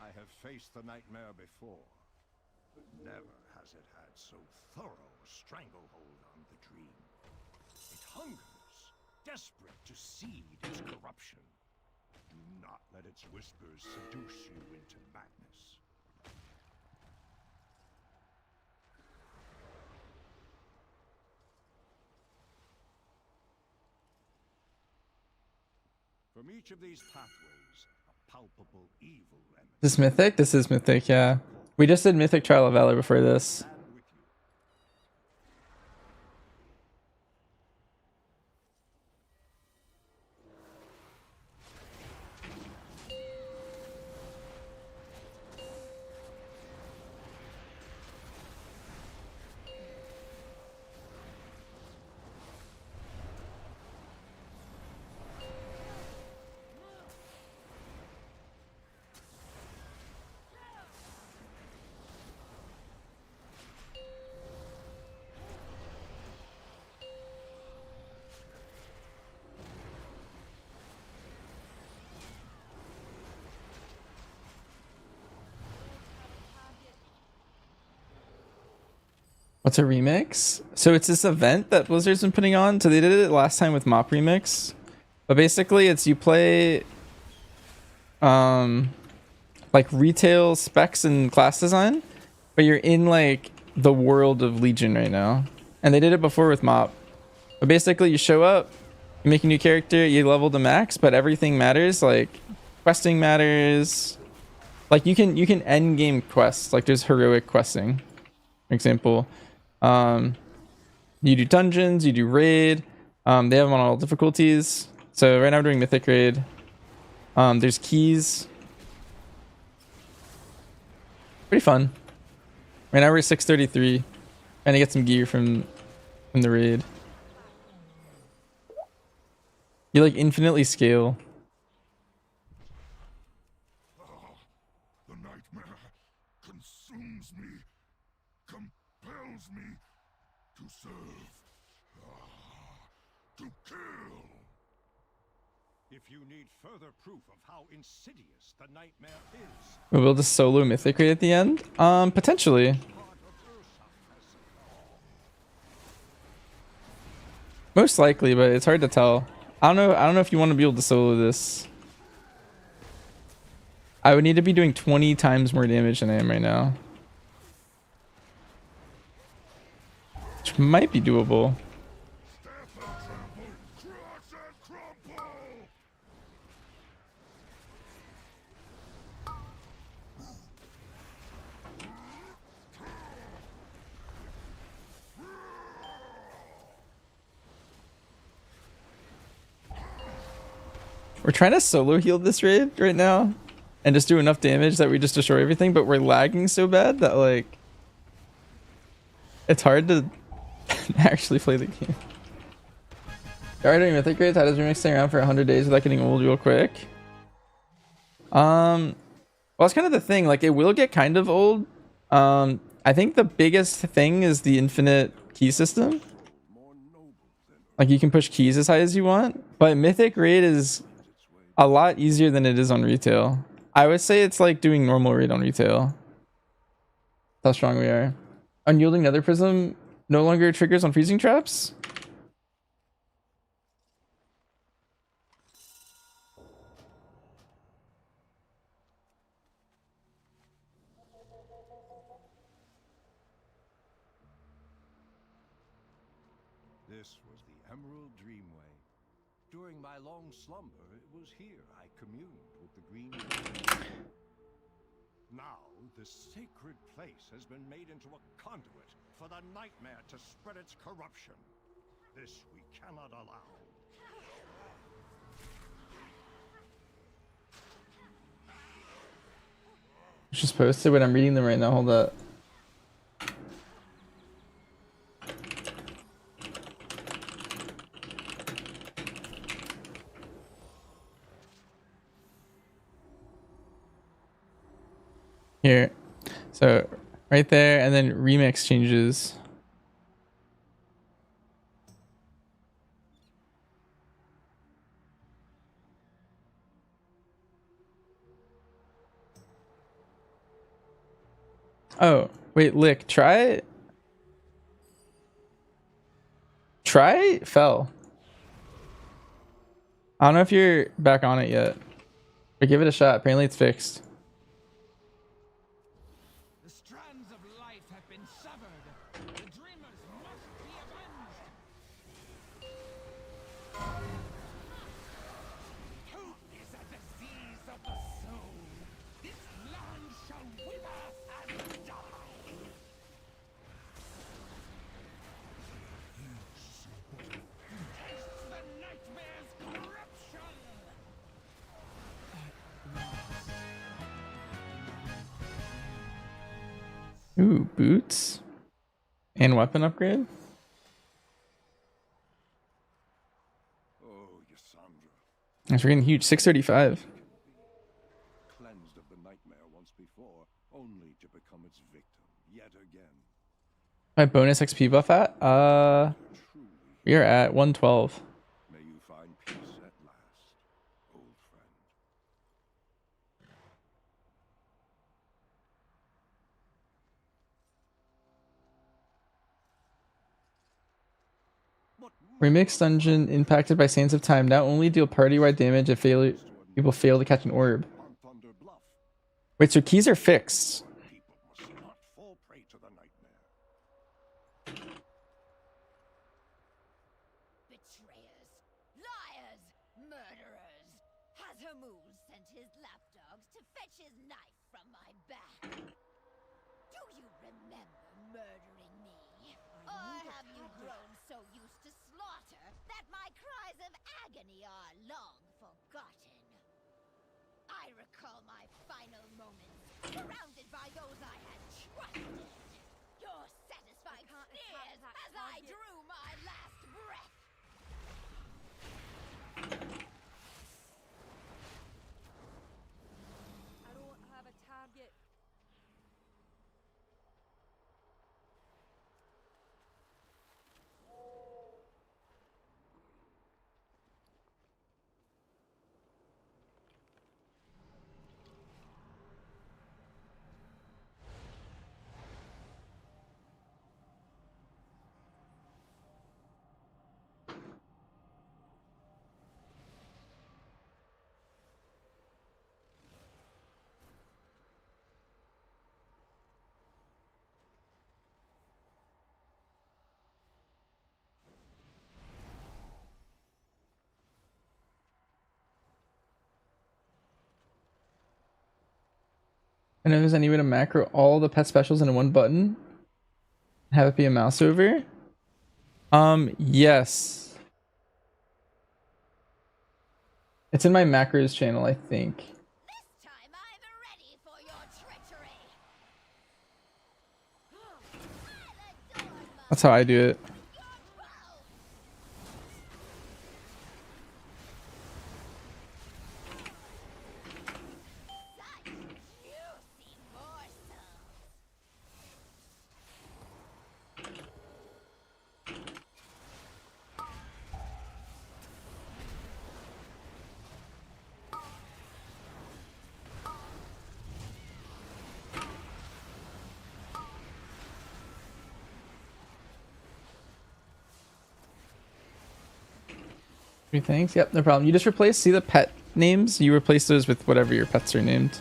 I have faced the nightmare before, but never has it had so thorough a stranglehold on the dream. It hungers, desperate to seed its corruption. Do not let its whispers seduce you into madness. From each of these pathways, a palpable evil emanates. This Mythic? This is Mythic, yeah. We just did Mythic Trial of Valor before this. What's a remix? So it's this event that Blizzard's been putting on. So they did it last time with Mop Remix. But basically it's you play like retail specs and class design, but you're in like the world of Legion right now. And they did it before with Mop. But basically you show up, you make a new character, you level to max, but everything matters. Like questing matters. Like you can end game quests. Like there's heroic questing. For example, you do dungeons, you do raid. They have them on all difficulties. So right now I'm doing Mythic raid. There's keys. Pretty fun. Right now we're at 633. Trying to get some gear from the raid. You like infinitely scale. The nightmare consumes me, compels me to serve, to kill. If you need further proof of how insidious the nightmare is, We'll build a solo Mythic raid at the end? Potentially. Most likely, but it's hard to tell. I don't know if you want to be able to solo this. I would need to be doing 20 times more damage than I am right now. Which might be doable. We're trying to solo heal this raid right now and just do enough damage that we just destroy everything, but we're lagging so bad that like it's hard to actually play the game. Alright, doing Mythic raids. How does Remix stay around for 100 days without getting old real quick? Well, it's kind of the thing. Like, it will get kind of old. I think the biggest thing is the infinite key system. Like, you can push keys as high as you want, but Mythic raid is a lot easier than it is on retail. I would say it's like doing normal raid on retail. That's how strong we are. Unyielding Nether Prism no longer triggers on freezing traps? this was the Emerald Dreamway. During my long slumber, it was here I communed with the green. Now, this sacred place has been made into a conduit for the nightmare to spread its corruption. This we cannot allow. It's just posted, but I'm reading them right now. Hold up. Here. So right there, and then remix changes. Oh, wait, Lick, try fell. I don't know if you're back on it yet, but give it a shot. Apparently it's fixed. The strands of life have been severed. The dreamers must be avenged. Hope is a disease of the soul. This land shall wither and die. Taste the nightmare's corruption. Ooh, boots and weapon upgrade. Oh, Yasandra. That's getting huge. 635. Cleansed of the nightmare once before, only to become its victim yet again. My bonus XP buff at? We are at 112. May you find peace at last, old friend. Remix dungeon impacted by Sands of Time. Now only deal party-wide damage if people fail to catch an orb. Wait, so keys are fixed. People must not fall prey to the nightmare. Betrayers, liars, murderers. Has Hamuz sent his lapdogs to fetch his knife from my back? Do you remember murdering me? Or have you grown so used to slaughter that my cries of agony are long forgotten? I recall my final moments, surrounded by those I had trusted. Your satisfied sneers as I drew my last breath. I don't have a target. I know there's any way to macro all the pet specials into one button. Have it be a mouse over? Yes. It's in my macros channel, I think. This time I'm ready for your treachery. That's how I do it. Three things? Yep, no problem. You just replace, see the pet names? You replace those with whatever your pets are named.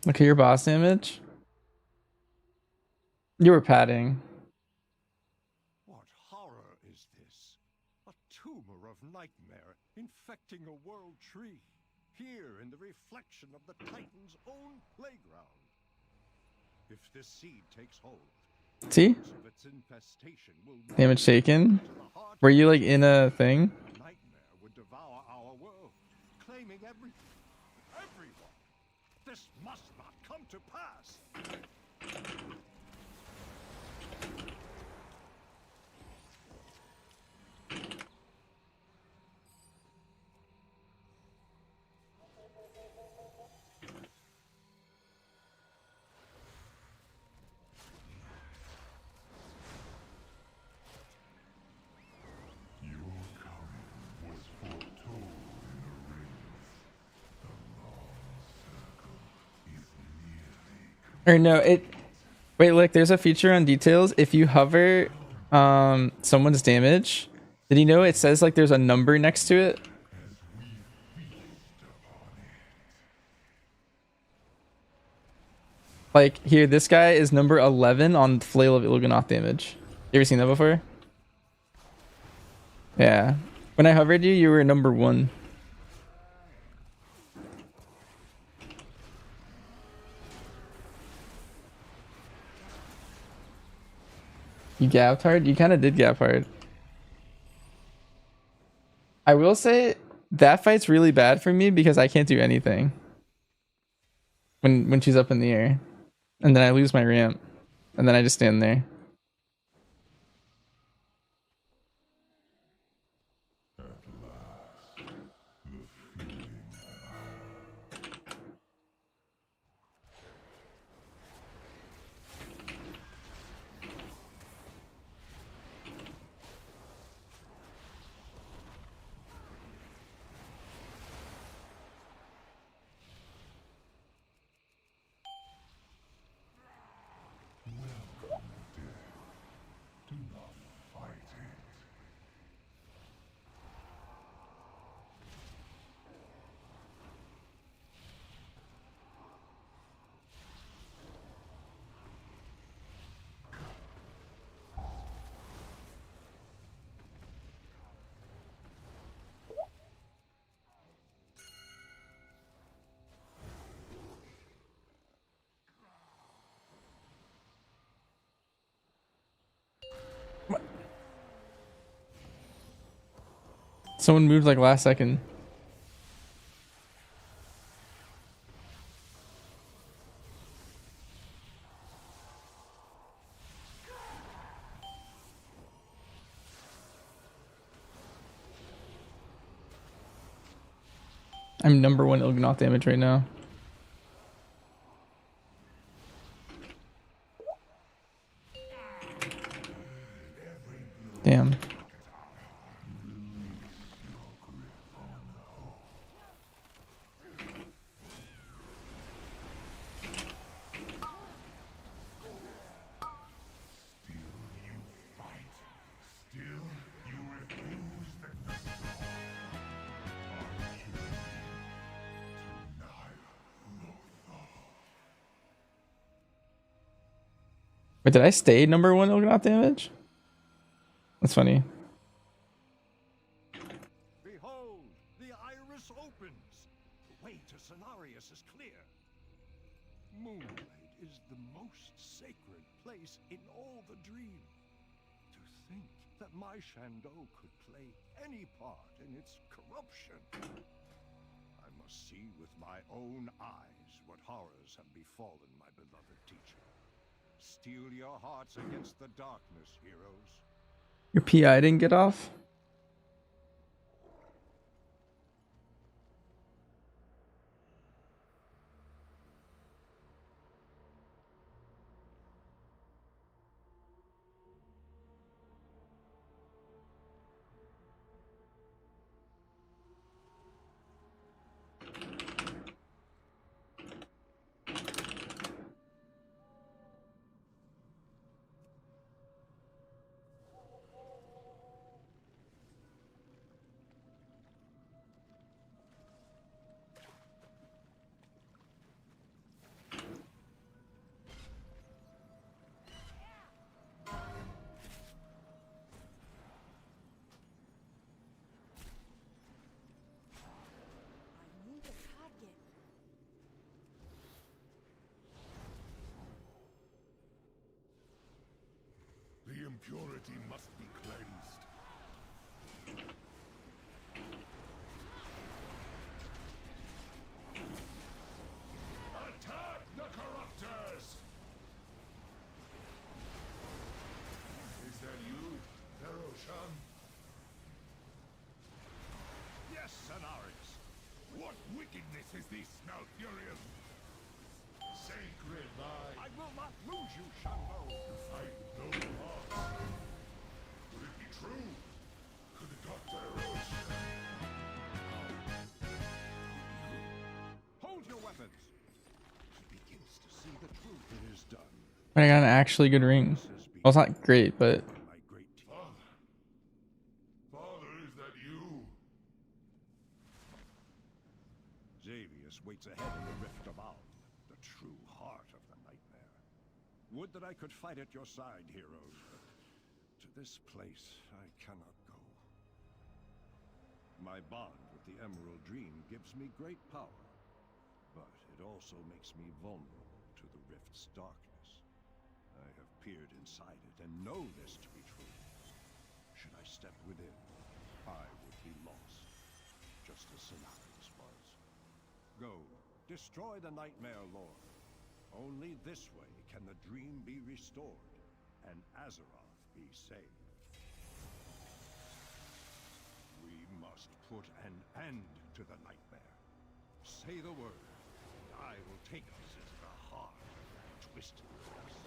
Okay, your boss damage. You were padding. What horror is this? A tumor of nightmare infecting a world tree. Here in the reflection of the Titan's own playground. If this seed takes hold, See? of its infestation will Damage taken. Were you like in a thing? nightmare would devour our world, claiming everyone. This must not come to pass. Or no, it... Wait, look, there's a feature on details. If you hover someone's damage, did you know it says like there's a number next to it? Like, here, this guy is number 11 on Flail of Il'gynoth damage. You ever seen that before? Yeah. When I hovered you, you were number 1. You gapped hard? You kind of did gap hard. I will say, that fight's really bad for me because I can't do anything. When she's up in the air. And then I lose my ramp. And then I just stand there. Someone moved like last second. I'm #1 Ilgnoth damage right now. Damn. Wait, did I stay #1 Ilgnoth damage? That's funny. Behold, the iris opens. The way to Cenarius is clear. Moonlight is the most sacred place in all the dream. To think that my Shandow could play any part in its corruption. I must see with my own eyes what horrors have befallen my beloved teacher. Steel your hearts against the darkness, heroes. Your PI didn't get off? The impurity must be cleansed. Attack the corruptors! Is that you, Veroshan? Yes, Cenarius. What wickedness is this, Malfurion? Sacred lie! I will not lose you, Shandow. Fight no loss. Could it be true? Could the Doctor Hold your weapons. He begins to see the truth. It is done. But I got an actually good ring. Well, it's not great, but My great teacher. Father, is that you? Xavius waits ahead in the Rift of Alm, the true heart of the nightmare. Would that I could fight at your side, heroes, but to this place I cannot go. My bond with the Emerald Dream gives me great power, but it also makes me vulnerable to the Rift's darkness. I have peered inside it and know this to be true. Should I step within, I would be lost, just as Cenarius was. Go, destroy the Nightmare Lord. Only this way can the dream be restored, and Azeroth be saved. We must put an end to the nightmare. Say the word, and I will take us into the heart of that twisted place.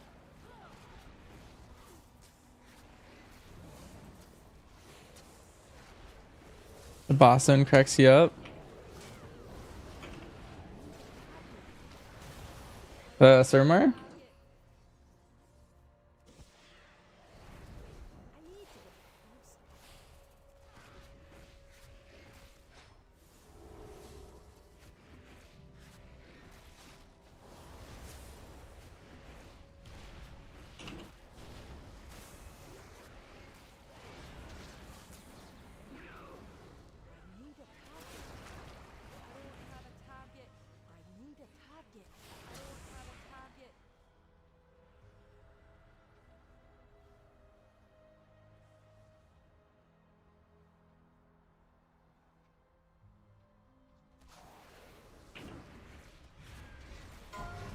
the boss zone cracks you up. Surmar?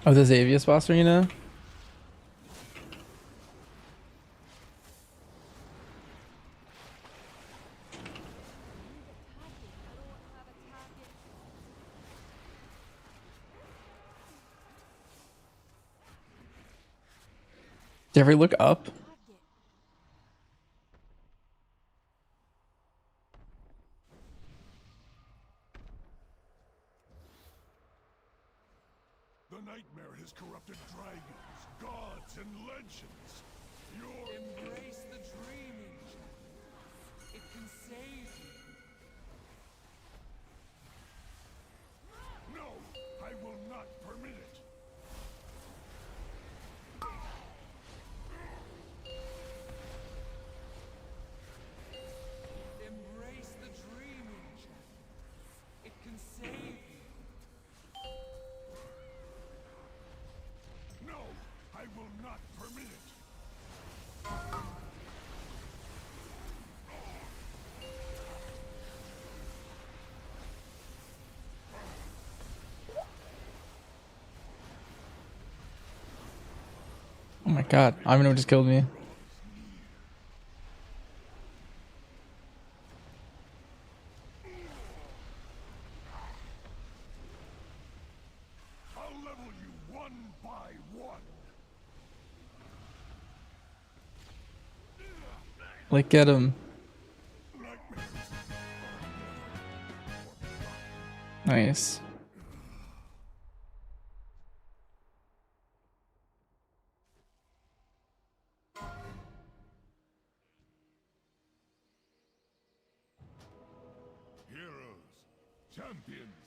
Oh, the Xavius boss arena? Did you ever look up? The nightmare has corrupted dragons, gods, and legends. Embrace the dream engine. It can save you. No, I will not permit it. Embrace the dream engine. It can save you. No, I will not permit it. Oh my god, I don't know what just killed me. I'll level you one by one. Like, get him. Nice. Heroes, champions,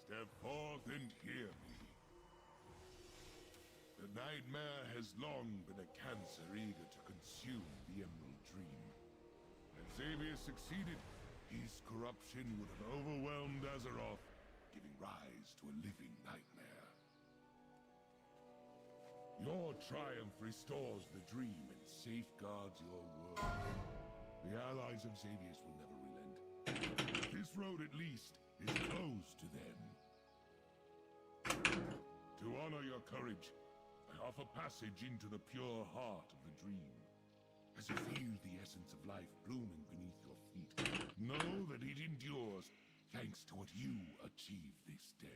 step forth and hear me. The nightmare has long been a cancer eager to consume the Emerald Dream. Had Xavier succeeded, his corruption would have overwhelmed Azeroth, giving rise to a living nightmare. Your triumph restores the dream and safeguards your world. The allies of Xavier's will never relent. This road, at least, is closed to them. To honor your courage, I offer passage into the pure heart of the dream. As you feel the essence of life blooming beneath your feet, know that it endures thanks to what you achieve this day.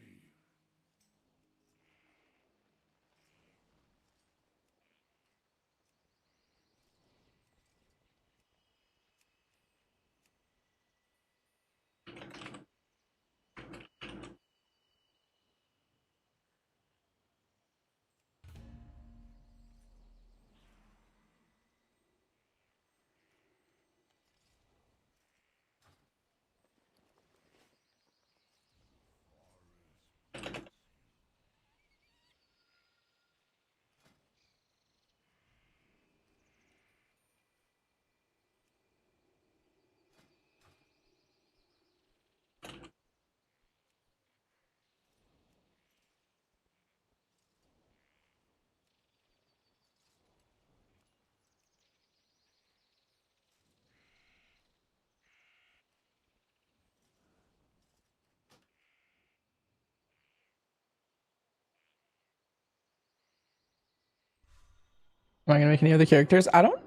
Am I gonna make any other characters? I don't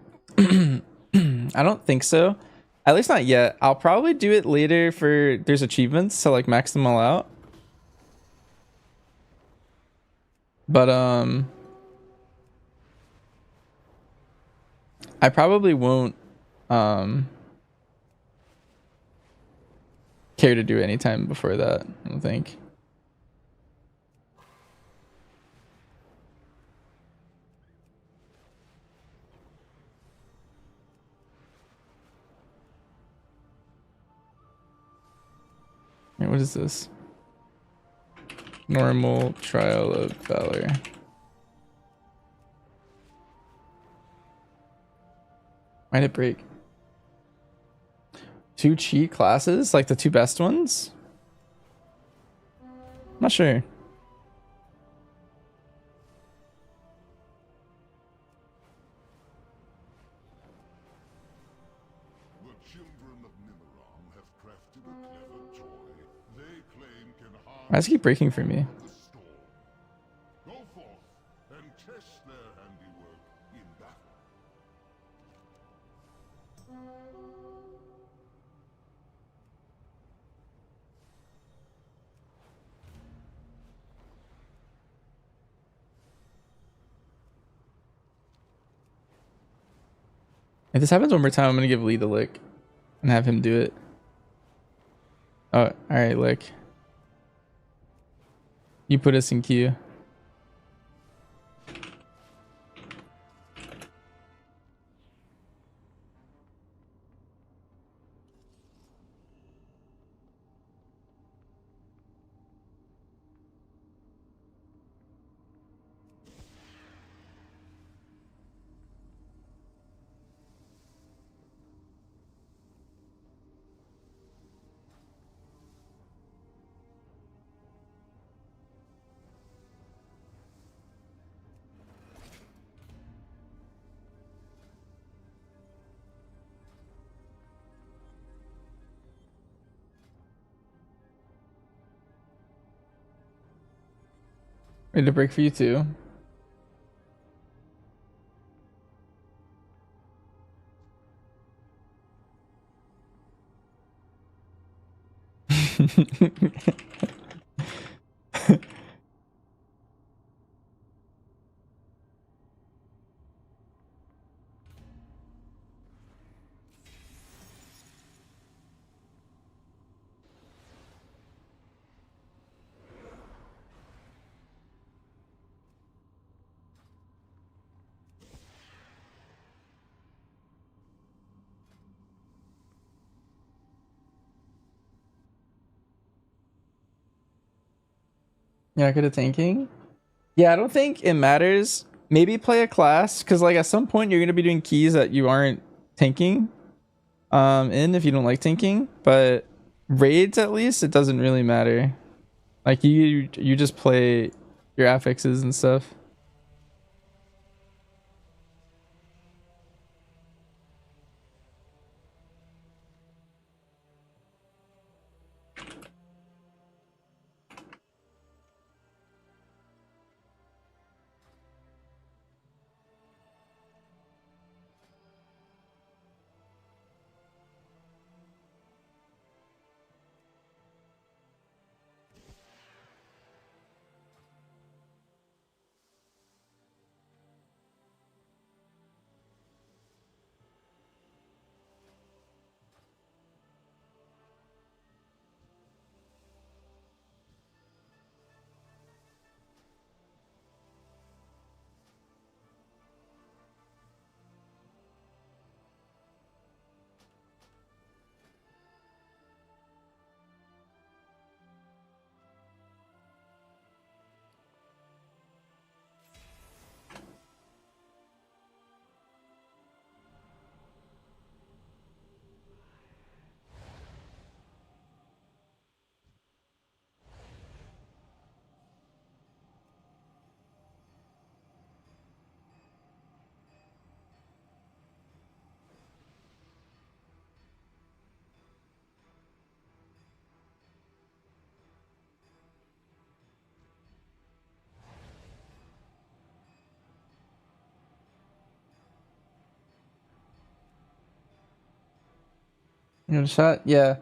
I don't think so. At least not yet. I'll probably do it later for there's achievements to like max them all out. But I probably won't care to do it anytime before that, I don't think. Wait, what is this? Normal trial of Valor. Why'd it break? 2 cheat classes? Like the 2 best ones? I'm not sure. The children of Nimmerong have crafted a clever toy they claim can harm Why does it keep breaking for me? the storm. Go If this happens one more time, I'm gonna give Lee the lick and have him do it. Oh, all right, lick. You put us in queue. Ready to break for you too. Yeah, good at tanking. Yeah, I don't think it matters. Maybe play a class because like at some point you're gonna be doing keys that you aren't tanking in if you don't like tanking. But raids at least it doesn't really matter. Like you just play your affixes and stuff. You know, shot? Yeah.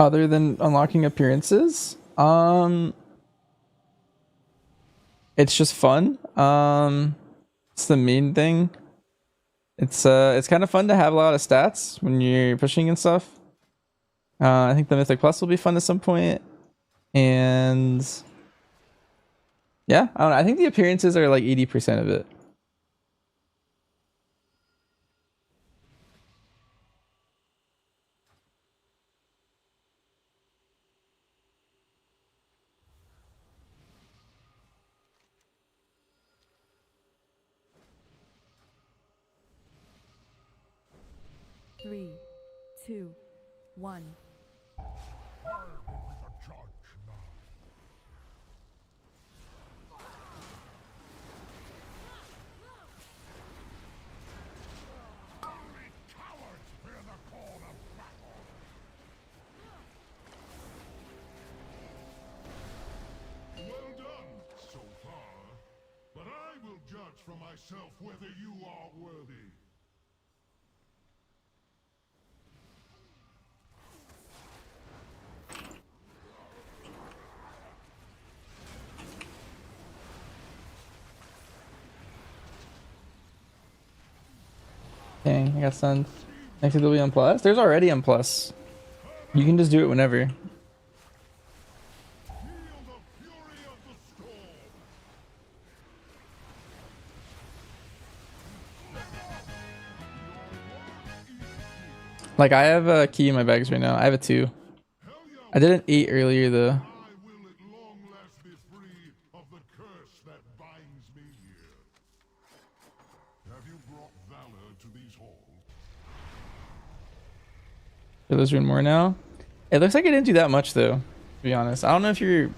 Other than unlocking appearances, it's just fun. It's the main thing. It's kind of fun to have a lot of stats when you're pushing and stuff. I think the Mythic Plus will be fun at some point, and yeah, I don't know. I think the appearances are like 80% of it. Three, two, one. I will be the judge now. Only cowards hear the call of battle. Well done, so far. But I will judge for myself whether you are worthy. Dang, I got stunned. Next it'll be on plus. There's already on plus. You can just do it whenever. Feel the fury of the storm. Like I have a key in my bags right now. I have a 2. I did an 8 earlier though. I will at long last be free of the curse that binds me here. Have you brought valor to these halls? There's room more now. It looks like I didn't do that much though, to be honest. I don't know if you're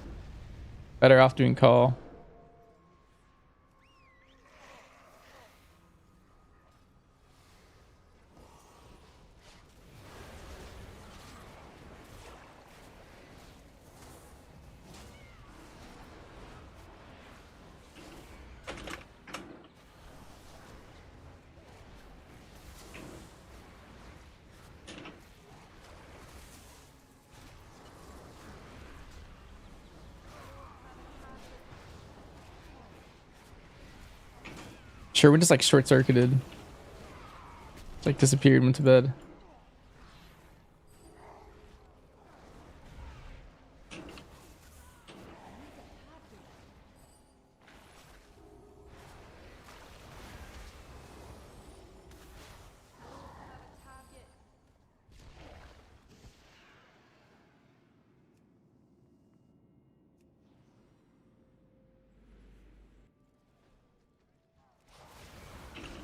better off doing call. Sure, we just like short circuited. It's like disappeared, went to bed.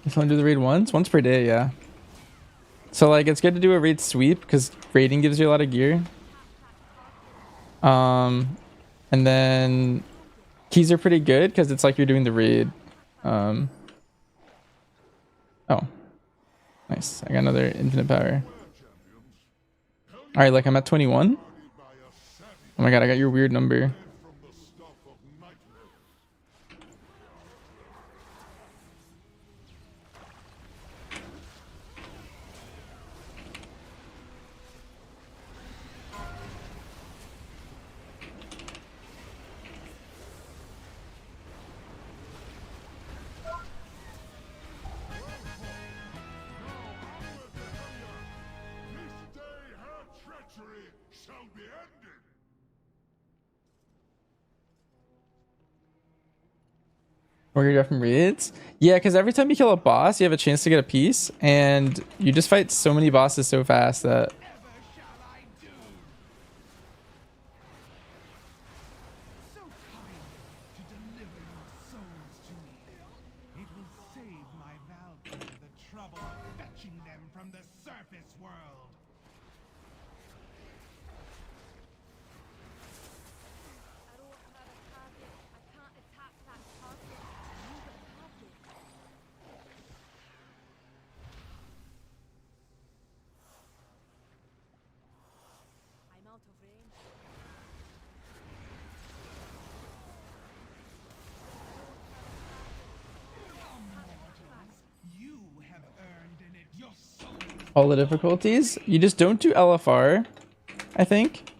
Just want to do the raid once per day, yeah. So like it's good to do a raid sweep because raiding gives you a lot of gear. And then keys are pretty good because it's like you're doing the raid. Oh, nice. I got another infinite power. All right, like I'm at 21. Oh my god, I got your weird number. Where you're from raids? Yeah, because every time you kill a boss, you have a chance to get a piece, and you just fight so many bosses so fast that all the difficulties. You just don't do LFR, I think.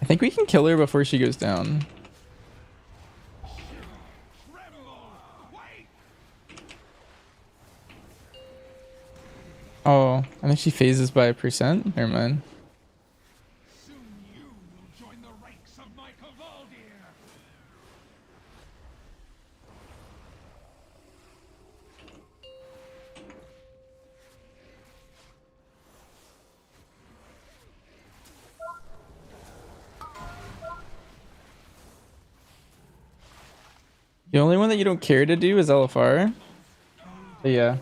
I think we can kill her before she goes down. Oh, I think she phases by a percent. Never mind. Soon you will join the ranks of my Cavaldir. The only one that you don't care to do is LFR. But yeah.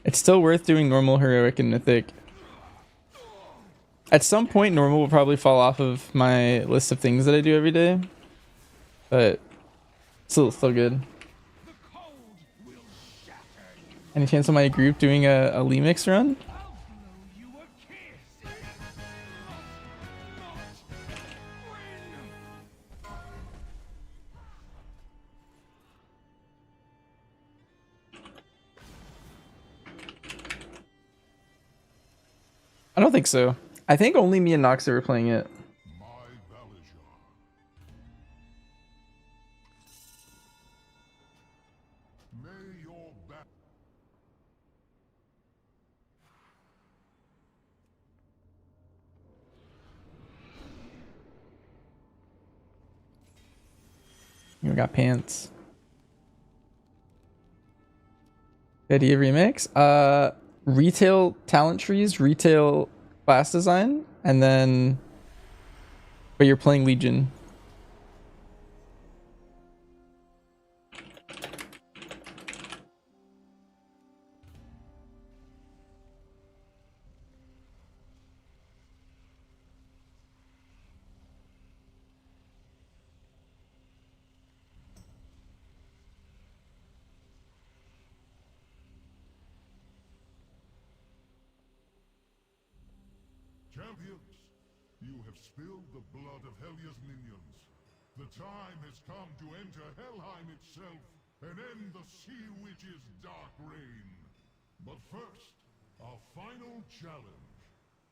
It's still worth doing normal, heroic, and mythic. At some point, normal will probably fall off of my list of things that I do every day. But still good. Any chance on my group doing a lemix run? I don't think so. I think only me and Noxa were playing it. You got pants. Idea remix. Retail talent trees, retail class design, and then but you're playing Legion. Champions, you have spilled the blood of Helya's minions. The time has come to enter Helheim itself and end the Sea Witch's dark reign. But first, our final challenge.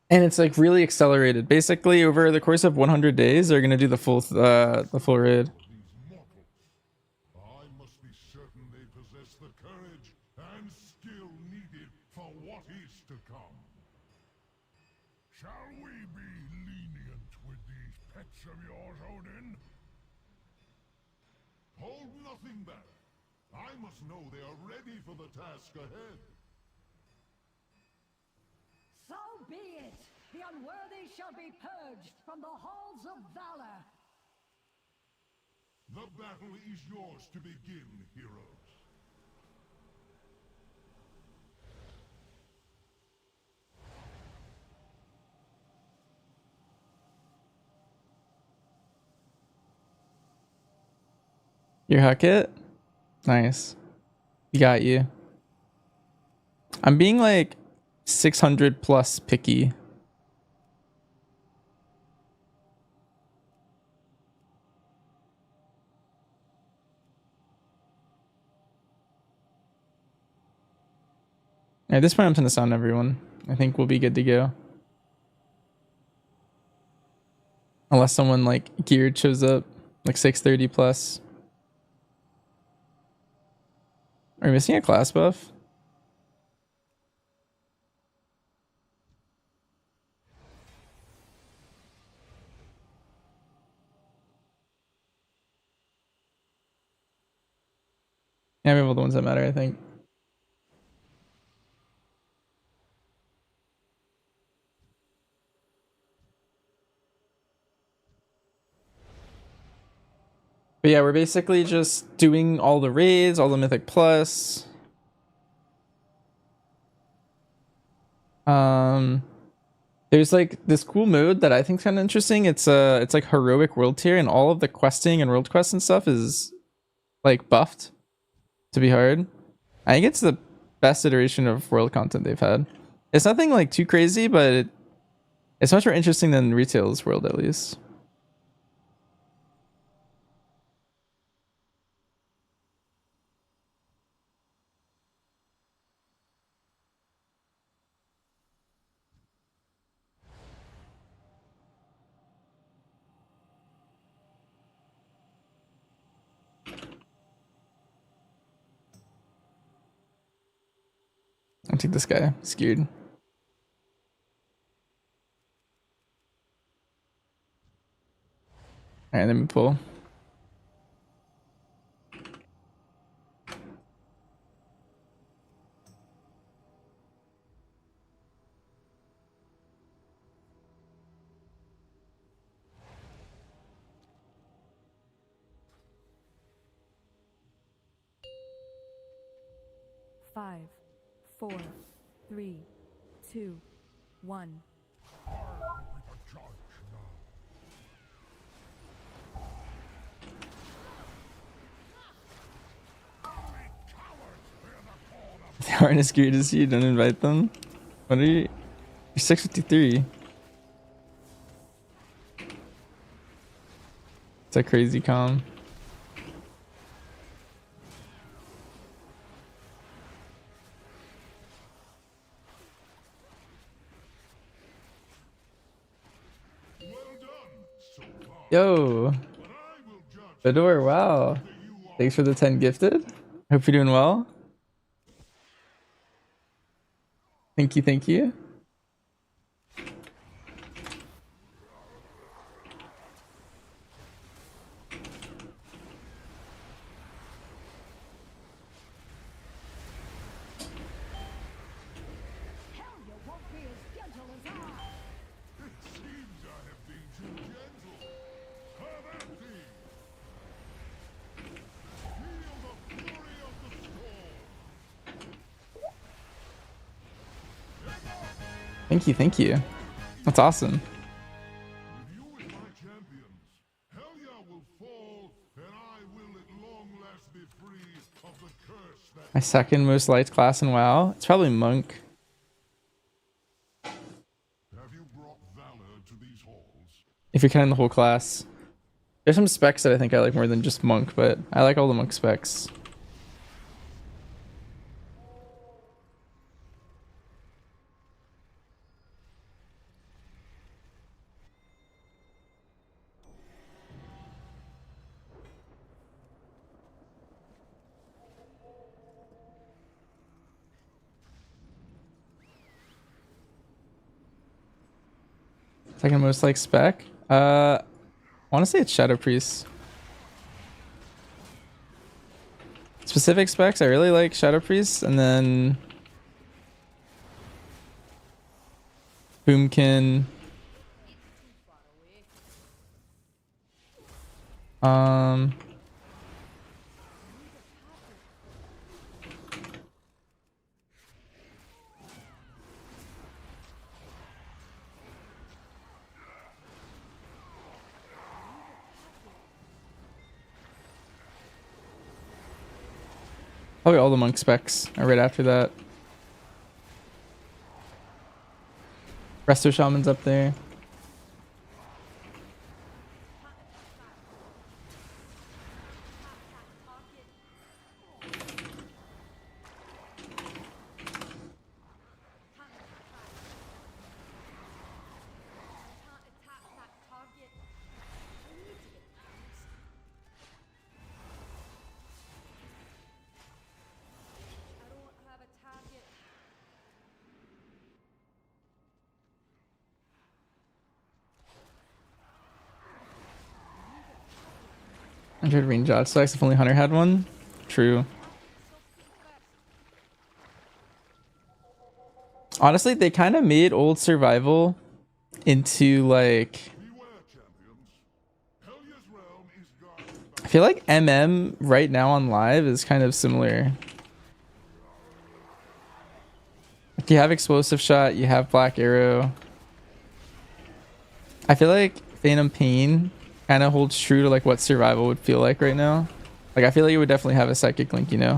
And it's like really accelerated. Basically, over the course of 100 days, they're gonna do the full raid. I must be certain they possess the courage and skill needed for what is to come. Shall we be lenient with these pets of yours, Odin? Hold nothing back. I must know they are ready for the task ahead. So be it! The unworthy shall be purged from the halls of Valor! The battle is yours to begin, heroes. Your Huckett? Nice. You got you. I'm being like 600 plus picky. At this point, I'm going to sound everyone. I think we'll be good to go. Unless someone like geared shows up, like 630 plus. Are we missing a class buff? Yeah, we have all the ones that matter, I think. But yeah, we're basically just doing all the raids, all the Mythic Plus. There's like this cool mode that I think is kind of interesting. It's like heroic world tier, and all of the questing and world quests and stuff is like buffed to be hard. I think it's the best iteration of world content they've had. It's nothing like too crazy, but it's much more interesting than Retail's world at least. take this guy. Scared. Alright, let me pull. Five, 4, 3, 2, 1. They aren't as great as you. Don't invite them. What are you? You're 653. It's a crazy calm. Yo, Fedor, wow. Thanks for the 10 gifted. Hope you're doing well. Thank you, thank you. Thank you, thank you. That's awesome. My second most liked class in WoW. It's probably Monk. Have you brought Valor to these halls? If you're counting the whole class. There's some specs that I think I like more than just Monk, but I like all the Monk specs. Second most like spec. I want to say it's Shadow Priest. Specific specs, I really like Shadow Priest, and then Boomkin. Probably all the Monk specs are right after that. Resto Shaman's up there. Range out specs if only Hunter had one. True. Honestly, they kind of made old survival into like, I feel like MM right now on live is kind of similar. Like you have explosive shot, you have black arrow. I feel like Phantom Pain kind of holds true to like what survival would feel like right now. Like I feel like it would definitely have a psychic link, you know.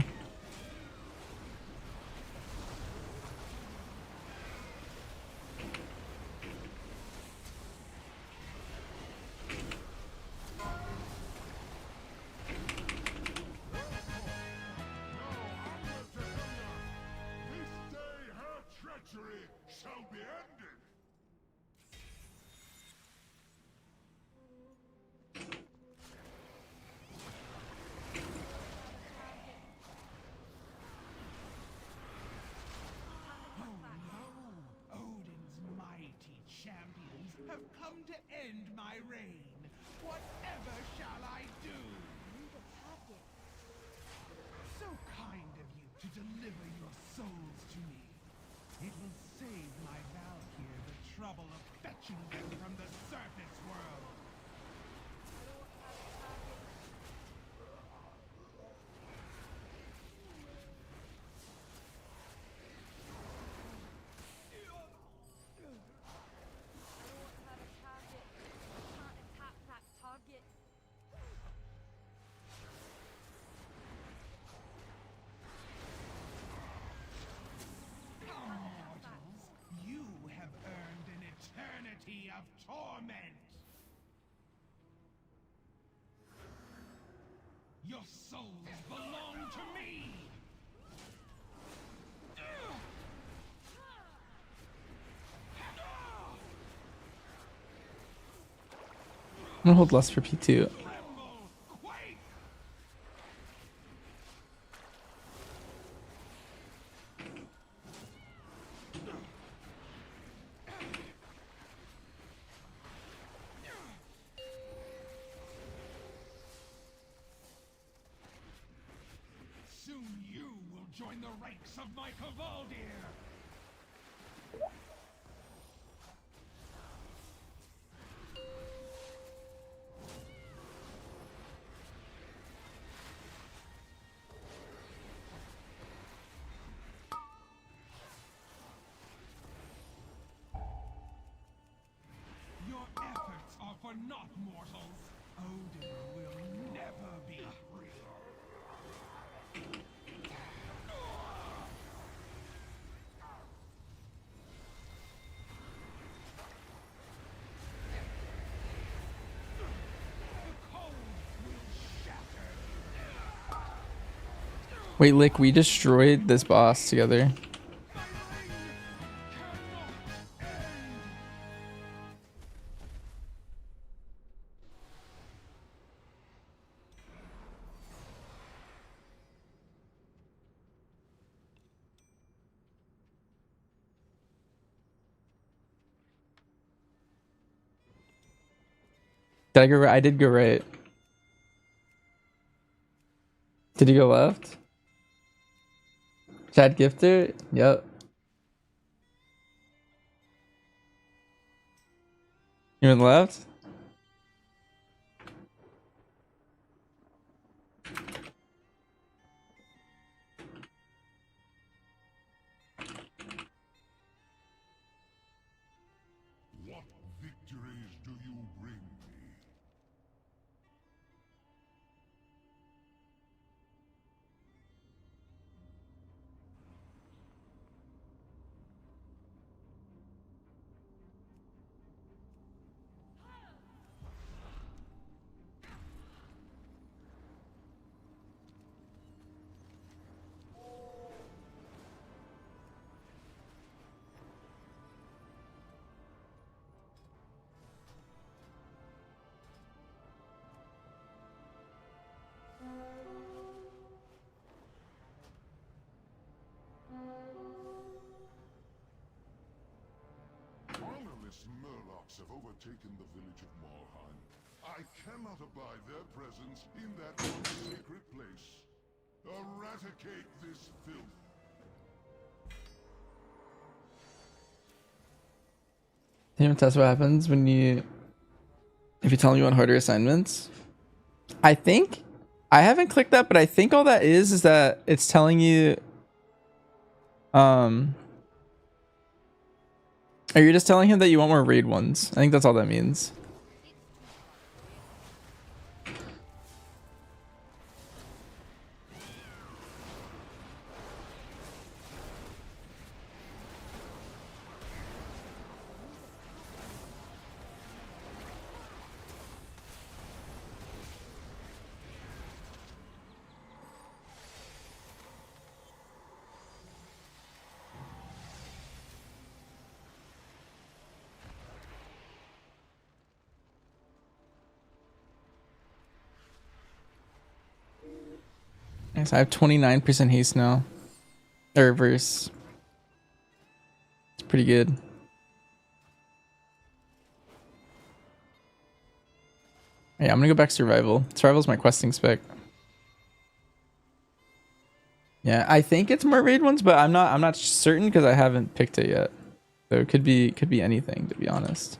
have come to end my reign. Whatever shall I do? So kind of you to deliver your souls to me. It will save my Valkyr the trouble of fetching them from the surface world. You have earned an eternity of torment. Your souls belong to me. I'm gonna hold lust for P2. Soon you will join the ranks of my Cavaldir. Your efforts are for naught, mortals. Odin will never be free. Wait, Lick, we destroyed this boss together. Did I go right? I did go right. Did you go left? Chad Gifter? Yep. You went left? What victories do you bring me? Honorless murlocs have overtaken the village of Malheim. I cannot abide their presence in that one sacred place. Eradicate this filth. Can you test what happens when if you tell them you want harder assignments? I think I haven't clicked that, but I think all that is that it's telling you or you're just telling him that you want more raid ones. I think that's all that means. Nice, I have 29% haste now. Or reverse. It's pretty good. Yeah, I'm gonna go back survival. Survival's my questing spec. Yeah, I think it's more raid ones, but I'm not certain because I haven't picked it yet. So it could be anything, to be honest.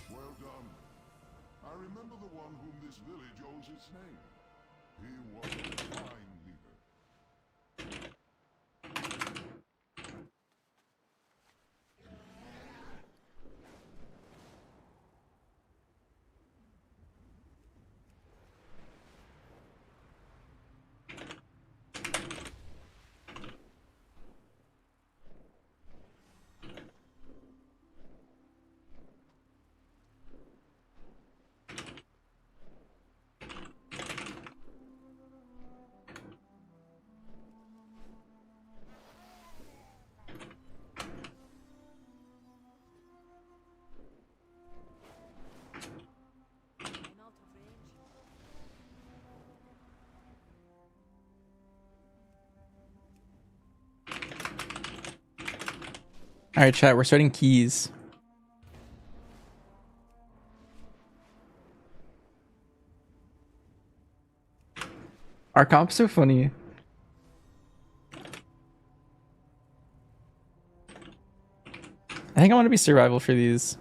Well done. I remember the one whom this village owes its name. He was a fine leader. All right, chat. We're starting keys. Our comp's so funny. I think I want to be survival for these.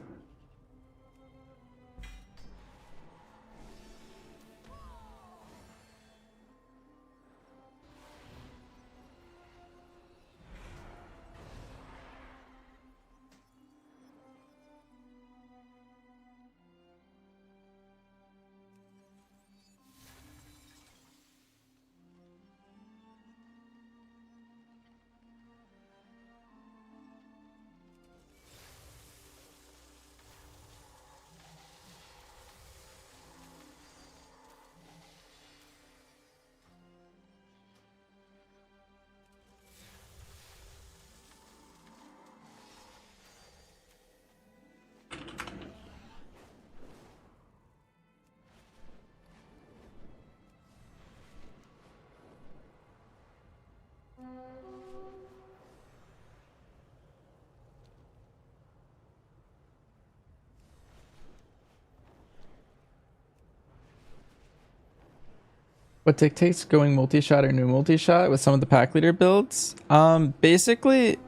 What dictates going multi-shot or no multi-shot with some of the pack leader builds? Basically,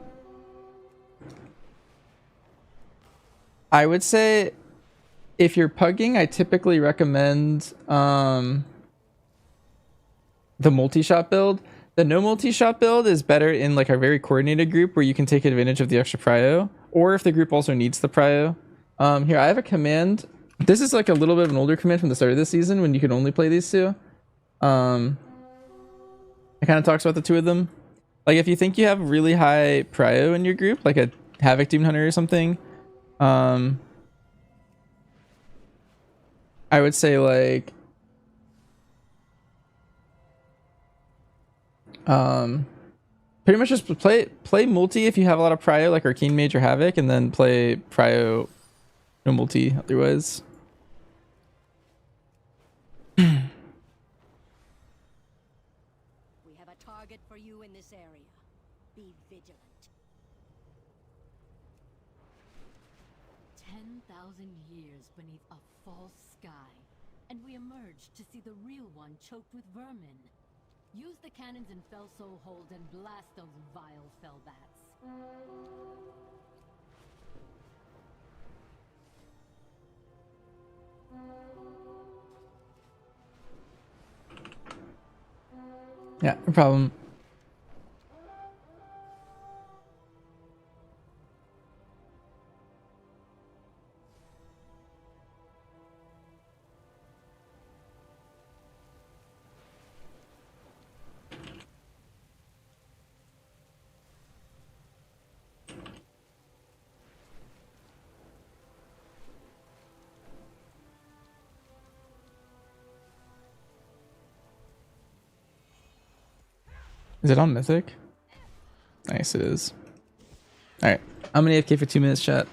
I would say if you're pugging, I typically recommend the multi-shot build. The no multi-shot build is better in like a very coordinated group where you can take advantage of the extra prio, or if the group also needs the prio. Here, I have a command. This is like a little bit of an older command from the start of the season when you could only play these two. It kind of talks about the two of them. Like if you think you have really high prio in your group, like a Havoc Demon Hunter or something, I would say like pretty much just play multi if you have a lot of prio, like Arcane Mage or Havoc, and then play prio no multi otherwise. We have a target for you in this area. Be vigilant. 10,000 years beneath a false sky, and we emerged to see the real one choked with vermin. Use the cannons in Fell Soul Hold and blast those vile fell bats. Yeah, no problem. Is it on Mythic? Nice, it is. Alright, I'm gonna AFK for 2 minutes, chat.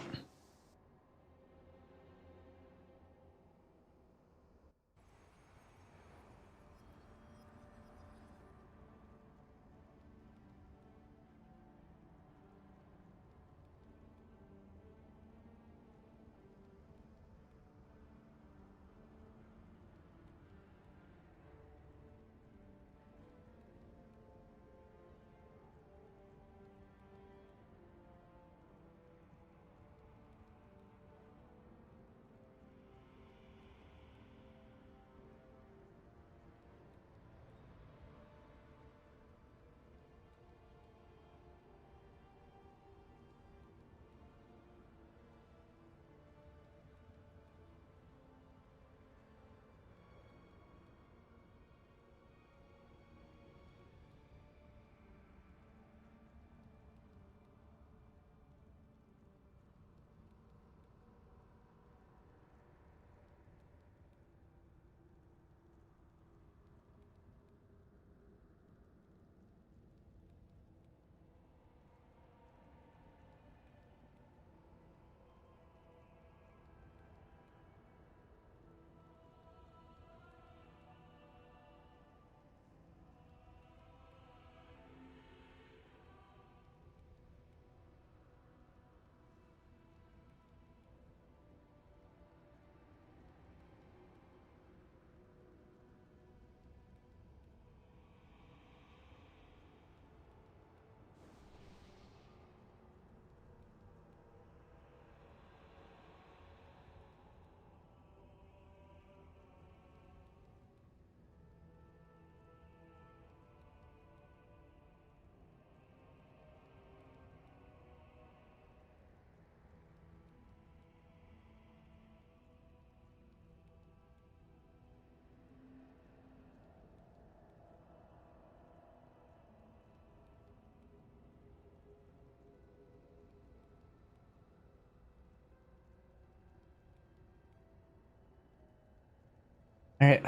Alright,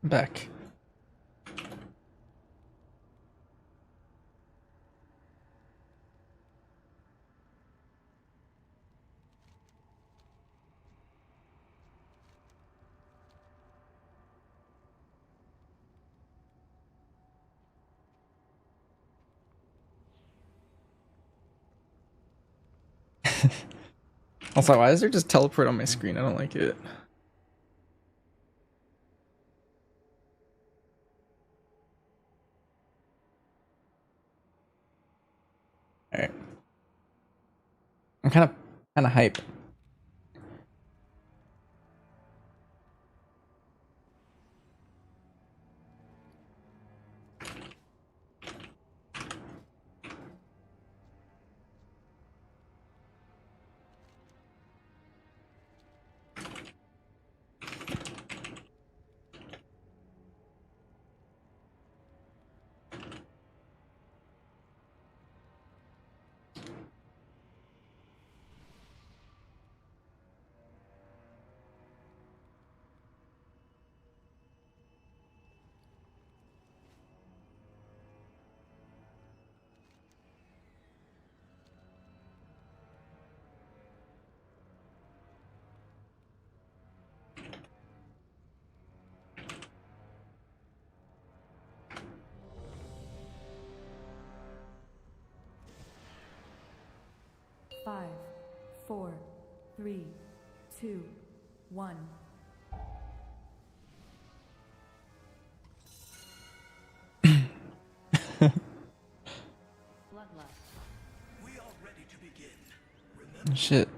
back. Also, why is there just teleport on my screen? I don't like it. Alright. I'm kind of hype. Five, 4, 3, 2, 1. Shit.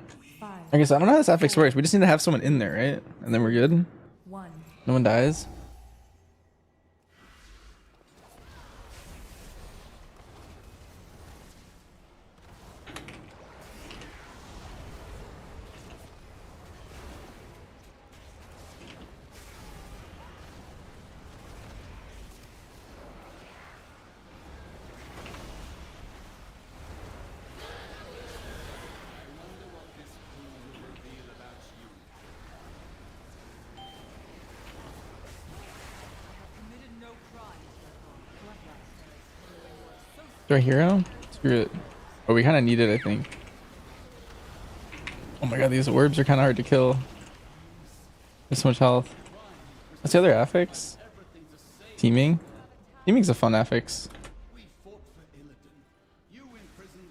I guess I don't know how this affix works. We just need to have someone in there, right? And then we're good. 1. No one dies. Do I hero? Screw it. Oh, we kind of need it, I think. Oh my god, these orbs are kind of hard to kill. There's so much health. What's the other affix? Teaming? Teaming's a fun affix.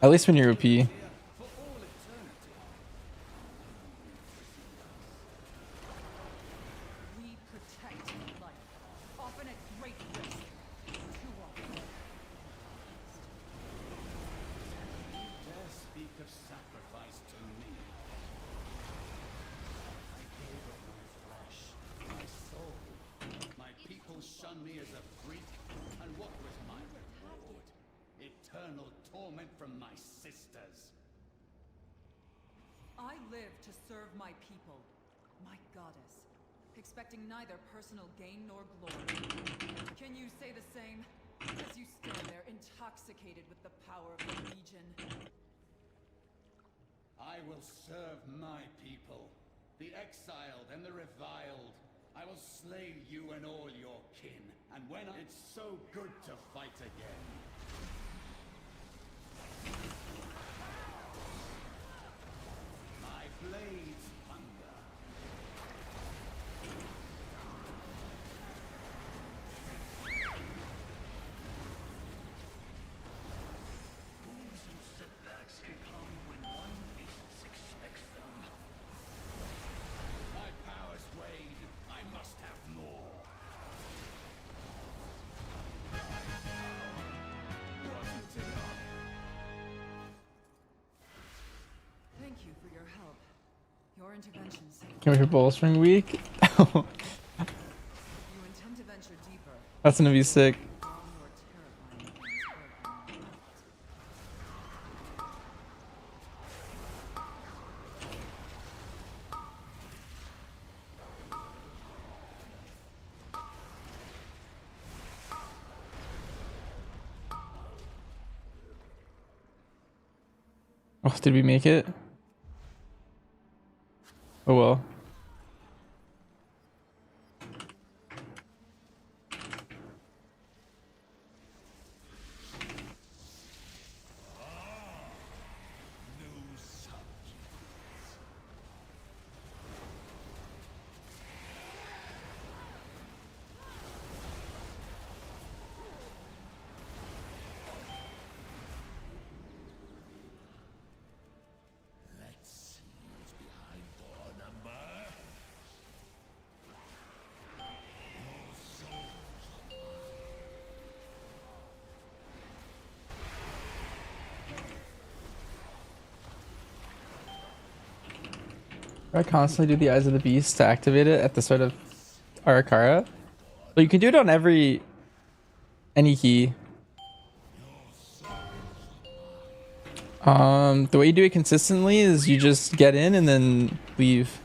At least when you're OP. I live to serve my people, my goddess, expecting neither personal gain nor glory. Can you say the same? As you stand there intoxicated with the power of the Legion. I will serve my people, the exiled and the reviled. I will slay you and all your kin, and when it's so good to fight again. My blades hunger. Moves and setbacks can come when one least expects them. My powers wane. I must have more. Wasn't enough. Thank you for your help. Your intervention saved. Can we hear Bowstring week? You intend to venture deeper. That's gonna be sick. Oh, did we make it? Oh well. Let's see who's behind door number. Your souls are I constantly do the Eyes of the Beast to activate it at the start of Arakara. But you can do it on any key. The way you do it consistently is you just get in and then leave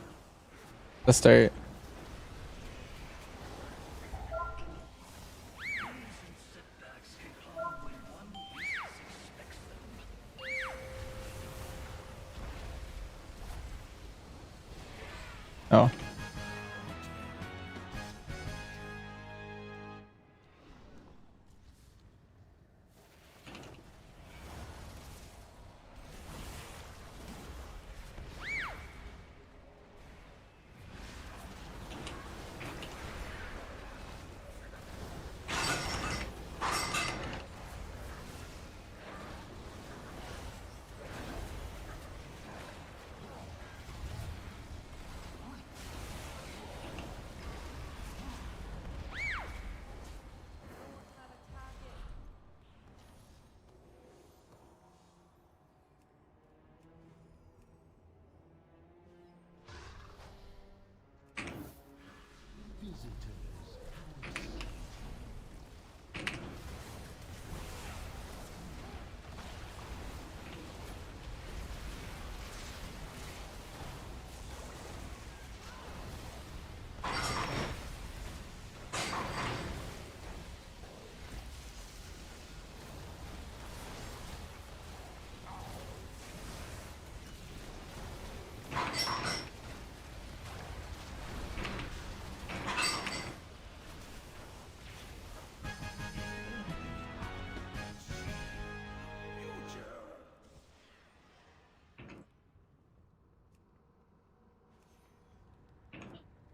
the start. Oh.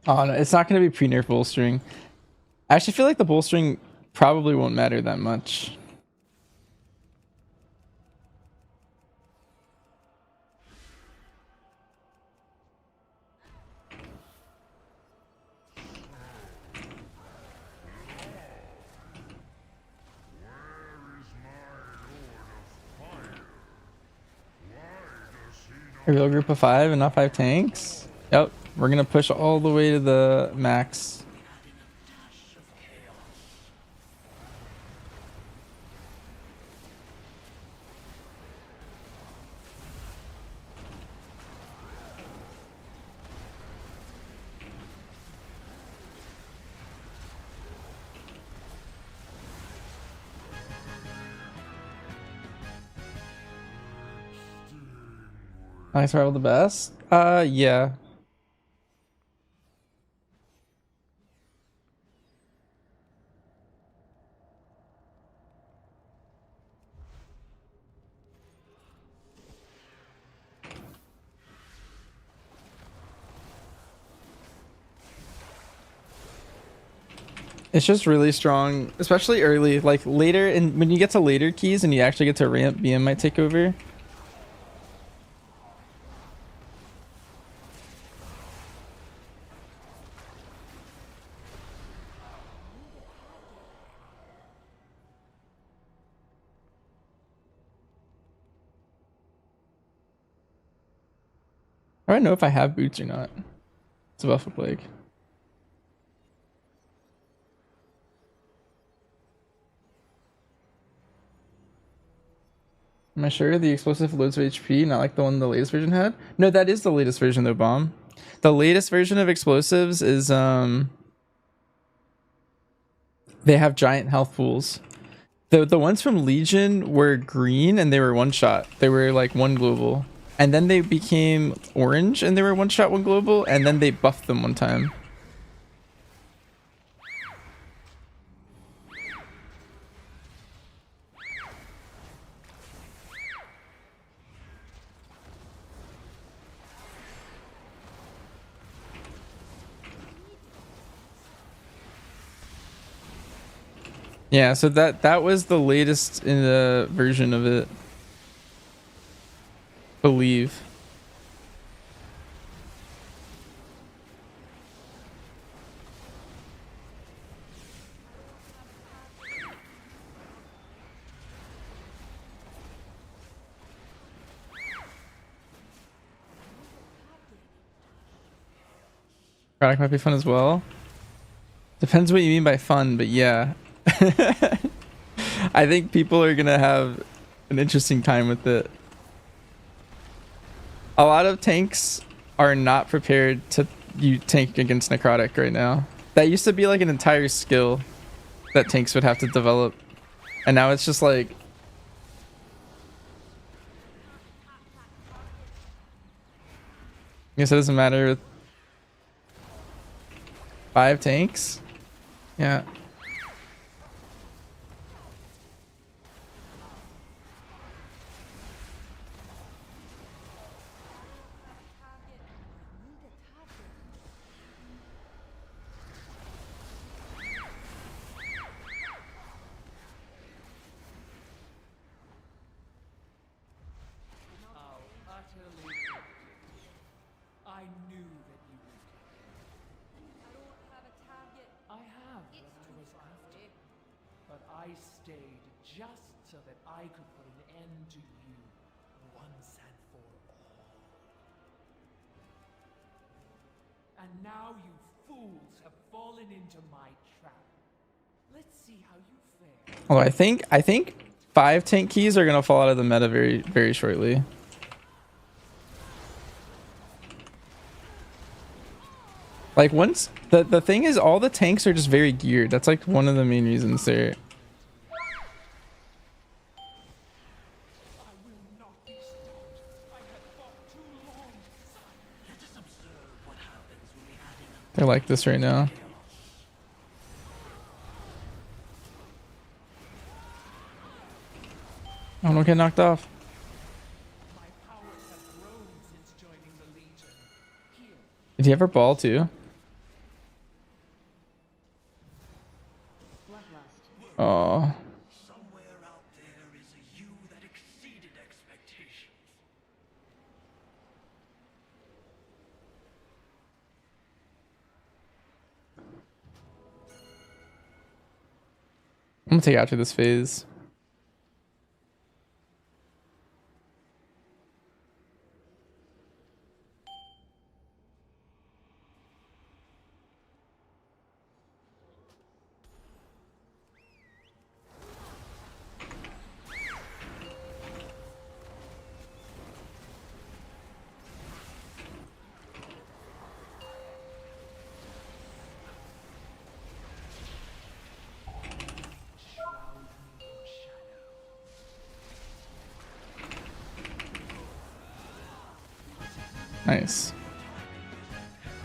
Oh no, it's not going to be pre-nerf bolstering. I actually feel like the bolstering probably won't matter that much. A real group of 5 and not 5 tanks? Yep, we're gonna push all the way to the max. Nice rival the best? Yeah. It's just really strong, especially early. Like later, and when you get to later keys and you actually get to ramp, BM might take over. I don't know if I have boots or not. It's a buff of plague. Am I sure the explosive loads of HP, not like the one the latest version had? No, that is the latest version though, Bomb. The latest version of explosives is they have giant health pools. The ones from Legion were green and they were one shot. They were like one global. And then they became orange and they were one shot, one global, and then they buffed them one time. Yeah, so that was the latest in the version of it. Believe. Product might be fun as well. Depends what you mean by fun, but yeah. I think people are gonna have an interesting time with it. A lot of tanks are not prepared to tank against necrotic right now. That used to be like an entire skill that tanks would have to develop, and now it's just like I guess it doesn't matter with 5 tanks. Yeah. I knew that you would. I don't have a target. I have what I was after. But I stayed just so that I could put an end to you once and for all. And now you fools have fallen into my trap. Let's see how you fare. Oh, I think 5 tank keys are gonna fall out of the meta very, very shortly. Like once the thing is, all the tanks are just very geared. That's like one of the main reasons they're. They're like this right now. Oh, don't get knocked off. Did he ever ball too? I'm gonna take after this phase. Nice.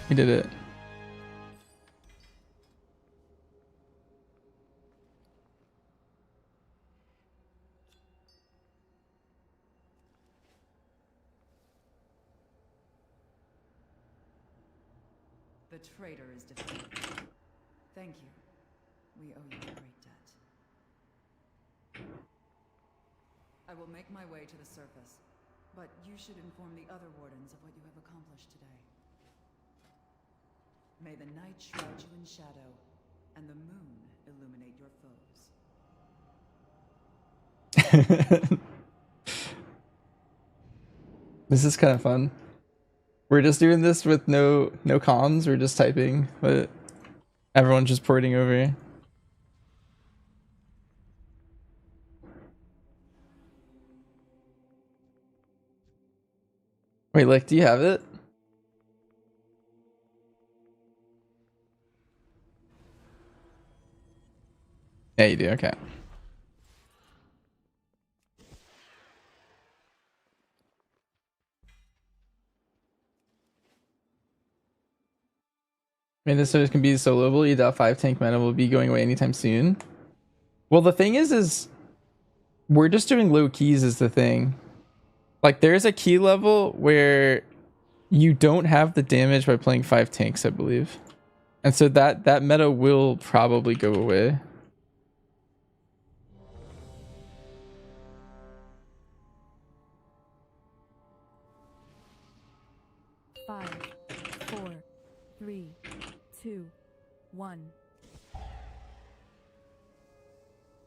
He did it. The traitor is defeated. Thank you. We owe you a great debt. I will make my way to the surface, but you should inform the other wardens of what you have accomplished today. May the night shroud you in shadow, and the moon illuminate your foes. This is kind of fun. We're just doing this with no comms. We're just typing, but everyone's just porting over. Wait, like, do you have it? Yeah, you do. Okay. I mean, this can be soloable. You doubt 5 tank mana will be going away anytime soon. Well, the thing is we're just doing low keys is the thing. Like, there's a key level where you don't have the damage by playing 5 tanks, I believe. And so that meta will probably go away. Five, 4, 3, 2, 1.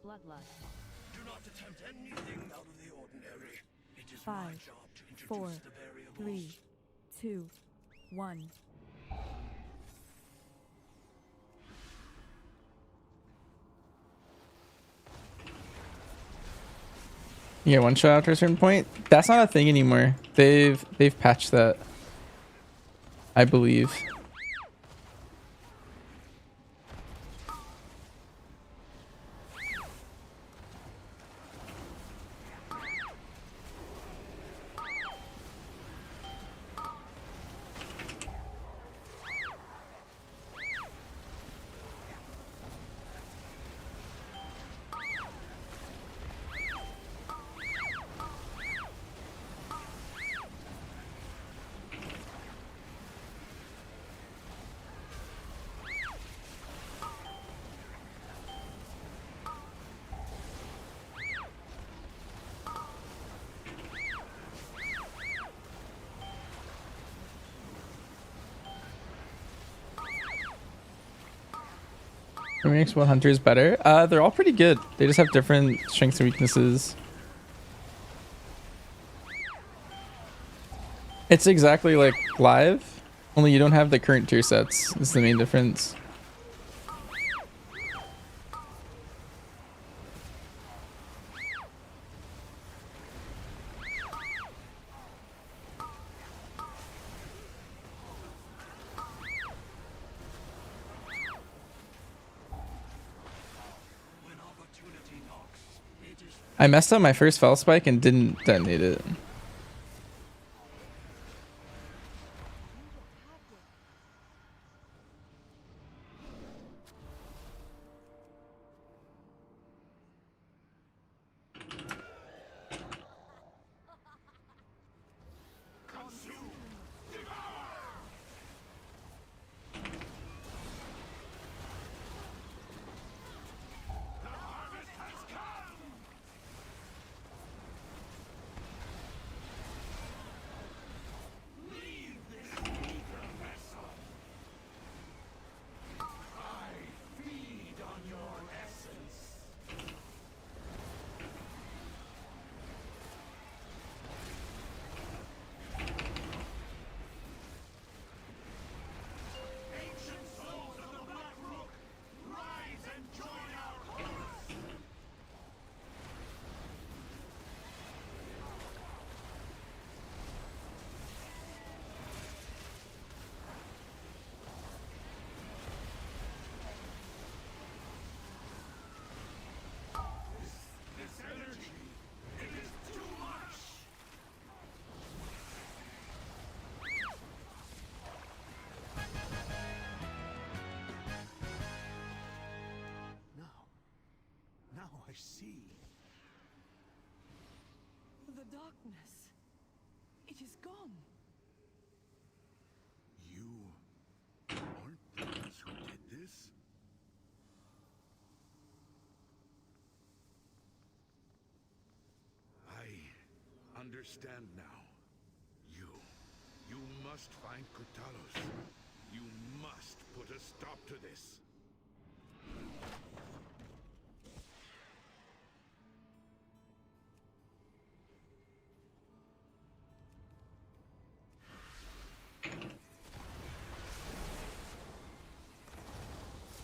Bloodlust. Do not attempt anything out of the ordinary. It is 5, my job to introduce 4, the variables. 3, 2, 1. You get one shot after a certain point. That's not a thing anymore. They've patched that, I believe. What makes one hunters better? They're all pretty good. They just have different strengths and weaknesses. It's exactly like live, only you don't have the current tier sets. This is the main difference. I messed up my first fell spike and didn't detonate it. darkness. It is gone. You aren't the ones who did this? I understand now. You must find Kutalos. You must put a stop to this.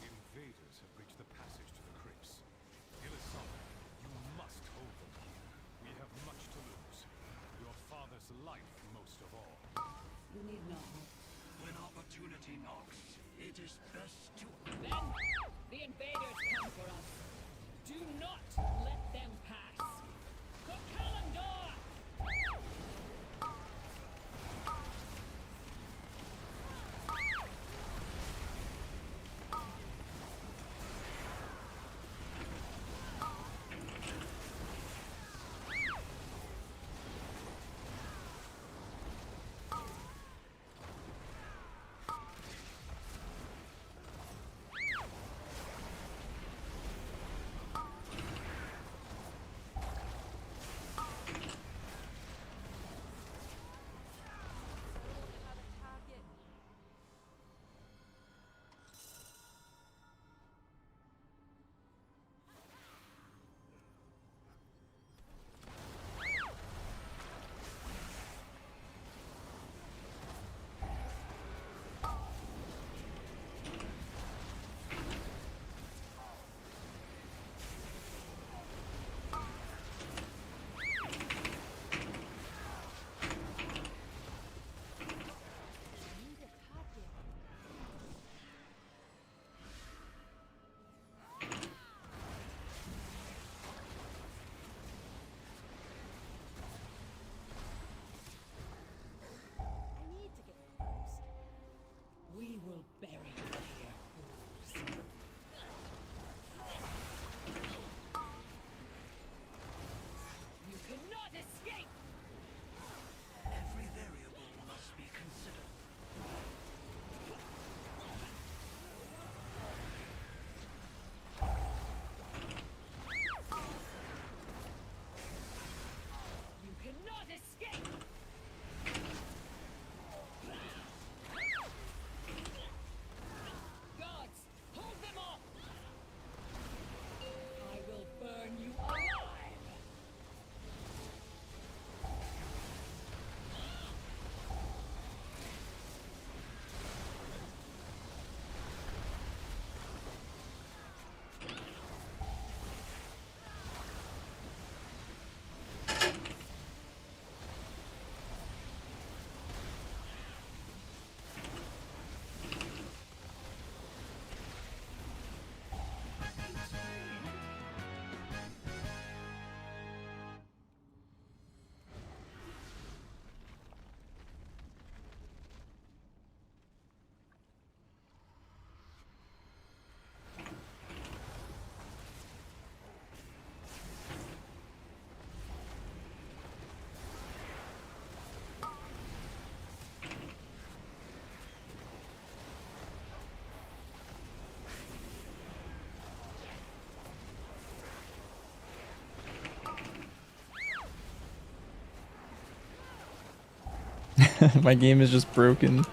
Invaders have reached the passage to the crypts. Ilisana, you must hold them here. We have much to lose. Your father's life most of all. You need not. When opportunity knocks, it is best to... Then, the invaders come for us. Do not let them pass. Kokalandor! We will bury you here, fools. You cannot escape! Every variable must be considered. You cannot escape! Gods, hold them off! I will burn you alive! My game is just broken.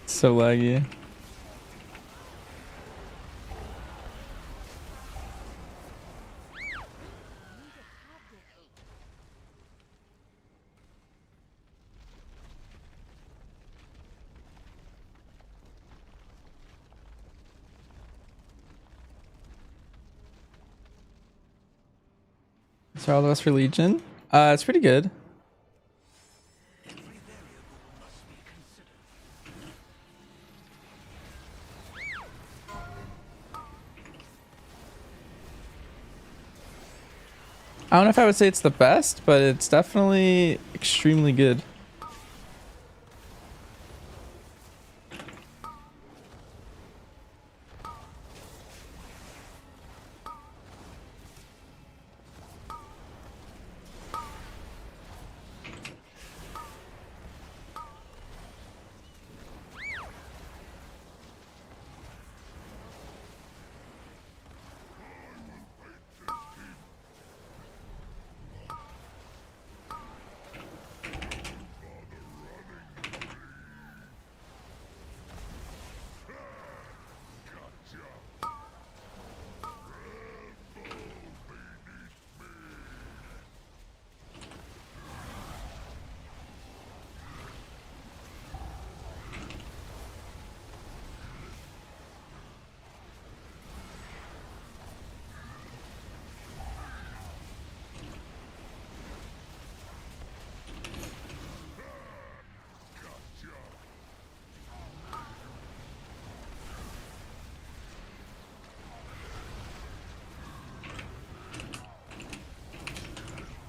So laggy. So all the rest for Legion? It's pretty good. I don't know if I would say it's the best, but it's definitely extremely good.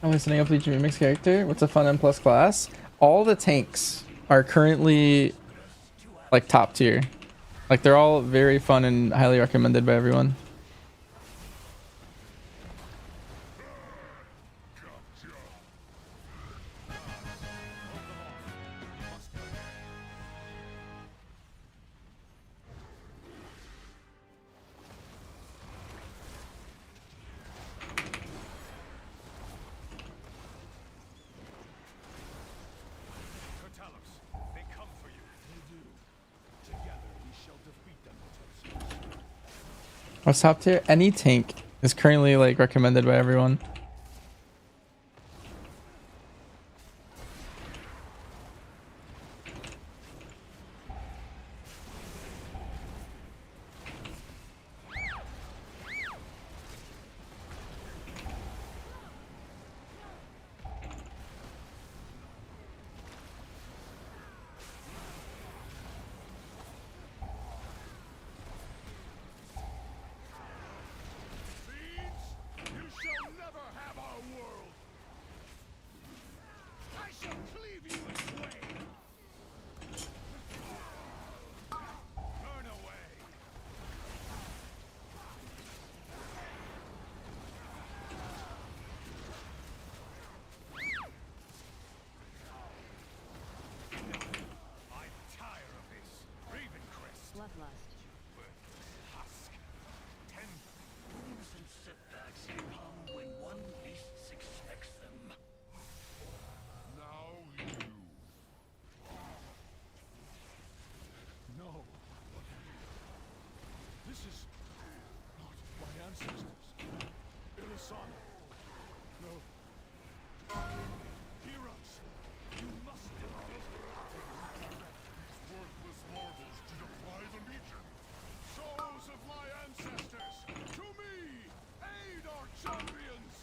I'm setting up Legion Remix character. What's a fun M plus class? All the tanks are currently like top tier. Like they're all very fun and highly recommended by everyone. What's top tier? Any tank is currently like recommended by everyone. Bloodlust. Husk. 10 innocent setbacks come when one least expects them. Now you. No. This is not my ancestors. Ilisana. No. Hear us. You must defeat these worthless marvels to defy the Legion. Souls of my ancestors, to me! Aid our champions!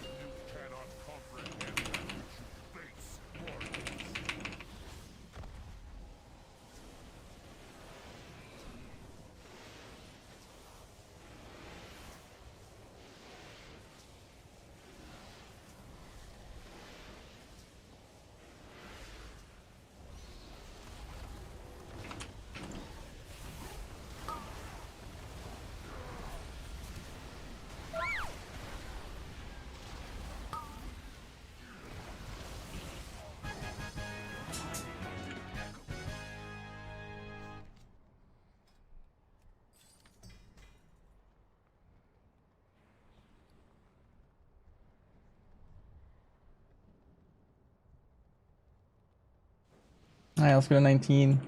You cannot comprehend that which you face, mortals. Alright, let's go to 19.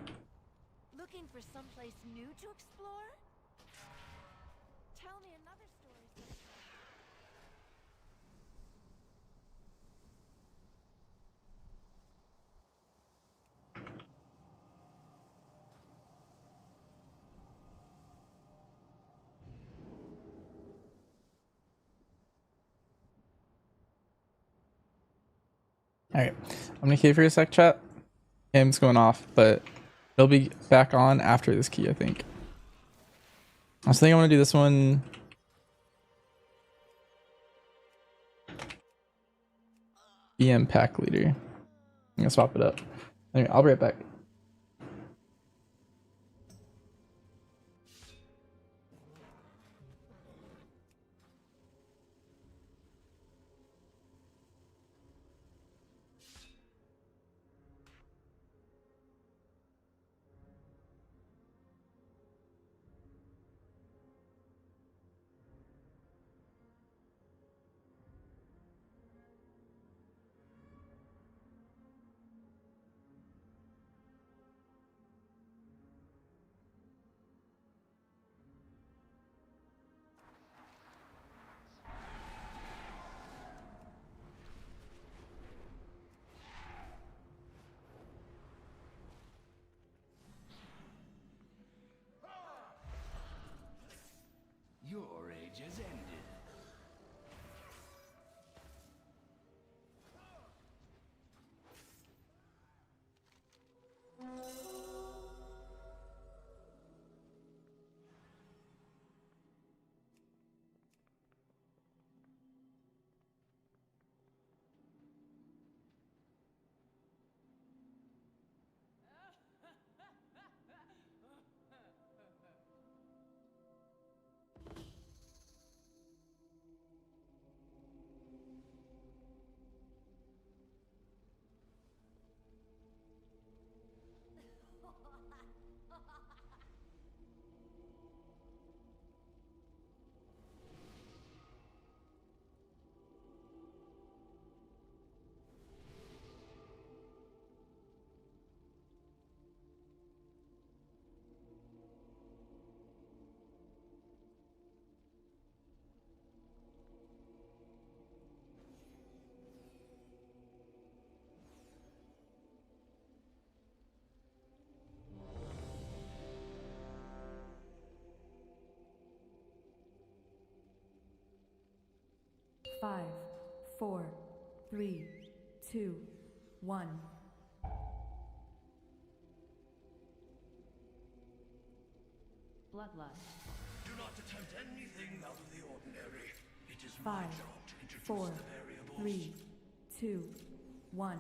Looking for someplace new to explore? Tell me another story sometime. Alright, I'm gonna key for a sec, chat. Game's going off, but it'll be back on after this key, I think. I was thinking I want to do this one. EM pack leader. I'm gonna swap it up. Anyway, I'll be right back. 5, 4, 3, 2, 1. Bloodlust. Do not attempt anything out of the ordinary. It is 5, my job to introduce 4, the variables. 3, 2, 1.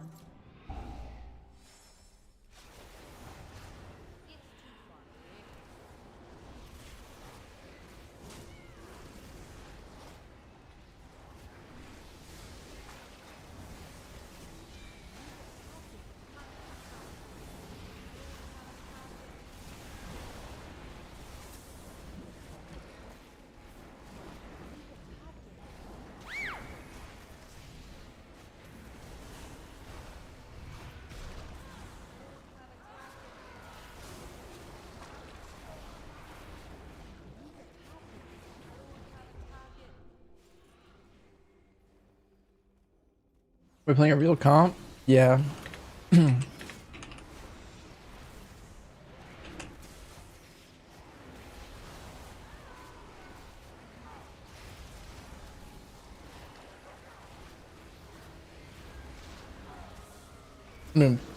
We're playing a real comp? Yeah.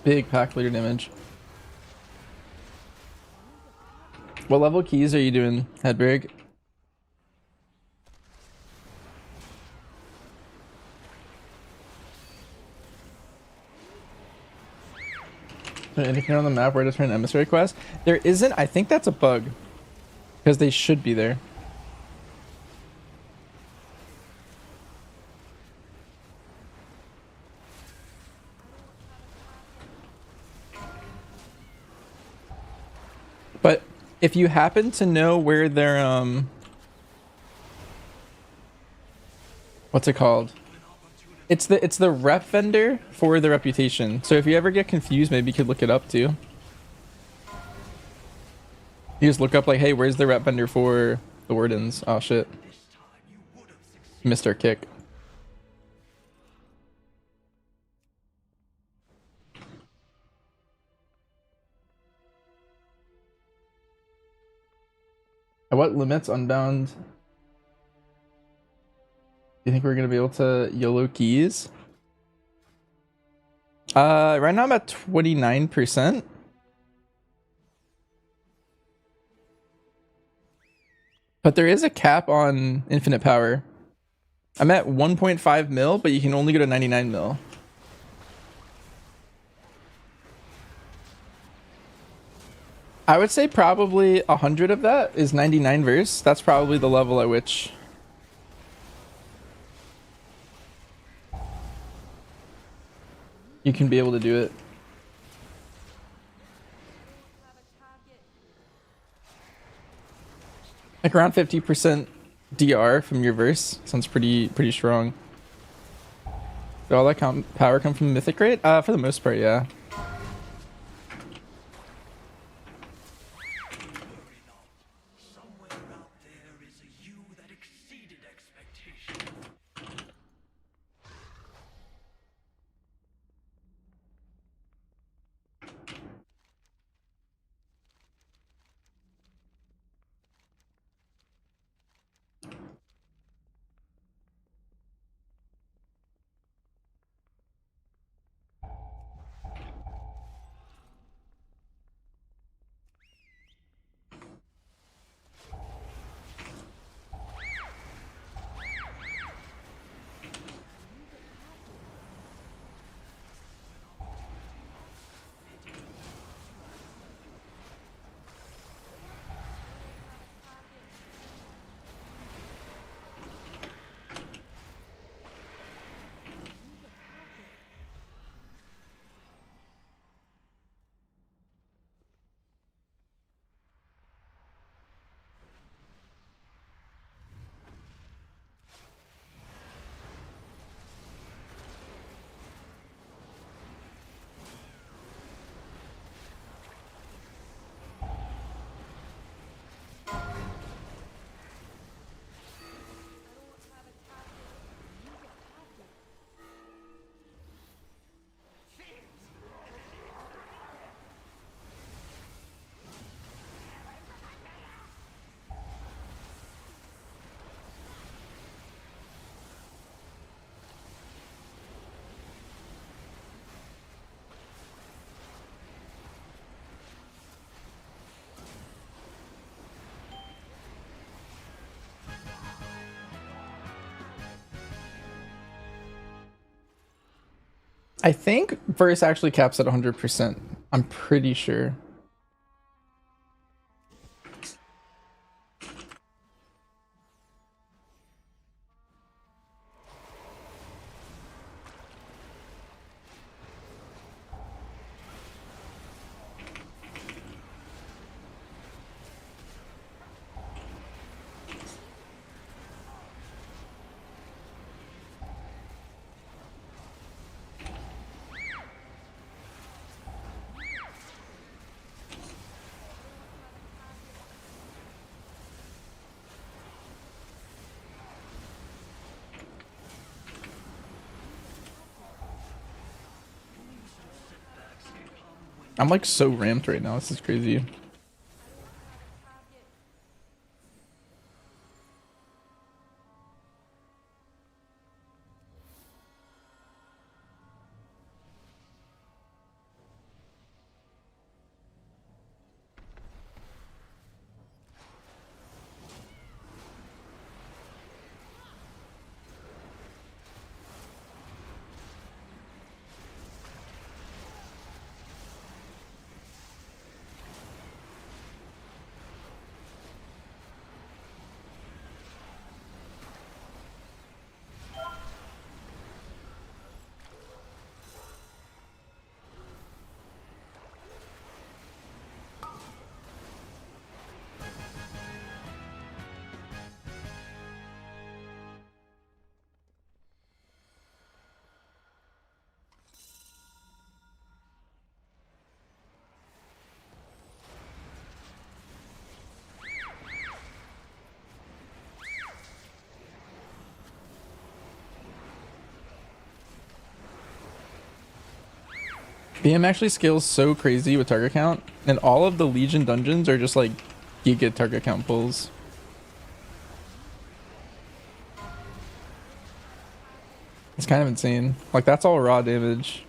Big pack leader damage. What level keys are you doing, Hedberg? Is there anything on the map where to turn emissary quest? There isn't. I think that's a bug. Because they should be there. But if you happen to know where their what's it called? It's the rep vendor for the reputation. So if you ever get confused, maybe you could look it up too. You just look up like, hey, where's the rep vendor for the wardens? Oh shit. Missed our kick. At what limits unbound do you think we're gonna be able to YOLO keys? Right now I'm at 29%. But there is a cap on infinite power. I'm at 1.5 mil, but you can only go to 99 mil. I would say probably 100 of that is 99 verse. That's probably the level at which you can be able to do it. Like around 50% DR from your verse. Sounds pretty strong. Did all that power come from Mythic rate? For the most part, yeah. I think verse actually caps at 100%. I'm pretty sure. I'm like so ramped right now. This is crazy. BM actually scales so crazy with target count, and all of the Legion dungeons are just like giga target count pulls. It's kind of insane. Like that's all raw damage.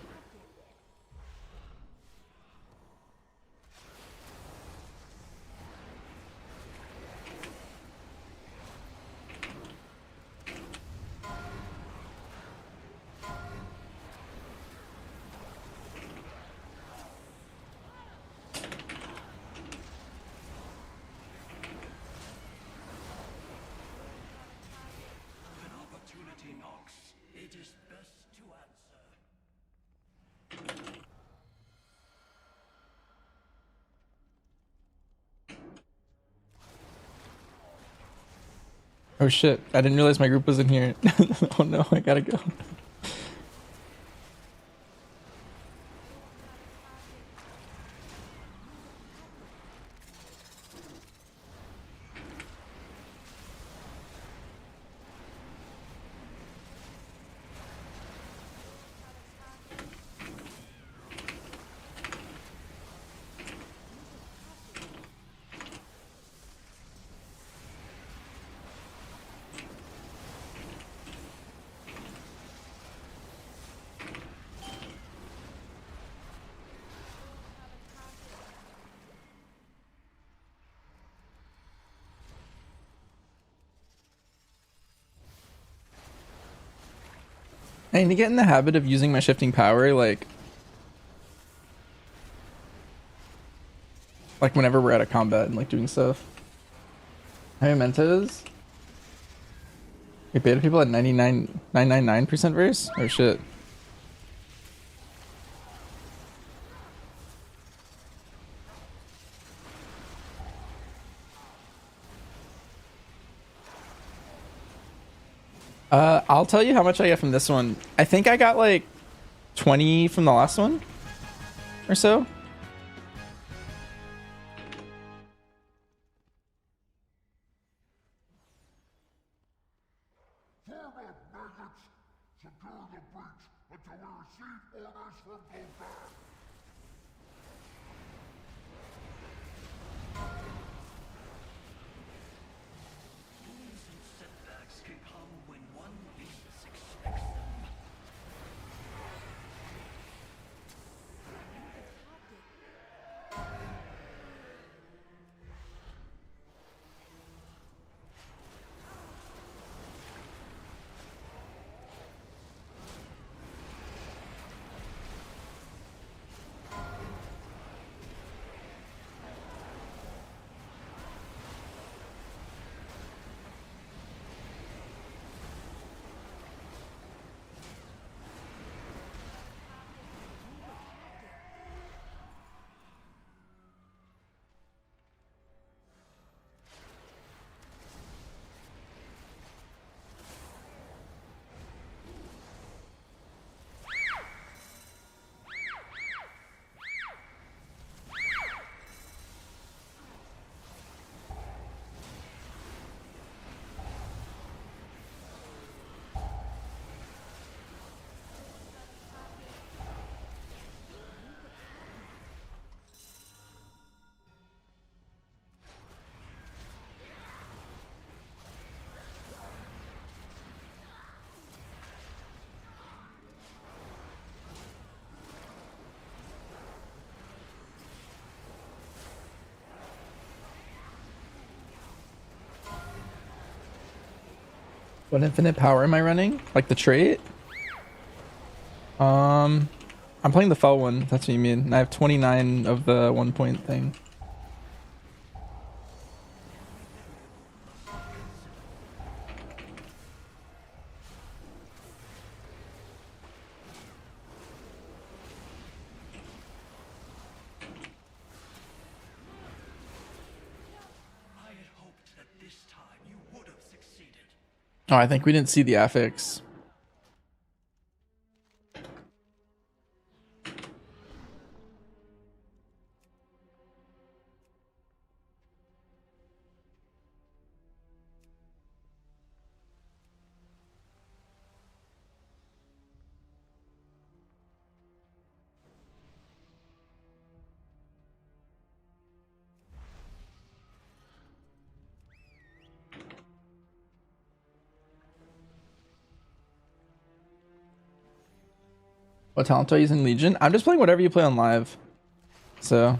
Oh shit, I didn't realize my group was in here. Oh no, I gotta go. I need to get in the habit of using my shifting power, like whenever we're out of combat and like doing stuff. Hey, Mentos. Wait, beta people at 999% verse? Oh shit. I'll tell you how much I get from this one. I think I got like 20 from the last one or so. What infinite power am I running? Like the trait? I'm playing the fell one. That's what you mean. And I have 29 of the 1 point thing. Oh, I think we didn't see the affix. What talent do I use in Legion? I'm just playing whatever you play on live. So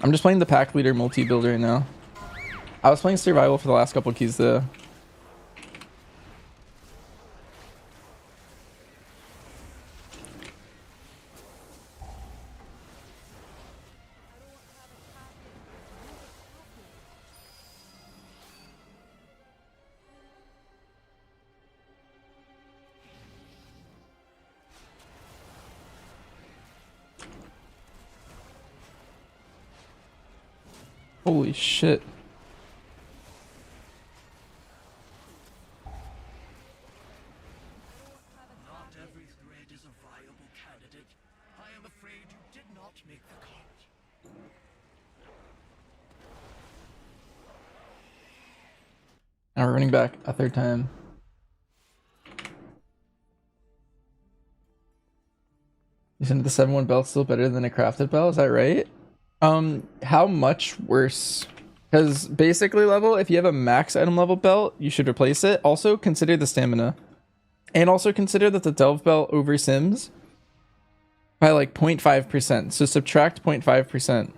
I'm just playing the pack leader multi-build right now. I was playing survival for the last couple keys though. Holy shit. Not every thread is a viable candidate. I am afraid you did not make the cut. Now we're running back a third time. Isn't the 7-1 belt still better than a crafted belt? Is that right? How much worse? Because basically level, if you have a max item level belt, you should replace it. Also consider the stamina. And also consider that the delve belt over sims by like 0.5%. So subtract 0.5%.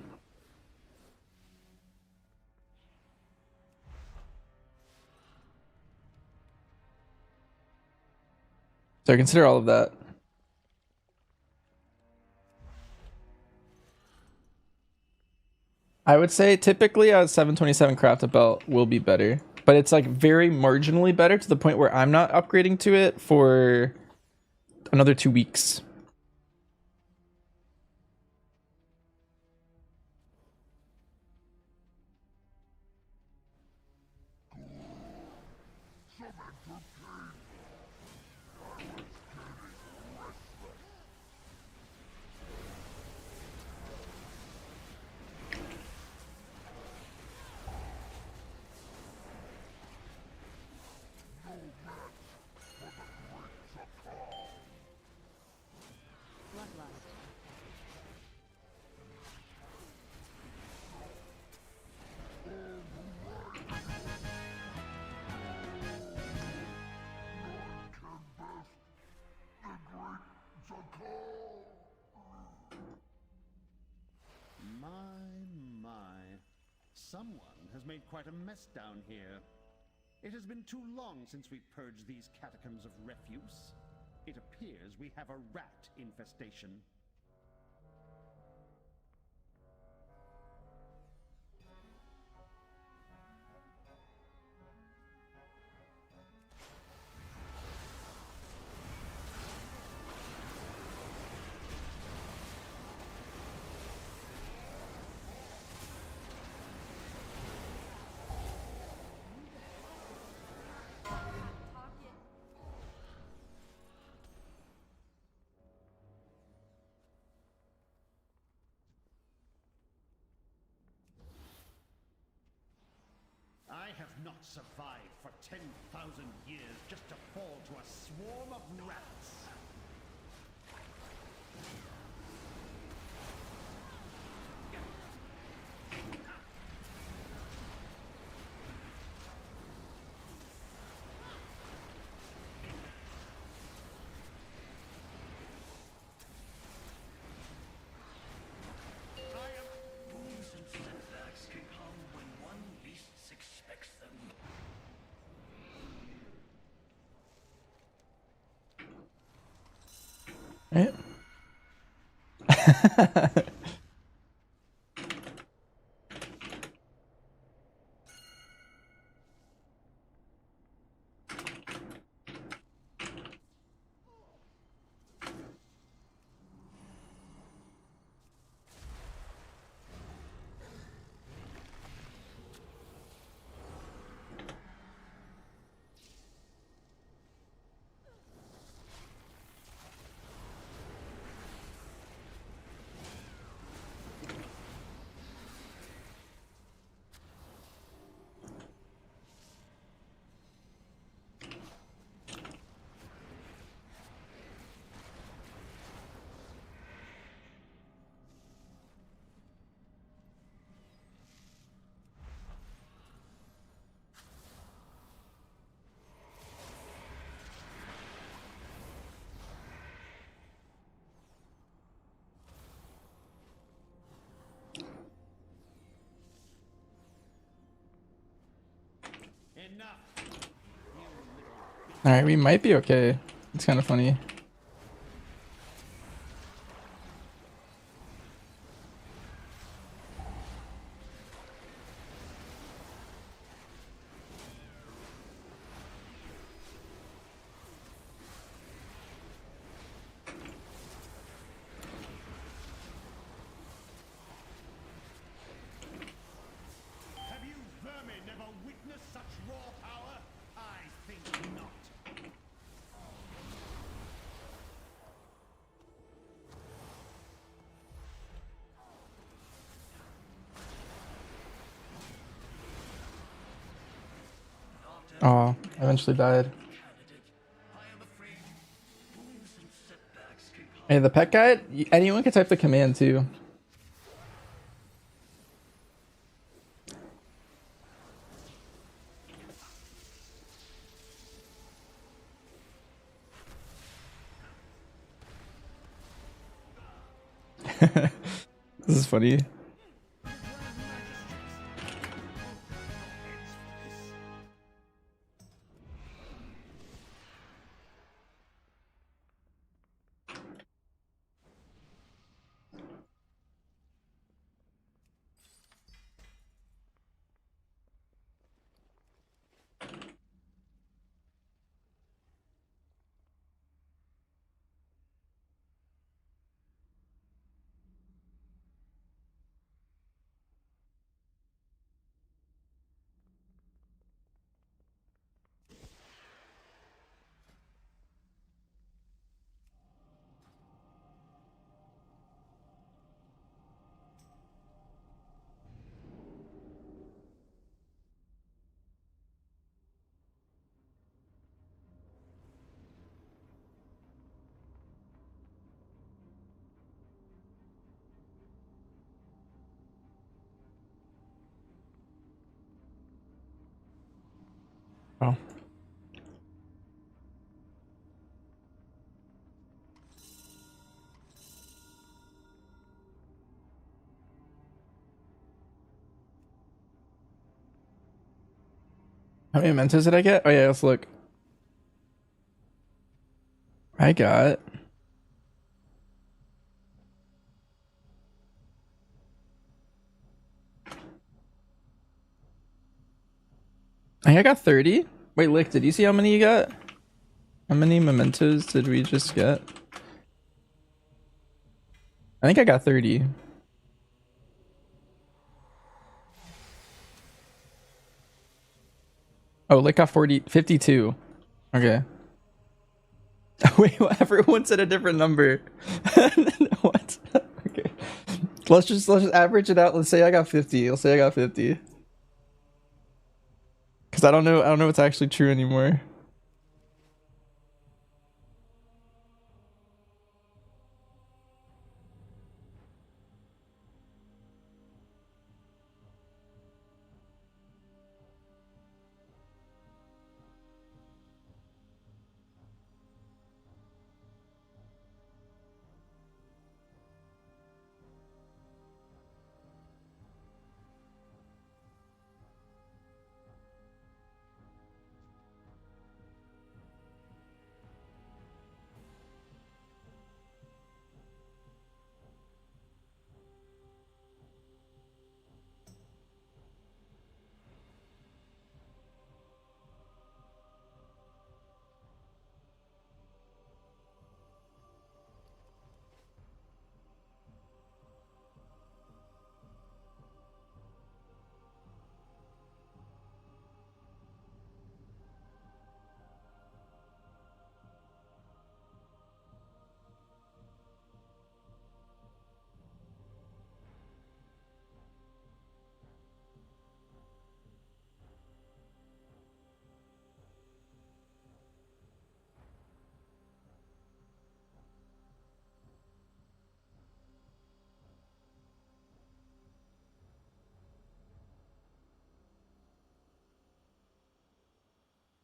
So consider all of that. I would say typically a 727 crafted belt will be better, but it's like very marginally better to the point where I'm not upgrading to it for another 2 weeks. My. Someone has made quite a mess down here. It has been too long since we purged these catacombs of refuse. It appears we have a rat infestation. I have not survived for 10,000 years just to fall to a swarm of rats. Booms and setbacks can come when one least expects them. Right? Alright, we might be okay. It's kind of funny. Have you vermin never witnessed such raw power? I think not. Oh, I eventually died. Hey, the pet guide? Anyone can type the command too. This is funny. Oh. How many mementos did I get? Oh yeah, let's look. I got... I think I got 30. Wait, Lick, did you see how many you got? How many mementos did we just get? I think I got 30. Oh, Lick got 52. Okay. Wait, everyone said a different number. What? Okay. Let's just average it out. Let's say I got 50. Let's say I got 50. Cause I don't know what's actually true anymore.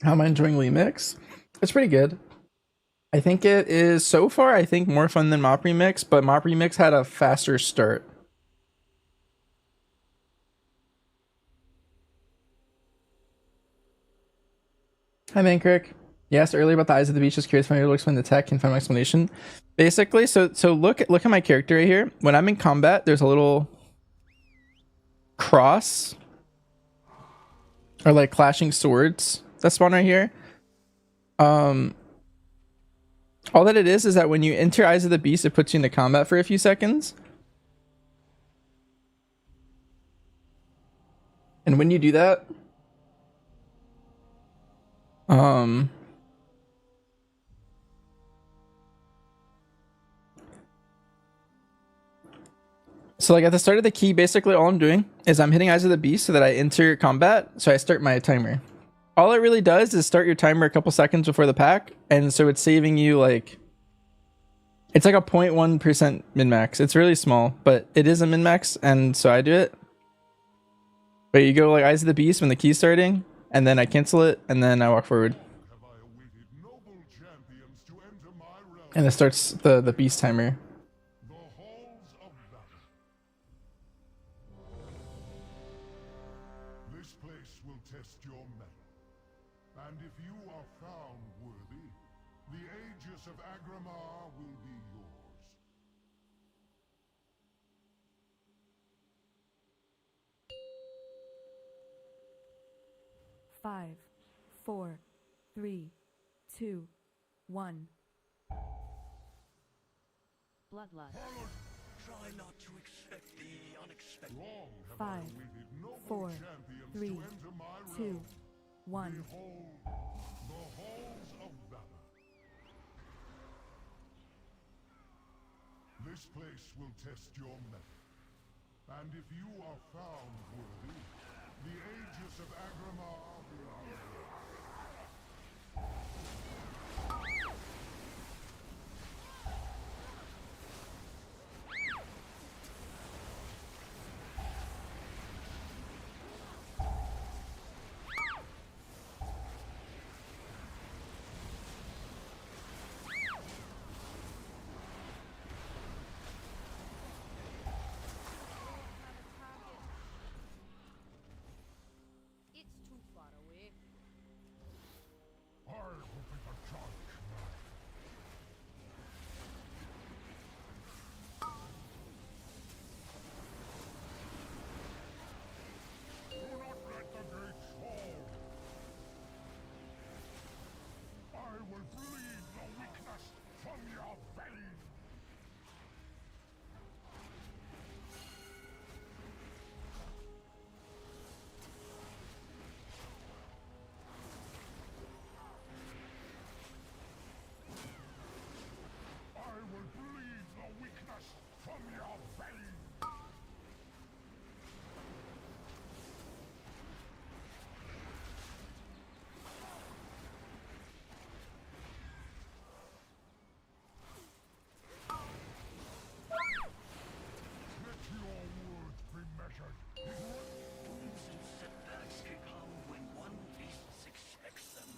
How am I enjoying Lemix? It's pretty good. I think it is so far, I think, more fun than Mop Remix, but Mop Remix had a faster start. Hi, Mankirk. You asked earlier about the eyes of the beach. Just curious if I'm able to explain the tech and find my explanation. Basically, so look at my character right here. When I'm in combat, there's a little cross or like clashing swords that spawn right here. All that it is that when you enter Eyes of the Beast, it puts you into combat for a few seconds. And when you do that, so like at the start of the key, basically all I'm doing is I'm hitting Eyes of the Beast so that I enter combat, so I start my timer. All it really does is start your timer a couple seconds before the pack, and so it's saving you like, it's like a 0.1% min-max. It's really small, but it is a min-max, and so I do it. But you go like Eyes of the Beast when the key's starting, and then I cancel it, and then I walk forward. And it starts the beast timer. This place will test your mettle. And if you are found worthy, the Aegis of Agramar will be yours. 5, 4, 3, 2, 1. Bloodlust. Try not to expect the unexpected. 5, 4, 3, 2, 1. Behold, the halls of Valor. This place will test your mettle. And if you are found worthy, the Aegis of Agramar will be yours. It's too far away. I will be the judge now. Do not let the gates fall. I will bleed the weakness from your veins. I will bleed the weakness from your veins. Let your words be measured. Wounds and setbacks can come when one least expects them.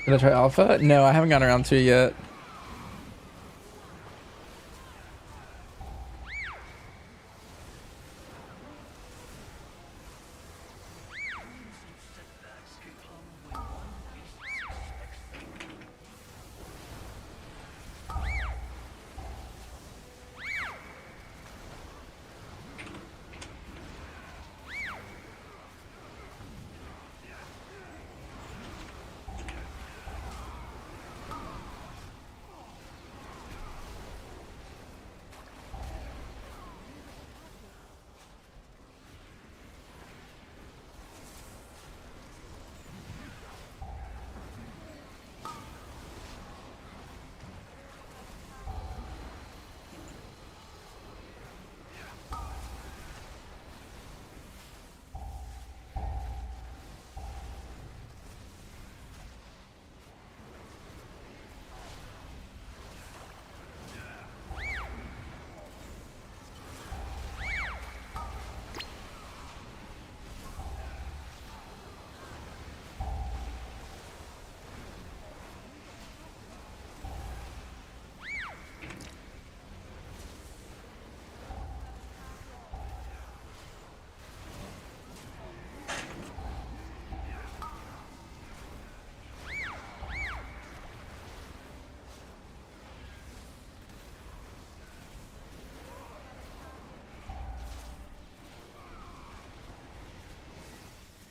Did I try alpha? No, I haven't gotten around to it yet.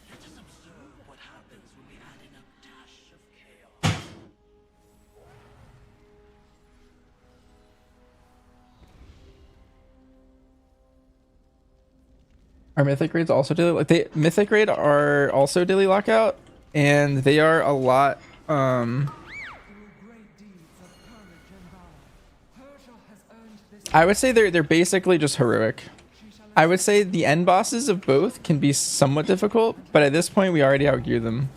Let us observe what happens when we add in a dash of chaos. Are mythic raids also daily? Like mythic raid are also daily lockout, and they are a lot. I would say they're basically just heroic. I would say the end bosses of both can be somewhat difficult, but at this point we already outgear them.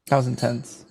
That was intense.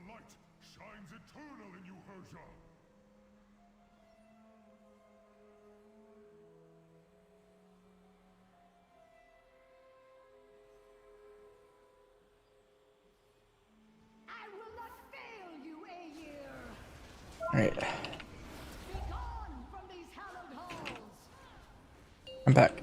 light shines eternal in you, Herja. I will not fail you, Aegir! Alright. Be gone from these hallowed halls! I'm back.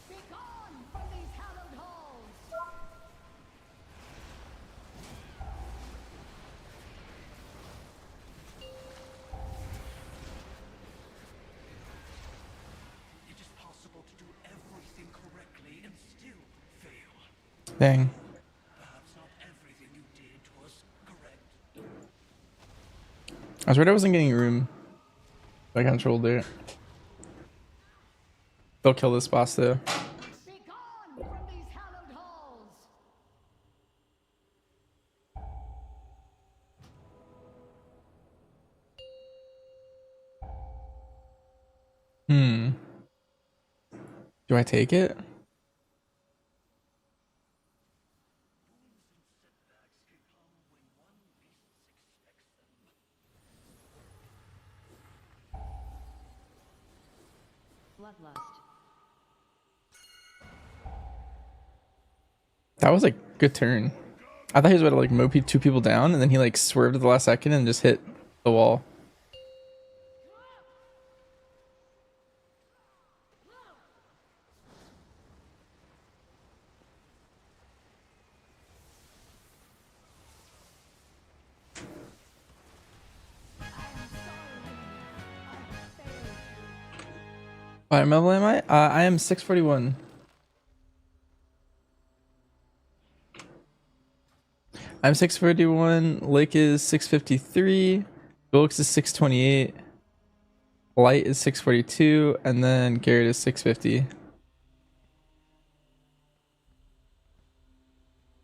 Be gone from these hallowed halls! It is possible to do everything correctly and still fail. Dang. Perhaps not everything you did was correct. I was worried I wasn't getting room. I controlled it. They'll kill this boss though. Be gone from these hallowed halls! Hmm. Do I take it? Bloodlust. That was a good turn. I thought he was about to like mow two people down, and then he like swerved at the last second and just hit the wall. What level am I? I am 641. I'm 641. Lake is 653. Wilkes is 628. Light is 642, and then Garrett is 650.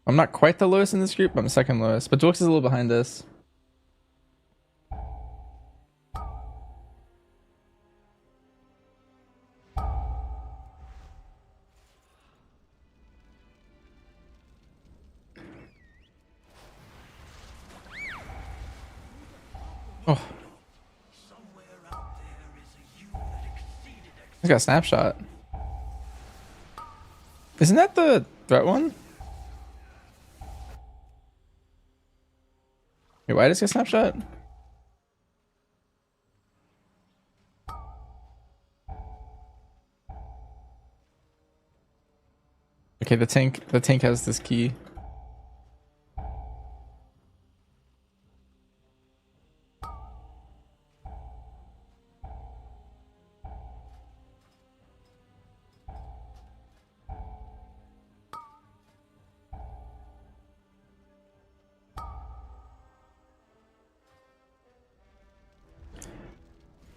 I'm not quite the lowest in this group. I'm second lowest, but Wilkes is a little behind us. Oh. I got a snapshot. Isn't that the threat one? Wait, why does it get snapshot? Okay, the tank has this key.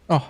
Oh.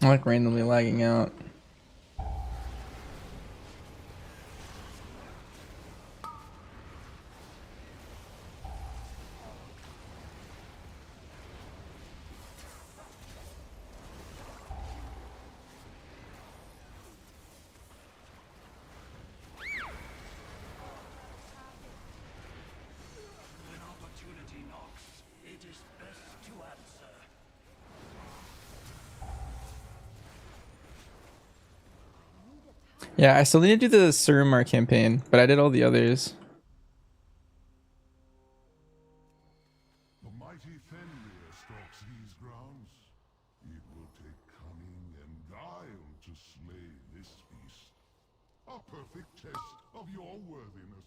I'm like randomly lagging out. When opportunity knocks, it is best to answer. Yeah, I still need to do the Surumar campaign, but I did all the others. The mighty Fenrir stalks these grounds. It will take cunning and guile to slay this beast. A perfect test of your worthiness.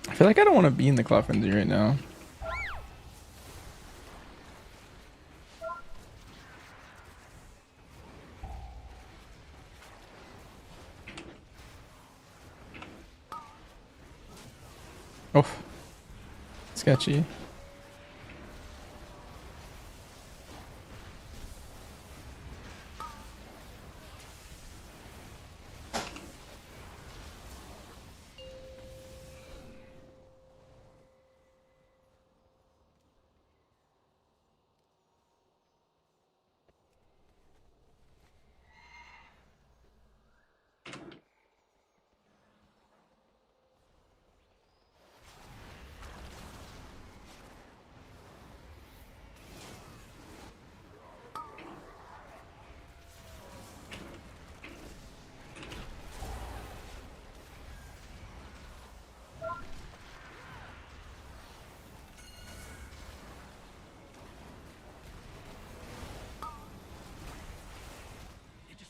I feel like I don't want to be in the Cloud Frenzy right now. Oh, sketchy.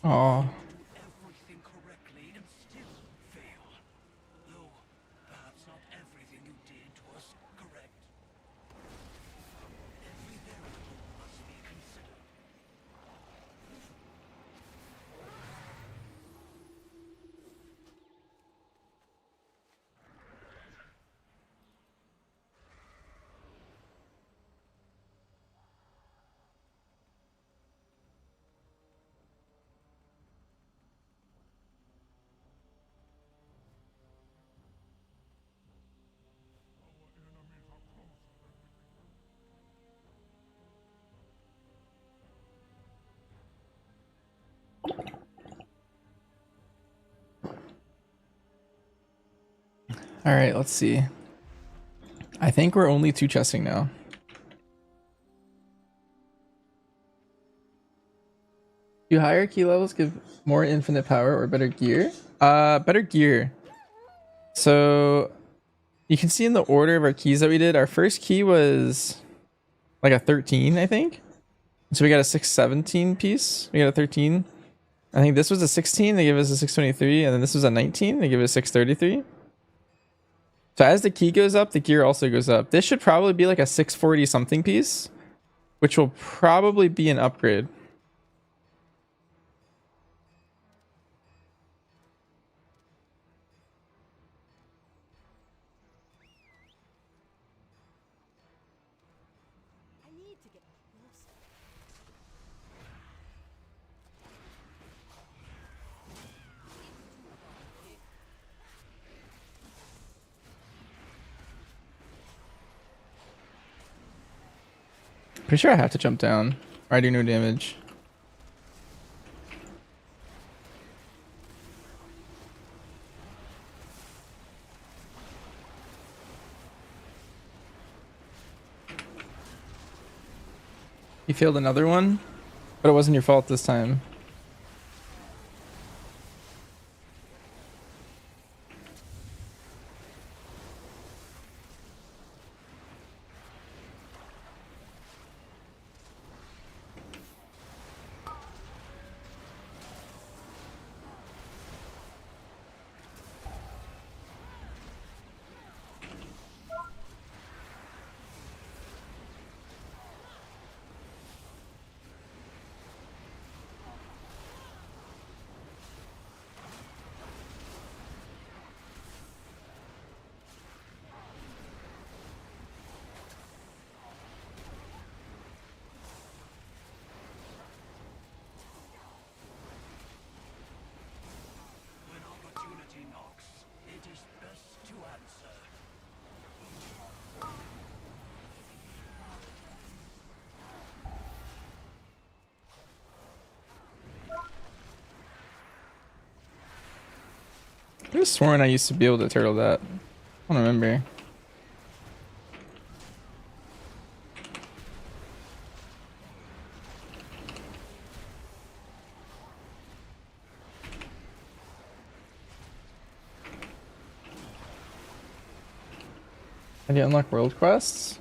Oh. Everything correctly and still fail. Though, perhaps not everything you did was correct. Every variable must be considered. All right, let's see. I think we're only 2 chesting now. Do higher key levels give more infinite power or better gear? Better gear. So you can see in the order of our keys that we did, our first key was like a 13, I think. So we got a 617 piece. We got a 13. I think this was a 16. They give us a 623, and then this was a 19. They give us a 633. So as the key goes up, the gear also goes up. This should probably be like a 640 something piece, which will probably be an upgrade. I need to get closer. Pretty sure I have to jump down, or I do no damage. You failed another one, but it wasn't your fault this time. When opportunity knocks, it is best to answer. I could have sworn I used to be able to turtle that. I don't remember. How do you unlock world quests?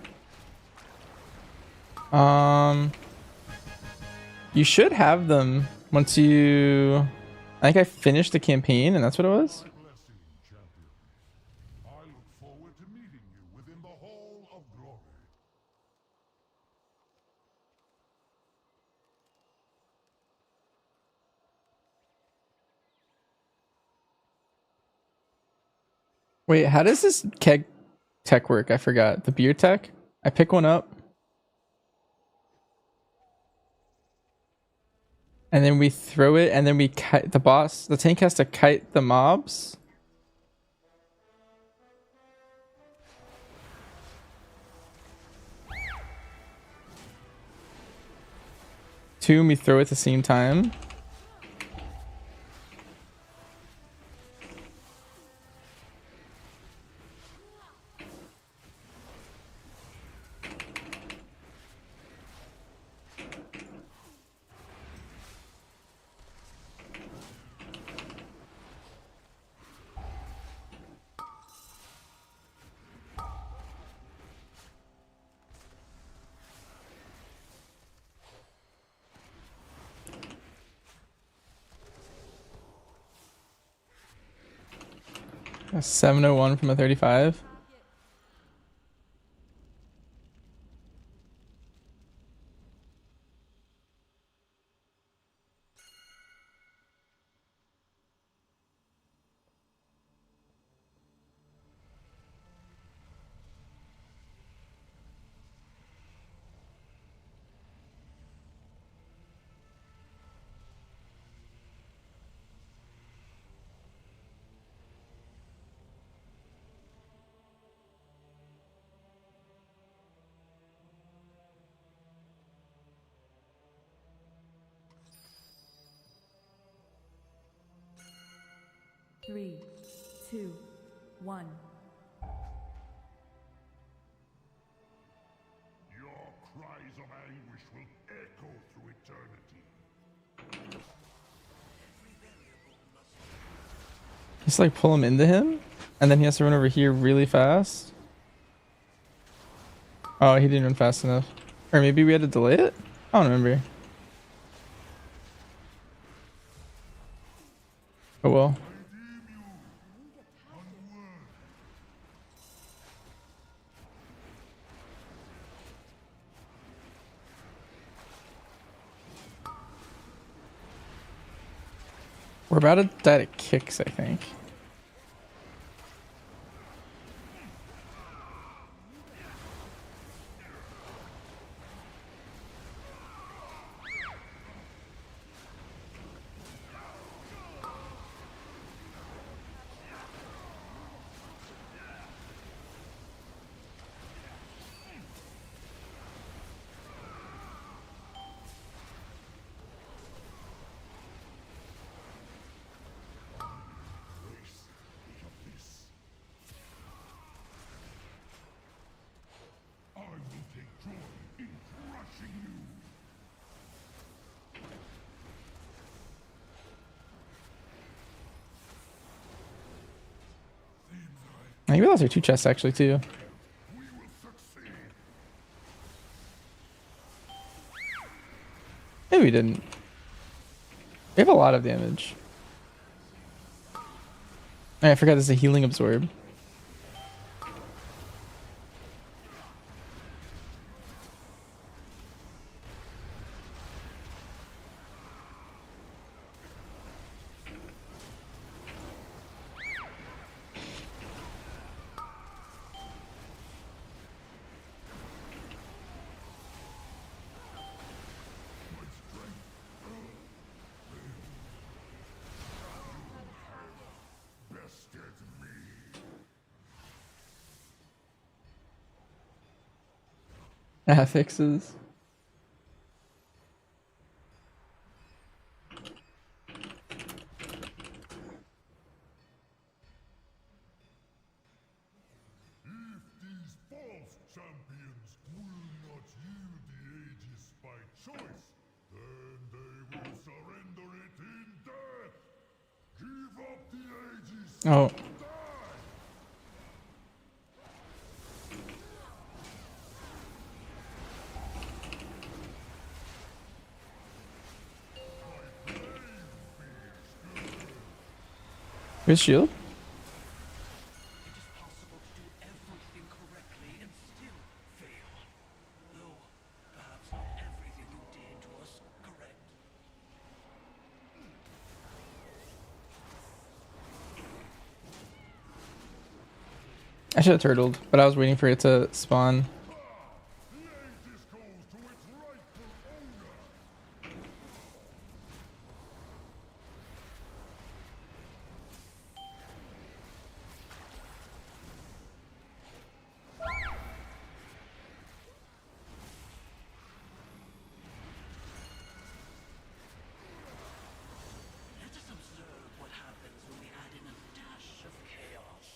You should have them once you... I think I finished the campaign and that's what it was. I look forward to meeting you within the Hall of Glory. Wait, how does this keg tech work? I forgot. The beer tech? I pick one up. And then we throw it and then we kite the boss. The tank has to kite the mobs. Two, and we throw it at the same time. A 701 from a 35. Three, two, one. Your cries of anguish will echo through eternity. Just like pull him into him, and then he has to run over here really fast. Oh, he didn't run fast enough. Or maybe we had to delay it? I don't remember. Oh well. We're about to die to kicks, I think. I will take joy in crushing you. I think we lost our 2 chests actually too. Maybe we didn't. We have a lot of damage. Oh, I forgot there's a healing absorb. Affixes. If these false champions will not yield the Aegis by choice, then they will surrender it in death. Give up the Aegis. Oh. Where's shield? I should have turtled, but I was waiting for it to spawn. Let us observe what happens when we add in a dash of chaos.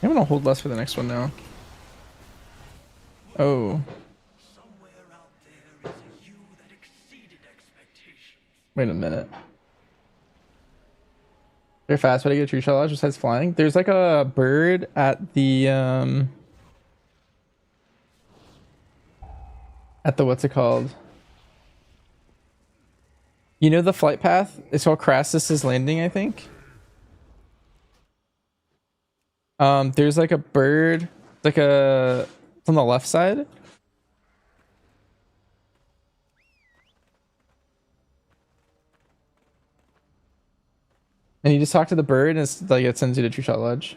I'm gonna hold less for the next one now. Oh. Wait a minute. Very fast, way to get a tree shot lodge besides flying. There's like a bird at the what's it called? You know the flight path? It's called Crassus's Landing, I think. There's like a bird, like a on the left side. And you just talk to the bird and it's like it sends you to True Shot Lodge.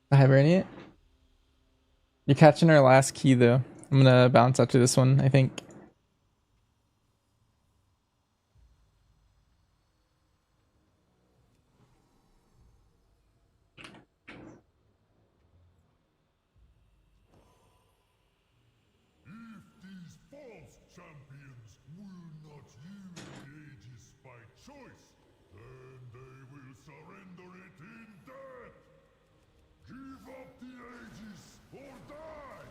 I hibernate. You're catching our last key though. I'm gonna bounce after this one, I think. If these false champions will not use the Aegis by choice, then they will surrender it in death. Give up the Aegis or die.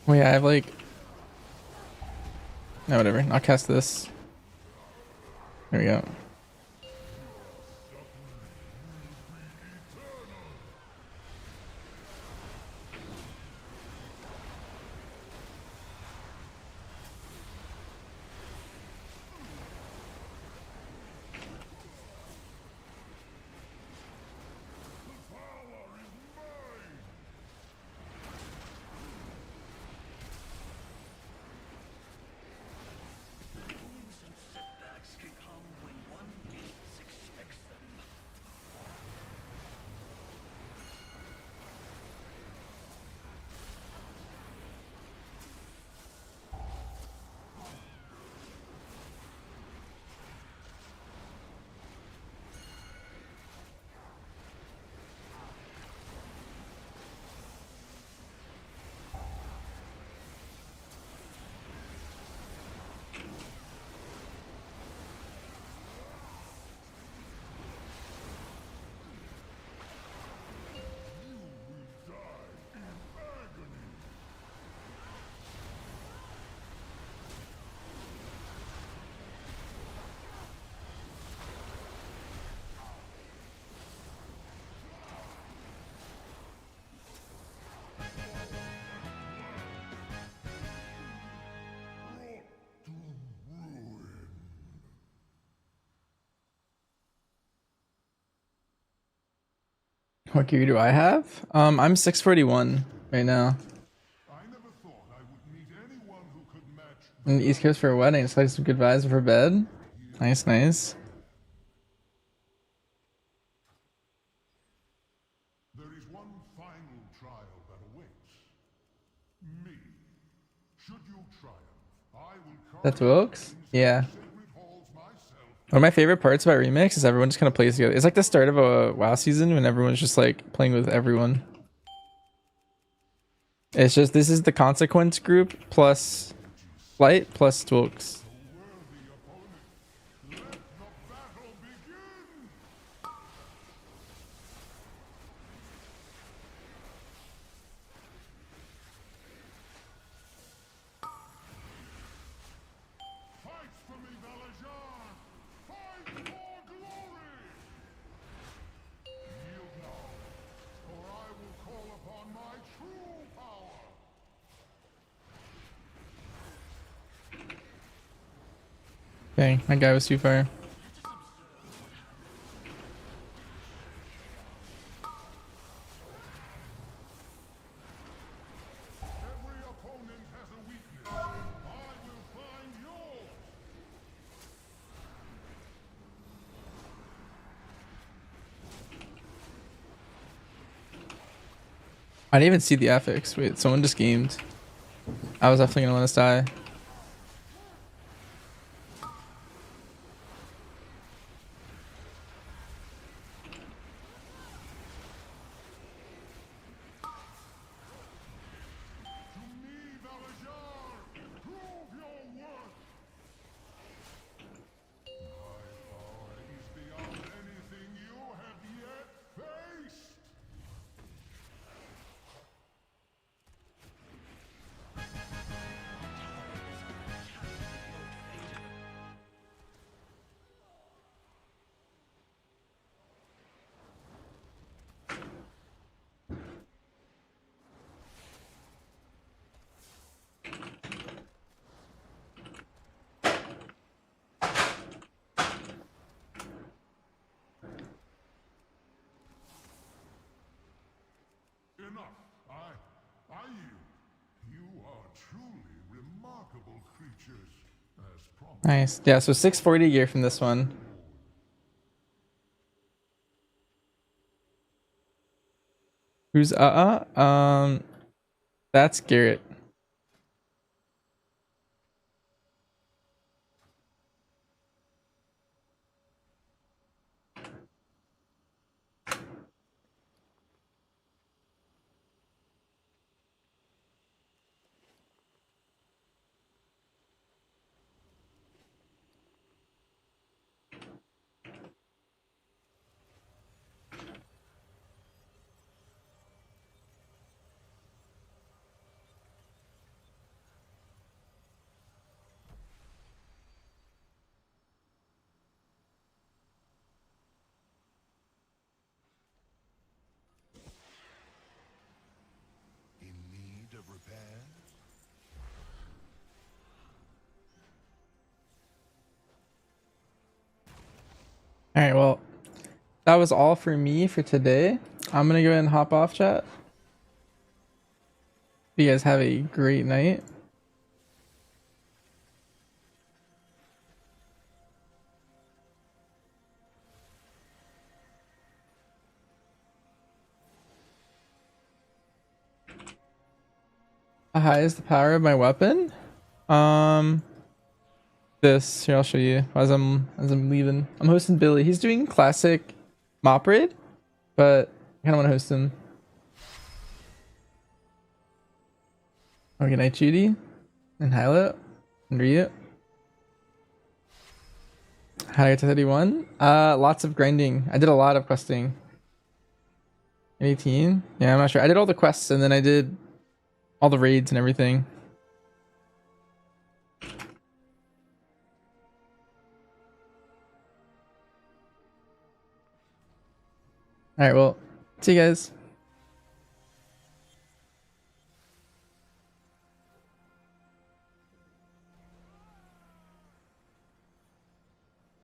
Wait, I have like... No, whatever. I'll cast this. There we go. Setbacks can come when one least expects them. What gear do I have? I'm 641 right now. In the East Coast for a wedding. It's like some good vibes for bed. Nice, nice. There is one final trial that awaits. Me. Should you triumph, I will That's Wilkes? Yeah. One of my favorite parts about Remix is everyone just kind of plays together. It's like the start of a WoW season when everyone's just like playing with everyone. It's just, this is the Consequence group plus Light plus Wilkes. Dang, that guy was too far. I didn't even see the affix. Wait, someone just gamed. I was definitely gonna let us die. Enough. I yield. You are truly remarkable creatures, as promised. Nice. Yeah, so 640 gear from this one. Who's That's Garrett. In need of repair? All right, well, that was all for me for today. I'm gonna go ahead and hop off, chat. You guys have a great night. How high is the power of my weapon? This here, I'll show you as I'm leaving. I'm hosting Billy. He's doing classic mop raid, but I kind of want to host him. Oh, good night, Judy, and Hilo, and Ryu. How to get to 31? Lots of grinding. I did a lot of questing. 18? Yeah, I'm not sure. I did all the quests and then I did all the raids and everything. Alright, well, see you guys.